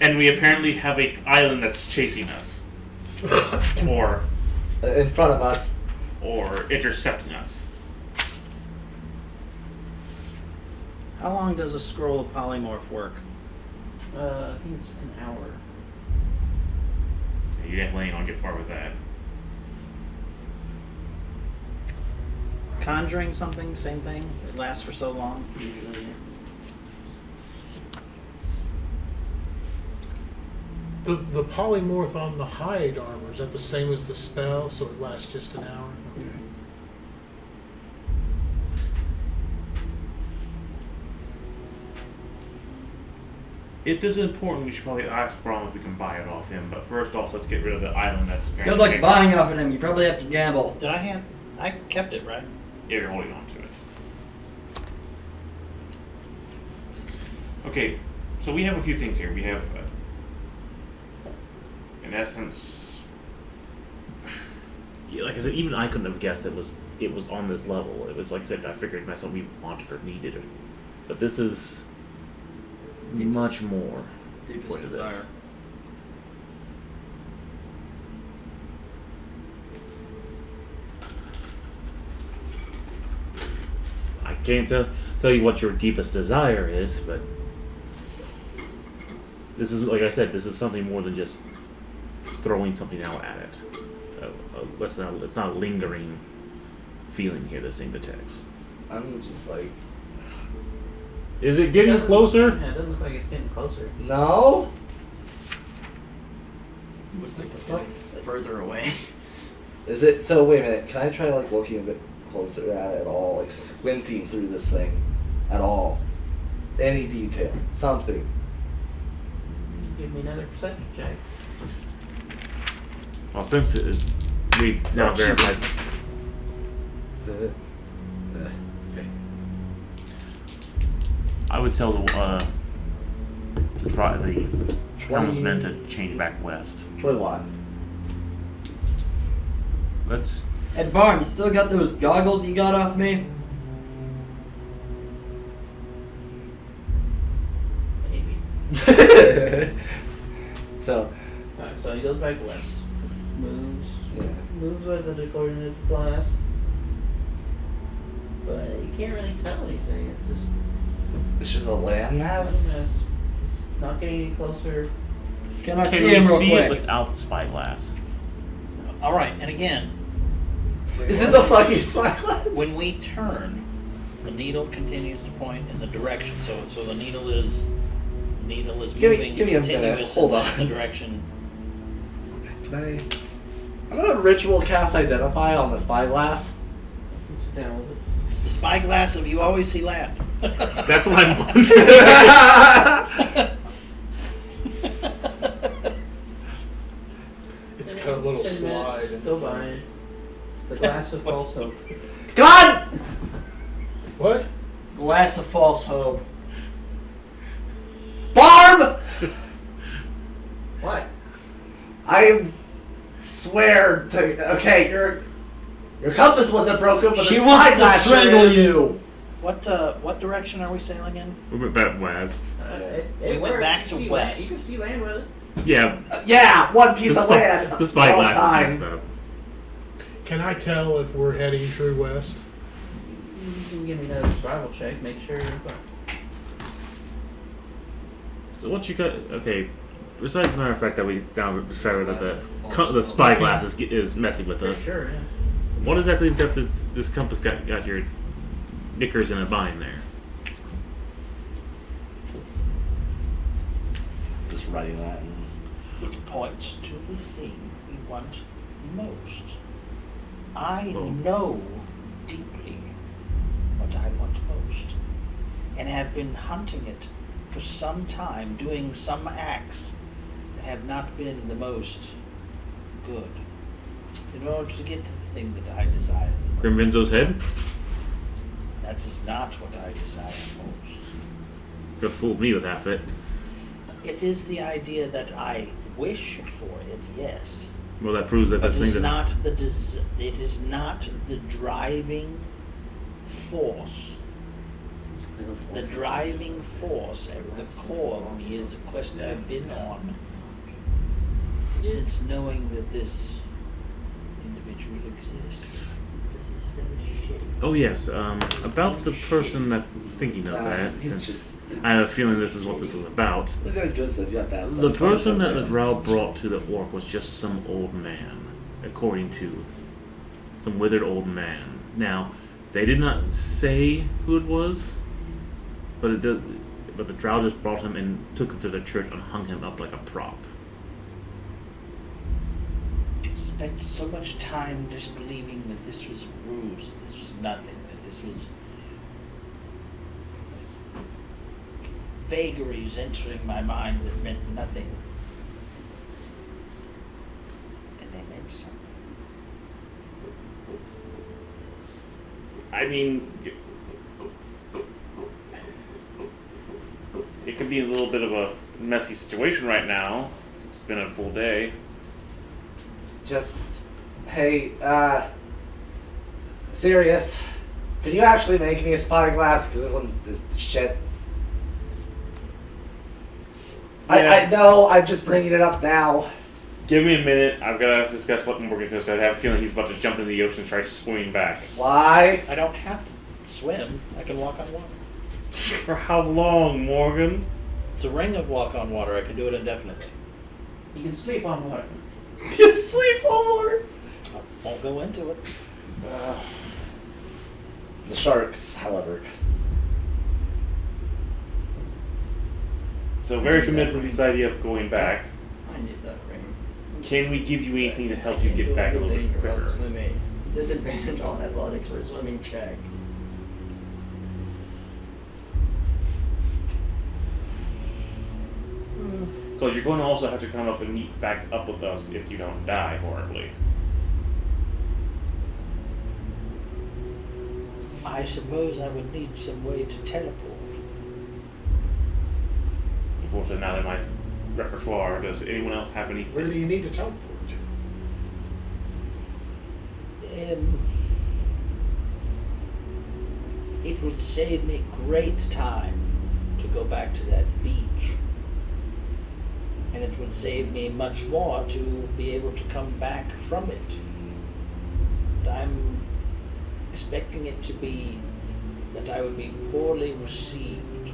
Speaker 1: And we apparently have a island that's chasing us. or
Speaker 4: in front of us.
Speaker 1: intercepting us.
Speaker 3: How long does a scroll of polymorph work?
Speaker 2: I think it's an hour.
Speaker 1: You definitely ain't gonna get far with that.
Speaker 3: Conjuring something, same thing? It lasts for so long?
Speaker 2: Usually, yeah.
Speaker 5: The polymorph on the hide armor, is that the same as the spell, so it lasts just an hour? Okay.
Speaker 1: If this is important, we should probably ask Braun if we can buy it off him. But first off, let's get rid of the island that's apparently
Speaker 7: Good luck
Speaker 1: chasing-
Speaker 7: buying off of him. You probably have to gamble.
Speaker 3: Did I kept it, right?
Speaker 1: Yeah, you're holding on to it. Okay, so we have a few things here. We have, in essence, yeah, like I said, even I couldn't have guessed it was on this level. It was like I said, I figured that's what we wanted or needed, but this is much more.
Speaker 7: Deepest
Speaker 1: What is
Speaker 7: desire.
Speaker 1: this? I can't tell you what your deepest desire is, but this is, like I said, this is something more than just throwing something out at it. It's not a lingering feeling here. This thing detects.
Speaker 4: I'm just like,
Speaker 1: Is it getting
Speaker 2: Doesn't-
Speaker 1: closer?
Speaker 2: Yeah, it doesn't look like it's getting closer.
Speaker 4: no.
Speaker 7: Looks like it's
Speaker 4: Fuck.
Speaker 7: getting further away.
Speaker 4: Is it? So wait a minute. Can I try like looking a bit closer at it at all, like squinting through this thing, at all? Any detail, something.
Speaker 2: Give me another perception check.
Speaker 1: Well, since we've now
Speaker 4: Oh, Jesus.
Speaker 1: verified.
Speaker 4: Okay.
Speaker 1: I would tell the helmsman to change back west.
Speaker 4: 21.
Speaker 1: Let's.
Speaker 7: Ed Barnes, you still got those goggles you got off me?
Speaker 2: Maybe.
Speaker 4: So,
Speaker 2: Alright, so he goes back west. Moves.
Speaker 4: yeah.
Speaker 2: Moves with it according to the glass. But you can't really tell anything. It's just
Speaker 4: It's just a landmass.
Speaker 2: it's not getting any closer.
Speaker 7: Can I
Speaker 1: Can
Speaker 7: see
Speaker 1: we
Speaker 7: him real
Speaker 1: see
Speaker 7: quick?
Speaker 1: it without the spyglass?
Speaker 3: All right, and again,
Speaker 4: Is it the fucking spyglass?
Speaker 3: when we turn, the needle continues to point in the direction. So the needle is
Speaker 4: Give me-
Speaker 3: moving
Speaker 4: give me a minute.
Speaker 3: continuous
Speaker 4: Hold
Speaker 3: in
Speaker 4: on.
Speaker 3: the direction.
Speaker 4: Can I'm gonna ritual cast identify on the spyglass.
Speaker 2: Sit down a little bit.
Speaker 3: It's the spyglass of you always see land.
Speaker 1: That's what I'm wondering.
Speaker 5: It's got a little
Speaker 2: 10
Speaker 5: slide.
Speaker 2: minutes go by. It's the glass of false hope.
Speaker 4: God!
Speaker 5: What?
Speaker 7: Glass of false hope.
Speaker 4: Barb!
Speaker 2: What?
Speaker 4: I swear to. Okay, your compass wasn't broken, but
Speaker 7: She
Speaker 4: the
Speaker 7: wants to
Speaker 4: spyglass sure
Speaker 7: strangle
Speaker 4: is.
Speaker 7: you.
Speaker 3: What direction are we sailing in?
Speaker 1: We went back west.
Speaker 3: We went back to
Speaker 2: You
Speaker 3: west.
Speaker 2: can see land with it.
Speaker 1: Yeah.
Speaker 4: Yeah, one piece
Speaker 1: The
Speaker 4: of land.
Speaker 1: The spyglass
Speaker 4: all
Speaker 1: is
Speaker 4: time.
Speaker 1: messed up.
Speaker 5: Can I tell if we're heading true west?
Speaker 2: You can give me another survival check. Make sure.
Speaker 1: So what you got? Okay. Besides the matter of fact that we now discovered that the spyglass is messing with us.
Speaker 2: Sure. Yeah.
Speaker 1: What exactly has got this compass got your knickers in a bind there?
Speaker 4: Just writing that.
Speaker 3: It points to the thing we want most. I
Speaker 1: Oh.
Speaker 3: know deeply what I want most, and have been hunting it for some time, doing some acts that have not been the most good, in order to get to the thing that I desire.
Speaker 1: Grimvinzo's head?
Speaker 3: That is not what I desire most.
Speaker 1: Could have fooled me with half it.
Speaker 3: It is the idea that I wish for it, yes.
Speaker 1: Well, that proves that
Speaker 3: But
Speaker 1: this
Speaker 3: it
Speaker 1: thing
Speaker 3: is
Speaker 1: doesn't.
Speaker 3: not it is not the driving force. The driving force at the core of me is a quest I've been on since knowing that this individual exists.
Speaker 1: Oh yes, about the person that thinking of that.
Speaker 4: it's
Speaker 1: Since
Speaker 4: just-
Speaker 1: I have a feeling this is what this is about.
Speaker 4: It's got good stuff, you got bad stuff.
Speaker 1: The person that the drow brought to the orc was just some old man, according to some withered old man. Now, they did not say who it was, but it did. But the drow just brought him and took him to the church and hung him up like a prop.
Speaker 3: Spent so much time disbelieving that this was a ruse, that this was nothing, that this was vagaries entering my mind that meant nothing. And they meant something.
Speaker 1: I mean, it can be a little bit of a messy situation right now. It's been a full day.
Speaker 4: Just, hey, serious. Could you actually make me a spyglass? Because this one is shit. I know, I'm just bringing it up now.
Speaker 1: Give me a minute. I've got to discuss what Morgan does. I have a feeling he's about to jump into the ocean and try swimming back.
Speaker 4: Why?
Speaker 3: I don't have to swim. I can walk on water.
Speaker 1: For how long, Morgan?
Speaker 3: It's a ring of walk on water. I can do it indefinitely.
Speaker 2: You can sleep on water.
Speaker 4: You sleep on water.
Speaker 3: I won't go into it.
Speaker 4: The sharks, however.
Speaker 1: So very committed to this idea of going back.
Speaker 7: I need that ring.
Speaker 1: Can we give you anything to help you get back a little bit quicker?
Speaker 7: Swimming. Disadvantage on athletics for swimming checks.
Speaker 1: Because you're going to also have to come up and meet back up with us if you don't die horribly.
Speaker 6: I suppose I would need some way to teleport.
Speaker 1: Unfortunately, not in my repertoire. Does anyone else have anything?
Speaker 5: Where do you need to teleport to?
Speaker 6: It would save me great time to go back to that beach. And it would save me much more to be able to come back from it. But I'm expecting it to be that I would be poorly received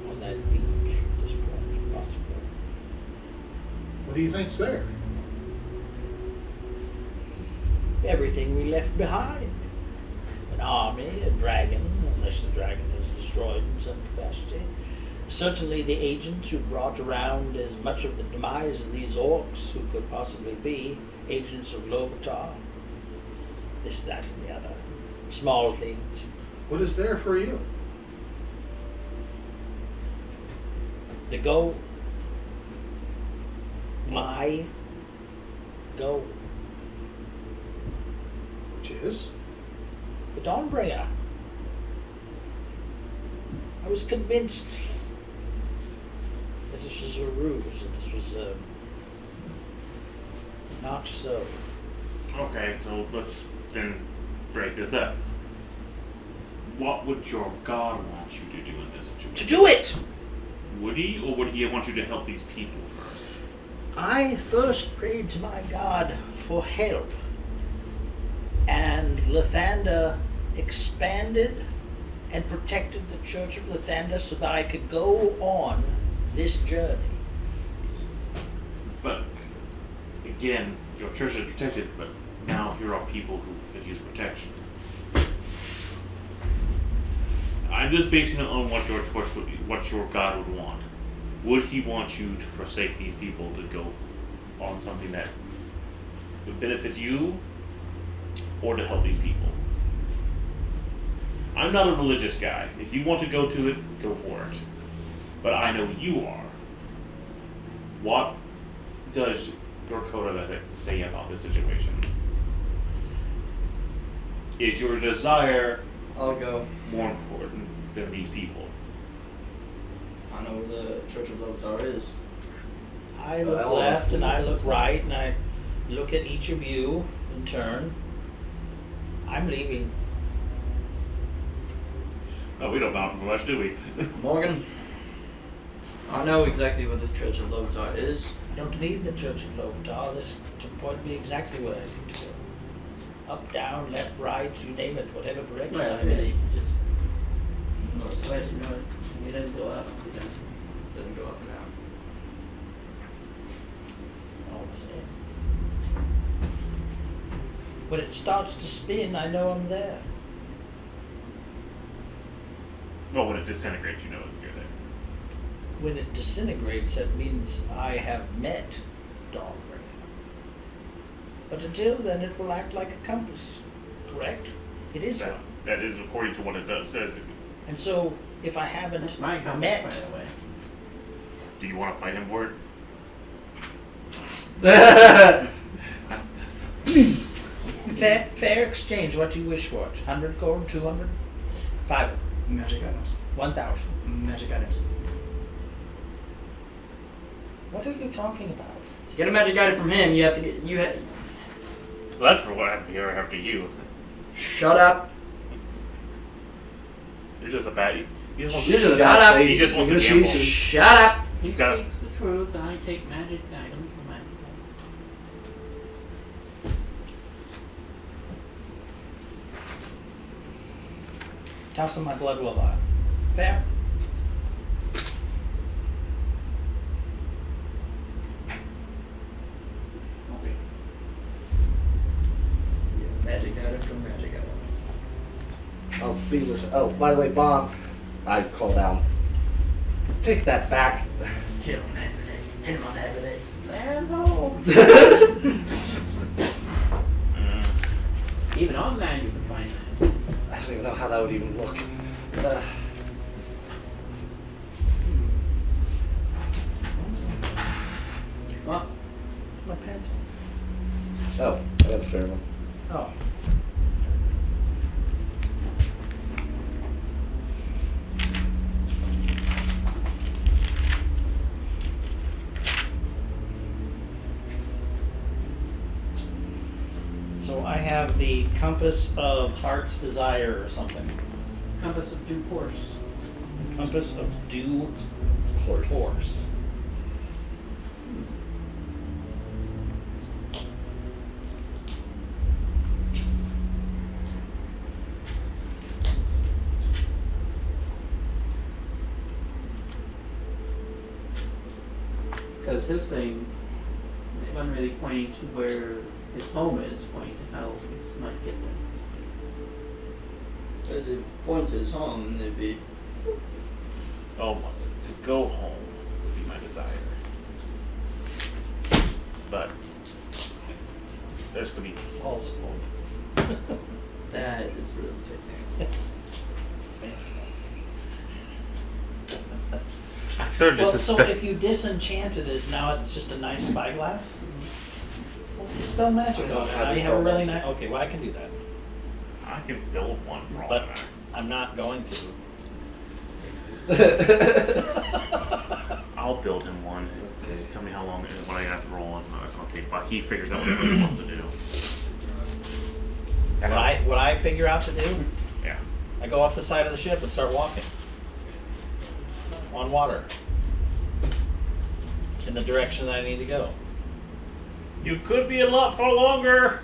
Speaker 6: on that beach at this point, possibly.
Speaker 5: What do you think's there?
Speaker 6: Everything we left behind. An army, a dragon, unless the dragon is destroyed in some capacity. Certainly the agents who brought around as much of the demise of these orcs who could possibly be agents of Lovatar. This, that, and the other. Small things.
Speaker 5: What is there for you?
Speaker 6: The goal. My goal.
Speaker 5: Which is?
Speaker 6: The Dawnbringer. I was convinced that this was a ruse, that this was not so.
Speaker 1: Okay, so let's then break this up. What would your god want you to do in this situation?
Speaker 6: To do it!
Speaker 1: Would he, or would he want you to help these people first?
Speaker 6: I first prayed to my god for help, and Lathander expanded and protected the Church of Lathander so that I could go on this journey.
Speaker 1: But again, your church is protected, but now here are people who could use protection. I'm just basing it on what what your God would want. Would he want you to forsake these people to go on something that would benefit you, or to help these people? I'm not a religious guy. If you want to go to it, go for it. But I know you are. What does your code of ethics say about this situation? Is your desire
Speaker 7: I'll go.
Speaker 1: more important than these people?
Speaker 7: I know where the Church of Lovatar is.
Speaker 6: I look
Speaker 4: Well,
Speaker 6: left and I look
Speaker 4: that's
Speaker 6: right
Speaker 4: nice.
Speaker 6: and I look at each of you in turn. I'm leaving.
Speaker 1: Oh, we don't bounce much, do we?
Speaker 7: Morgan, I know exactly where the Church of Lovatar is.
Speaker 6: I don't need the Church of Lovatar. This to point me exactly where I need to go. Up, down, left, right, you name it, whatever direction
Speaker 2: Well,
Speaker 6: I'm
Speaker 2: really,
Speaker 6: in.
Speaker 2: just
Speaker 7: North,
Speaker 2: west, north. You didn't go up.
Speaker 7: doesn't go up and down.
Speaker 6: All the same. When it starts to spin, I know I'm there.
Speaker 1: Well, when it disintegrates, you know you're there.
Speaker 6: When it disintegrates, that means I have met Dawnbringer. But until then, it will act like a compass. Correct? It is one.
Speaker 1: That is according to what it does, says.
Speaker 6: And so, if I
Speaker 2: That's
Speaker 6: haven't
Speaker 2: my compass,
Speaker 6: met,
Speaker 2: by the way.
Speaker 1: Do you want to fight him for it?
Speaker 6: fair exchange, what do you wish for? 100 gold, 200, 500,
Speaker 9: Magic items.
Speaker 6: 1,000.
Speaker 9: Magic items.
Speaker 3: What are you talking about?
Speaker 7: To get a magic item from him, you have to get
Speaker 1: Well, that's for what happened here after you.
Speaker 7: Shut up.
Speaker 1: You're just a bad. He just wants
Speaker 7: You're just a
Speaker 1: to,
Speaker 7: bad up.
Speaker 1: he just wants to gamble.
Speaker 7: Shut up.
Speaker 2: He
Speaker 1: He's got.
Speaker 2: speaks the truth, and I take magic items for magic items.
Speaker 3: Toss him my blood will vial. Fair.
Speaker 2: Okay.
Speaker 7: Magic item from magic item.
Speaker 4: I'll speak with. Oh, by the way, Bomb, I call down. Take that back.
Speaker 7: Hit him on the head with it. Hit him on the head with it.
Speaker 2: There, no.
Speaker 1: Mm.
Speaker 2: Even on land, you can find that.
Speaker 4: I don't even know how that would even look.
Speaker 2: Well,
Speaker 3: My pencil.
Speaker 4: Oh, I got a spare one.
Speaker 3: Oh. So I have the Compass of Heart's Desire or something.
Speaker 2: compass of due course.
Speaker 3: Compass of Due
Speaker 4: Horse.
Speaker 3: Course.
Speaker 2: Because his thing, it wasn't really pointing to where his home is, pointing to how he might get there.
Speaker 7: Because if points his home, it'd be.
Speaker 1: Oh, to go home would be my desire. But there's gonna be
Speaker 3: False hope.
Speaker 7: That is really fitting.
Speaker 3: It's fantastic.
Speaker 1: I sort of
Speaker 3: Well,
Speaker 1: just
Speaker 3: so
Speaker 1: suspect.
Speaker 3: if you disenchant it, is now it's just a nice spyglass? Well, dispel magic
Speaker 4: I don't
Speaker 3: on it.
Speaker 4: have
Speaker 3: Now you have a
Speaker 4: dispel
Speaker 3: really
Speaker 4: magic.
Speaker 3: nice. Okay, well I can do that,
Speaker 1: I can build one for all
Speaker 3: but
Speaker 1: that matter.
Speaker 3: I'm not going to.
Speaker 1: I'll build him one. Just tell me how long what I have to roll and how it's gonna take. But he figures out whatever he wants to do. And
Speaker 3: What I figure out to do,
Speaker 1: yeah.
Speaker 3: I go off the side of the ship and start walking on water in the direction that I need to go.
Speaker 1: You could be a lot far longer.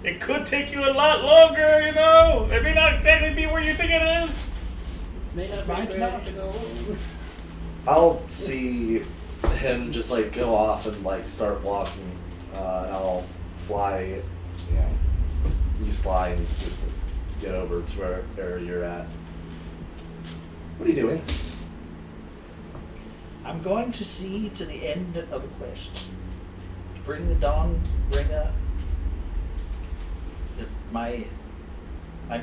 Speaker 1: It could take you a lot longer, you know. It may not exactly be where you think it is.
Speaker 2: May not be
Speaker 3: Might
Speaker 2: where
Speaker 3: not.
Speaker 2: to go.
Speaker 4: I'll see him just like go off and like start walking. And I'll fly, you know, just fly and just get over to where you're at. What are you doing?
Speaker 3: I'm going to see to the end of a quest to bring the Dawnbringer. My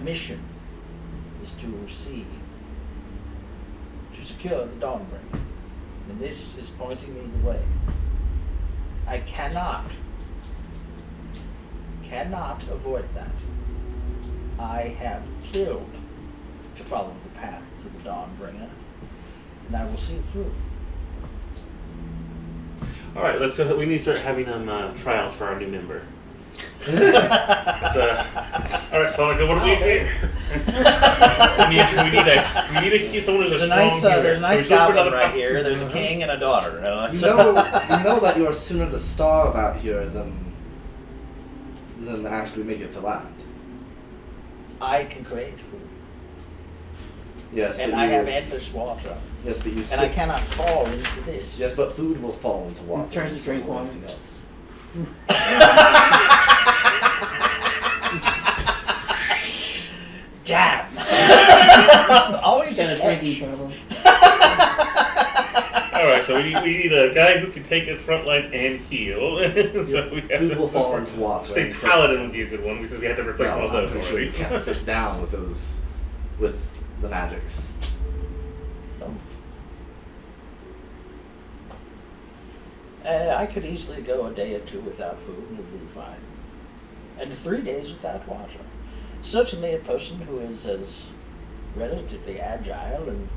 Speaker 3: mission is to secure the Dawnbringer, and this is pointing me the way. I cannot avoid that. I have killed to follow the path to the Dawnbringer, and I will see it through.
Speaker 1: All right, let's. We need to start having tryouts for our new member. All right, Sonic, what do we do? we need someone who's
Speaker 3: There's a
Speaker 1: strong
Speaker 3: nice,
Speaker 1: hero.
Speaker 3: there's a
Speaker 1: So
Speaker 3: nice
Speaker 1: we look for
Speaker 3: goblin
Speaker 1: another
Speaker 3: right here. There's a king and a daughter.
Speaker 4: You know that you are sooner to starve out here than actually make it to land.
Speaker 3: I can create food,
Speaker 4: Yes,
Speaker 3: and
Speaker 4: but
Speaker 3: I
Speaker 4: you,
Speaker 3: have endless water,
Speaker 4: yes, but you.
Speaker 3: and I cannot fall into this.
Speaker 4: Yes, but food will fall into water.
Speaker 7: Turns to drink water.
Speaker 4: Anything else.
Speaker 3: Damn! Always
Speaker 7: Got a
Speaker 3: an
Speaker 7: drinking
Speaker 3: edge.
Speaker 7: problem.
Speaker 1: All right, so we need a guy who can take its front line and heal. So we have
Speaker 4: Food
Speaker 1: to
Speaker 4: will fall into water.
Speaker 1: say
Speaker 4: and so-
Speaker 1: Paladin would be a good one because we have to replace
Speaker 4: No,
Speaker 1: one of
Speaker 4: I'm
Speaker 1: those
Speaker 4: pretty sure you
Speaker 1: already.
Speaker 4: can't sit down with those, with the magics.
Speaker 3: I could easily go a day or two without food and it would be fine. And 3 days without water. Certainly a person who is as relatively agile and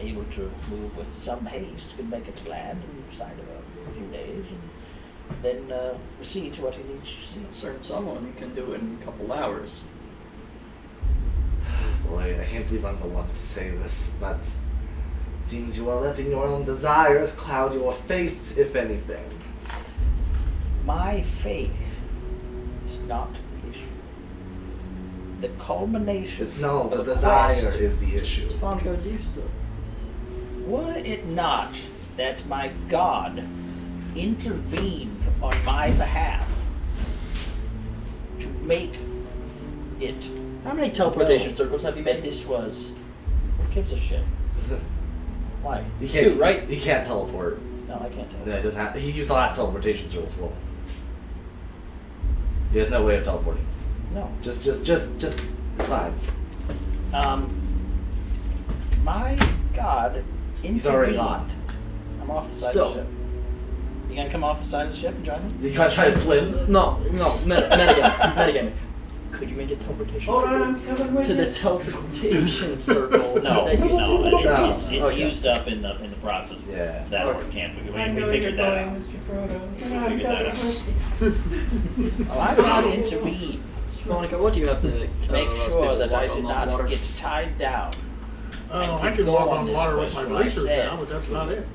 Speaker 3: able to move with some haste, can make it to land inside of a few days, and then see to what he needs to see.
Speaker 7: Certain someone can do it in a couple hours.
Speaker 4: Boy, I can't believe I'm the one to say this, but seems you are letting your own desires cloud your faith, if anything.
Speaker 3: My faith is not the issue. The culmination
Speaker 4: It's no, the
Speaker 3: of
Speaker 4: desire
Speaker 3: quest,
Speaker 4: is the issue.
Speaker 7: Stefan got used to it.
Speaker 3: were it not that my God intervened on my behalf to make it
Speaker 7: How many teleportation circles have you
Speaker 3: that
Speaker 7: made?
Speaker 3: this was. Who gives a shit? Why?
Speaker 4: He can't,
Speaker 7: Two, right?
Speaker 4: He can't teleport.
Speaker 3: No, I can't tell.
Speaker 4: No, it doesn't have, he used the last teleportation circle as well. He has no way of teleporting.
Speaker 3: No.
Speaker 4: Just, it's fine.
Speaker 3: My God intervened.
Speaker 4: He's already gone.
Speaker 3: I'm off the side
Speaker 7: Still.
Speaker 3: of the ship. You gonna come off the side of the ship and join me?
Speaker 4: You gotta try to swim?
Speaker 7: No, metagame. Could you make a teleportation
Speaker 2: Hold
Speaker 7: circle
Speaker 2: on, I'm coming with
Speaker 7: to the
Speaker 2: you.
Speaker 7: teleportation circle?
Speaker 3: No,
Speaker 7: that you
Speaker 4: No.
Speaker 3: it's
Speaker 4: Okay.
Speaker 3: used up in the process.
Speaker 4: Yeah.
Speaker 3: That
Speaker 7: Okay.
Speaker 3: orc camp. We
Speaker 2: I know
Speaker 3: figured
Speaker 2: you're
Speaker 3: that
Speaker 2: going,
Speaker 3: out.
Speaker 2: Mr. Frodo.
Speaker 3: We
Speaker 2: Come on,
Speaker 3: figured that
Speaker 2: come
Speaker 3: out. My God intervened
Speaker 7: Veronica, what do you have to
Speaker 3: to make sure that I did not get tied down.
Speaker 5: Oh,
Speaker 3: And
Speaker 5: I
Speaker 3: could
Speaker 5: can
Speaker 3: go
Speaker 5: walk
Speaker 3: on
Speaker 5: on
Speaker 3: this
Speaker 5: water with
Speaker 3: quest
Speaker 5: my
Speaker 3: where I
Speaker 5: bracers
Speaker 3: said
Speaker 5: now, but that's about it.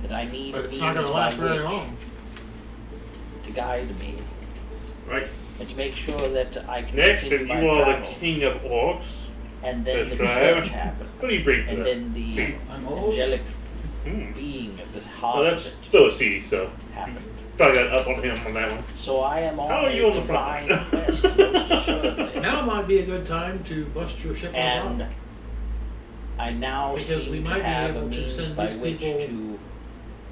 Speaker 3: That I need
Speaker 5: But
Speaker 3: a
Speaker 5: it's not
Speaker 3: means
Speaker 5: gonna
Speaker 3: by
Speaker 5: last very
Speaker 3: which
Speaker 5: long.
Speaker 3: to guide me
Speaker 1: Right.
Speaker 3: and to make sure that I can
Speaker 1: Next,
Speaker 3: continue
Speaker 1: and
Speaker 3: my
Speaker 1: you are the
Speaker 3: travels.
Speaker 1: king of orcs.
Speaker 3: And then the
Speaker 1: That's right.
Speaker 3: church happened.
Speaker 1: What do you bring to
Speaker 3: And
Speaker 1: that?
Speaker 3: then the
Speaker 2: I'm old.
Speaker 3: angelic
Speaker 1: Hmm.
Speaker 3: being at the
Speaker 1: Well,
Speaker 3: heart of
Speaker 1: that's
Speaker 3: it
Speaker 1: so see, so
Speaker 3: happened.
Speaker 1: probably got up on him on that one.
Speaker 3: So I am
Speaker 1: How
Speaker 3: on
Speaker 1: are you
Speaker 3: a
Speaker 1: on the front?
Speaker 3: divine quest, most assuredly.
Speaker 5: Now might be a good time to bust your ship on
Speaker 3: And
Speaker 5: the rock.
Speaker 3: I now
Speaker 5: Because we
Speaker 3: seem to
Speaker 5: might be
Speaker 3: have a
Speaker 5: able to
Speaker 3: means
Speaker 5: send
Speaker 3: by
Speaker 5: these
Speaker 3: which
Speaker 5: people
Speaker 3: to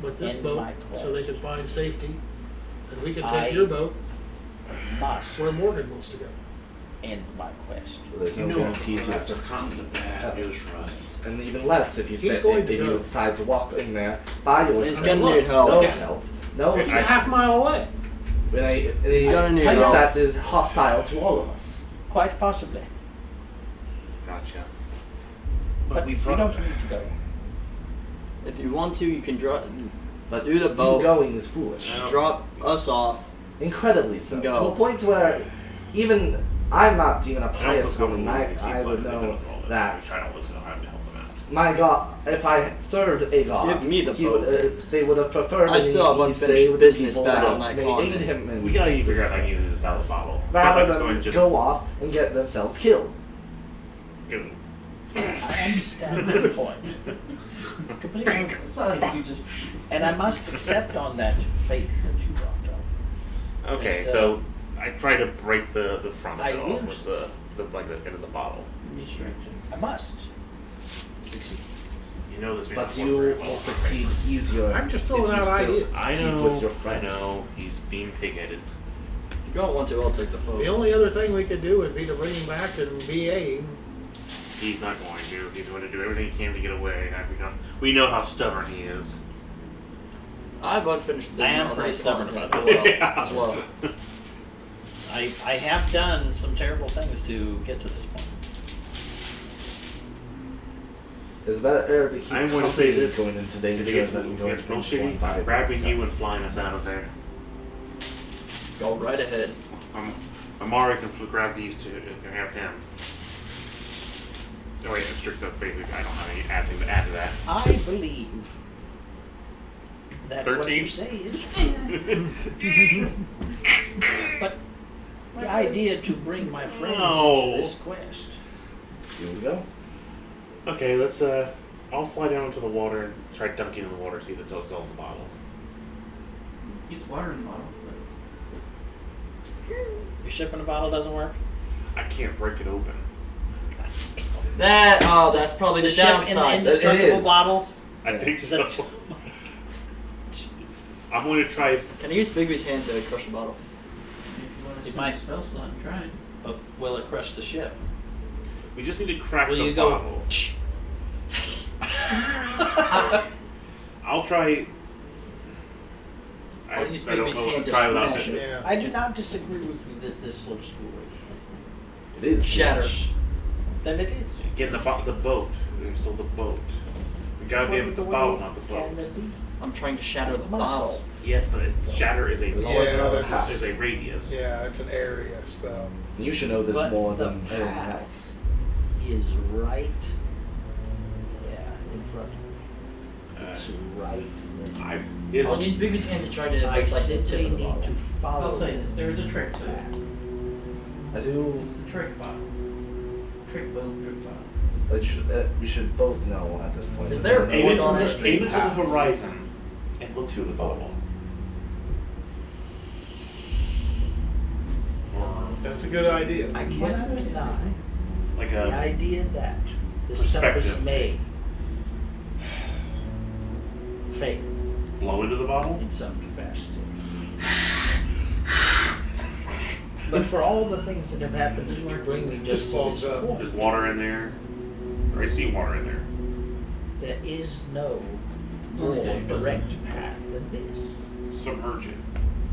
Speaker 5: with this
Speaker 3: end
Speaker 5: boat
Speaker 3: my
Speaker 5: so they
Speaker 3: quest.
Speaker 5: can find safety. And we can take
Speaker 3: I-
Speaker 5: your boat
Speaker 3: must
Speaker 5: where Morgan wants to go.
Speaker 3: end my quest.
Speaker 4: So there's no guarantees you'll succeed.
Speaker 1: bad news for us.
Speaker 4: And even less if you
Speaker 5: He's going
Speaker 4: if
Speaker 5: to
Speaker 4: you
Speaker 5: go.
Speaker 4: decide to walk in there by
Speaker 7: He's
Speaker 4: yourself.
Speaker 7: gonna need help.
Speaker 4: No
Speaker 5: Okay.
Speaker 4: help. No
Speaker 5: It's a
Speaker 4: assistance.
Speaker 5: half mile away.
Speaker 4: In a
Speaker 7: He's gonna need
Speaker 4: place
Speaker 7: help.
Speaker 4: that is hostile to all of us.
Speaker 3: Quite possibly.
Speaker 1: Gotcha.
Speaker 3: But we
Speaker 1: brought
Speaker 3: don't
Speaker 1: it back.
Speaker 3: need to go.
Speaker 7: If you want to, you can
Speaker 4: But
Speaker 7: do the
Speaker 4: you
Speaker 7: boat.
Speaker 4: going is foolish.
Speaker 1: I don't-
Speaker 7: drop us off.
Speaker 4: Incredibly so.
Speaker 7: Go.
Speaker 4: To a point where even I'm not even a
Speaker 1: I don't
Speaker 4: pious
Speaker 1: feel
Speaker 4: woman.
Speaker 1: comfortable
Speaker 4: I
Speaker 1: with
Speaker 4: would
Speaker 1: these people
Speaker 4: know
Speaker 1: in the middle of
Speaker 4: that
Speaker 1: it. I don't listen to how to help them out.
Speaker 4: my God, if I served a God,
Speaker 7: Give me the
Speaker 4: he
Speaker 7: boat.
Speaker 4: would, they would have preferred
Speaker 7: I
Speaker 4: me
Speaker 7: still have
Speaker 4: to
Speaker 7: unfinished
Speaker 4: stay with
Speaker 7: business
Speaker 4: the
Speaker 7: back
Speaker 4: people
Speaker 7: on
Speaker 4: that
Speaker 7: my
Speaker 4: may aid
Speaker 7: continent.
Speaker 4: him in
Speaker 1: We gotta even figure
Speaker 4: this
Speaker 1: out how to
Speaker 4: thing.
Speaker 1: use this out of the bottle.
Speaker 4: Rather
Speaker 1: Sometimes going
Speaker 4: than
Speaker 1: just
Speaker 4: go off and get themselves killed.
Speaker 1: go.
Speaker 3: I understand that point. Completely.
Speaker 2: It's not like you just.
Speaker 3: And I must accept on that faith that you brought up.
Speaker 1: Okay,
Speaker 3: But,
Speaker 1: so I try to break the front of
Speaker 3: I
Speaker 1: it off
Speaker 3: will.
Speaker 1: with the like the end of the bottle.
Speaker 2: Restriction.
Speaker 3: I must.
Speaker 1: Succeed. You know this. may
Speaker 4: But
Speaker 1: not
Speaker 4: you
Speaker 1: work very well,
Speaker 4: will
Speaker 1: right?
Speaker 4: succeed easier.
Speaker 5: I'm just
Speaker 4: if
Speaker 5: throwing
Speaker 4: you
Speaker 5: out
Speaker 4: still
Speaker 5: ideas.
Speaker 1: I
Speaker 4: keep
Speaker 1: know.
Speaker 4: with your
Speaker 1: I
Speaker 4: friends.
Speaker 1: know. He's being pig-headed.
Speaker 7: If you don't want to, I'll take the boat.
Speaker 5: The only other thing we could do would be to bring him back and BA him.
Speaker 1: He's not going to. He's going to do everything he can to get away. We know how stubborn he is.
Speaker 7: I've unfinished business
Speaker 3: I am
Speaker 7: on
Speaker 3: pretty
Speaker 7: that
Speaker 3: stubborn
Speaker 7: continent
Speaker 3: about
Speaker 7: as well.
Speaker 1: Yeah.
Speaker 7: As well.
Speaker 3: I have done some terrible things to get to this point.
Speaker 4: It's better to keep
Speaker 1: I'm going to
Speaker 4: company
Speaker 1: say this.
Speaker 4: going into
Speaker 1: If
Speaker 4: danger
Speaker 1: it gets
Speaker 4: than going
Speaker 1: real
Speaker 4: into one
Speaker 1: shitty,
Speaker 4: by
Speaker 1: I'm grabbing
Speaker 4: itself.
Speaker 1: you and flying us out of there.
Speaker 7: Go right ahead.
Speaker 1: Amari can grab these two and grab them. Oh wait, it's strict up basically. I don't have any anything to add to that.
Speaker 3: I believe that what
Speaker 1: 13?
Speaker 3: you say is true. But the idea to bring my friends
Speaker 1: No.
Speaker 3: into this quest.
Speaker 4: Here we go.
Speaker 1: Okay, let's I'll fly down into the water and try dunking in the water, see if it fills the bottle.
Speaker 2: It's water in the bottle.
Speaker 3: Your ship in a bottle doesn't work?
Speaker 1: I can't break it open.
Speaker 7: That's probably the,
Speaker 3: ship in the
Speaker 7: downside.
Speaker 3: indestructible
Speaker 4: is.
Speaker 3: bottle?
Speaker 1: I think
Speaker 3: Is
Speaker 1: so.
Speaker 3: that- oh my God. Jesus.
Speaker 1: I'm going to try.
Speaker 7: Can I use Bigby's hand to crush the bottle?
Speaker 2: If you want to
Speaker 3: It
Speaker 2: spend
Speaker 3: might-
Speaker 2: a spell slot, try it.
Speaker 3: But will it crush the ship?
Speaker 1: We just need to crack
Speaker 3: Will
Speaker 1: the
Speaker 3: you go?
Speaker 1: bottle. I'll try.
Speaker 7: I'll use
Speaker 1: I don't
Speaker 7: Bigby's
Speaker 1: know
Speaker 7: hand to
Speaker 1: try without
Speaker 7: smash
Speaker 1: it.
Speaker 7: it.
Speaker 5: Yeah.
Speaker 3: I do not disagree with you that this looks foolish.
Speaker 4: It is
Speaker 7: Shatter.
Speaker 4: foolish.
Speaker 3: Then it is.
Speaker 1: Get in the boat. There's still the boat. We gotta be in the boat, not the
Speaker 3: Can there
Speaker 1: boat.
Speaker 3: be?
Speaker 7: I'm trying to shatter the
Speaker 3: Muscle.
Speaker 7: bottle.
Speaker 1: Yes, but shatter is a
Speaker 5: that's-
Speaker 1: is a radius.
Speaker 5: Yeah, it's an area spell.
Speaker 4: You should know this
Speaker 3: But
Speaker 4: more
Speaker 3: the
Speaker 4: than anyone
Speaker 3: path
Speaker 4: else.
Speaker 3: is right there in front of me.
Speaker 1: Uh,
Speaker 3: It's right there.
Speaker 1: I
Speaker 7: Oh,
Speaker 1: is
Speaker 7: these big hands to try to
Speaker 3: I
Speaker 7: like the
Speaker 3: simply
Speaker 7: tip of the
Speaker 3: need
Speaker 7: bottle.
Speaker 3: to follow.
Speaker 2: I'll tell you this, there is a trick to it.
Speaker 3: path.
Speaker 4: I do.
Speaker 2: It's the trick bottle. Trick boat, trick bottle.
Speaker 4: But we should both know at this point.
Speaker 7: Is
Speaker 4: that
Speaker 7: there a
Speaker 4: there are
Speaker 1: aim
Speaker 7: boat
Speaker 1: into
Speaker 7: on
Speaker 1: the
Speaker 7: it?
Speaker 1: aim into the
Speaker 4: paths.
Speaker 1: horizon and look through the bottle. Or
Speaker 5: That's a good idea.
Speaker 3: I
Speaker 2: What's
Speaker 3: cannot
Speaker 2: that?
Speaker 3: deny
Speaker 1: like
Speaker 3: the
Speaker 1: a
Speaker 3: idea that this compass
Speaker 1: perspective.
Speaker 3: may fail
Speaker 1: blow into the bottle.
Speaker 3: in some capacity. But for all the things that have happened to bring me just to
Speaker 5: fogs
Speaker 3: this
Speaker 5: up.
Speaker 3: point,
Speaker 1: There's water in there. Or I see water in there.
Speaker 3: there is no
Speaker 2: Only
Speaker 3: more
Speaker 2: because you put
Speaker 3: direct path than this.
Speaker 1: Submerge it.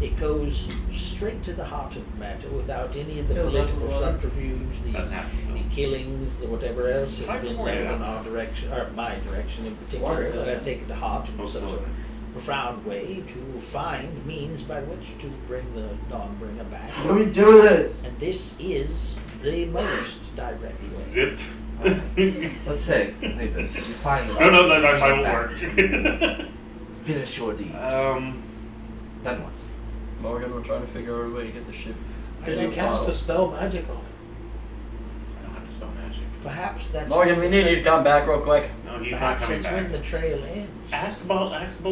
Speaker 3: It goes straight to the heart of the matter without any of the
Speaker 2: Fills up with
Speaker 3: political
Speaker 2: water.
Speaker 3: subterfuge,
Speaker 1: That happens
Speaker 3: the
Speaker 1: still.
Speaker 3: killings, the whatever else has
Speaker 1: I
Speaker 3: been
Speaker 1: poured it
Speaker 3: done in
Speaker 1: out.
Speaker 3: our direction, or my direction in particular,
Speaker 2: Water
Speaker 3: that
Speaker 2: does
Speaker 3: I've
Speaker 2: that.
Speaker 3: taken to heart in
Speaker 1: Oh,
Speaker 3: such
Speaker 1: so-
Speaker 3: a profound way to find means by which to bring the Dawnbringer back.
Speaker 4: How do we do this?
Speaker 3: And this is the most direct way.
Speaker 1: Zip.
Speaker 4: Let's say, like this. You find the
Speaker 1: No, no, no,
Speaker 4: bring
Speaker 1: that
Speaker 4: it
Speaker 1: won't
Speaker 4: back.
Speaker 1: work.
Speaker 4: Finish your deed. Then what?
Speaker 7: Morgan, we're trying to figure out a way to get the ship.
Speaker 3: Could you cast a spell magic on it?
Speaker 1: I don't have to spell magic.
Speaker 3: Perhaps that's
Speaker 7: Morgan, we need you to come back real quick.
Speaker 1: No, he's not
Speaker 3: Perhaps
Speaker 1: coming
Speaker 3: that's when
Speaker 1: back.
Speaker 3: the trail ends.
Speaker 1: Ask the boat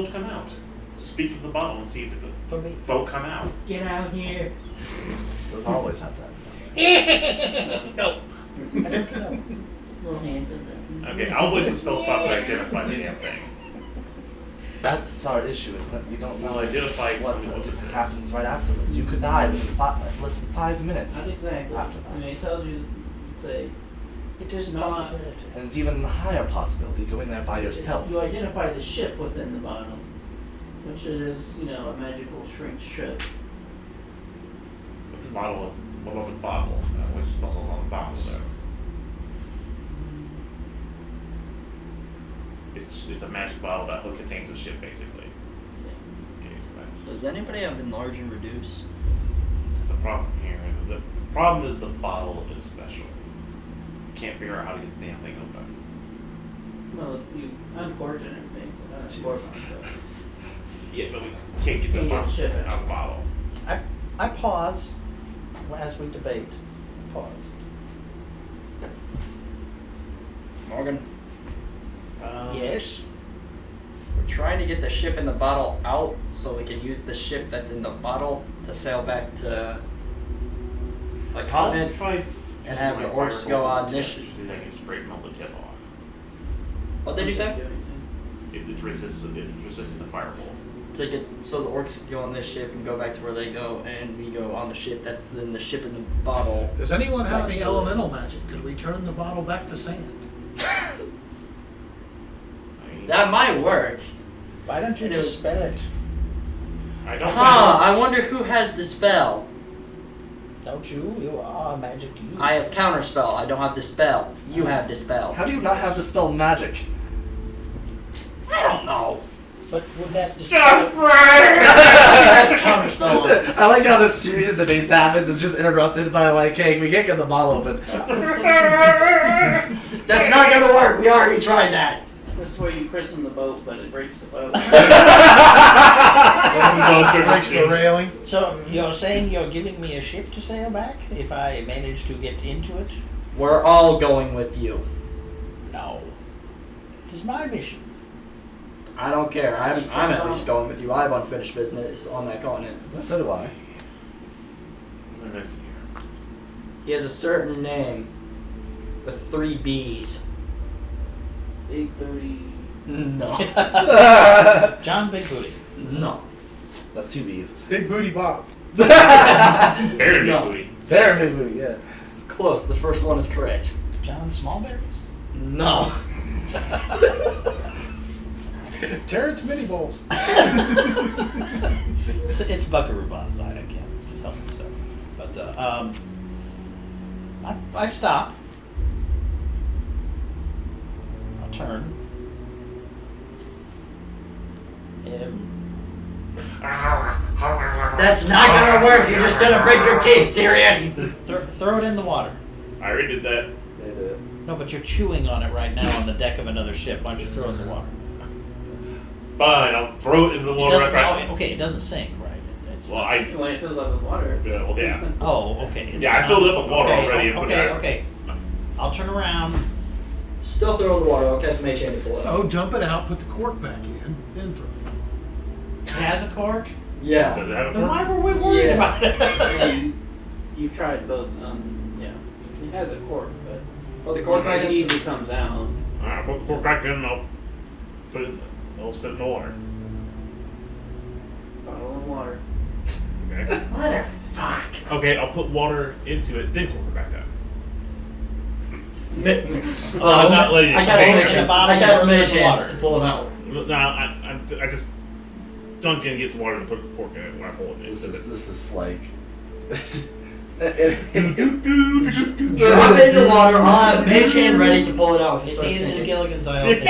Speaker 1: to come out. Speak to the bottle and see the
Speaker 3: For me.
Speaker 1: boat come out.
Speaker 2: Get out here.
Speaker 4: We'll always have that.
Speaker 3: No. I don't know.
Speaker 2: Little hands in there.
Speaker 1: Okay, I'll waste the spell slot to identify the damn thing.
Speaker 4: That's our issue, is that we don't know
Speaker 1: Well, identify
Speaker 4: what
Speaker 1: what this is.
Speaker 4: happens right afterwards. You could die within less than 5 minutes.
Speaker 2: Not exactly.
Speaker 4: After that.
Speaker 2: I mean, it tells you, say,
Speaker 3: It is a
Speaker 2: Not-
Speaker 3: possibility.
Speaker 4: And it's even a higher possibility going there by yourself.
Speaker 2: you identify the ship within the bottle, which is, a magical shrink ship.
Speaker 1: With the bottle, what about the bottle? What's the muscle on the bottle though? It's a magic bottle that contains the ship basically. Okay, so that's
Speaker 7: Does anybody have enlarge and reduce?
Speaker 1: the problem here. The problem is the bottle is special. Can't figure out how to get the damn thing open.
Speaker 2: Well, you uncorked and everything, so that's
Speaker 4: Jesus.
Speaker 2: important. So.
Speaker 1: Yeah, but we can't get the
Speaker 2: Can't get
Speaker 1: bottle
Speaker 2: the ship
Speaker 1: out of the bottle.
Speaker 3: I pause as we debate. Pause.
Speaker 7: Morgan,
Speaker 3: Yes.
Speaker 7: we're trying to get the ship in the bottle out so we can use the ship that's in the bottle to sail back to the continent.
Speaker 1: I'll try
Speaker 7: and have
Speaker 1: my
Speaker 7: the orcs
Speaker 1: firebolt
Speaker 7: go on
Speaker 1: tip,
Speaker 7: initiative.
Speaker 1: so I can just break melt the tip off.
Speaker 7: What did you say?
Speaker 2: Do anything.
Speaker 1: It's resisting the firebolt.
Speaker 7: To get so the orcs can go on this ship and go back to where they go, and we go on the ship that's then the ship in the bottle.
Speaker 5: Does anyone have
Speaker 7: Back
Speaker 5: any
Speaker 7: to-
Speaker 5: elemental magic? Could we turn the bottle back to sand?
Speaker 1: I mean,
Speaker 7: That might work.
Speaker 3: Why don't you
Speaker 7: And it was-
Speaker 3: dispel it?
Speaker 1: I don't
Speaker 7: Huh, I wonder who has the spell.
Speaker 3: Don't you? You are a magic you.
Speaker 7: I have counterspell. I don't have the spell. You have the spell.
Speaker 4: How do you not have to spell magic?
Speaker 7: I don't know.
Speaker 3: But would that dispel?
Speaker 7: That's counterspell.
Speaker 4: I like how this serious debate happens. It's just interrupted by like, hey, we can't get the bottle open.
Speaker 7: That's not gonna work. We already tried that.
Speaker 2: This is where you christen the boat, but it breaks the boat.
Speaker 5: Breaks the railing.
Speaker 3: So you're saying you're giving me a ship to sail back if I manage to get into it?
Speaker 7: We're all going with you.
Speaker 3: No. It is my mission.
Speaker 7: I don't care. I'm at least going with you. I have unfinished business on that continent.
Speaker 4: So do I.
Speaker 1: What am I missing here?
Speaker 7: He has a certain name with 3 B's.
Speaker 2: Big booty.
Speaker 7: No.
Speaker 3: John Big Booty.
Speaker 7: No.
Speaker 4: That's 2 B's.
Speaker 5: Big booty Bob.
Speaker 1: Very
Speaker 7: No.
Speaker 1: big booty.
Speaker 4: Very big booty, yeah.
Speaker 7: Close. The first one is correct.
Speaker 3: John Smallberries.
Speaker 7: No.
Speaker 5: Terrence Mini Bowls.
Speaker 3: It's Buckaroo Banzai. I can't help myself. But I stop. turn.
Speaker 7: That's not gonna work. You're just gonna break your teeth. Serious?
Speaker 3: Throw it in the water.
Speaker 1: I already did that.
Speaker 4: They do it.
Speaker 3: No, but you're chewing on it right now on the deck of another ship. Why don't you throw it in the water?
Speaker 1: Fine, I'll throw it into the
Speaker 3: It
Speaker 1: water.
Speaker 3: doesn't,
Speaker 1: after I-
Speaker 3: okay, it doesn't sink, right? It's,
Speaker 1: Well,
Speaker 2: When it fills up with water.
Speaker 1: Yeah, well, yeah.
Speaker 3: Oh, okay. It's
Speaker 1: Yeah, I filled it up with water
Speaker 3: okay,
Speaker 1: already and put it
Speaker 3: Okay,
Speaker 1: back.
Speaker 3: okay. I'll turn around.
Speaker 7: Still throw in the water. I'll cast Mage Hand to pull it out.
Speaker 5: Oh, dump it out, put the cork back in, then throw it.
Speaker 3: It has a cork.
Speaker 7: Yeah.
Speaker 1: Does it have a
Speaker 3: Then why
Speaker 1: fork?
Speaker 3: were we worried
Speaker 7: Yeah.
Speaker 3: about it?
Speaker 2: Yeah, you've tried both. Yeah, it has a cork, but
Speaker 7: Oh, the cork back
Speaker 2: it
Speaker 7: in.
Speaker 2: easily comes out.
Speaker 1: Alright, I'll put the cork back in and I'll put it. I'll set it in the water.
Speaker 2: Bottle of water.
Speaker 1: Okay.
Speaker 7: Motherfuck.
Speaker 1: Okay, I'll put water into it, then cork it back up.
Speaker 7: I'm
Speaker 1: not letting it
Speaker 7: I
Speaker 1: stay
Speaker 7: cast
Speaker 1: there.
Speaker 7: Mage Hand. I cast
Speaker 3: Throw it in
Speaker 7: Mage
Speaker 3: the
Speaker 7: Hand
Speaker 3: water.
Speaker 7: to pull it out.
Speaker 1: No, I just dunk in, get some water, and put the cork in it when I pull it.
Speaker 4: This
Speaker 1: Into
Speaker 4: is like.
Speaker 1: Drop
Speaker 7: Drop it in the water. I'll have Mage Hand ready to pull it out.
Speaker 3: It
Speaker 7: Start
Speaker 3: needed the
Speaker 7: sinking.
Speaker 3: Gilligan's Island theme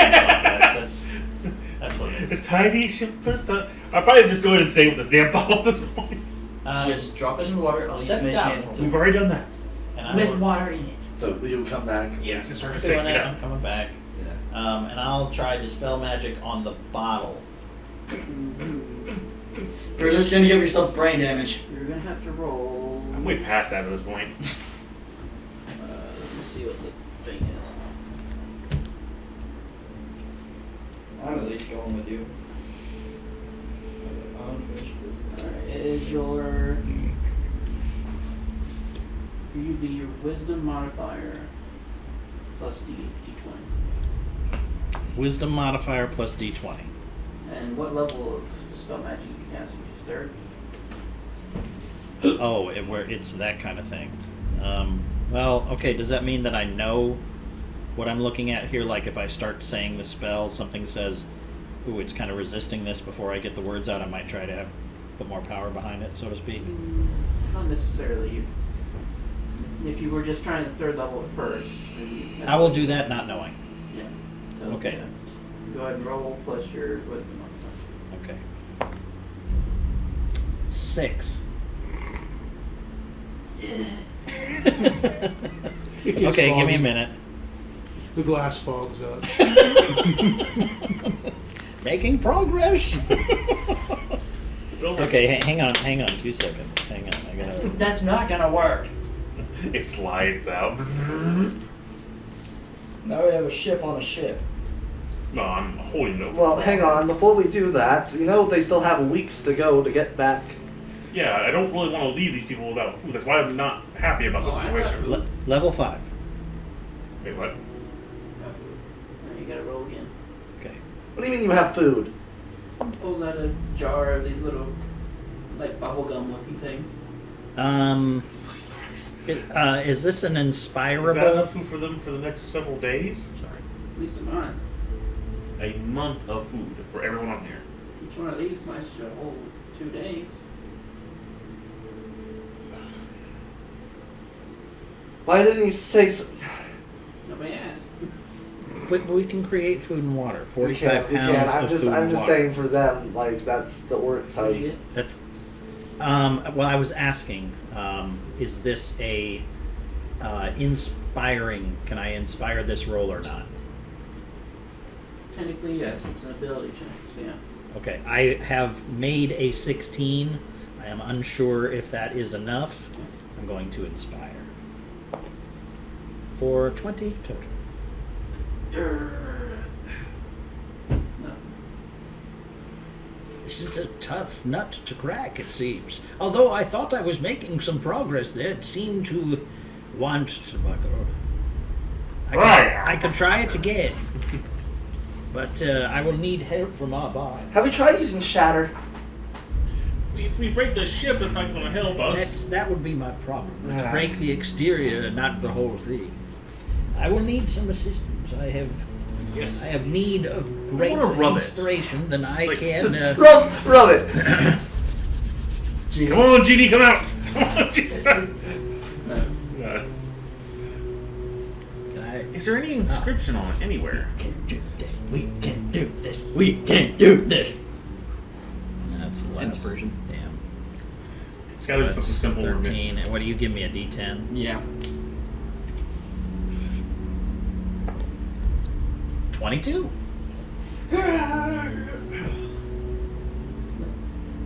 Speaker 3: song. That's what it
Speaker 1: The
Speaker 3: is.
Speaker 1: tiny ship is done. I'll probably just go ahead and stay with this damn bottle at this point.
Speaker 7: Just drop it in the water. I'll use
Speaker 3: Set
Speaker 7: Mage
Speaker 3: down
Speaker 7: Hand
Speaker 3: for
Speaker 1: We've already done that.
Speaker 3: And I
Speaker 7: with
Speaker 3: will-
Speaker 7: water in it.
Speaker 4: So you come back.
Speaker 1: Yes, it's hard to
Speaker 3: doing
Speaker 1: say.
Speaker 3: it. I'm coming back.
Speaker 4: Yeah.
Speaker 3: And I'll try Dispel Magic on the bottle.
Speaker 7: You're just gonna give yourself brain damage.
Speaker 2: You're gonna have to roll.
Speaker 1: I'm way past that at this point.
Speaker 2: Let me see what the thing is.
Speaker 7: I'm at least going with you. Unfinished business.
Speaker 2: Alright, it is your. You be your wisdom modifier plus d20.
Speaker 3: Wisdom modifier plus D20.
Speaker 2: And what level of dispel magic you casting? Just third?
Speaker 3: Oh, it's that kind of thing. Well, okay, does that mean that I know what I'm looking at here? Like if I start saying the spell, something says, ooh, it's kind of resisting this before I get the words out, I might try to put more power behind it, so to speak.
Speaker 2: Not necessarily. If you were just trying the third level at first. then
Speaker 3: I will do that not knowing.
Speaker 2: Yeah. So,
Speaker 3: Okay.
Speaker 2: yeah. Go ahead and roll plus your wisdom modifier.
Speaker 3: Okay. 6.
Speaker 5: It gets
Speaker 3: Okay, give me
Speaker 5: foggy.
Speaker 3: a minute.
Speaker 5: The glass fogs up.
Speaker 3: Making progress.
Speaker 1: Okay.
Speaker 3: Okay, hang on 2 seconds. Hang on, I gotta.
Speaker 7: That's not gonna work.
Speaker 1: It slides out.
Speaker 7: Now we have a ship on a ship.
Speaker 1: No, I'm holding it over.
Speaker 4: Well, hang on. Before we do that, you know they still have weeks to go to get back.
Speaker 1: Yeah, I don't really want to leave these people without food. That's why I'm not happy about the
Speaker 2: Oh, I
Speaker 1: situation.
Speaker 2: got
Speaker 3: Level 5.
Speaker 1: Wait, what?
Speaker 2: Now you gotta roll again.
Speaker 3: Okay.
Speaker 4: What do you mean you have food?
Speaker 2: Pulls out a jar of these little, like bubblegum looking things.
Speaker 3: Is this an
Speaker 1: Is that
Speaker 3: inspirable?
Speaker 1: enough food for them for the next several days?
Speaker 3: Sorry.
Speaker 2: At least a month.
Speaker 1: A month of food for everyone on here.
Speaker 2: Each one of these might should hold 2 days.
Speaker 4: Why didn't you say so?
Speaker 2: Nobody asked.
Speaker 3: We can create food and water. 45
Speaker 4: We
Speaker 3: pounds
Speaker 4: can't.
Speaker 3: of
Speaker 4: I'm just
Speaker 3: food and water.
Speaker 4: saying for them, like that's the orc
Speaker 2: What'd you
Speaker 4: size.
Speaker 2: get?
Speaker 3: That's. Well, I was asking, is this a inspiring? Can I inspire this roll or not?
Speaker 2: Technically, yes, it's an ability check, so yeah.
Speaker 3: Okay, I have made a 16. I am unsure if that is enough. I'm going to inspire. For 20 total.
Speaker 2: No.
Speaker 6: This is a tough nut to crack, it seems. Although I thought I was making some progress there, it seemed to want to buckle. I could try it again. But I will need help from our bar.
Speaker 4: Have you tried using shatter?
Speaker 1: If we break the ship, that's not going to help us.
Speaker 6: That would be my problem. Let's
Speaker 4: Ah.
Speaker 6: break the exterior, not the whole thing. I will need some assistance. I have need of great
Speaker 1: wanna rub it.
Speaker 6: inspiration. Then I
Speaker 1: like-
Speaker 6: can.
Speaker 4: Just rub it.
Speaker 1: Come on, Genie, come out! Come on, Genie.
Speaker 2: No.
Speaker 1: Yeah.
Speaker 6: Can I
Speaker 1: Is there any inscription on it anywhere?
Speaker 7: We can do this. We can do this. We can do this.
Speaker 3: That's less.
Speaker 7: Inspiration.
Speaker 3: Damn.
Speaker 1: It's got to be
Speaker 3: That's
Speaker 1: something simple.
Speaker 3: 13. And what do you give me, a D10?
Speaker 7: Yeah.
Speaker 3: 22.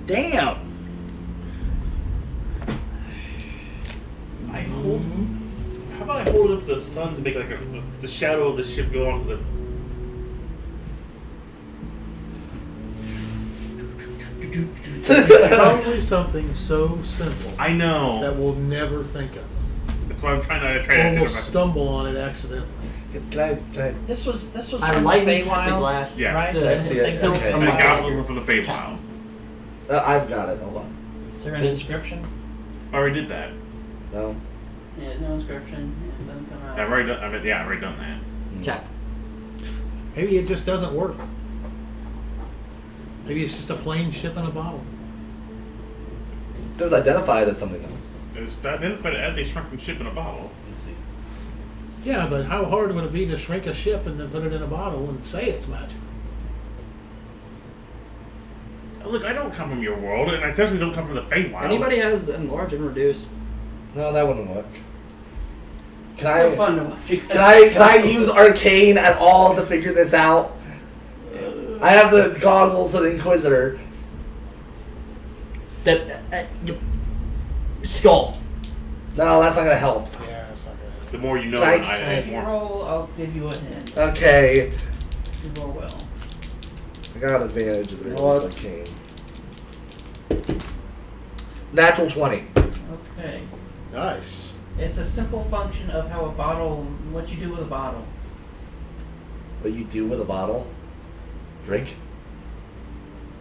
Speaker 3: Damn.
Speaker 1: I hold. How about I hold it up to the sun to make like the shadow of the ship go onto the.
Speaker 5: It's probably something so simple
Speaker 1: I know.
Speaker 5: that we'll never think of.
Speaker 1: That's why I'm trying to
Speaker 5: Or we'll
Speaker 1: identify.
Speaker 5: stumble on it accidentally.
Speaker 4: Can I
Speaker 3: This was
Speaker 7: I
Speaker 3: from
Speaker 7: lightened the
Speaker 3: Feywild,
Speaker 7: glass.
Speaker 1: Yes.
Speaker 3: right?
Speaker 7: to-
Speaker 4: I see it.
Speaker 3: They built
Speaker 4: Okay.
Speaker 3: a
Speaker 1: And I got
Speaker 3: model.
Speaker 1: one from the Feywild.
Speaker 4: I've got it. Hold on.
Speaker 3: Is there an inscription?
Speaker 1: I already did that.
Speaker 4: No.
Speaker 2: Yeah, there's no inscription. Yeah, it doesn't come out.
Speaker 1: I've already done. I've already done that.
Speaker 7: Tap.
Speaker 5: Maybe it just doesn't work. Maybe it's just a plain ship in a bottle.
Speaker 4: It was identified as something else.
Speaker 1: It was identified as a shrunken ship in a bottle.
Speaker 4: Let's see.
Speaker 5: Yeah, but how hard would it be to shrink a ship and then put it in a bottle and say it's magical?
Speaker 1: Oh, look, I don't come from your world, and I definitely don't come from the Feywild.
Speaker 7: Anybody has enlarge and reduce?
Speaker 4: No, that wouldn't work. Can
Speaker 2: It's so
Speaker 4: I?
Speaker 2: fun to watch you guys
Speaker 4: Can I use arcane at all to figure this out? I have the goggles of the Inquisitor.
Speaker 7: Skull.
Speaker 4: No, that's not gonna help.
Speaker 5: Yeah, it's not good.
Speaker 1: The more you know,
Speaker 4: Can
Speaker 1: I
Speaker 2: If
Speaker 1: the
Speaker 2: you
Speaker 1: more.
Speaker 2: roll, I'll give you a hint.
Speaker 4: Okay.
Speaker 2: You roll well.
Speaker 4: I got advantage of it.
Speaker 7: What?
Speaker 4: Arcane. Natural 20.
Speaker 2: Okay.
Speaker 5: Nice.
Speaker 2: It's a simple function of how a bottle, what you do with a bottle.
Speaker 4: What you do with a bottle? Drink?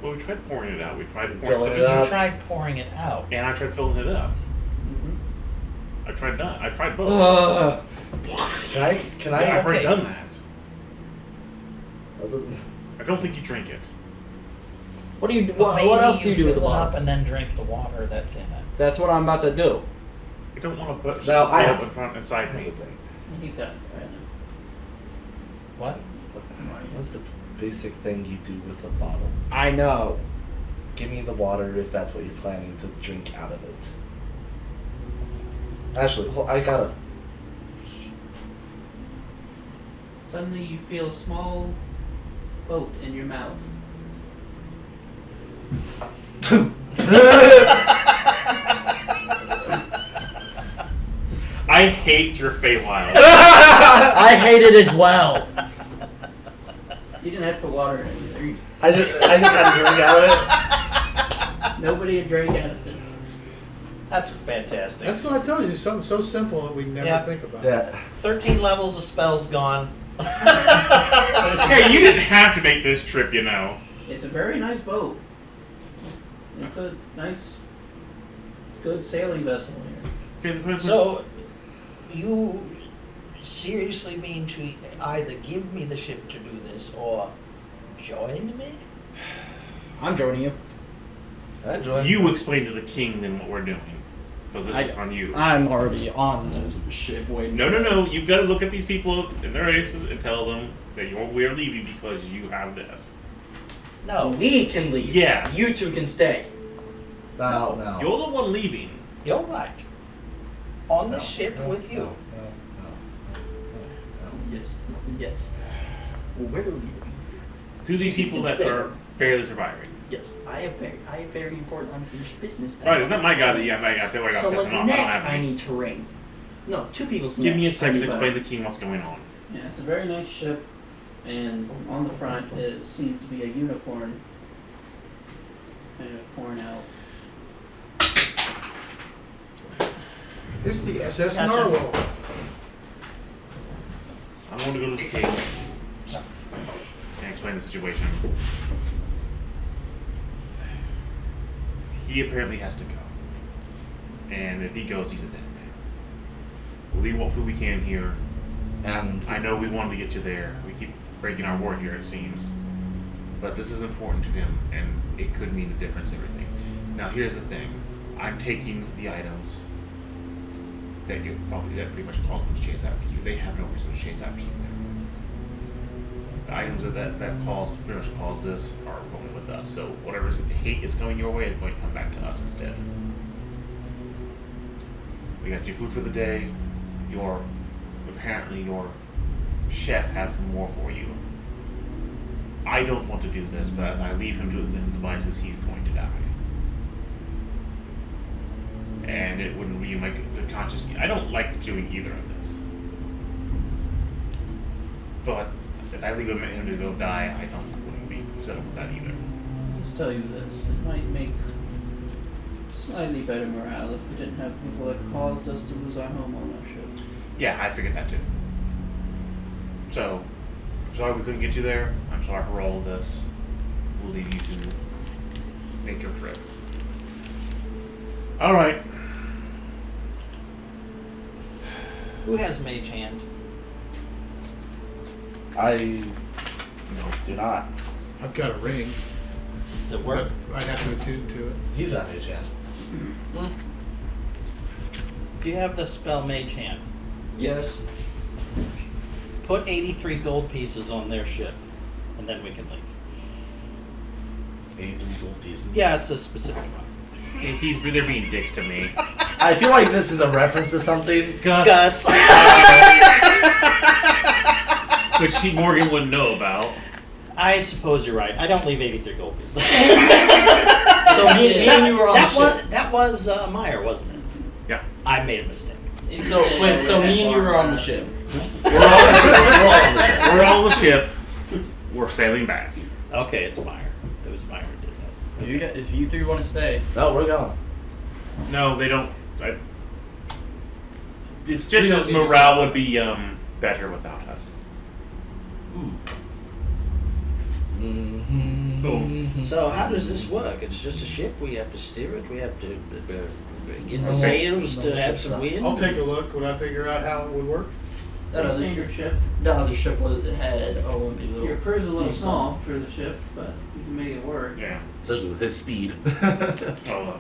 Speaker 1: Well, we tried pouring it out. We tried pouring
Speaker 4: Filling
Speaker 1: it
Speaker 4: it
Speaker 1: out.
Speaker 4: up.
Speaker 3: You tried pouring it out.
Speaker 1: And I tried filling it up.
Speaker 2: Mm-hmm.
Speaker 1: I tried both.
Speaker 4: Can I?
Speaker 1: Yeah, I've already
Speaker 3: okay.
Speaker 1: done that.
Speaker 4: Other than-
Speaker 1: I don't think you drink it.
Speaker 7: What do you?
Speaker 3: But
Speaker 7: What
Speaker 3: maybe
Speaker 7: else do you do with the
Speaker 3: fill it up
Speaker 7: bottle?
Speaker 3: and then drink the water that's in it.
Speaker 7: That's what I'm about to do.
Speaker 1: I don't want to put
Speaker 4: No, I have-
Speaker 1: in front inside me.
Speaker 2: He's got it right
Speaker 3: What?
Speaker 4: What's the basic thing you do with a bottle?
Speaker 7: I know.
Speaker 4: Give me the water if that's what you're planning to drink out of it. Actually, I gotta.
Speaker 2: now. Suddenly you feel a small boat in your mouth.
Speaker 1: I hate your Feywild.
Speaker 7: I hate it as well.
Speaker 2: You didn't have to put water in it either.
Speaker 4: I just had to drink out of it.
Speaker 2: Nobody had drank out of it.
Speaker 3: That's fantastic.
Speaker 5: That's what I told you. It's something so simple that we never
Speaker 3: Yeah.
Speaker 5: think about.
Speaker 4: Yeah.
Speaker 3: 13 levels of spells gone.
Speaker 1: Hey, you didn't have to make this trip, you know.
Speaker 2: It's a very nice boat. It's a nice, good sailing vessel here.
Speaker 3: So, you seriously mean to either give me the ship to do this or join me?
Speaker 7: I'm joining you.
Speaker 4: I joined
Speaker 1: You
Speaker 4: this.
Speaker 1: explain to the king then what we're doing. Because this is on you.
Speaker 7: I'm already on the ship waiting.
Speaker 1: No. You've got to look at these people in their faces and tell them that we are leaving because you have this.
Speaker 3: No.
Speaker 7: We can leave.
Speaker 1: Yes.
Speaker 7: You two can stay.
Speaker 4: No.
Speaker 1: You're the one leaving.
Speaker 3: You're right. On the ship with you.
Speaker 4: No.
Speaker 7: Yes. Yes. Well, where are we?
Speaker 1: To these people that are barely surviving.
Speaker 7: Yes. I have very important unfinished business.
Speaker 1: Right, it's not my god. Yeah, I feel like I got
Speaker 7: Someone's
Speaker 1: pissing off. I
Speaker 7: neck
Speaker 1: don't have
Speaker 7: I
Speaker 1: any.
Speaker 7: need to ring. No, two people's
Speaker 1: Give me a
Speaker 7: necks I
Speaker 1: second
Speaker 7: need
Speaker 1: to explain
Speaker 7: to-
Speaker 1: to the king what's going on.
Speaker 2: Yeah, it's a very nice ship, and on the front it seems to be a unicorn kind of pouring out.
Speaker 5: It's the SS
Speaker 2: Gotcha.
Speaker 5: Narwhal.
Speaker 1: I want to go to the king and explain the situation. He apparently has to go. And if he goes, he's a dead man. We'll leave what food we can here.
Speaker 4: And
Speaker 1: I know we wanted to get you there. We keep breaking our word here, it seems. But this is important to him, and it could mean the difference in everything. Now, here's the thing. I'm taking the items. that pretty much calls them to chase after you. They have no reason to chase after you now. The items that pretty much cause this are going with us. So whatever hate is going your way is going to come back to us instead. We got your food for the day. Apparently your chef has some more for you. I don't want to do this, but if I leave him to his devices, he's going to die. And it wouldn't be my good conscience. I don't like doing either of this. But if I leave him to go die, wouldn't be settled with that either.
Speaker 2: I'll just tell you this, it might make slightly better morale if we didn't have people that caused us to lose our home ownership.
Speaker 1: Yeah, I figured that too. So, I'm sorry we couldn't get you there. I'm sorry for all of this. We'll leave you to make your trip. Alright.
Speaker 3: Who has Mage Hand?
Speaker 4: I do not.
Speaker 5: I've got a ring,
Speaker 3: Does it
Speaker 5: but
Speaker 3: work?
Speaker 5: I'd have to attune to it.
Speaker 4: He's not his hand.
Speaker 3: Do you have the spell Mage Hand?
Speaker 7: Yes.
Speaker 3: Put 83 gold pieces on their ship, and then we can leave.
Speaker 4: 83 gold pieces.
Speaker 3: Yeah, it's a specific one.
Speaker 1: They're being dicks to me.
Speaker 4: I feel like this is a reference to something.
Speaker 3: Gus!
Speaker 1: Which Morgan wouldn't know about.
Speaker 3: I suppose you're right. I don't leave 83 gold pieces.
Speaker 7: So me and you were on the ship.
Speaker 3: That was Meyer, wasn't it?
Speaker 1: Yeah.
Speaker 3: I made a mistake.
Speaker 7: So wait, so me and you were on the ship.
Speaker 4: We're all on the ship.
Speaker 1: We're all on the ship. We're sailing back.
Speaker 3: Okay, it's Meyer. It was Meyer who did that.
Speaker 7: If you three want to stay,
Speaker 4: No, we're going.
Speaker 1: No, they don't. It's just
Speaker 7: We don't
Speaker 1: as
Speaker 7: need
Speaker 1: morale would be better without us.
Speaker 4: Mm-hmm.
Speaker 3: So how does this work? It's just a ship. We have to steer it. We have to get
Speaker 4: No,
Speaker 3: the sails
Speaker 4: no
Speaker 3: to have
Speaker 4: ship
Speaker 3: some
Speaker 4: stuff.
Speaker 3: wind.
Speaker 5: I'll take a look when I figure out how it would work.
Speaker 7: that other
Speaker 2: Standard ship.
Speaker 7: ship had only little.
Speaker 2: Your crew's a little
Speaker 7: decent.
Speaker 2: small for the ship, but you can make it work.
Speaker 1: Yeah.
Speaker 4: Especially with his speed.
Speaker 1: Oh,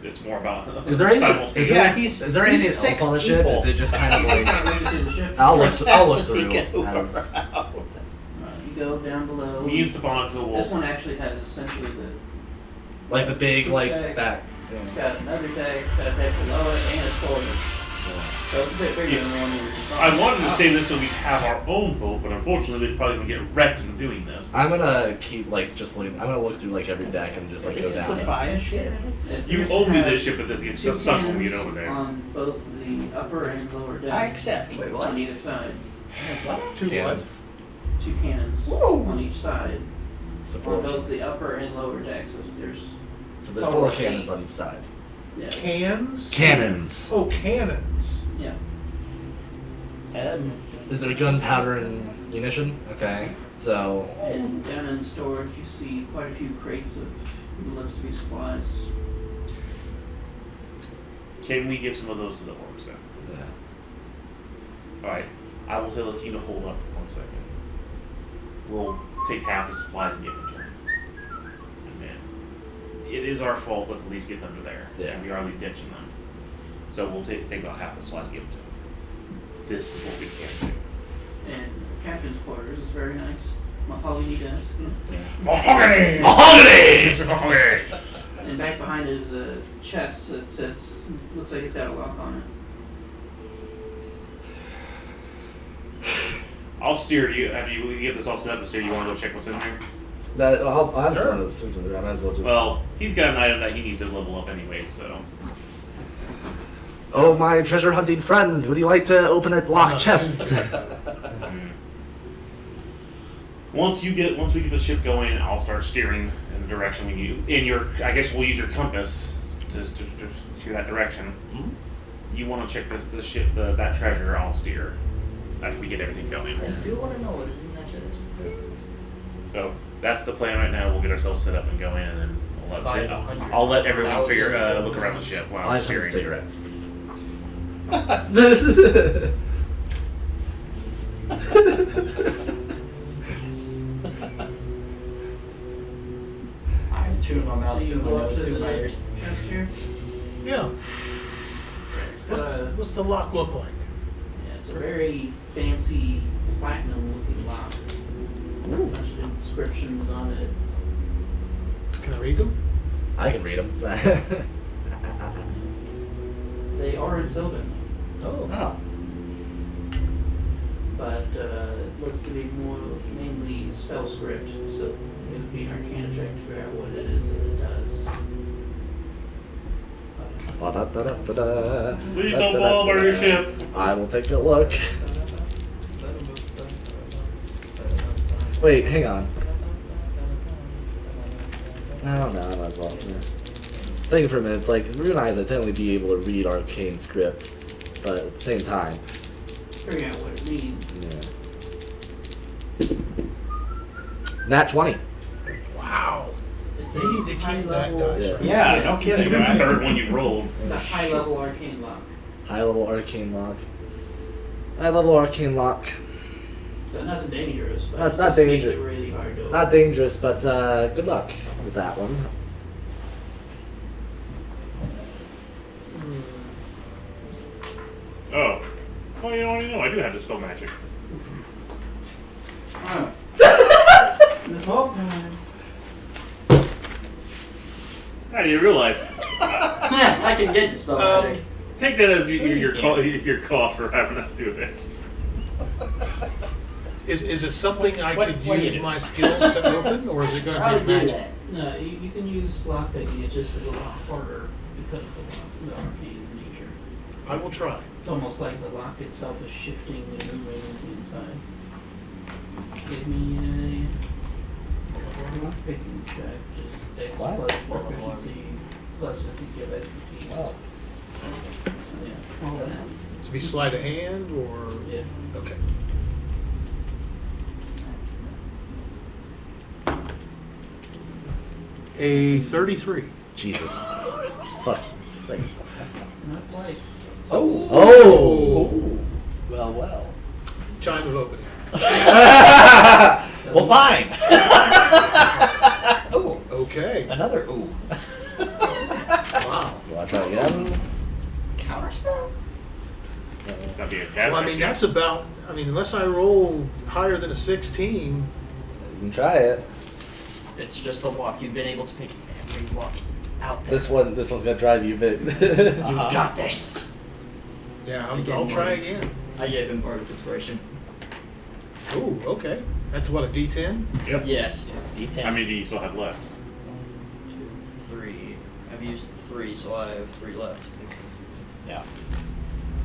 Speaker 1: it's more about.
Speaker 4: Is there any?
Speaker 1: simultaneous-
Speaker 4: Is there,
Speaker 3: Yeah, he's-
Speaker 4: is there
Speaker 3: he's
Speaker 4: anything else
Speaker 3: 6
Speaker 4: on the ship?
Speaker 3: people.
Speaker 4: Is it just kind of
Speaker 2: It's not
Speaker 4: like?
Speaker 2: limited to the ship.
Speaker 4: I'll look.
Speaker 3: As
Speaker 4: I'll
Speaker 3: fast
Speaker 4: look
Speaker 3: as he
Speaker 4: through.
Speaker 3: can move
Speaker 4: as-
Speaker 3: around.
Speaker 2: You go down below.
Speaker 1: Me and Stefano will.
Speaker 2: This one actually has essentially
Speaker 4: like the big like
Speaker 2: Okay.
Speaker 4: back.
Speaker 2: it's got another deck, it's got a deck below it, and it's forward. So it's a bit bigger than the one we were just
Speaker 1: I
Speaker 2: talking
Speaker 1: wanted to
Speaker 2: about.
Speaker 1: say this so we have our own boat, but unfortunately we're probably gonna get wrecked in doing this.
Speaker 4: I'm gonna keep like just looking. I'm gonna look through like every deck and just like
Speaker 3: This
Speaker 4: go
Speaker 3: is
Speaker 4: down.
Speaker 3: a fine ship.
Speaker 1: You owe me this ship, but this gets
Speaker 2: Two
Speaker 1: sunk when we get
Speaker 2: cannons
Speaker 1: over there.
Speaker 2: on both the upper and lower deck.
Speaker 3: I accept.
Speaker 7: Wait, what?
Speaker 2: On either side.
Speaker 5: Two
Speaker 4: Cannons.
Speaker 2: Two cannons on each side.
Speaker 4: So
Speaker 2: On
Speaker 4: four.
Speaker 2: both the upper and lower decks.
Speaker 4: So there's
Speaker 2: total
Speaker 4: 4
Speaker 2: of
Speaker 4: cannons
Speaker 2: 8.
Speaker 4: on each side.
Speaker 2: Yeah.
Speaker 5: Cans?
Speaker 4: Cannons.
Speaker 5: Oh, cannons.
Speaker 2: Yeah.
Speaker 4: Is there gunpowder and munition? Okay. So
Speaker 2: And down in storage, you see quite a few crates of what looks to be supplies.
Speaker 1: Can we give some of those to the orcs then?
Speaker 4: yeah.
Speaker 1: Alright, I will tell the team to hold up for 1 second. We'll take half the supplies and give them to them. And then, it is our fault, but at least get them to there.
Speaker 4: Yeah.
Speaker 1: And we are at least ditching them. So we'll take about half the supplies and give them to them. This is what we can do.
Speaker 2: And the captain's quarters is very nice. Mahogany desk.
Speaker 1: Mahogany! Mahogany! Mahogany!
Speaker 2: And back behind it is a chest that sits, looks like it's got a lock on it.
Speaker 1: I'll steer you after you get this all set up and steer. You want to go check what's in there?
Speaker 4: That I'm just one of those. I might as well just.
Speaker 1: Well, he's got an item that he needs to level up anyway, so.
Speaker 4: Oh, my treasure hunting friend, would you like to open a locked chest?
Speaker 1: Once we get the ship going, I'll start steering in the direction we need. I guess we'll use your compass to that direction.
Speaker 3: Hmm?
Speaker 1: You want to check the ship, that treasure. I'll steer after we get everything going.
Speaker 7: I do want to know what is in that chest.
Speaker 1: So that's the plan right now. We'll get ourselves set up and go in, and then
Speaker 7: $500,000
Speaker 1: I'll let everyone look around the ship while I'm
Speaker 4: 500
Speaker 1: steering.
Speaker 4: cigarettes.
Speaker 7: I have two in my mouth,
Speaker 2: So you
Speaker 7: two in my
Speaker 2: go up
Speaker 7: nose,
Speaker 2: to
Speaker 7: two in my
Speaker 2: the
Speaker 7: ears.
Speaker 2: chest here.
Speaker 5: Yeah.
Speaker 2: It's
Speaker 5: What's the lock look like?
Speaker 2: Yeah, it's a very fancy platinum-looking lock. A bunch of inscriptions on it.
Speaker 5: Can I read them?
Speaker 4: I can read them.
Speaker 2: They are in Sylvan,
Speaker 4: Oh.
Speaker 2: but it looks to be more mainly spell script, so it would be an arcana check to figure out what it is that it does.
Speaker 4: Ba-da-da-da-da-da.
Speaker 1: Please don't blow up your ship.
Speaker 4: I will take a look. Wait, hang on. No, I might as well. Yeah. Thinking for a minute, it's like, Rune Eyes, I'd technically be able to read arcane script, but at the same time,
Speaker 2: Figure out what it means.
Speaker 4: yeah. Nat 20.
Speaker 5: Wow.
Speaker 2: It's
Speaker 5: You need to keep that
Speaker 2: high-level.
Speaker 5: dice.
Speaker 4: Yeah.
Speaker 8: Yeah, no kidding,
Speaker 1: The
Speaker 8: right?
Speaker 1: third one you rolled.
Speaker 2: It's a high-level arcane lock.
Speaker 4: High level arcane lock. High level arcane lock.
Speaker 2: So nothing dangerous, but
Speaker 4: Not
Speaker 2: it just makes
Speaker 4: dangerous.
Speaker 2: it really hard to
Speaker 4: Not dangerous, but good luck with that one.
Speaker 1: Oh. Well, you know, I do have dispel magic.
Speaker 2: This whole time.
Speaker 1: How do you realize?
Speaker 7: I can get dispel magic.
Speaker 1: Take that as
Speaker 7: Sure you
Speaker 1: your cost for having us do this.
Speaker 5: Is it something I
Speaker 3: What-
Speaker 5: could
Speaker 3: what do you
Speaker 5: use
Speaker 3: do?
Speaker 5: my skills to open, or is it going to
Speaker 7: How
Speaker 5: take
Speaker 7: to do
Speaker 5: magic?
Speaker 7: that?
Speaker 2: No, you can use lockpicking. It just is a lot harder because of the arcane nature.
Speaker 5: I will try.
Speaker 2: It's almost like the lock itself is shifting and moving on the inside. Give me a lockpicking check. Just X
Speaker 4: What?
Speaker 2: plus proficiency plus if you give expertise.
Speaker 4: Oh.
Speaker 2: So yeah, all that.
Speaker 5: To be sleight of hand, or
Speaker 2: Yeah.
Speaker 5: okay. A 33.
Speaker 4: Jesus. Fuck. Thanks.
Speaker 2: Not quite.
Speaker 4: Oh!
Speaker 3: Well.
Speaker 5: Chime of opening.
Speaker 3: Well, fine. Ooh,
Speaker 5: Okay.
Speaker 3: another ooh.
Speaker 5: Wow.
Speaker 4: You want to try again?
Speaker 7: Counterspell?
Speaker 1: It's not being a cast.
Speaker 5: Well, I mean, that's about. I mean, unless I roll higher than a 16.
Speaker 4: You can try it.
Speaker 7: It's just a walk. You've been able to pick every walk out there.
Speaker 4: This one's gonna drive you a bit.
Speaker 7: You got this.
Speaker 5: Yeah,
Speaker 7: Again,
Speaker 5: I'll try
Speaker 7: more.
Speaker 5: again.
Speaker 7: I gave him Bardic Inspiration.
Speaker 5: Oh, okay. That's what, a D10?
Speaker 1: Yep.
Speaker 7: Yes.
Speaker 3: D10.
Speaker 1: How many do you still have left?
Speaker 7: 2, 3. I've used 3, so I have 3 left.
Speaker 3: Yeah.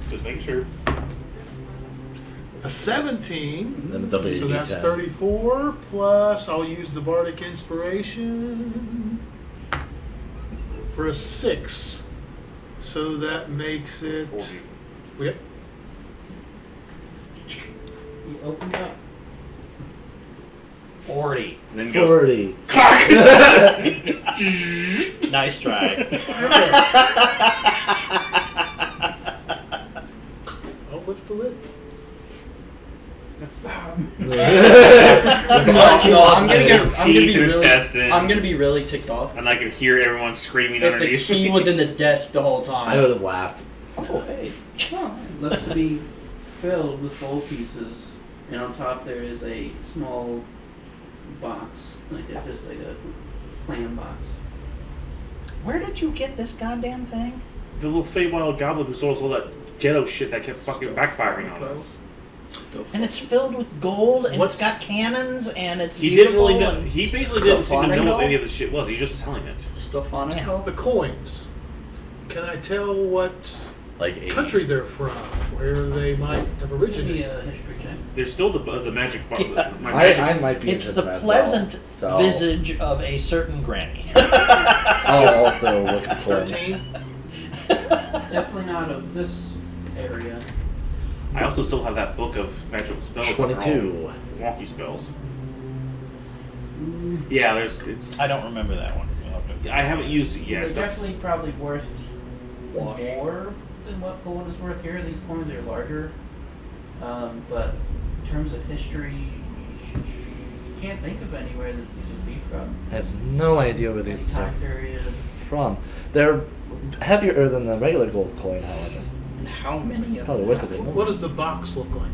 Speaker 1: Just making sure.
Speaker 5: A 17.
Speaker 4: Then double your
Speaker 5: So that's
Speaker 4: D10.
Speaker 5: 34 plus I'll use the Bardic Inspiration for a 6. So that makes it.
Speaker 1: 40.
Speaker 5: Yep.
Speaker 2: You open up.
Speaker 3: 40.
Speaker 1: And then goes
Speaker 4: 40.
Speaker 1: clock.
Speaker 3: Nice try.
Speaker 5: I'll lift the lid.
Speaker 7: I'm gonna be really ticked off.
Speaker 1: And I could hear everyone screaming
Speaker 7: If the
Speaker 1: underneath.
Speaker 7: key was in the desk the whole time.
Speaker 4: I would have laughed.
Speaker 7: Oh, hey.
Speaker 2: It looks to be filled with gold pieces, and on top there is a small box, just like a clam box.
Speaker 3: Where did you get this goddamn thing?
Speaker 1: The little Feywild goblin who sold us all that ghetto shit that kept fucking backfiring on us.
Speaker 3: And it's filled with gold, and
Speaker 1: What's-
Speaker 3: it's got cannons, and it's
Speaker 1: He didn't
Speaker 3: beautiful.
Speaker 1: really know.
Speaker 3: and-
Speaker 1: He basically didn't seem to know
Speaker 7: Stephanico?
Speaker 1: what any of the shit was. He was just selling it.
Speaker 7: Stephanico?
Speaker 5: The coins. Can I tell what
Speaker 4: Like 80.
Speaker 5: country they're from, where they might have
Speaker 2: Give me
Speaker 5: originated?
Speaker 2: a history check.
Speaker 1: There's still the magic bar.
Speaker 3: Yeah.
Speaker 1: My
Speaker 4: I
Speaker 1: magic.
Speaker 4: might be
Speaker 3: It's the
Speaker 4: interested as
Speaker 3: pleasant
Speaker 4: well. So
Speaker 3: visage of a certain granny.
Speaker 4: I'll also look at coins.
Speaker 5: 13.
Speaker 2: Definitely not of this area.
Speaker 1: I also still have that book of magical spells. that are all
Speaker 4: 22.
Speaker 1: Wonky spells. Yeah, it's.
Speaker 3: I don't remember that one. You'll have to-
Speaker 1: I haven't used it
Speaker 2: They're
Speaker 1: yet. That's-
Speaker 2: definitely probably worth
Speaker 7: Wash.
Speaker 2: more than what gold is worth here. These coins are larger. But in terms of history, you can't think of anywhere that these would be from.
Speaker 4: I have no idea where
Speaker 2: Any
Speaker 4: these are
Speaker 2: time period.
Speaker 4: from. They're heavier than the regular gold coin, however.
Speaker 7: And how many of
Speaker 4: Probably
Speaker 7: them?
Speaker 4: worth it.
Speaker 5: What does the box look like?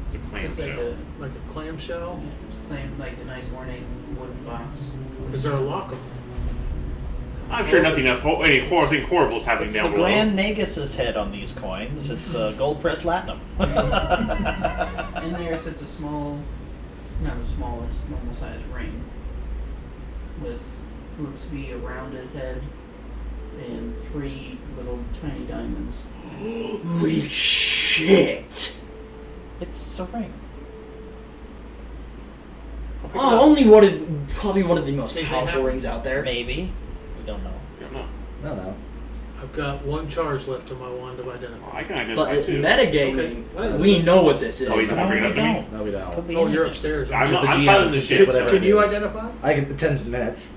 Speaker 1: It's a clam
Speaker 2: Just like
Speaker 1: shell.
Speaker 2: a,
Speaker 5: Like a clamshell?
Speaker 2: claim like a nice ornate wooden box.
Speaker 5: Is there a lock on it?
Speaker 1: I'm sure nothing else, any thing horrible is happening
Speaker 3: It's
Speaker 1: down
Speaker 3: the
Speaker 1: below.
Speaker 3: Grand Nagus's head on these coins. It's gold pressed platinum.
Speaker 2: In there sits a small, not a small, it's a normal sized ring with looks to be a rounded head and 3 little tiny diamonds.
Speaker 7: Holy shit!
Speaker 3: It's a ring.
Speaker 7: Oh, only probably one of the most powerful rings out there.
Speaker 3: Maybe. We don't know.
Speaker 1: I don't know.
Speaker 4: No.
Speaker 5: I've got 1 charge left on my wand of identify.
Speaker 1: Well, I can identify
Speaker 7: But
Speaker 1: too.
Speaker 7: metagaming,
Speaker 5: Okay, what is
Speaker 7: we
Speaker 5: it?
Speaker 7: know what this is.
Speaker 1: Oh, he's
Speaker 3: No,
Speaker 1: not bringing
Speaker 3: we
Speaker 1: it up to me?
Speaker 3: don't.
Speaker 4: No, we don't.
Speaker 3: Could be
Speaker 5: Oh, you're
Speaker 3: anything.
Speaker 5: upstairs.
Speaker 1: I'm,
Speaker 4: Just the
Speaker 1: I'm
Speaker 4: GM
Speaker 1: piloting the
Speaker 4: just
Speaker 1: ship.
Speaker 4: pick whatever
Speaker 5: Can
Speaker 4: it
Speaker 5: you
Speaker 4: is.
Speaker 5: identify?
Speaker 4: I can 10 minutes.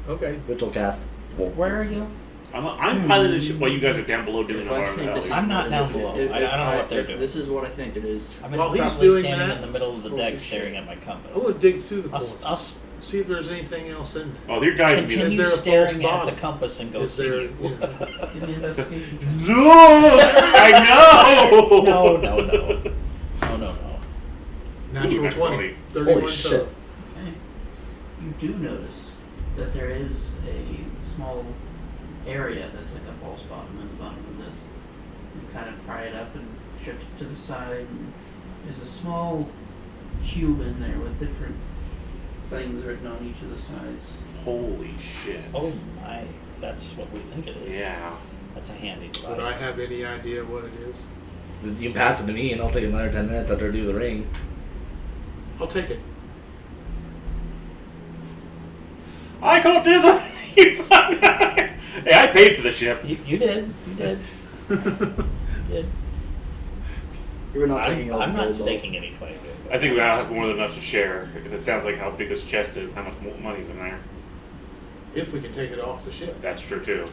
Speaker 5: Okay.
Speaker 4: Ritual cast.
Speaker 3: Where are you?
Speaker 1: I'm piloting the ship while you guys are down below doing
Speaker 7: If
Speaker 1: the
Speaker 7: I
Speaker 1: wire
Speaker 7: think this is
Speaker 3: I'm not
Speaker 7: what
Speaker 3: down
Speaker 7: it is,
Speaker 3: below.
Speaker 7: if-
Speaker 3: I don't know
Speaker 7: if
Speaker 3: what they're doing.
Speaker 7: This is what I think it is.
Speaker 3: I've been
Speaker 5: While he's
Speaker 3: probably
Speaker 5: doing
Speaker 3: standing
Speaker 5: that-
Speaker 3: in the middle of the
Speaker 5: Holy
Speaker 3: deck
Speaker 5: shit.
Speaker 3: staring at my
Speaker 5: I'm
Speaker 3: compass.
Speaker 5: gonna dig through the
Speaker 3: I'll,
Speaker 5: core.
Speaker 3: I'll
Speaker 5: See if there's anything else in there.
Speaker 1: Oh, you're guiding me.
Speaker 3: continue
Speaker 5: there a
Speaker 3: staring
Speaker 5: false
Speaker 3: at
Speaker 5: bottom?
Speaker 3: the compass and go
Speaker 5: Is
Speaker 3: see
Speaker 5: there,
Speaker 3: you.
Speaker 5: you know,
Speaker 2: Give me an investigation check.
Speaker 1: No! I know!
Speaker 3: No.
Speaker 5: natural
Speaker 1: Ooh,
Speaker 5: 20. 31
Speaker 4: Holy shit.
Speaker 5: total.
Speaker 2: Okay. You do notice that there is a small area that's like a false bottom in the bottom of this. You kind of pry it up and shift it to the side. And there's a small cube in there with different things written on each of the sides.
Speaker 1: Holy shit.
Speaker 3: Oh my, that's what we think it is.
Speaker 1: Yeah.
Speaker 3: That's a handy device.
Speaker 5: Would I have any idea what it is?
Speaker 4: You can pass it to me, and I'll take another 10 minutes after I do the ring.
Speaker 5: I'll take it.
Speaker 1: I caught this! Hey, I paid for the ship.
Speaker 3: You did. You did. You did.
Speaker 7: You were not taking all
Speaker 3: I'm
Speaker 7: the
Speaker 3: not
Speaker 7: gold, though.
Speaker 3: staking any claim.
Speaker 1: I think we all have more than enough to share. Because it sounds like how big this chest is, how much money's in there.
Speaker 5: If we can take it off the ship.
Speaker 1: That's true too.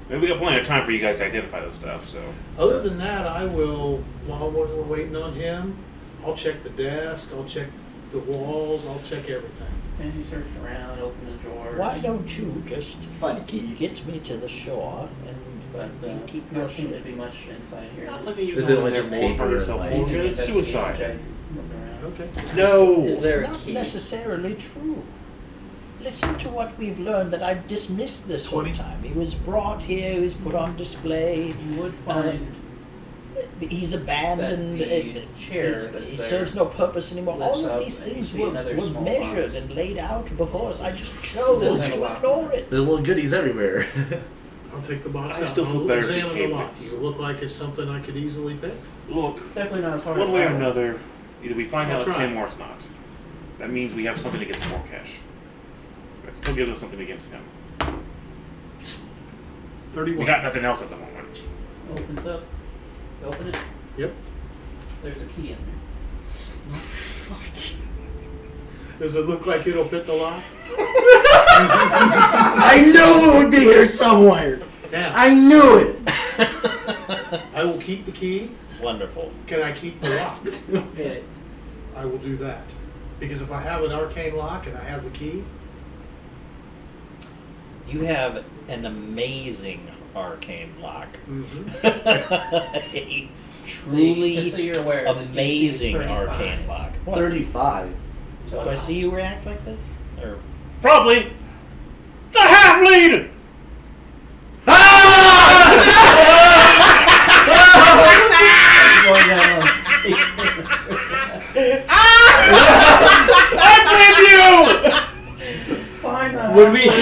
Speaker 1: Maybe we got plenty of time for you guys to identify this stuff, so.
Speaker 5: Other than that, I will, while we're waiting on him, I'll check the desk, I'll check the walls, I'll check everything.
Speaker 2: And you search around, open the drawer.
Speaker 3: Why don't you just
Speaker 7: Find a key.
Speaker 3: get me to the shore and
Speaker 2: But
Speaker 3: you keep
Speaker 2: not
Speaker 3: your
Speaker 2: seem to
Speaker 3: ship?
Speaker 2: be much inside here.
Speaker 1: Not letting you
Speaker 4: Is
Speaker 1: go
Speaker 4: it
Speaker 1: in
Speaker 4: like
Speaker 1: there
Speaker 4: just
Speaker 1: pulling
Speaker 4: paper
Speaker 1: apart yourself.
Speaker 4: and,
Speaker 1: Well,
Speaker 4: like-
Speaker 1: good, it's suicide.
Speaker 2: Check, look around.
Speaker 5: Okay.
Speaker 1: No!
Speaker 7: Is there
Speaker 3: It's
Speaker 7: a
Speaker 3: not
Speaker 7: key?
Speaker 3: necessarily true. Listen to what we've learned that I've dismissed this whole
Speaker 5: 20.
Speaker 3: time. He was brought here, he was put on display.
Speaker 2: You would find
Speaker 3: He's abandoned.
Speaker 2: That the chair
Speaker 3: he's-
Speaker 2: that's
Speaker 3: he
Speaker 2: there
Speaker 3: serves no purpose anymore.
Speaker 2: lifts
Speaker 3: All of
Speaker 2: up
Speaker 3: these
Speaker 2: and you
Speaker 3: things
Speaker 2: see another
Speaker 3: were
Speaker 2: small
Speaker 3: measured
Speaker 2: box.
Speaker 3: and laid out before us. I just chose
Speaker 2: Doesn't
Speaker 3: to
Speaker 2: have a lock.
Speaker 3: ignore it.
Speaker 4: There's little goodies everywhere.
Speaker 5: I'll take the box
Speaker 1: I
Speaker 5: out.
Speaker 1: still feel
Speaker 5: I'll
Speaker 1: better if
Speaker 5: examine
Speaker 1: you
Speaker 5: the
Speaker 1: came
Speaker 5: lock.
Speaker 1: with
Speaker 5: Does it look like it's something I could easily pick?
Speaker 1: Look,
Speaker 2: definitely not as hard
Speaker 1: one
Speaker 2: as
Speaker 1: way or
Speaker 2: that.
Speaker 1: another, either we find
Speaker 5: I'll
Speaker 1: out it's
Speaker 5: try.
Speaker 1: him or it's not. That means we have something to get more cash. That still gives us something against him.
Speaker 5: 31.
Speaker 1: We got nothing else at the moment.
Speaker 2: Opens up. You open it.
Speaker 5: Yep.
Speaker 2: There's a key in there.
Speaker 5: Does it look like it'll fit the lock?
Speaker 7: I knew it would be here somewhere.
Speaker 5: Now,
Speaker 7: I knew it.
Speaker 5: I will keep the key.
Speaker 3: Wonderful.
Speaker 5: Can I keep the lock?
Speaker 7: Okay.
Speaker 5: I will do that. Because if I have an arcane lock and I have the key,
Speaker 3: You have an amazing arcane lock. A truly
Speaker 2: Just so you're aware, the DC is
Speaker 3: amazing
Speaker 2: 35.
Speaker 3: arcane lock. What?
Speaker 4: 35.
Speaker 3: Do I see you react like this? Or
Speaker 1: Probably the half lead! I blame you!
Speaker 2: Find the
Speaker 7: Would we? Would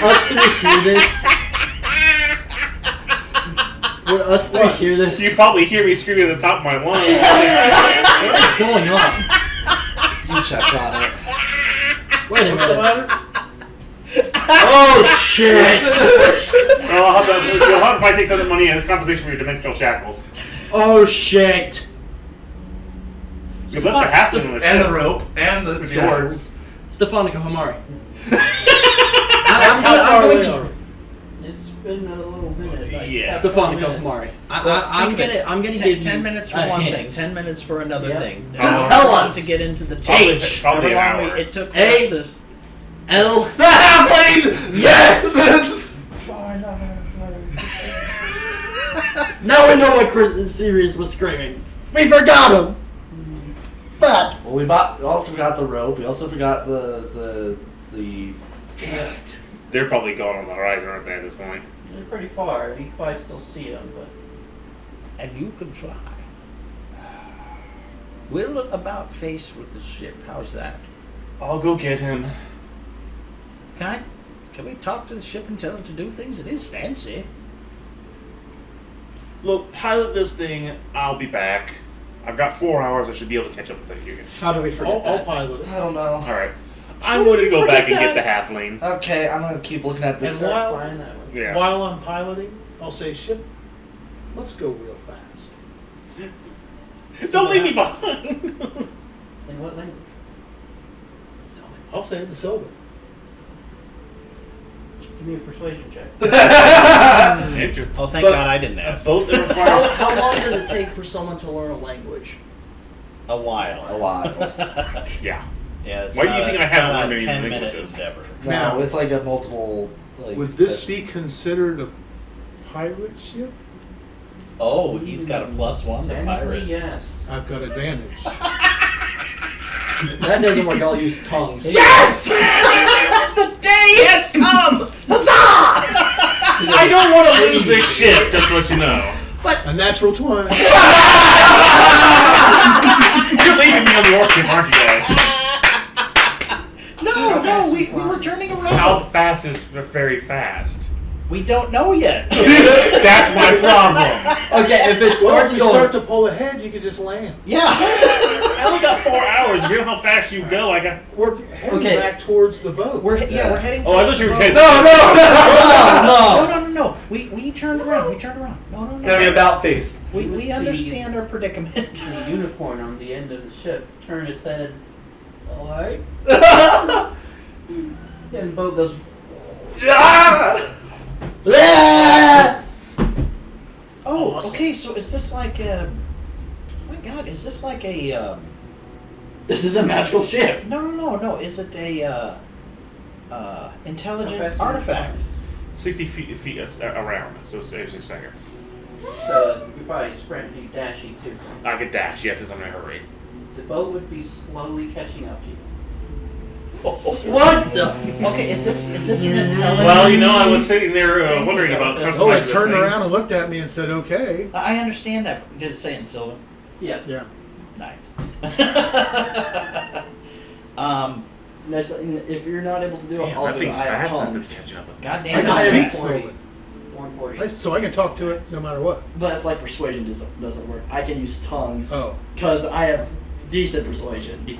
Speaker 7: us three hear this? Would us three hear this?
Speaker 1: You probably hear me screaming at the top of my lungs.
Speaker 7: What is going on?
Speaker 4: You check on it.
Speaker 7: Wait a
Speaker 5: what's the
Speaker 7: minute.
Speaker 5: matter?
Speaker 7: Oh shit!
Speaker 1: Well, I'll have to probably take some of the money as compensation for your dimensional shackles.
Speaker 7: Oh shit!
Speaker 1: You left the half in the
Speaker 4: And the rope. And the
Speaker 1: With
Speaker 4: doors.
Speaker 7: Stefanica Hamari.
Speaker 5: How far
Speaker 7: I'm going
Speaker 5: away
Speaker 7: to.
Speaker 5: are we?
Speaker 2: It's been a little minute. Like
Speaker 1: Yeah.
Speaker 7: Stefanica
Speaker 2: 5 minutes.
Speaker 7: Hamari.
Speaker 3: Well,
Speaker 7: I'm
Speaker 3: think of it.
Speaker 7: gonna
Speaker 3: Ten-
Speaker 7: give you
Speaker 3: 10 minutes for
Speaker 7: a
Speaker 3: one
Speaker 7: hint.
Speaker 3: thing, 10 minutes for another
Speaker 2: Yeah.
Speaker 3: thing.
Speaker 1: Just
Speaker 3: However
Speaker 7: tell
Speaker 3: long
Speaker 7: us.
Speaker 3: to get into the
Speaker 1: Probably-
Speaker 3: church.
Speaker 1: probably
Speaker 3: However
Speaker 1: an
Speaker 3: long
Speaker 1: hour.
Speaker 3: it took for
Speaker 7: Hey.
Speaker 3: us to
Speaker 7: L.
Speaker 4: The halfling! Yes!
Speaker 7: Now I know why Sirius was screaming.
Speaker 4: We forgot him! But well, we also forgot the rope. We also forgot the
Speaker 7: Damn it.
Speaker 1: They're probably gone on the horizon, aren't they, at this point?
Speaker 2: They're pretty far. You can probably still see them, but
Speaker 6: And you can fly. We'll about face with the ship. How's that?
Speaker 1: I'll go get him.
Speaker 6: Can we talk to the ship and tell it to do things? It is fancy.
Speaker 1: Look, pilot this thing. I'll be back. I've got 4 hours. I should be able to catch up with you.
Speaker 7: How do we forget
Speaker 5: I'll
Speaker 7: that?
Speaker 5: pilot it.
Speaker 4: I don't know.
Speaker 1: All right. I'm going to go back and get the halfling.
Speaker 4: Okay, I'm gonna keep looking at this.
Speaker 5: And while-
Speaker 2: flying that way.
Speaker 1: Yeah.
Speaker 5: While I'm piloting, I'll say, ship, let's go real fast.
Speaker 1: Don't leave me behind.
Speaker 2: In what language?
Speaker 5: I'll say it in Sylvan.
Speaker 2: Give me a persuasion check.
Speaker 1: Interesting.
Speaker 3: Oh, thank
Speaker 7: But-
Speaker 3: God I didn't ask.
Speaker 1: Both are required.
Speaker 7: How long does it take for someone to learn a language?
Speaker 3: A while.
Speaker 4: A while.
Speaker 1: Yeah.
Speaker 3: Yeah. It's
Speaker 1: Why do you
Speaker 3: not-
Speaker 1: think I
Speaker 3: it's
Speaker 1: haven't
Speaker 3: not
Speaker 1: learned
Speaker 3: a
Speaker 1: any
Speaker 3: 10-minute
Speaker 1: languages?
Speaker 3: endeavor.
Speaker 4: No,
Speaker 5: Now-
Speaker 4: it's like a multiple. Like,
Speaker 5: Would this
Speaker 4: session.
Speaker 5: be considered a pirate ship?
Speaker 3: Oh, he's got a +1 to
Speaker 2: Technically,
Speaker 3: pirates.
Speaker 2: yes.
Speaker 5: I've got advantage.
Speaker 7: That doesn't work. I'll use tongues.
Speaker 3: Yes! The day has come! Huzzah!
Speaker 1: I don't want to lose this ship, just to let you know.
Speaker 5: A natural 20.
Speaker 1: You're leaving me on the orc ship, aren't you guys?
Speaker 3: No, we were turning around.
Speaker 1: How fast is very fast?
Speaker 3: We don't know yet.
Speaker 1: That's my problem.
Speaker 7: Okay, if it
Speaker 5: Well,
Speaker 7: starts
Speaker 5: if you
Speaker 7: going,
Speaker 5: start to pull ahead, you can just land.
Speaker 3: Yeah.
Speaker 1: I only got 4 hours. You know how fast you go? I got.
Speaker 5: We're heading
Speaker 7: Okay.
Speaker 5: back towards the boat.
Speaker 3: we're heading.
Speaker 1: Oh, I thought you were kidding.
Speaker 3: No,
Speaker 7: no.
Speaker 3: no. We turned around. No.
Speaker 4: Gonna be about faced.
Speaker 3: We
Speaker 2: See
Speaker 3: understand our predicament.
Speaker 2: The unicorn on the end of the ship turn its head. Alright. And the boat goes.
Speaker 3: Oh, okay. So is this like a? Oh my God, is this like a?
Speaker 7: This is a magical ship.
Speaker 3: No. Is it a intelligent
Speaker 2: Professor
Speaker 3: artifact?
Speaker 1: 60 feet around, so 6 seconds.
Speaker 2: So you probably sprint, you dash, you too.
Speaker 1: I could dash, yes, as I'm in a hurry.
Speaker 2: The boat would be slowly catching up to you.
Speaker 3: What the? Okay, is this an intelligent?
Speaker 1: Well, you know, I was sitting there wondering about
Speaker 3: This-
Speaker 5: Oh, it
Speaker 1: customizing
Speaker 5: turned
Speaker 1: this thing.
Speaker 5: around and looked at me and said, okay.
Speaker 3: I understand that. Did it say it in Sylvan?
Speaker 2: Yeah.
Speaker 5: Yeah.
Speaker 3: Nice.
Speaker 7: If you're not able to do it,
Speaker 1: Damn,
Speaker 7: I'll
Speaker 1: that
Speaker 7: do it.
Speaker 1: thing's
Speaker 7: I have
Speaker 1: fast enough
Speaker 7: tongues.
Speaker 1: that's catching up with me.
Speaker 3: God
Speaker 5: I
Speaker 3: damn
Speaker 5: can
Speaker 3: it.
Speaker 5: speak
Speaker 2: 140.
Speaker 5: Sylvan.
Speaker 2: 140.
Speaker 5: So I can talk to it no matter what.
Speaker 7: But if like persuasion doesn't work, I can use tongues
Speaker 5: Oh.
Speaker 7: because I have decent persuasion.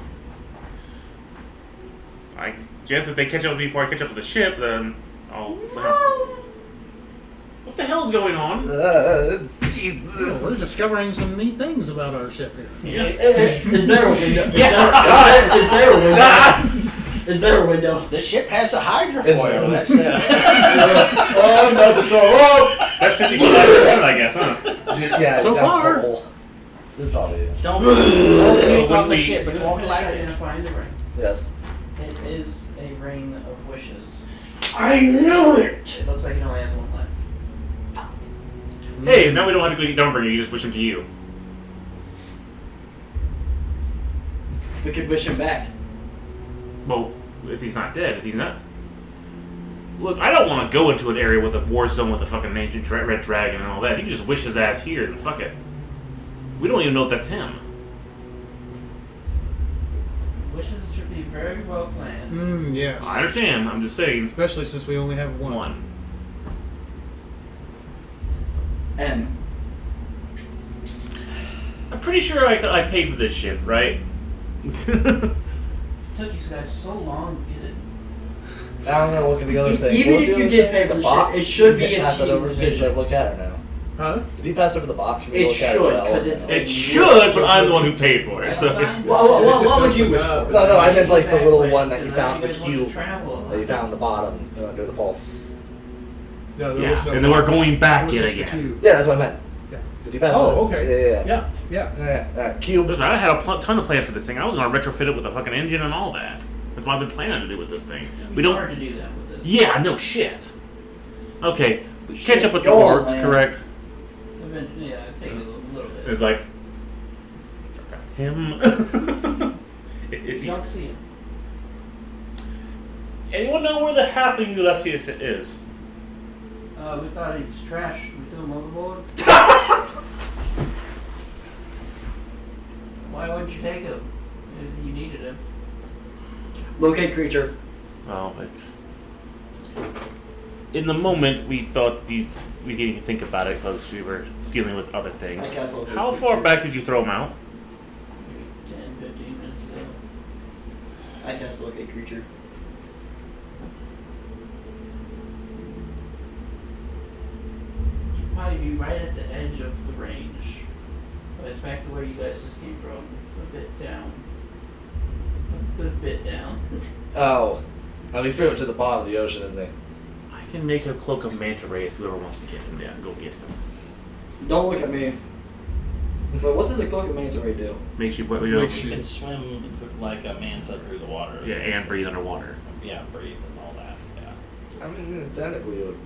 Speaker 1: I guess if they catch up with me before I catch up with the ship, then I'll. What the hell's going on?
Speaker 4: Jesus.
Speaker 5: Oh, we're discovering some neat things about our ship here.
Speaker 7: Is there a window? Is there a window? Is there a window?
Speaker 3: The ship has a hydrofoil. That's
Speaker 7: Oh no, there's no rope.
Speaker 1: That's 50%, I guess, huh?
Speaker 4: Yeah.
Speaker 5: So
Speaker 4: that's
Speaker 5: far.
Speaker 4: the hole. This is probably it.
Speaker 3: don't click on the
Speaker 1: we-
Speaker 3: ship. It
Speaker 2: Just
Speaker 3: won't
Speaker 2: finish
Speaker 3: like it.
Speaker 2: identifying the ring.
Speaker 4: Yes.
Speaker 2: It is a ring of wishes.
Speaker 7: I knew it.
Speaker 2: It looks like it only has one left.
Speaker 1: Hey, now we don't have to go eat Dumbringer, you just wish him to you.
Speaker 7: We could wish him back.
Speaker 1: Well, if he's not dead, if he's not. Look, I don't want to go into an area with a war zone with a fucking ancient red dragon and all that. You can just wish his ass here and fuck it. We don't even know if that's him.
Speaker 2: Wishes should be very well planned.
Speaker 5: Yes.
Speaker 1: I understand, I'm just saying.
Speaker 5: Especially since we only have one.
Speaker 1: One.
Speaker 7: M.
Speaker 1: I'm pretty sure I paid for this shit, right?
Speaker 2: It took you guys so long to get it.
Speaker 4: Now I'm gonna look at the other thing.
Speaker 7: Even
Speaker 4: What was
Speaker 7: if
Speaker 4: the
Speaker 7: you
Speaker 4: other
Speaker 7: did
Speaker 4: thing?
Speaker 7: pay for the
Speaker 4: box?
Speaker 7: ship, it should
Speaker 4: Did
Speaker 7: be
Speaker 4: he
Speaker 7: a
Speaker 4: pass that
Speaker 7: team
Speaker 4: over to me to
Speaker 7: decision.
Speaker 4: look at it now?
Speaker 5: Huh?
Speaker 4: Did he pass over the box for me
Speaker 7: It
Speaker 4: to look at?
Speaker 7: should, 'cause it's-
Speaker 1: It should, but I'm the one who paid for it. So.
Speaker 7: What would you wish for?
Speaker 4: No, I meant like the
Speaker 2: Back
Speaker 4: little
Speaker 2: way,
Speaker 4: one that
Speaker 2: so
Speaker 4: you
Speaker 2: now
Speaker 4: found, the
Speaker 2: guys want to
Speaker 4: cube
Speaker 2: travel.
Speaker 4: that you found in the bottom under the false.
Speaker 5: No, there
Speaker 1: Yeah,
Speaker 5: was no
Speaker 1: and then we're
Speaker 5: box.
Speaker 1: going back
Speaker 5: It was
Speaker 1: yet
Speaker 5: just the
Speaker 1: again.
Speaker 5: cube.
Speaker 4: Yeah, that's what I meant.
Speaker 5: Yeah.
Speaker 4: Did he pass it
Speaker 5: Oh,
Speaker 4: over?
Speaker 5: okay.
Speaker 4: Yeah.
Speaker 5: Yeah.
Speaker 4: Yeah. Cube.
Speaker 1: Listen, I had a ton of plans for this thing. I was going to retrofit it with a fucking engine and all that. That's what I've been planning to do with this thing.
Speaker 2: It'd
Speaker 1: We
Speaker 2: be
Speaker 1: don't.
Speaker 2: hard to do that with this.
Speaker 1: Yeah, no shit. Okay, catch
Speaker 7: Shit,
Speaker 1: up with the
Speaker 7: go on,
Speaker 1: orcs,
Speaker 7: man.
Speaker 1: correct?
Speaker 2: Eventually, yeah, it takes a little bit.
Speaker 1: It's like him. Is
Speaker 2: You
Speaker 1: he?
Speaker 2: don't see him.
Speaker 1: Anyone know where the halfling you left here is?
Speaker 2: We thought he was trash. We threw him overboard. Why wouldn't you take him? If you needed him.
Speaker 7: Locate creature.
Speaker 1: Well, it's in the moment we thought we didn't think about it because we were dealing with other things.
Speaker 7: I guess I'll go
Speaker 1: How
Speaker 7: with
Speaker 1: far
Speaker 7: you.
Speaker 1: back did you throw him out?
Speaker 2: 10, 15 minutes ago.
Speaker 7: I cast locate creature.
Speaker 2: You'd probably be right at the edge of the range. But it's back to where you guys just came from. A bit down. A good bit down.
Speaker 4: Oh. Oh, he's pretty much at the bottom of the ocean, isn't he?
Speaker 1: I can make a cloak of manta rays. Whoever wants to get him there, go get him.
Speaker 7: Don't look at me. But what does a cloak of manta ray do?
Speaker 1: Makes you
Speaker 3: You can swim like a manta through the water.
Speaker 1: yeah, and breathe underwater.
Speaker 3: Yeah, breathe and all that. Yeah.
Speaker 4: I mean, technically, it would.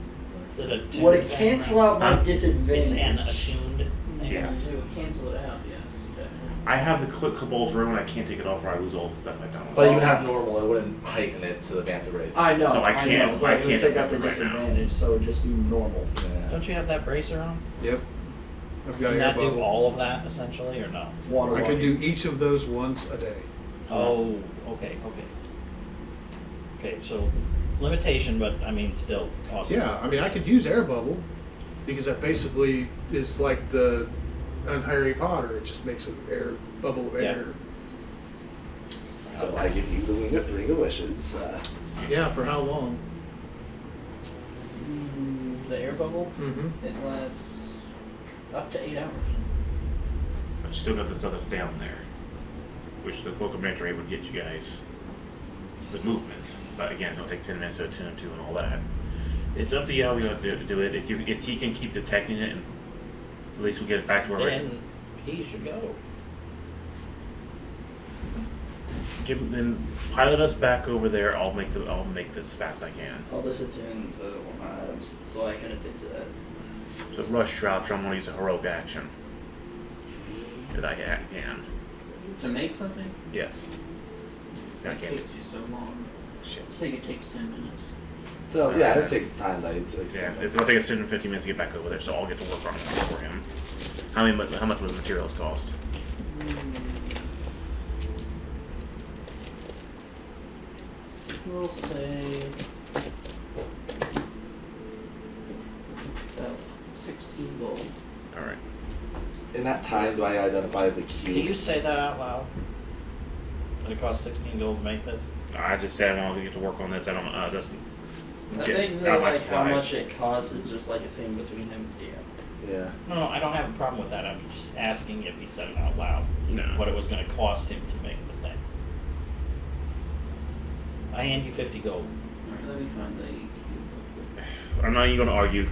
Speaker 3: Is it a
Speaker 7: Would it cancel out my
Speaker 1: Huh?
Speaker 7: disadvantage?
Speaker 3: It's an attuned thing.
Speaker 1: Yes.
Speaker 2: It would cancel it out, yes. Definitely.
Speaker 1: I have the Cabal's rune and I can't take it off or I lose all the stuff I don't.
Speaker 4: But you have normal, it wouldn't heighten it to the manta ray.
Speaker 7: I know.
Speaker 1: So I can't-
Speaker 7: know, but
Speaker 1: I
Speaker 7: it would
Speaker 1: can't
Speaker 7: take out the
Speaker 1: do it right now.
Speaker 7: disadvantage, so it would just be normal.
Speaker 4: Yeah.
Speaker 3: Don't you have that bracer on?
Speaker 5: Yep. I've got
Speaker 3: Can
Speaker 5: air
Speaker 3: that do
Speaker 5: bubble.
Speaker 3: all of that essentially, or no?
Speaker 7: Water
Speaker 5: I can
Speaker 7: walking.
Speaker 5: do each of those once a day.
Speaker 3: Oh, okay. Okay, so limitation, but I mean, still awesome.
Speaker 5: Yeah, I mean, I could use air bubble because that basically is like the on Harry Potter. It just makes an air bubble of
Speaker 3: Yeah.
Speaker 5: air.
Speaker 4: So I give you the ring of wishes.
Speaker 5: Yeah, for how long?
Speaker 2: The air bubble,
Speaker 5: Mm-hmm.
Speaker 2: it lasts up to 8 hours.
Speaker 1: But you still got the stuff that's down there, which the cloak of manta ray would get you guys the movement. But again, it'll take 10 minutes to attune to and all that. It's up to you how we want to do it. If he can keep detecting it, and at least we get it back to where
Speaker 3: Then he should go.
Speaker 1: then pilot us back over there. I'll make this fast I can.
Speaker 7: I'll disattune the one of my items, so I can attune to that.
Speaker 1: So rush drops. I'm gonna use a heroic action. If I can.
Speaker 2: To make something?
Speaker 1: Yes. I
Speaker 2: That
Speaker 1: can.
Speaker 2: takes you so long.
Speaker 1: Shit.
Speaker 2: I think it takes 10 minutes.
Speaker 4: So yeah, it'd take time to
Speaker 1: Yeah,
Speaker 4: extend
Speaker 1: it's
Speaker 4: it.
Speaker 1: gonna take us 15 minutes to get back over there, so I'll get to work on it for him. How much would the materials cost?
Speaker 2: We'll say about 16 gold.
Speaker 1: All right.
Speaker 4: In that time, do I identify the cube?
Speaker 3: Do you say that out loud? That it costs 16 gold to make this?
Speaker 1: I just said I want to get to work on this. I don't. Just
Speaker 7: I
Speaker 1: get
Speaker 7: think
Speaker 1: out
Speaker 7: that
Speaker 1: my
Speaker 7: like how
Speaker 1: supplies.
Speaker 7: much it costs is just like a thing between him and DM.
Speaker 4: Yeah.
Speaker 3: No, I don't have a problem with that. I'm just asking if he said it out loud.
Speaker 1: No.
Speaker 3: What it was going to cost him to make the thing. I hand you 50 gold.
Speaker 2: Alright, let me find the cube.
Speaker 1: I'm not even gonna argue.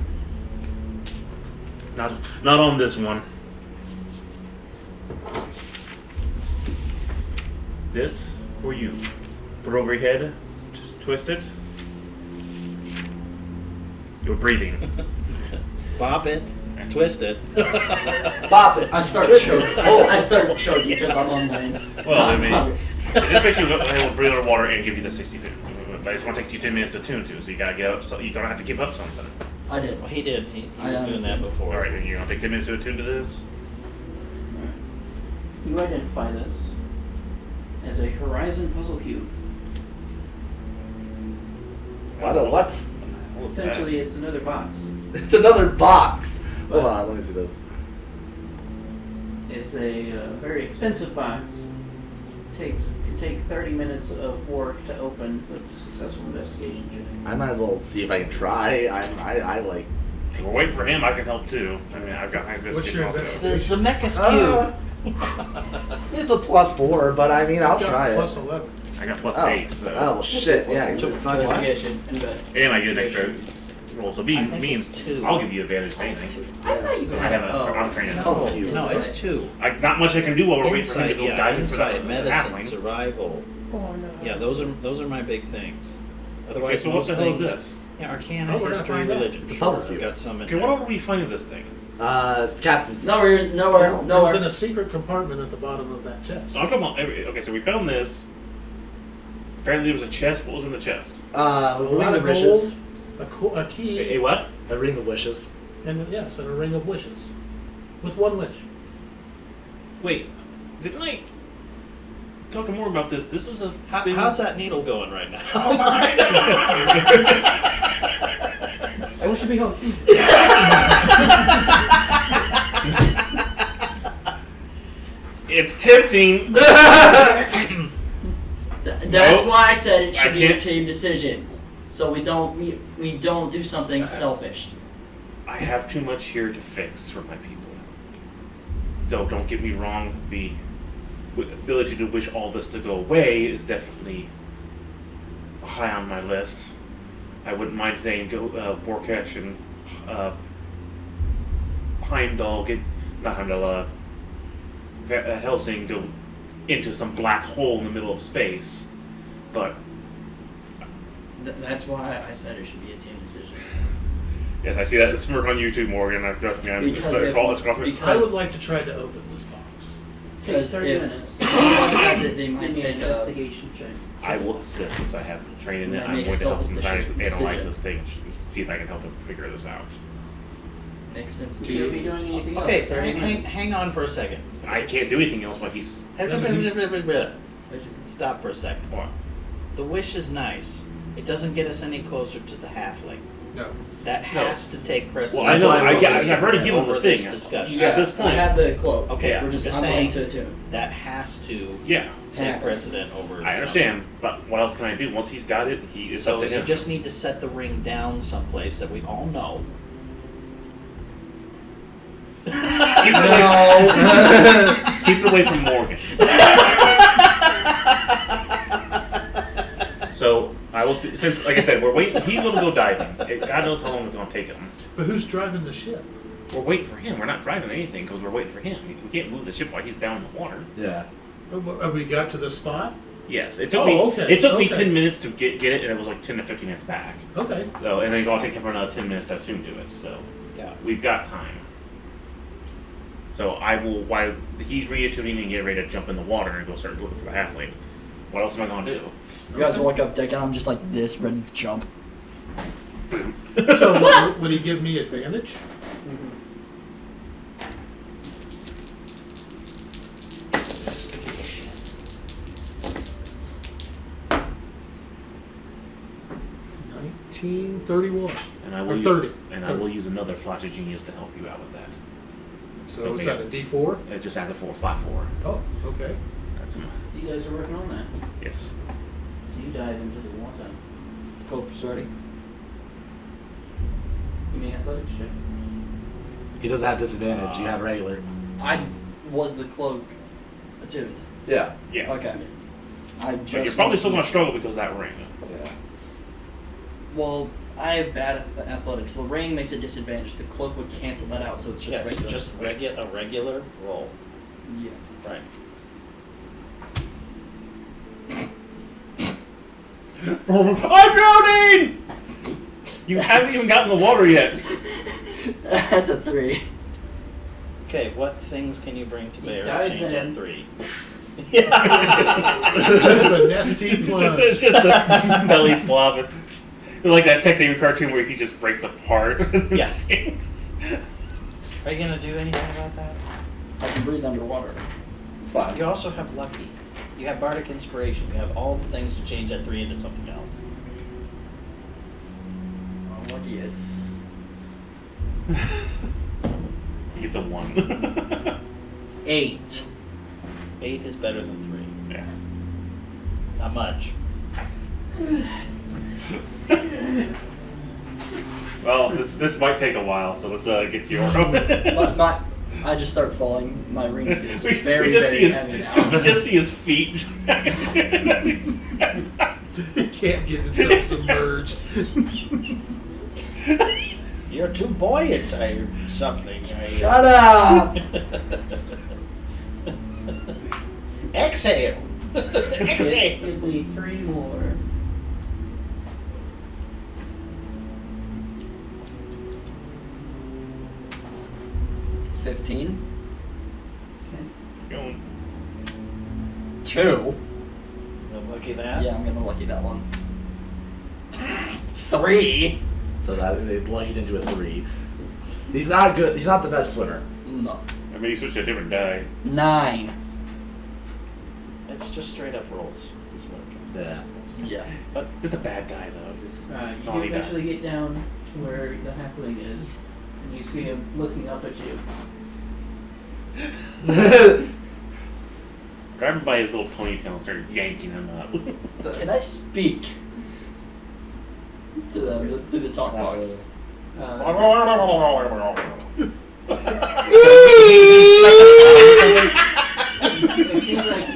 Speaker 1: Not on this one. This for you. Put it over your head. Twist it. You're breathing.
Speaker 3: Bop it. Twist it.
Speaker 7: Bop it! I start choking. I start choking because I'm on lane.
Speaker 1: Well, I mean, it just makes you able to breathe underwater and give you the 60 feet. But it's gonna take you 10 minutes to tune to, so you gotta get up. So you're gonna have to give up something.
Speaker 7: I did.
Speaker 3: Well, he did. He
Speaker 7: I
Speaker 3: was doing that
Speaker 7: understand.
Speaker 3: before.
Speaker 1: All right, then you're gonna take 10 minutes to attune to this.
Speaker 2: Alright. You identify this as a Horizon puzzle cube.
Speaker 4: What?
Speaker 2: Essentially, it's another box.
Speaker 4: It's another box. Hold on, let me see this.
Speaker 2: It's a very expensive box. Can take 30 minutes of work to open with a successful investigation check.
Speaker 4: I might as well see if I can try. I like.
Speaker 1: We're waiting for him. I can help too. I mean, I've got my
Speaker 5: What's your
Speaker 1: investigation also.
Speaker 3: The Zemeckis
Speaker 4: Uh,
Speaker 3: cube.
Speaker 4: It's a +4, but I mean, I'll
Speaker 5: Got
Speaker 4: try
Speaker 5: plus
Speaker 4: it.
Speaker 5: 11.
Speaker 1: I got plus
Speaker 4: Oh.
Speaker 1: 8, so.
Speaker 4: Oh well, shit. Yeah.
Speaker 7: Investigation.
Speaker 1: And I get an extra Well, so
Speaker 3: I
Speaker 1: me
Speaker 3: think
Speaker 1: and
Speaker 3: it's 2.
Speaker 1: I'll give you advantage to anything.
Speaker 2: I thought you
Speaker 1: I have I'm training.
Speaker 4: Puzzle cube.
Speaker 3: No, it's 2.
Speaker 1: Not much I can do while we're waiting for him to
Speaker 3: Insight,
Speaker 1: go diving for
Speaker 3: insight,
Speaker 1: that
Speaker 3: medicine,
Speaker 1: halfling.
Speaker 3: survival. Yeah, those are my big things. Otherwise,
Speaker 1: Okay, so what
Speaker 3: most
Speaker 1: the hell is
Speaker 3: things-
Speaker 1: this?
Speaker 3: Yeah, Arcana,
Speaker 5: Oh, we're gonna
Speaker 3: history,
Speaker 5: find out.
Speaker 3: religion.
Speaker 4: It's a puzzle
Speaker 3: Sure,
Speaker 4: cube.
Speaker 3: got some in
Speaker 1: Okay,
Speaker 3: there.
Speaker 1: what are we finding this thing?
Speaker 4: Captain's.
Speaker 9: Nowhere.
Speaker 5: It was in
Speaker 9: Nowhere.
Speaker 5: a secret compartment at the bottom of that chest.
Speaker 1: Oh, come on. Okay, so we found this. Apparently there was a chest. What was in the chest?
Speaker 5: A
Speaker 4: Ring
Speaker 5: lot
Speaker 4: of
Speaker 5: of
Speaker 4: wishes.
Speaker 5: gold, a key,
Speaker 1: A what?
Speaker 4: A ring of wishes.
Speaker 5: and yes, and a ring of wishes, with one wish.
Speaker 1: Wait, didn't I talk more about this? This is a thing.
Speaker 3: How's that needle going right now?
Speaker 7: I wish to be home.
Speaker 1: It's tempting.
Speaker 9: That's
Speaker 1: Nope.
Speaker 9: why I said it should
Speaker 1: I
Speaker 9: be a
Speaker 1: can't-
Speaker 9: team decision. So we don't do something selfish.
Speaker 1: I have too much here to fix for my people. Though, don't get me wrong, the ability to wish all this to go away is definitely high on my list. I wouldn't mind saying Borkesh and Heimdall Helsing go into some black hole in the middle of space, but
Speaker 9: That's why I said it should be a team decision.
Speaker 1: yes, I see that smirk on YouTube, Morgan. Trust me, it's
Speaker 9: Because
Speaker 1: not your
Speaker 9: if-
Speaker 1: fault. It's not-
Speaker 9: because-
Speaker 5: I would like to try to open this box.
Speaker 2: Take
Speaker 9: Because
Speaker 2: 30
Speaker 9: if
Speaker 2: minutes.
Speaker 9: one of us has it, they
Speaker 2: Give
Speaker 9: might
Speaker 2: me an
Speaker 9: take a.
Speaker 2: investigation check.
Speaker 1: I will assist since I have training in it.
Speaker 9: Might
Speaker 1: I'm
Speaker 9: make a
Speaker 1: going to help
Speaker 9: selfish
Speaker 1: him try to
Speaker 9: decision.
Speaker 1: analyze this thing and see if I can help him figure this out.
Speaker 9: Makes sense to
Speaker 2: You'll be
Speaker 9: you.
Speaker 2: doing anything else.
Speaker 3: Okay,
Speaker 2: 30 minutes.
Speaker 3: hang on for a second.
Speaker 1: I can't do anything else while he's.
Speaker 3: Stop for a second.
Speaker 1: What?
Speaker 3: The wish is nice. It doesn't get us any closer to the halfling.
Speaker 5: No.
Speaker 3: That has to take precedence.
Speaker 1: Well, I know.
Speaker 3: over
Speaker 1: I've already given him
Speaker 3: over
Speaker 1: the
Speaker 3: this
Speaker 1: thing.
Speaker 3: discussion.
Speaker 9: Yeah,
Speaker 1: At this point-
Speaker 9: I have the cloak.
Speaker 3: Okay,
Speaker 1: Yeah,
Speaker 9: we're just
Speaker 3: just
Speaker 9: I'm
Speaker 3: saying
Speaker 9: going to attune.
Speaker 3: that has to
Speaker 1: Yeah,
Speaker 3: take
Speaker 9: Yeah.
Speaker 3: precedent over.
Speaker 1: I understand, but what else can I do? Once he's got it, it's
Speaker 3: So
Speaker 1: up to
Speaker 3: you
Speaker 1: him.
Speaker 3: just need to set the ring down someplace that we all know.
Speaker 1: Keep it away from Morgan. So I will, since like I said, we're waiting. He's going to go diving. God knows how long it's going to take him.
Speaker 5: But who's driving the ship?
Speaker 1: We're waiting for him. We're not driving anything because we're waiting for him. We can't move the ship while he's down in the water.
Speaker 4: Yeah.
Speaker 5: Have we got to the spot?
Speaker 1: Yes, it took
Speaker 5: Oh,
Speaker 1: me.
Speaker 5: okay,
Speaker 1: It took me
Speaker 5: okay.
Speaker 1: 10 minutes to get it, and it was like 10 to 15 minutes back.
Speaker 5: Okay.
Speaker 1: So, and then it's going to take him another 10 minutes to attune to it. So,
Speaker 3: Yeah.
Speaker 1: we've got time. So I will, while he's reattuning and getting ready to jump in the water and go start looking for the halfling. What else am I going to do?
Speaker 9: You guys walk up deck and I'm just like this, ready to jump.
Speaker 5: So would he give me advantage?
Speaker 3: Investigation.
Speaker 1: And I will
Speaker 5: Or
Speaker 1: use,
Speaker 5: 30.
Speaker 1: And I will use another flash of genius to help you out with that.
Speaker 5: So is that a D4?
Speaker 1: Just add the 4/5/4.
Speaker 5: Oh, okay.
Speaker 1: That's my,
Speaker 2: You guys are working on that.
Speaker 1: yes.
Speaker 2: You dive into the water.
Speaker 9: Cloak's ready.
Speaker 2: Give me an athletics check.
Speaker 4: He doesn't have disadvantage. You have regular.
Speaker 9: I was the cloak attuned.
Speaker 4: Yeah.
Speaker 1: Yeah.
Speaker 9: Okay. I just.
Speaker 1: But you're probably still going to struggle because of that ring.
Speaker 9: Yeah. Well, I have bad athletics. The ring makes a disadvantage. The cloak would cancel that out, so it's just
Speaker 3: Yes,
Speaker 9: regular.
Speaker 3: just a regular roll.
Speaker 9: Yeah.
Speaker 3: Right.
Speaker 1: I'm drowning! You haven't even gotten in the water yet.
Speaker 9: That's a 3.
Speaker 3: Okay, what things can you bring to
Speaker 2: He
Speaker 3: bear to
Speaker 2: dives
Speaker 3: change
Speaker 2: in.
Speaker 3: at 3?
Speaker 5: There's the nesty
Speaker 1: It's just a belly flop. It's like that Tex Avery cartoon where he just breaks apart and
Speaker 3: Yeah.
Speaker 1: sinks.
Speaker 3: Are you gonna do anything about that?
Speaker 9: I can breathe underwater.
Speaker 4: It's fine.
Speaker 3: You also have lucky. You have bardic inspiration. You have all the things to change that 3 into something else.
Speaker 9: I'm lucky it.
Speaker 1: He gets a 1.
Speaker 9: 8.
Speaker 3: 8 is better than 3.
Speaker 1: Yeah.
Speaker 3: Not much.
Speaker 1: Well, this might take a while, so let's get to your.
Speaker 9: But I just start falling. My ring feels very,
Speaker 1: just
Speaker 9: very
Speaker 1: see
Speaker 9: heavy now.
Speaker 1: we just see his feet.
Speaker 5: He can't get himself submerged.
Speaker 3: You're too buoyant or something.
Speaker 4: Shut up!
Speaker 3: Exhale. Exhale.
Speaker 2: Give me 3 more.
Speaker 9: $15.
Speaker 2: Okay.
Speaker 1: Going.
Speaker 9: 2.
Speaker 3: Lucky that.
Speaker 9: Yeah, I'm gonna lucky that one. 3.
Speaker 4: So that they luckied into a 3. He's not good. He's not the best swimmer.
Speaker 9: No.
Speaker 1: I mean, you switch to a different die.
Speaker 9: 9.
Speaker 3: It's just straight up rolls. Is what it comes
Speaker 4: Yeah.
Speaker 9: Yeah.
Speaker 3: But
Speaker 1: Just a bad die, though. Just
Speaker 2: You
Speaker 1: naughty die.
Speaker 2: eventually get down to where the halfling is, and you see him looking up at you.
Speaker 1: Grab him by his little ponytail and start yanking him up.
Speaker 9: Can I speak to the talk box?
Speaker 2: It seems like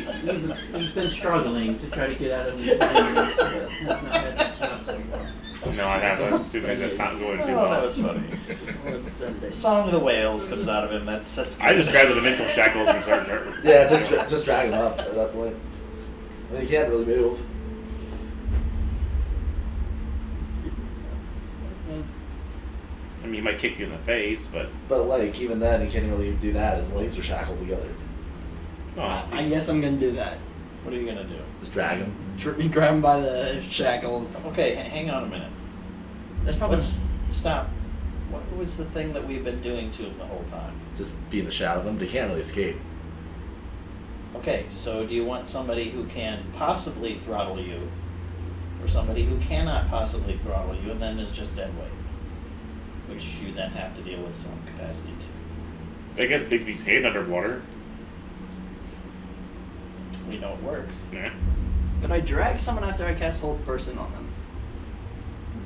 Speaker 2: he's been struggling to try to get out of his blindness, but has not had much luck so far.
Speaker 1: No, I have. I'm assuming that's not going too
Speaker 3: oh,
Speaker 1: well.
Speaker 3: that was funny. Song of the Whales comes out of him. That's good.
Speaker 1: I just grab the dimensional shackles and start.
Speaker 4: Yeah, just drag him up at that point. I mean, he can't really move.
Speaker 1: I mean, he might kick you in the face, but
Speaker 4: But like, even then, he can't really do that. His legs are shackled together.
Speaker 1: oh,
Speaker 9: I guess I'm gonna do that.
Speaker 3: What are you gonna do?
Speaker 4: Just drag him.
Speaker 9: Grab him by the shackles.
Speaker 3: Okay, hang on a minute.
Speaker 9: That's probably.
Speaker 3: Stop. What was the thing that we've been doing to him the whole time?
Speaker 4: Just be in the shadow of him. They can't really escape.
Speaker 3: Okay, so do you want somebody who can possibly throttle you, or somebody who cannot possibly throttle you and then is just dead weight, which you then have to deal with some capacity to?
Speaker 1: I guess Bigby's head underwater.
Speaker 3: We know it works.
Speaker 1: Yeah.
Speaker 9: Could I drag someone after I cast Hold Person on them?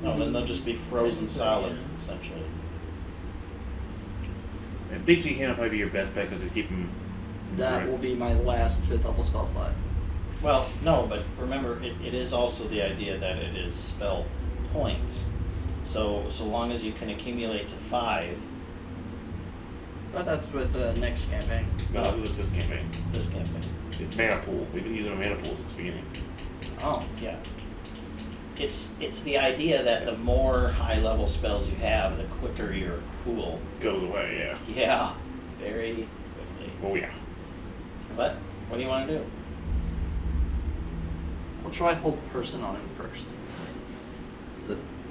Speaker 3: No, then they'll just be frozen solid, essentially.
Speaker 1: And Bigby can't probably be your best bet because you keep him.
Speaker 9: That will be my last 5th level spell slot.
Speaker 3: Well, no, but remember, it is also the idea that it is spell points. So long as you can accumulate to 5,
Speaker 9: But that's with next campaign.
Speaker 1: No, this is campaign.
Speaker 3: this campaign.
Speaker 1: It's mana pool. We've been using a mana pool since the beginning.
Speaker 9: Oh.
Speaker 3: Yeah. It's the idea that the more high level spells you have, the quicker your pool.
Speaker 1: Goes away, yeah.
Speaker 3: Yeah, very quickly.
Speaker 1: Oh, yeah.
Speaker 3: But what do you want to do?
Speaker 9: I'll try Hold Person on him first.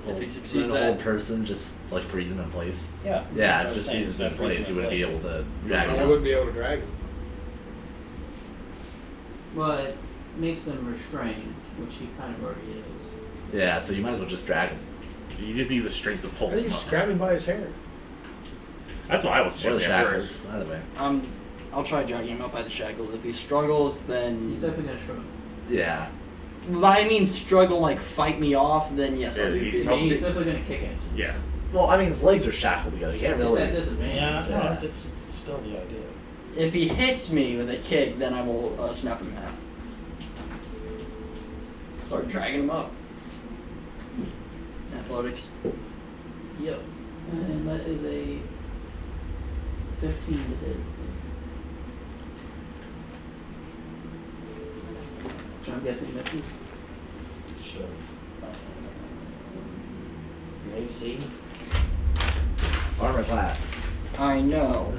Speaker 9: If he succeeds
Speaker 4: an
Speaker 9: that-
Speaker 4: old person just like freeze him in place.
Speaker 3: Yeah.
Speaker 4: Yeah,
Speaker 3: that's what
Speaker 4: if
Speaker 3: I'm
Speaker 4: it just
Speaker 3: saying,
Speaker 4: freezes in
Speaker 3: freeze
Speaker 4: place,
Speaker 3: him
Speaker 4: you
Speaker 3: in
Speaker 4: wouldn't be
Speaker 3: place.
Speaker 4: able to drag
Speaker 5: You
Speaker 4: him.
Speaker 5: wouldn't be able to drag him.
Speaker 2: Well, it makes them restrained, which he kind of already is.
Speaker 4: Yeah, so you might as well just drag him.
Speaker 1: You just need the strength to pull
Speaker 5: I think
Speaker 1: him
Speaker 5: you
Speaker 1: up.
Speaker 5: just grab him by his hair.
Speaker 1: That's what I was
Speaker 4: Or the
Speaker 1: suggesting at
Speaker 4: shackles.
Speaker 1: first.
Speaker 4: Either way.
Speaker 9: I'll try dragging him up by the shackles. If he struggles,
Speaker 2: He's
Speaker 9: then.
Speaker 2: definitely gonna struggle.
Speaker 4: Yeah.
Speaker 9: I mean, struggle like fight me off. Then yes,
Speaker 1: Yeah,
Speaker 9: I'll do
Speaker 1: he's
Speaker 9: PC.
Speaker 1: probably-
Speaker 2: He's definitely gonna kick at you.
Speaker 1: Yeah.
Speaker 4: Well, I mean, his legs are shackled together. You can't
Speaker 2: It's
Speaker 4: really.
Speaker 2: at disadvantage.
Speaker 3: Yeah, no,
Speaker 4: Yeah.
Speaker 3: it's still the idea.
Speaker 9: If he hits me with a kick, then I will snap him in half. Start dragging him up. Athletics.
Speaker 2: Yep. And that is a 15 to hit. So I'm guessing misses.
Speaker 3: Sure. Your AC?
Speaker 4: Armor class.
Speaker 9: I know.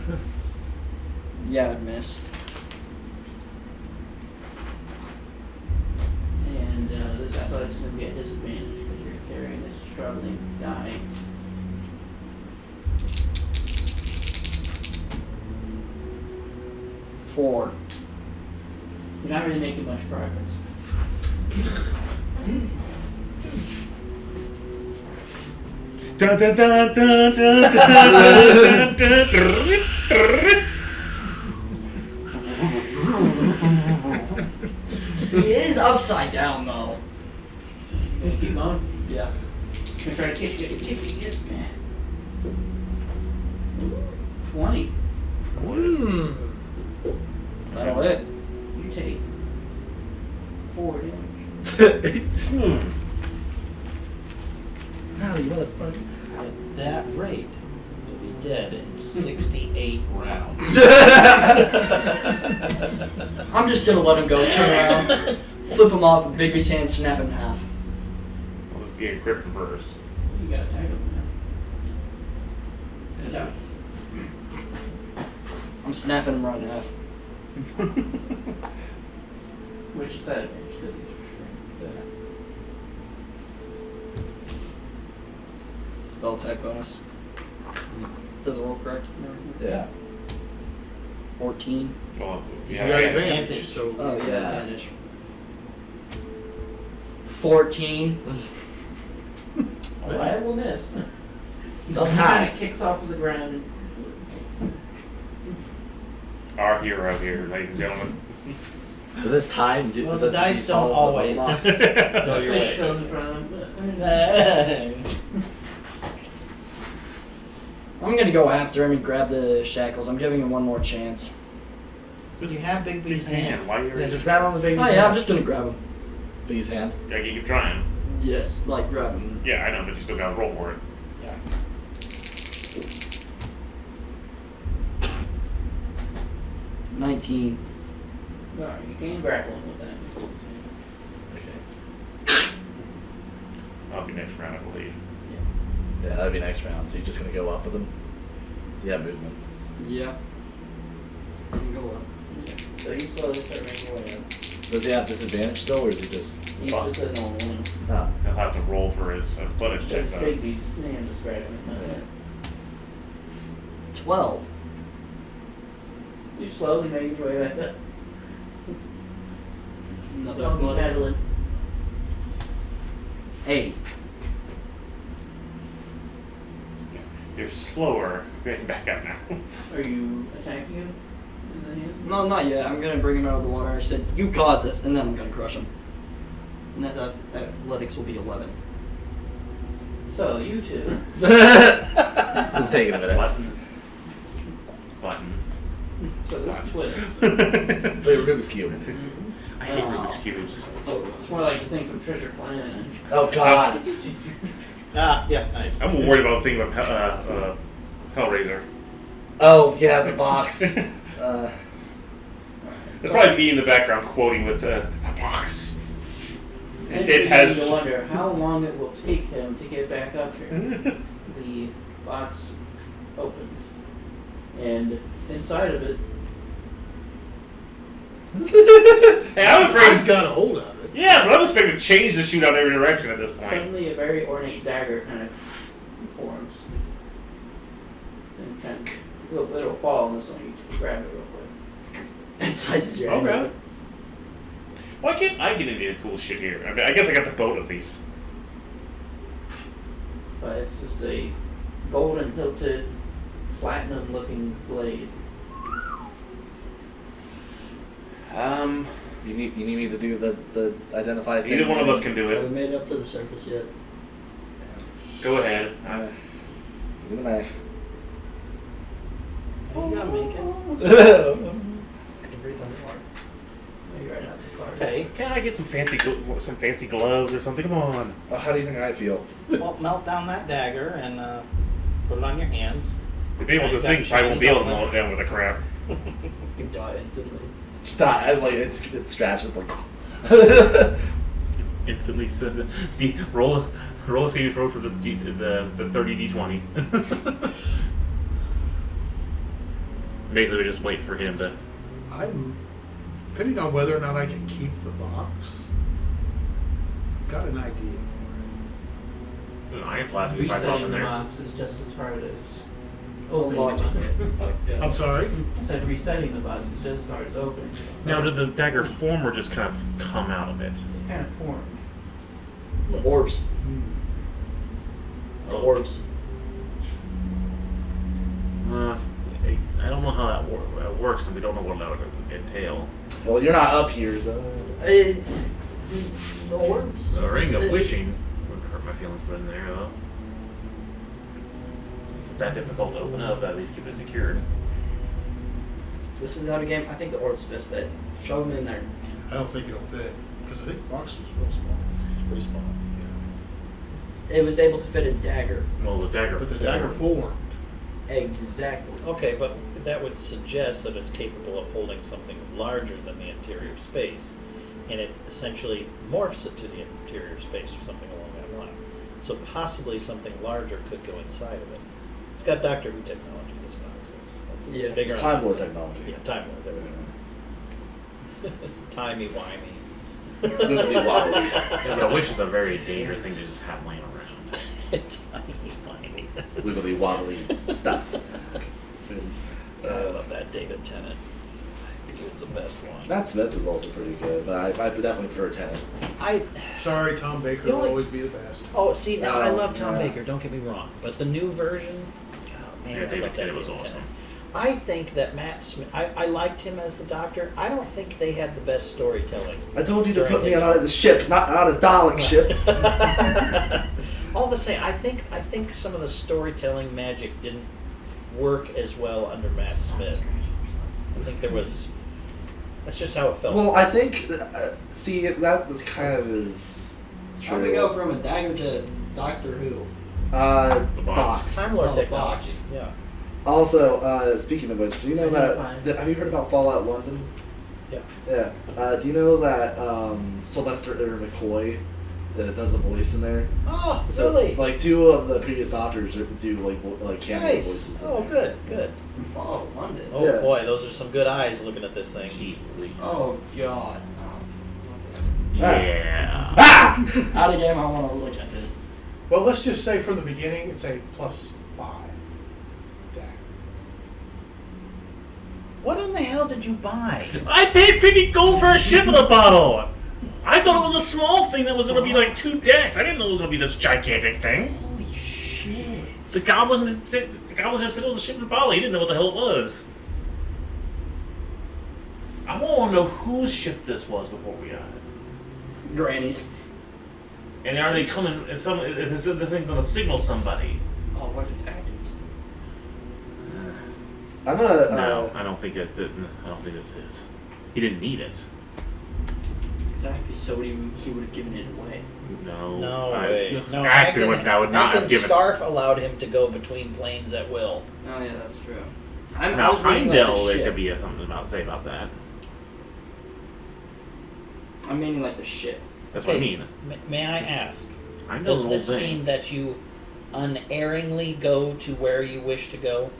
Speaker 9: Yeah, I'd miss.
Speaker 2: And this athletics is going to be at disadvantage because you're carrying this struggling guy.
Speaker 9: Four.
Speaker 2: You're not really making much progress.
Speaker 1: Dun, dun, dun, dun, dun, dun, dun, dun, dun.
Speaker 9: He is upside down though.
Speaker 2: You gonna keep going?
Speaker 9: Yeah.
Speaker 2: Gonna try to catch you. 20.
Speaker 9: That'll hit.
Speaker 2: You take 4 damage.
Speaker 4: No, you motherfucker.
Speaker 3: At that rate, you'll be dead in 68 rounds.
Speaker 9: I'm just gonna let him go, turn around, flip him off with Bigby's hand, snap him in half.
Speaker 1: We'll just get grip him first.
Speaker 2: You gotta tag him now. No.
Speaker 9: I'm snapping him right in half.
Speaker 2: Which is advantage because he's restrained.
Speaker 9: Spell attack bonus. Did the roll correct?
Speaker 4: Yeah.
Speaker 9: 14.
Speaker 1: Well,
Speaker 5: You
Speaker 1: yeah,
Speaker 5: got
Speaker 1: yeah.
Speaker 5: advantage, so.
Speaker 9: Oh yeah, advantage. 14.
Speaker 2: Alright, will miss.
Speaker 4: Somehow.
Speaker 2: Kind of kicks off of the ground.
Speaker 1: Our hero here, ladies and gentlemen.
Speaker 4: But this time,
Speaker 3: Well, the dice don't always.
Speaker 2: The fish goes in front of him.
Speaker 9: I'm gonna go after him and grab the shackles. I'm giving him one more chance.
Speaker 1: Just
Speaker 3: You have Bigby's
Speaker 1: his hand. Why are you?
Speaker 4: Yeah, just grab on the baby's
Speaker 9: Oh
Speaker 4: hand.
Speaker 9: yeah, I'm just gonna grab him.
Speaker 4: Baby's hand.
Speaker 1: Yeah, you keep trying.
Speaker 9: Yes, like grab him.
Speaker 1: Yeah, I know, but you still gotta roll for it.
Speaker 3: Yeah.
Speaker 9: 19.
Speaker 2: Alright, you can grapple him with that.
Speaker 1: That'll be next round, I believe.
Speaker 4: Yeah, that'd be next round. So you're just gonna go up with him. Yeah, movement.
Speaker 9: Yeah. I can go up.
Speaker 2: So you slowly start making your way up.
Speaker 4: Does he have disadvantage still, or is he just?
Speaker 2: He's just a normal one.
Speaker 4: Ah.
Speaker 1: He'll have to roll for his athletics check
Speaker 2: Just
Speaker 1: though.
Speaker 2: Bigby's hand is grabbing him. not that.
Speaker 9: 12.
Speaker 2: You slowly make your way back up.
Speaker 9: Another
Speaker 2: Don't be
Speaker 9: blood.
Speaker 2: paddling.
Speaker 9: 8.
Speaker 1: You're slower getting back up now.
Speaker 2: Are you attacking him in the hand?
Speaker 9: No, not yet. I'm gonna bring him out of the water. I said, you caused this, and then I'm gonna crush him. And that athletics will be 11.
Speaker 2: So, you two.
Speaker 4: It's taking a minute.
Speaker 1: Button.
Speaker 2: So this twist.
Speaker 4: It's like a Rubik's cube.
Speaker 1: I hate Rubik's cubes.
Speaker 2: So it's more like the thing from Treasure Planet.
Speaker 4: Oh God.
Speaker 3: Ah, yeah, nice.
Speaker 1: I'm more worried about the thing about Hellraiser.
Speaker 4: Oh yeah, the box.
Speaker 1: It's probably me in the background quoting with the box.
Speaker 2: And
Speaker 1: It has.
Speaker 2: you wonder how long it will take him to get back up here. The box opens, and inside of it,
Speaker 1: Hey, I'm afraid.
Speaker 5: I've got a hold of it.
Speaker 1: Yeah, but I'm expecting to change the shoot out every direction at this point.
Speaker 2: suddenly a very ornate dagger kind of forms. And kind of, it'll fall unless you grab it real quick.
Speaker 9: It sizes your
Speaker 1: Okay.
Speaker 9: head.
Speaker 1: Why can't I get into this cool shit here? I mean, I guess I got the boat at least.
Speaker 2: But it's just a golden hilted, platinum looking blade.
Speaker 4: You need me to do the identify thing.
Speaker 1: Neither one of us can
Speaker 9: I
Speaker 1: do
Speaker 9: haven't
Speaker 1: it.
Speaker 9: made it up to the surface yet.
Speaker 1: Go ahead.
Speaker 4: Give me the knife.
Speaker 3: You gotta make it.
Speaker 7: I can breathe underwater.
Speaker 2: Maybe right out the card.
Speaker 3: Okay.
Speaker 1: Can I get some fancy gloves or something? Come on.
Speaker 4: Oh, how do you think I feel?
Speaker 3: Well, melt down that dagger and put it on your hands.
Speaker 1: The people with
Speaker 3: Got
Speaker 1: these things probably won't be able to mow it
Speaker 3: shiny
Speaker 1: down with the crap.
Speaker 9: You die instantly.
Speaker 4: Stop! I, like it's scratched. It's like.
Speaker 1: Instantly said, roll a saving throw for the 30 d20. Basically, we just wait for him to.
Speaker 5: I'm depending on whether or not I can keep the box. I've got an idea for
Speaker 1: An iron flask we might pop
Speaker 2: Resetting
Speaker 1: in
Speaker 2: the
Speaker 1: there.
Speaker 2: box is just as hard as
Speaker 9: Oh,
Speaker 2: opening it.
Speaker 5: it. I'm sorry.
Speaker 2: I said resetting the box is just as hard as opening it.
Speaker 1: Now, did the dagger form or just kind of come out of it?
Speaker 2: It kind of formed.
Speaker 9: The orbs. The orbs.
Speaker 1: I don't know how that works, and we don't know what that would entail.
Speaker 4: Well, you're not up here, so.
Speaker 9: The orbs.
Speaker 1: The ring of
Speaker 9: It-
Speaker 1: wishing wouldn't hurt my feelings put in there, though. If it's that difficult to open up, at least keep it secured.
Speaker 9: This is out of game. I think the orb's best bet. Shove them in there.
Speaker 5: I don't think it'll fit because I think the box was real small.
Speaker 4: It's pretty small.
Speaker 5: Yeah.
Speaker 9: it was able to fit a dagger.
Speaker 1: Well, the dagger.
Speaker 5: But the dagger formed.
Speaker 9: Exactly.
Speaker 3: Okay, but that would suggest that it's capable of holding something larger than the interior space, and it essentially morphs it to the interior space or something along that line. So possibly something larger could go inside of it. It's got Doctor Who technology in this box. That's a
Speaker 9: Yeah.
Speaker 3: bigger.
Speaker 4: It's Time
Speaker 3: than
Speaker 4: Lord
Speaker 3: that.
Speaker 4: technology.
Speaker 3: Yeah, Time Lord. There we go. Timey-wimey.
Speaker 4: Wibbly wobbly.
Speaker 1: So the wish is a very dangerous thing to just have laying around.
Speaker 3: Timey-wimey.
Speaker 4: Wibbly wobbly stuff.
Speaker 3: I love that David Tennant. I think he was the best one.
Speaker 4: Matt Smith is also pretty good, but I definitely prefer Tennant.
Speaker 5: Sorry, Tom Baker
Speaker 3: The
Speaker 5: will
Speaker 3: only-
Speaker 5: always be the best.
Speaker 3: Oh, see, now I
Speaker 4: No,
Speaker 3: love Tom
Speaker 4: yeah.
Speaker 3: Baker, don't get me wrong. But the new version, oh man,
Speaker 1: Yeah,
Speaker 3: I
Speaker 1: David
Speaker 3: love that
Speaker 1: Tennant was
Speaker 3: David
Speaker 1: awesome.
Speaker 3: Tennant. I think that Matt Smith, I liked him as the Doctor. I don't think they had the best storytelling.
Speaker 4: I told you to
Speaker 3: During
Speaker 4: put me
Speaker 3: his
Speaker 4: on the ship, not a Dalek ship.
Speaker 3: All the same, I think some of the storytelling magic didn't work as well under Matt Smith. I think there was. That's just how it felt.
Speaker 4: Well, I think, see, that was kind of his.
Speaker 9: How do we go from a dagger to Doctor Who?
Speaker 1: The box.
Speaker 4: Box.
Speaker 3: Time Lord
Speaker 9: Oh,
Speaker 3: technology.
Speaker 9: box.
Speaker 3: Yeah.
Speaker 4: Also, speaking of which, do you know
Speaker 2: Identifying.
Speaker 4: that? Have you heard about Fallout London?
Speaker 3: Yeah.
Speaker 4: Yeah. Do you know that Sylvester McCoy does the voice in there?
Speaker 3: Oh,
Speaker 4: So
Speaker 3: really?
Speaker 4: it's like two of the previous Doctors do like cameo
Speaker 3: Nice.
Speaker 4: voices. in
Speaker 3: Oh,
Speaker 4: there.
Speaker 3: good.
Speaker 9: We follow London.
Speaker 3: Oh
Speaker 4: Yeah.
Speaker 3: boy, those are some good eyes looking at this thing.
Speaker 1: Jeez Louise.
Speaker 9: Oh God.
Speaker 1: Yeah.
Speaker 9: How the damn I want to look at this.
Speaker 5: Well, let's just say from the beginning, it's a +5 dagger.
Speaker 3: What in the hell did you buy?
Speaker 1: I paid 50 gold for a ship in a bottle. I thought it was a small thing that was going to be like 2 decks. I didn't know it was going to be this gigantic thing.
Speaker 3: Holy shit.
Speaker 1: The goblin just said it was a ship in a bottle. He didn't know what the hell it was. I want to know whose ship this was before we got it.
Speaker 9: Grannies.
Speaker 1: And are they coming? This thing's going to signal somebody.
Speaker 9: Oh, what if it's Agnes?
Speaker 4: I'm gonna.
Speaker 1: No, I don't think that. I don't think this is. He didn't need it.
Speaker 9: Exactly. So he would have given it away.
Speaker 1: No.
Speaker 3: No
Speaker 1: I,
Speaker 3: way. No,
Speaker 1: Acton would not have
Speaker 3: Acton's
Speaker 1: given.
Speaker 3: scarf allowed him to go between planes at will.
Speaker 9: Oh yeah, that's true. I
Speaker 1: Now
Speaker 9: was meaning like
Speaker 1: Heimdall,
Speaker 9: the
Speaker 1: there
Speaker 9: ship.
Speaker 1: could be something about to say about that.
Speaker 9: I'm meaning like the ship.
Speaker 1: That's what I mean.
Speaker 3: May I ask?
Speaker 1: Heimdall's
Speaker 3: Does
Speaker 1: an
Speaker 3: this
Speaker 1: old thing.
Speaker 3: mean that you unerringly go to where you wish to go?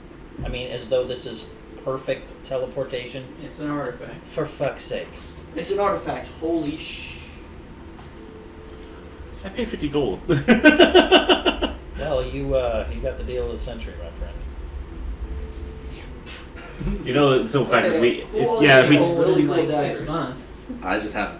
Speaker 3: I mean, as though this is perfect teleportation?
Speaker 2: It's an artifact.
Speaker 3: For fuck's sake.
Speaker 9: It's an artifact. Holy sh.
Speaker 1: I paid 50 gold.
Speaker 3: Well, you got the deal of the century, my friend.
Speaker 1: You know, so fact that we,
Speaker 9: Who owns
Speaker 1: yeah, if we,
Speaker 9: these
Speaker 2: Only
Speaker 9: really
Speaker 2: like
Speaker 9: cool
Speaker 2: 6
Speaker 9: daggers?
Speaker 2: months.
Speaker 4: I just have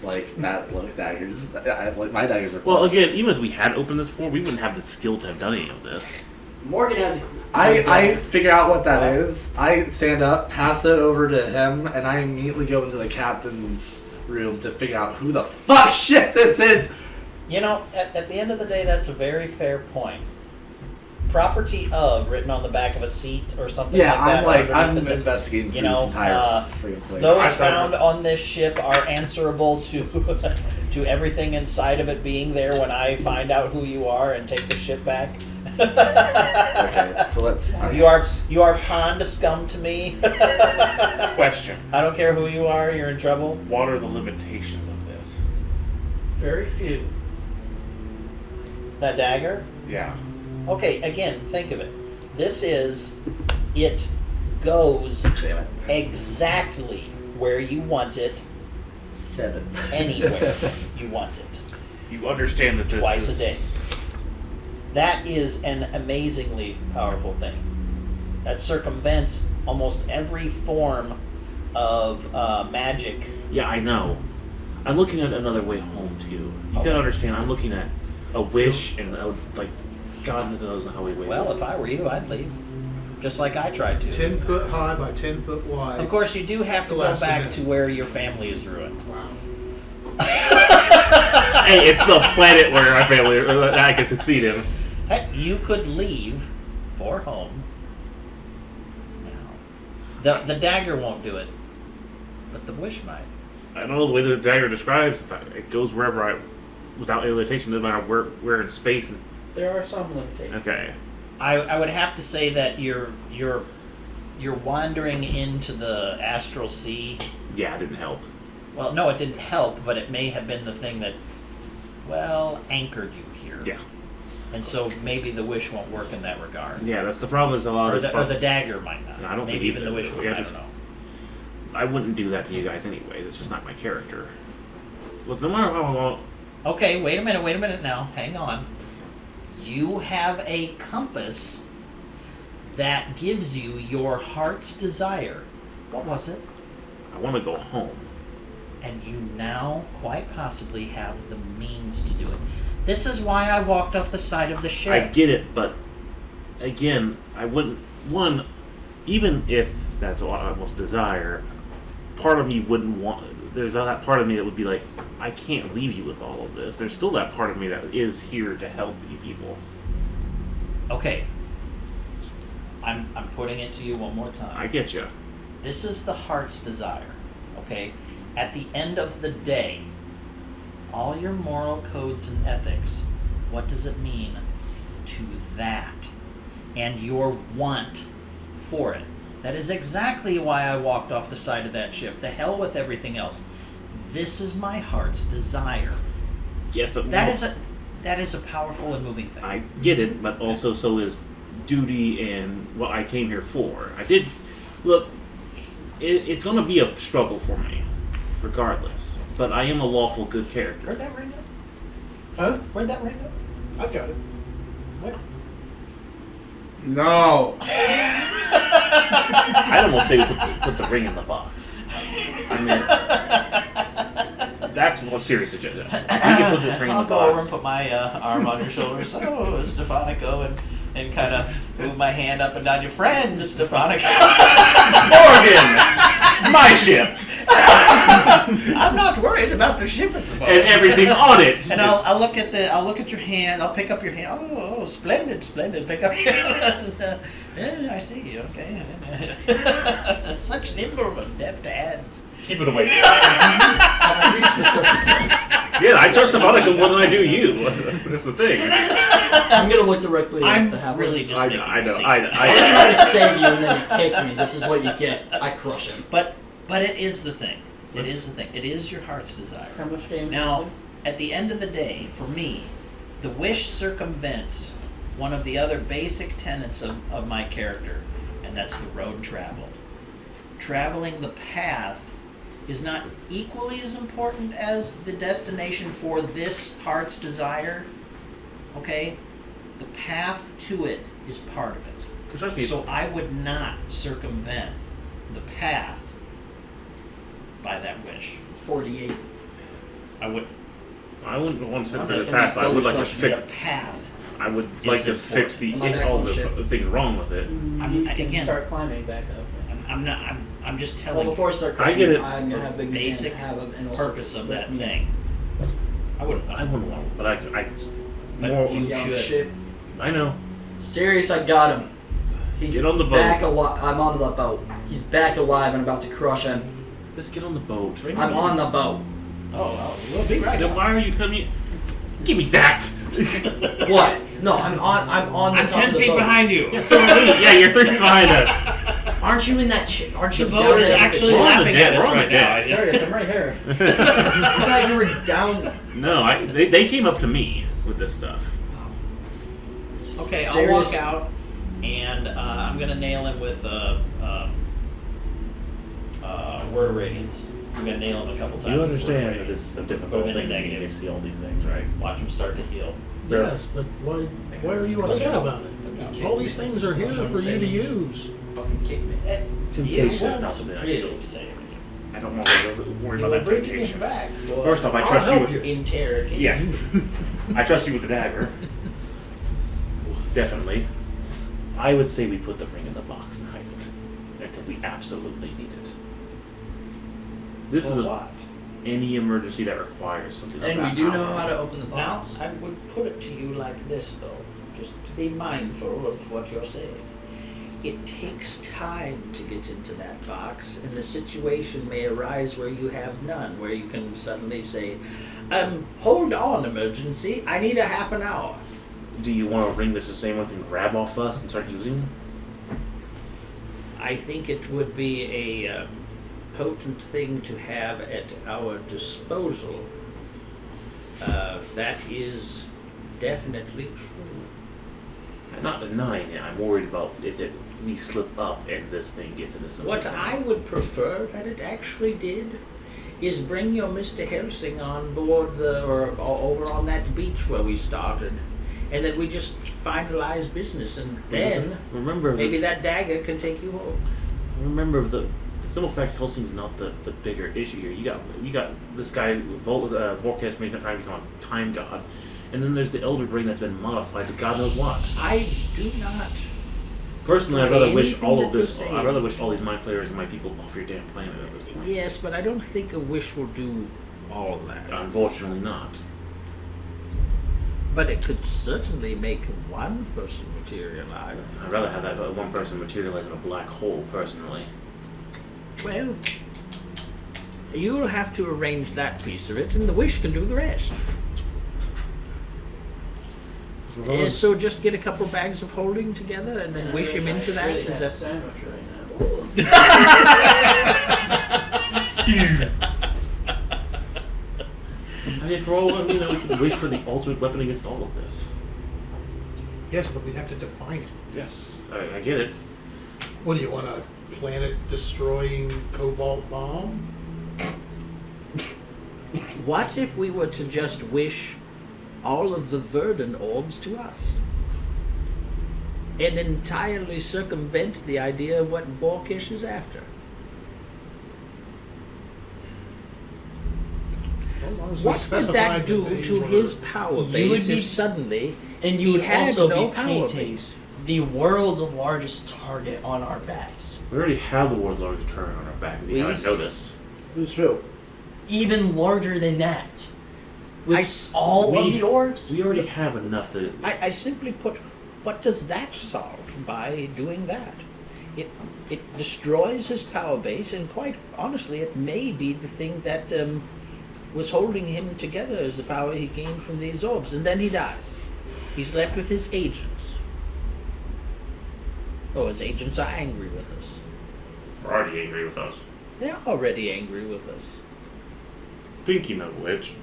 Speaker 4: like bad luck daggers. Like my daggers are.
Speaker 1: well,
Speaker 4: fun.
Speaker 1: again, even if we had opened this before, we wouldn't have the skill to have done any of this.
Speaker 9: Morgan has a.
Speaker 4: I figure out what that is. I stand up, pass it over to him, and I immediately go into the captain's room to figure out who the fuck shit this is.
Speaker 3: You know, at the end of the day, that's a very fair point. Property of written on the back of a seat or something
Speaker 4: Yeah,
Speaker 3: like that.
Speaker 4: I'm
Speaker 3: underneath the-
Speaker 4: investigating
Speaker 3: you
Speaker 4: through this
Speaker 3: know,
Speaker 4: entire freaking place.
Speaker 3: Those
Speaker 1: I thought-
Speaker 3: found on this ship are answerable to to everything inside of it being there when I find out who you are and take the ship back.
Speaker 4: Okay, so let's.
Speaker 3: You are pond scum to me.
Speaker 1: Question:
Speaker 3: I don't care who you are, you're in trouble.
Speaker 1: what are the limitations of this?
Speaker 2: Very few.
Speaker 3: That dagger?
Speaker 1: Yeah.
Speaker 3: Okay, again, think of it. It goes
Speaker 4: Damn it.
Speaker 3: exactly where you want it,
Speaker 4: 7.
Speaker 3: anywhere you want it.
Speaker 1: You understand that this
Speaker 3: Twice a
Speaker 1: is...
Speaker 3: That is an amazingly powerful thing. That circumvents almost every form of magic.
Speaker 1: Yeah, I know. I'm looking at another way home too. You
Speaker 3: Okay.
Speaker 1: gotta understand. I'm looking at a wish and like God knows how we wait.
Speaker 3: Well, if I were you, I'd leave. Just like I tried to.
Speaker 5: 10 foot high by 10 foot wide.
Speaker 3: Of course, you do have to go
Speaker 5: Glass
Speaker 3: back
Speaker 5: cement.
Speaker 3: to where your family is ruined.
Speaker 5: Wow.
Speaker 1: Hey, it's the planet where my family I can succeed in.
Speaker 3: Heck, you could leave for home. Now, the dagger won't do it, but the wish might.
Speaker 1: I don't know the way the dagger describes it. It goes wherever I without limitation, no matter where we're in space. And,
Speaker 2: There are some limitations.
Speaker 1: okay.
Speaker 3: I would have to say that you're wandering into the astral sea.
Speaker 1: Yeah, it didn't help.
Speaker 3: Well, no, it didn't help, but it may have been the thing that, well, anchored you here.
Speaker 1: Yeah.
Speaker 3: And so maybe the wish won't work in that regard.
Speaker 1: Yeah, that's the problem. Is a lot
Speaker 3: Or
Speaker 1: of
Speaker 3: the dagger might not.
Speaker 1: I don't think
Speaker 3: maybe even the
Speaker 1: either.
Speaker 3: wish
Speaker 1: We
Speaker 3: won't.
Speaker 1: have
Speaker 3: I
Speaker 1: to-
Speaker 3: don't know.
Speaker 1: I wouldn't do that to you guys anyways. It's just not my character. Look, no matter how long.
Speaker 3: Okay, wait a minute now. Hang on. You have a compass that gives you your heart's desire. What was it?
Speaker 1: I want to go home.
Speaker 3: And you now quite possibly have the means to do it. This is why I walked off the side of the ship.
Speaker 1: I get it, but again, I wouldn't. One, even if that's what I most desire, part of me wouldn't want. There's that part of me that would be like, I can't leave you with all of this. There's still that part of me that is here to help you people.
Speaker 3: Okay. I'm putting it to you one more time.
Speaker 1: I get you.
Speaker 3: This is the heart's desire. Okay? At the end of the day, all your moral codes and ethics, what does it mean to that? And your want for it. That is exactly why I walked off the side of that ship. The hell with everything else. This is my heart's desire.
Speaker 1: Yes, but
Speaker 3: That is a powerful and moving thing.
Speaker 1: I get it, but also so is duty and what I came here for. I did look. It's going to be a struggle for me, regardless. But I am a lawful good character.
Speaker 3: Where'd that ring go?
Speaker 5: Huh?
Speaker 3: Where'd that ring go?
Speaker 5: I got it.
Speaker 3: Where?
Speaker 5: No.
Speaker 1: I almost say we put the ring in the box. I mean, that's more serious agenda. We can put this ring in the
Speaker 3: I'll go over and
Speaker 1: box.
Speaker 3: put my arm on your shoulder. So, Stefanico, and kind of move my hand up and down. Your friend, Stefanico.
Speaker 1: Morgan, my ship,
Speaker 3: I'm not worried about the ship at the moment.
Speaker 1: and everything on it.
Speaker 3: And I'll look at your hand. I'll pick up your hand. Oh, splendid. Pick up your hand. Yeah, I see. Okay. Such nimble but deft hands.
Speaker 1: Keep it away. Yeah, I trust Stefanico more than I do you. That's the thing.
Speaker 9: I'm gonna look directly at the
Speaker 3: I'm
Speaker 9: half.
Speaker 3: really just
Speaker 1: I
Speaker 3: making
Speaker 1: know.
Speaker 3: a scene.
Speaker 9: I tried to save you and then you kicked me. This is what you get. I crush him.
Speaker 3: But it is the thing. It is the thing. It is your heart's desire.
Speaker 2: How much damage?
Speaker 3: Now, at the end of the day, for me, the wish circumvents one of the other basic tenets of my character, and that's the road traveled. Traveling the path is not equally as important as the destination for this heart's desire. Okay? The path to it is part of it.
Speaker 1: Trust me.
Speaker 3: So I would not circumvent the path by that wish.
Speaker 9: 48.
Speaker 3: I would.
Speaker 1: I wouldn't want to
Speaker 9: I'm
Speaker 1: sit
Speaker 9: just
Speaker 1: the
Speaker 9: gonna
Speaker 1: past. I would like to
Speaker 9: slowly
Speaker 3: The
Speaker 1: fix.
Speaker 3: path.
Speaker 1: I would
Speaker 3: is
Speaker 1: like to
Speaker 3: important.
Speaker 1: fix the
Speaker 9: Am I back
Speaker 1: all
Speaker 9: on the
Speaker 1: the
Speaker 9: ship?
Speaker 1: things wrong with it.
Speaker 2: You can
Speaker 3: again-
Speaker 2: start climbing back up.
Speaker 3: I'm not. I'm just
Speaker 9: Well,
Speaker 3: telling you
Speaker 9: before I start
Speaker 1: I
Speaker 9: crushing,
Speaker 1: get it.
Speaker 9: I'm gonna have
Speaker 3: the
Speaker 9: Big
Speaker 3: basic
Speaker 9: Sam have him and
Speaker 3: the
Speaker 9: also
Speaker 3: purpose of
Speaker 9: lift
Speaker 3: that
Speaker 9: me
Speaker 3: thing. I wouldn't.
Speaker 1: I wouldn't want, but I
Speaker 3: But
Speaker 1: more.
Speaker 3: you
Speaker 9: Get on the
Speaker 3: should.
Speaker 9: ship.
Speaker 1: I know.
Speaker 9: Serious, I got him. He's
Speaker 1: Get on the boat.
Speaker 9: back alive. I'm on the boat. He's back alive and about to crush him.
Speaker 1: Let's get on the boat.
Speaker 9: I'm on the boat.
Speaker 3: Oh, we'll be right
Speaker 1: Then
Speaker 3: on.
Speaker 1: why are you coming? Give me that.
Speaker 9: What? No, I'm on the
Speaker 3: I'm
Speaker 9: top
Speaker 3: 10
Speaker 9: of the
Speaker 3: feet
Speaker 9: boat.
Speaker 3: behind you.
Speaker 1: Yeah, so are we. Yeah, you're 3 feet behind us.
Speaker 9: Aren't you in that shit? Aren't you
Speaker 3: The
Speaker 9: down
Speaker 3: boat is
Speaker 9: there with
Speaker 3: actually
Speaker 9: the
Speaker 1: We're on the
Speaker 3: laughing
Speaker 1: deck,
Speaker 3: at us
Speaker 1: we're on the
Speaker 3: right now.
Speaker 1: deck.
Speaker 2: Serious, I'm right here.
Speaker 9: I thought you were down.
Speaker 1: No, they came up to me with this stuff.
Speaker 3: Okay, I'll
Speaker 9: Serious?
Speaker 3: walk out, and I'm gonna nail him with word of radiance. I'm gonna nail him a couple times.
Speaker 1: You
Speaker 3: with
Speaker 1: understand
Speaker 3: word of
Speaker 1: that
Speaker 3: radiance.
Speaker 1: this is a
Speaker 3: Put
Speaker 1: difficult
Speaker 3: him in
Speaker 1: thing
Speaker 3: the
Speaker 1: to get to
Speaker 3: negatives.
Speaker 1: see all these things, right?
Speaker 3: Watch him start to heal.
Speaker 5: Yes, but why are you upset about it? All these things are here for you to use.
Speaker 9: Fucking kick me.
Speaker 1: Temptation not something I should
Speaker 3: Really
Speaker 1: do.
Speaker 3: say anything.
Speaker 1: I don't want to worry
Speaker 3: You
Speaker 1: about
Speaker 3: were
Speaker 1: that
Speaker 3: bringing him
Speaker 1: temptation.
Speaker 3: back for
Speaker 1: First off, I
Speaker 5: I'll
Speaker 1: trust you
Speaker 5: help
Speaker 1: with.
Speaker 5: you.
Speaker 3: interrogation.
Speaker 1: Yes. I trust you with the dagger. Definitely. I would say we put the ring in the box and hide it until we absolutely need it. This is
Speaker 3: For what?
Speaker 1: any emergency that requires something. of
Speaker 9: And we
Speaker 1: that
Speaker 9: do
Speaker 1: power.
Speaker 9: know how to open the
Speaker 3: Now,
Speaker 9: box.
Speaker 3: I would put it to you like this, though, just to be mindful of what you're saying. It takes time to get into that box, and the situation may arise where you have none, where you can suddenly say,
Speaker 6: Hold on, emergency. I need a half an hour.
Speaker 1: Do you want a ring that's the same one can grab off us and start using?
Speaker 6: I think it would be a potent thing to have at our disposal. That is definitely true.
Speaker 1: I'm not denying it. I'm worried about if we slip up and this thing gets into some.
Speaker 6: What I would prefer that it actually did is bring your Mr. Helsing on board or over on that beach where we started, and then we just finalize business, and then
Speaker 1: remember
Speaker 6: maybe that dagger can take you home.
Speaker 1: Remember the simple fact Helsing's not the bigger issue here. You got this guy Vorkast making trying to become a time god, and then there's the Elder Brain that's been modified to God knows what.
Speaker 6: I do not.
Speaker 1: Personally, I'd rather wish
Speaker 6: Anything
Speaker 1: all
Speaker 6: that
Speaker 1: of this.
Speaker 6: you're saying.
Speaker 1: I'd rather wish all these mind flayers and my people off your damn planet at this point.
Speaker 6: Yes, but I don't think a wish will do all that.
Speaker 1: Unfortunately, not.
Speaker 6: But it could certainly make one person materialize.
Speaker 1: I'd rather have that one person materialize in a black hole, personally.
Speaker 6: Well, you'll have to arrange that piece of it, and the wish can do the rest. So just get a couple bags of holding together, and then wish him into that.
Speaker 2: Really
Speaker 6: Is
Speaker 2: have a
Speaker 6: that?
Speaker 2: sandwich right now.
Speaker 1: I mean, for all we know, we can wish for the ultimate weapon against all of this.
Speaker 5: Yes, but we'd have to define it.
Speaker 1: Yes, I get it.
Speaker 5: What do you want, a planet-destroying cobalt bomb?
Speaker 6: What if we were to just wish all of the Verdun orbs to us? And entirely circumvent the idea of what Borkish is after?
Speaker 5: Well, as long as we
Speaker 6: What would
Speaker 5: specified
Speaker 6: that do
Speaker 5: they
Speaker 6: to
Speaker 5: were-
Speaker 6: his power
Speaker 9: You would
Speaker 6: base
Speaker 9: be-
Speaker 6: if suddenly
Speaker 9: And you
Speaker 6: he
Speaker 9: would
Speaker 6: had
Speaker 9: also
Speaker 6: no
Speaker 9: be
Speaker 6: power
Speaker 9: painting
Speaker 6: base?
Speaker 9: the world's largest target on our backs.
Speaker 1: We already have the world's largest turret on our back. We haven't noticed.
Speaker 4: It's true.
Speaker 9: Even larger than that. With
Speaker 6: I s-
Speaker 9: all of
Speaker 1: we-
Speaker 9: the orbs?
Speaker 1: We already have enough to.
Speaker 6: I simply put, what does that solve by doing that? It destroys his power base, and quite honestly, it may be the thing that was holding him together as the power he gained from these orbs, and then he dies. He's left with his agents. Oh, his agents are angry with us.
Speaker 1: We're already angry with us.
Speaker 6: They're already angry with us.
Speaker 1: Thinking of which,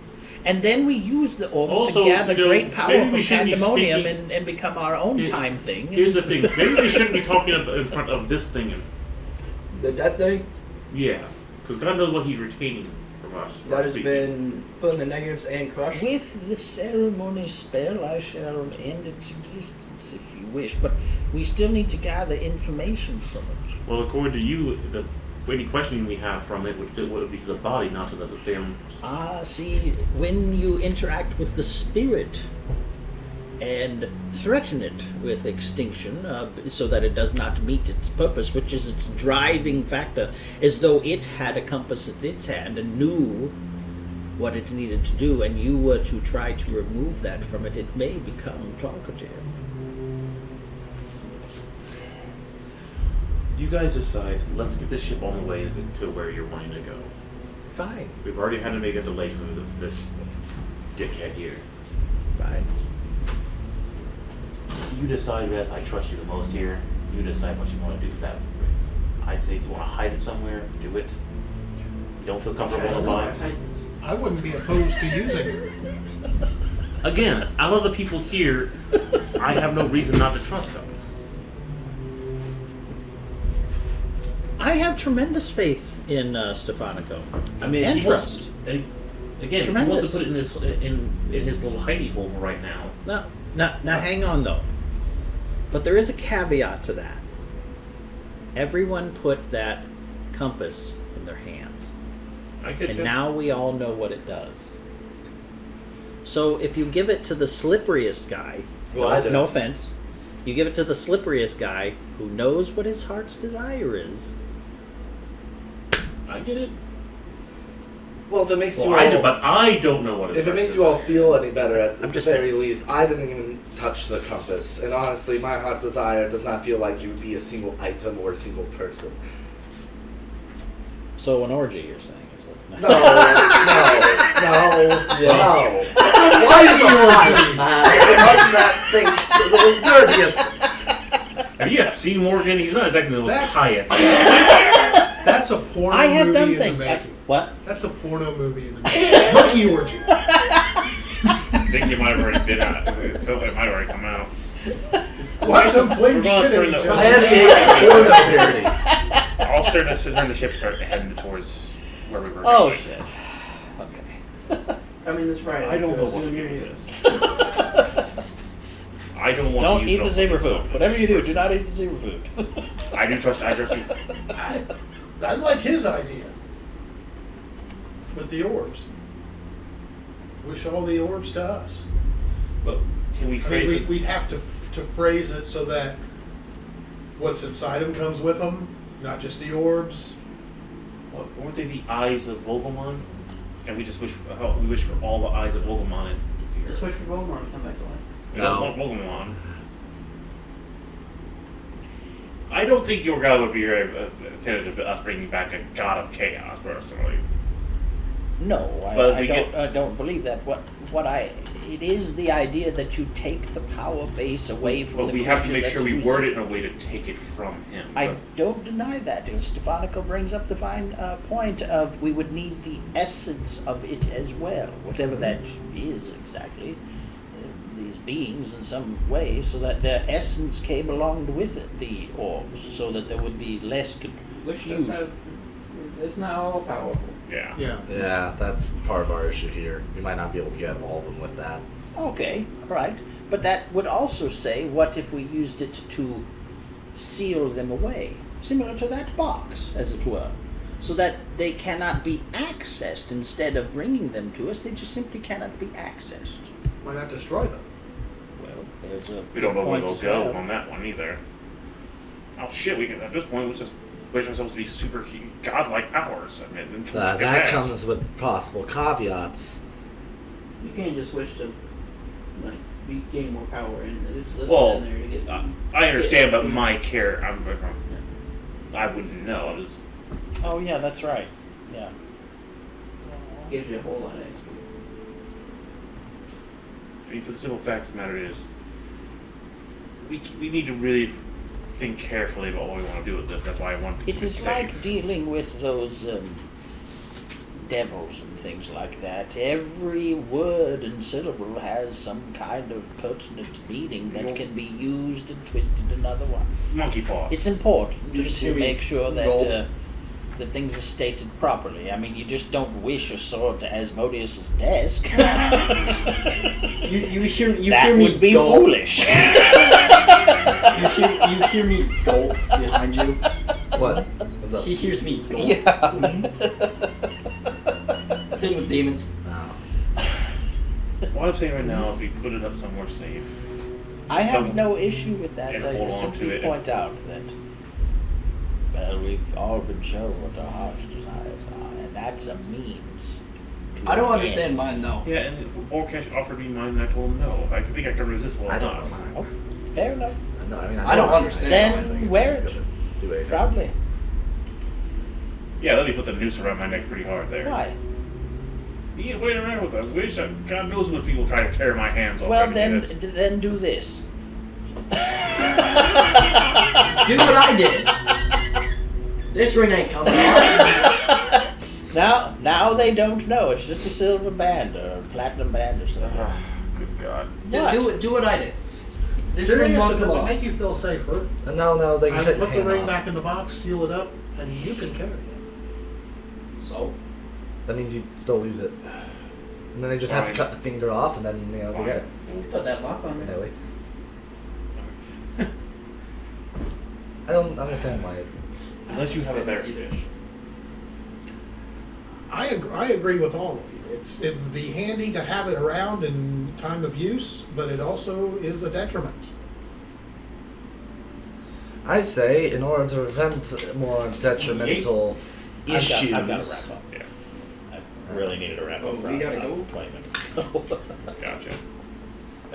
Speaker 6: And then we use the orbs
Speaker 1: Also,
Speaker 6: to gather
Speaker 1: you know,
Speaker 6: great power
Speaker 1: maybe
Speaker 6: from
Speaker 1: we shouldn't be
Speaker 6: pandemonium
Speaker 1: speaking-
Speaker 6: and become our own
Speaker 1: Here-
Speaker 6: time thing.
Speaker 1: here's the thing. Maybe we shouldn't be talking in front of this thing.
Speaker 10: That thing
Speaker 1: Yeah, because God knows what he's retaining from us.
Speaker 10: that has been put in the negatives and crushed.
Speaker 6: With the ceremony spell, I shall end its existence if you wish, but we still need to gather information from it.
Speaker 1: Well, according to you, any questioning we have from it would be to the body, not to the damn.
Speaker 6: See, when you interact with the spirit and threaten it with extinction so that it does not meet its purpose, which is its driving factor, as though it had a compass at its hand and knew what it needed to do, and you were to try to remove that from it, it may become talkative.
Speaker 1: You guys decide. Let's get this ship on the way to where you're wanting to go.
Speaker 6: Fine,
Speaker 1: We've already had to make a delay from this dickhead here.
Speaker 6: fine.
Speaker 1: You decide, yes, I trust you the most here. You decide what you want to do with that. I'd say if you want to hide it somewhere, do it. You don't feel comfortable in the box.
Speaker 5: I wouldn't be opposed to using it.
Speaker 1: Again, out of the people here, I have no reason not to trust them.
Speaker 6: I have tremendous faith in Stefanico.
Speaker 1: I mean,
Speaker 6: And
Speaker 1: he wants,
Speaker 6: trust.
Speaker 1: and again, he wants to put it in his little hidey hole for right now.
Speaker 6: Now, hang on though. But there is a caveat to that. Everyone put that compass in their hands,
Speaker 1: I get
Speaker 6: and
Speaker 1: you.
Speaker 6: now we all know what it does. So if you give it to the slipperiest guy,
Speaker 4: Well, I do.
Speaker 6: no offense, you give it to the slipperiest guy who knows what his heart's desire is.
Speaker 1: I get it.
Speaker 4: Well, if it makes you
Speaker 1: Well,
Speaker 4: all,
Speaker 1: I do, but I don't know what.
Speaker 4: if it makes you all feel any better, at
Speaker 6: I'm
Speaker 4: the
Speaker 6: just
Speaker 4: very
Speaker 6: saying.
Speaker 4: least, I didn't even touch the compass. And honestly, my heart's desire does not feel like you would be a single item or a single person.
Speaker 6: So an orgy, you're saying? Is what,
Speaker 4: No, no. No. Why is the highest, man? The one that thinks the dirtiest.
Speaker 1: Have you seen Morgan? He's not exactly the most
Speaker 5: That's-
Speaker 1: highest.
Speaker 5: That's a porno
Speaker 3: I have
Speaker 5: movie
Speaker 3: done
Speaker 5: in
Speaker 3: things.
Speaker 5: the making.
Speaker 3: What?
Speaker 5: That's a porno movie in the making. Monkey orgy.
Speaker 1: I think it might have already been out. So it might have already come out.
Speaker 5: Watch them fling
Speaker 1: We're gonna
Speaker 5: shit at
Speaker 1: turn
Speaker 5: each
Speaker 1: the-
Speaker 5: other.
Speaker 4: Pancakes porno parody.
Speaker 1: I'll start to turn the ship, start heading towards where we were.
Speaker 3: Oh
Speaker 1: going.
Speaker 3: shit. Okay.
Speaker 2: Coming this Friday.
Speaker 1: I don't know
Speaker 2: Girls
Speaker 1: what to
Speaker 2: in
Speaker 1: do
Speaker 2: your
Speaker 1: with
Speaker 2: ears.
Speaker 1: this. I don't want
Speaker 3: Don't
Speaker 1: to use
Speaker 3: eat
Speaker 1: it
Speaker 3: the
Speaker 1: on
Speaker 3: zebra
Speaker 1: something
Speaker 3: food. Whatever you do,
Speaker 1: selfish.
Speaker 3: do not eat the zebra food.
Speaker 1: I trust you.
Speaker 5: I like his idea. With the orbs. Wish all the orbs to us.
Speaker 1: But can we
Speaker 5: I
Speaker 1: phrase
Speaker 5: mean,
Speaker 1: it?
Speaker 5: we'd have to phrase it so that what's inside them comes with them, not just the orbs.
Speaker 1: Weren't they the eyes of Vogelmon? And we just wish we wish for all the eyes of Vogelmon.
Speaker 2: Just wish for Voldemort to come back to life.
Speaker 1: We don't want Vogelmon. I don't think your god would be very attentive to us bringing back a god of chaos, personally.
Speaker 3: No,
Speaker 1: But
Speaker 3: I
Speaker 1: we
Speaker 3: don't.
Speaker 1: get-
Speaker 3: I don't believe that. It is the idea that you take the power base away from
Speaker 1: But
Speaker 3: the
Speaker 1: we have to
Speaker 3: creature
Speaker 1: make
Speaker 3: that's
Speaker 1: sure we
Speaker 3: using
Speaker 1: word it in a way to take it from him.
Speaker 3: I
Speaker 1: But-
Speaker 3: don't deny that. And Stefanica brings up the fine point of we would need the essence of it as well, whatever that is exactly. These beings in some way, so that their essence came along with it, the orbs, so that there would be less
Speaker 2: Which
Speaker 3: confusion.
Speaker 2: it's not all powerful.
Speaker 1: Yeah.
Speaker 5: Yeah.
Speaker 4: Yeah, that's part of our issue here. We might not be able to get all of them with that.
Speaker 3: Okay, right. But that would also say, what if we used it to seal them away? Similar to that box, as it were. So that they cannot be accessed. Instead of bringing them to us, they just simply cannot be accessed.
Speaker 5: Why not destroy them?
Speaker 3: Well, there's a
Speaker 1: We don't know where
Speaker 3: point
Speaker 1: they'll
Speaker 3: as
Speaker 1: go
Speaker 3: well.
Speaker 1: on that one either. Oh shit! We can, at this point, we just wish ourselves to be super godlike powers. I mean, then kick
Speaker 4: That
Speaker 1: his ass.
Speaker 4: comes with possible caveats.
Speaker 2: You can't just wish to gain more power, and it's listed
Speaker 1: Well,
Speaker 2: in there to get.
Speaker 1: I understand, but
Speaker 2: get-
Speaker 1: my care, I wouldn't know. I was.
Speaker 3: Oh yeah, that's right. Yeah.
Speaker 2: gives you a whole lot of XP.
Speaker 1: I mean, for the simple fact of the matter is, we need to really think carefully about what we want to do with this. That's why I want to keep
Speaker 3: It
Speaker 1: it
Speaker 3: is
Speaker 1: safe.
Speaker 3: like dealing with those devils and things like that. Every word and syllable has some kind of pertinent meaning that can be used and twisted and otherwise.
Speaker 1: Monkey paws.
Speaker 3: It's important
Speaker 10: You
Speaker 3: to
Speaker 10: hear me
Speaker 3: make sure
Speaker 10: gulp?
Speaker 3: that things are stated properly. I mean, you just don't wish a sword to Asmodeus' desk.
Speaker 10: You hear
Speaker 3: that
Speaker 10: me
Speaker 3: would be
Speaker 10: gulp.
Speaker 3: foolish.
Speaker 10: You hear me gulp behind you.
Speaker 4: What? What's up?
Speaker 10: He hears me gulp.
Speaker 3: Yeah.
Speaker 10: Thing with demons.
Speaker 4: Oh.
Speaker 1: What I'm saying right now is we put it up somewhere safe.
Speaker 3: I have no issue with that.
Speaker 1: And
Speaker 3: I
Speaker 1: hold
Speaker 3: just
Speaker 1: on to
Speaker 3: simply
Speaker 1: it.
Speaker 3: point out that, well, we've all been shown what our heart's desires are, and that's a means. to
Speaker 10: I don't
Speaker 3: an
Speaker 10: understand
Speaker 3: end.
Speaker 1: Oh,
Speaker 10: mine though.
Speaker 1: Yeah, and Orcash offered me mine, and I told him no. I think I can resist well
Speaker 4: I don't
Speaker 1: enough.
Speaker 4: know.
Speaker 3: Oh, fair enough.
Speaker 4: No, I mean,
Speaker 10: I don't understand.
Speaker 3: Then
Speaker 4: I don't think
Speaker 3: wear
Speaker 4: it's
Speaker 3: it.
Speaker 4: gonna do anything.
Speaker 3: Proudly.
Speaker 1: Yeah, let me put the noose around my neck pretty hard there.
Speaker 3: Why?
Speaker 1: You get waiting around with that wish. God knows what people try to tear my hands off.
Speaker 3: Well,
Speaker 1: trying to
Speaker 3: then,
Speaker 1: get it.
Speaker 3: then do this.
Speaker 10: Do what I did. This ring ain't coming off.
Speaker 3: Now they don't know. It's just a silver band or a platinum band or something.
Speaker 1: Ah, good God.
Speaker 3: What?
Speaker 10: Do what I did. This ring
Speaker 5: Serious?
Speaker 10: won't
Speaker 5: If
Speaker 10: come
Speaker 5: it would
Speaker 10: off.
Speaker 5: make you feel safer,
Speaker 4: No, they can
Speaker 5: I
Speaker 4: take
Speaker 5: put the
Speaker 4: hand
Speaker 5: ring
Speaker 4: off.
Speaker 5: back in the box, seal it up, and you can carry it.
Speaker 10: So
Speaker 4: That means you still lose it. And then they just have to
Speaker 1: Fine.
Speaker 4: cut the finger off, and then they
Speaker 1: Fine.
Speaker 4: get it.
Speaker 2: Put that lock on there.
Speaker 4: Anyway. I don't understand why.
Speaker 1: Unless you have a better
Speaker 2: Either.
Speaker 1: fish.
Speaker 5: I agree with all of you. It would be handy to have it around in time of use, but it also is a detriment.
Speaker 4: I say, in order to prevent more detrimental issues,
Speaker 3: I've got to wrap up.
Speaker 1: Yeah,
Speaker 3: I really needed to wrap up.
Speaker 10: Oh, we gotta
Speaker 3: about
Speaker 10: go?
Speaker 3: 20 minutes.
Speaker 1: gotcha.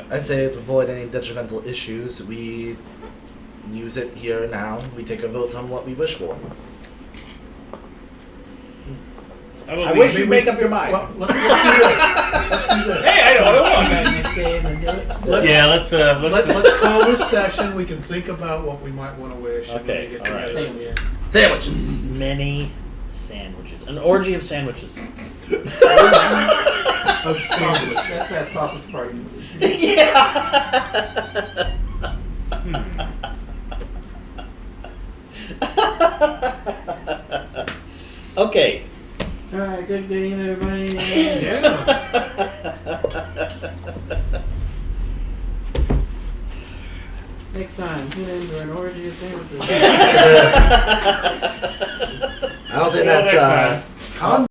Speaker 4: I say to avoid any detrimental issues, we use it here and now. We take a vote on what we wish for.
Speaker 1: How about
Speaker 8: I
Speaker 1: we-
Speaker 8: wish you'd make up your mind.
Speaker 5: Well, let's do this. Let's do this.
Speaker 1: Hey, I know what I
Speaker 2: Come
Speaker 1: want.
Speaker 2: back next day and do it.
Speaker 1: Yeah, let's
Speaker 5: Let's call this session. We can think about what we might want to wish. and then
Speaker 3: Okay,
Speaker 5: we get
Speaker 3: all right.
Speaker 5: together in the end.
Speaker 10: Sandwiches.
Speaker 3: Many sandwiches. An orgy of sandwiches.
Speaker 5: Of sandwich.
Speaker 2: That's that sausage party.
Speaker 3: Yeah. Okay.
Speaker 2: Alright, good game, everybody.
Speaker 5: Yeah.
Speaker 2: Next time, tune in for an orgy of sandwiches.
Speaker 10: I don't think
Speaker 1: Well,
Speaker 10: that's
Speaker 1: next time.
Speaker 5: Con-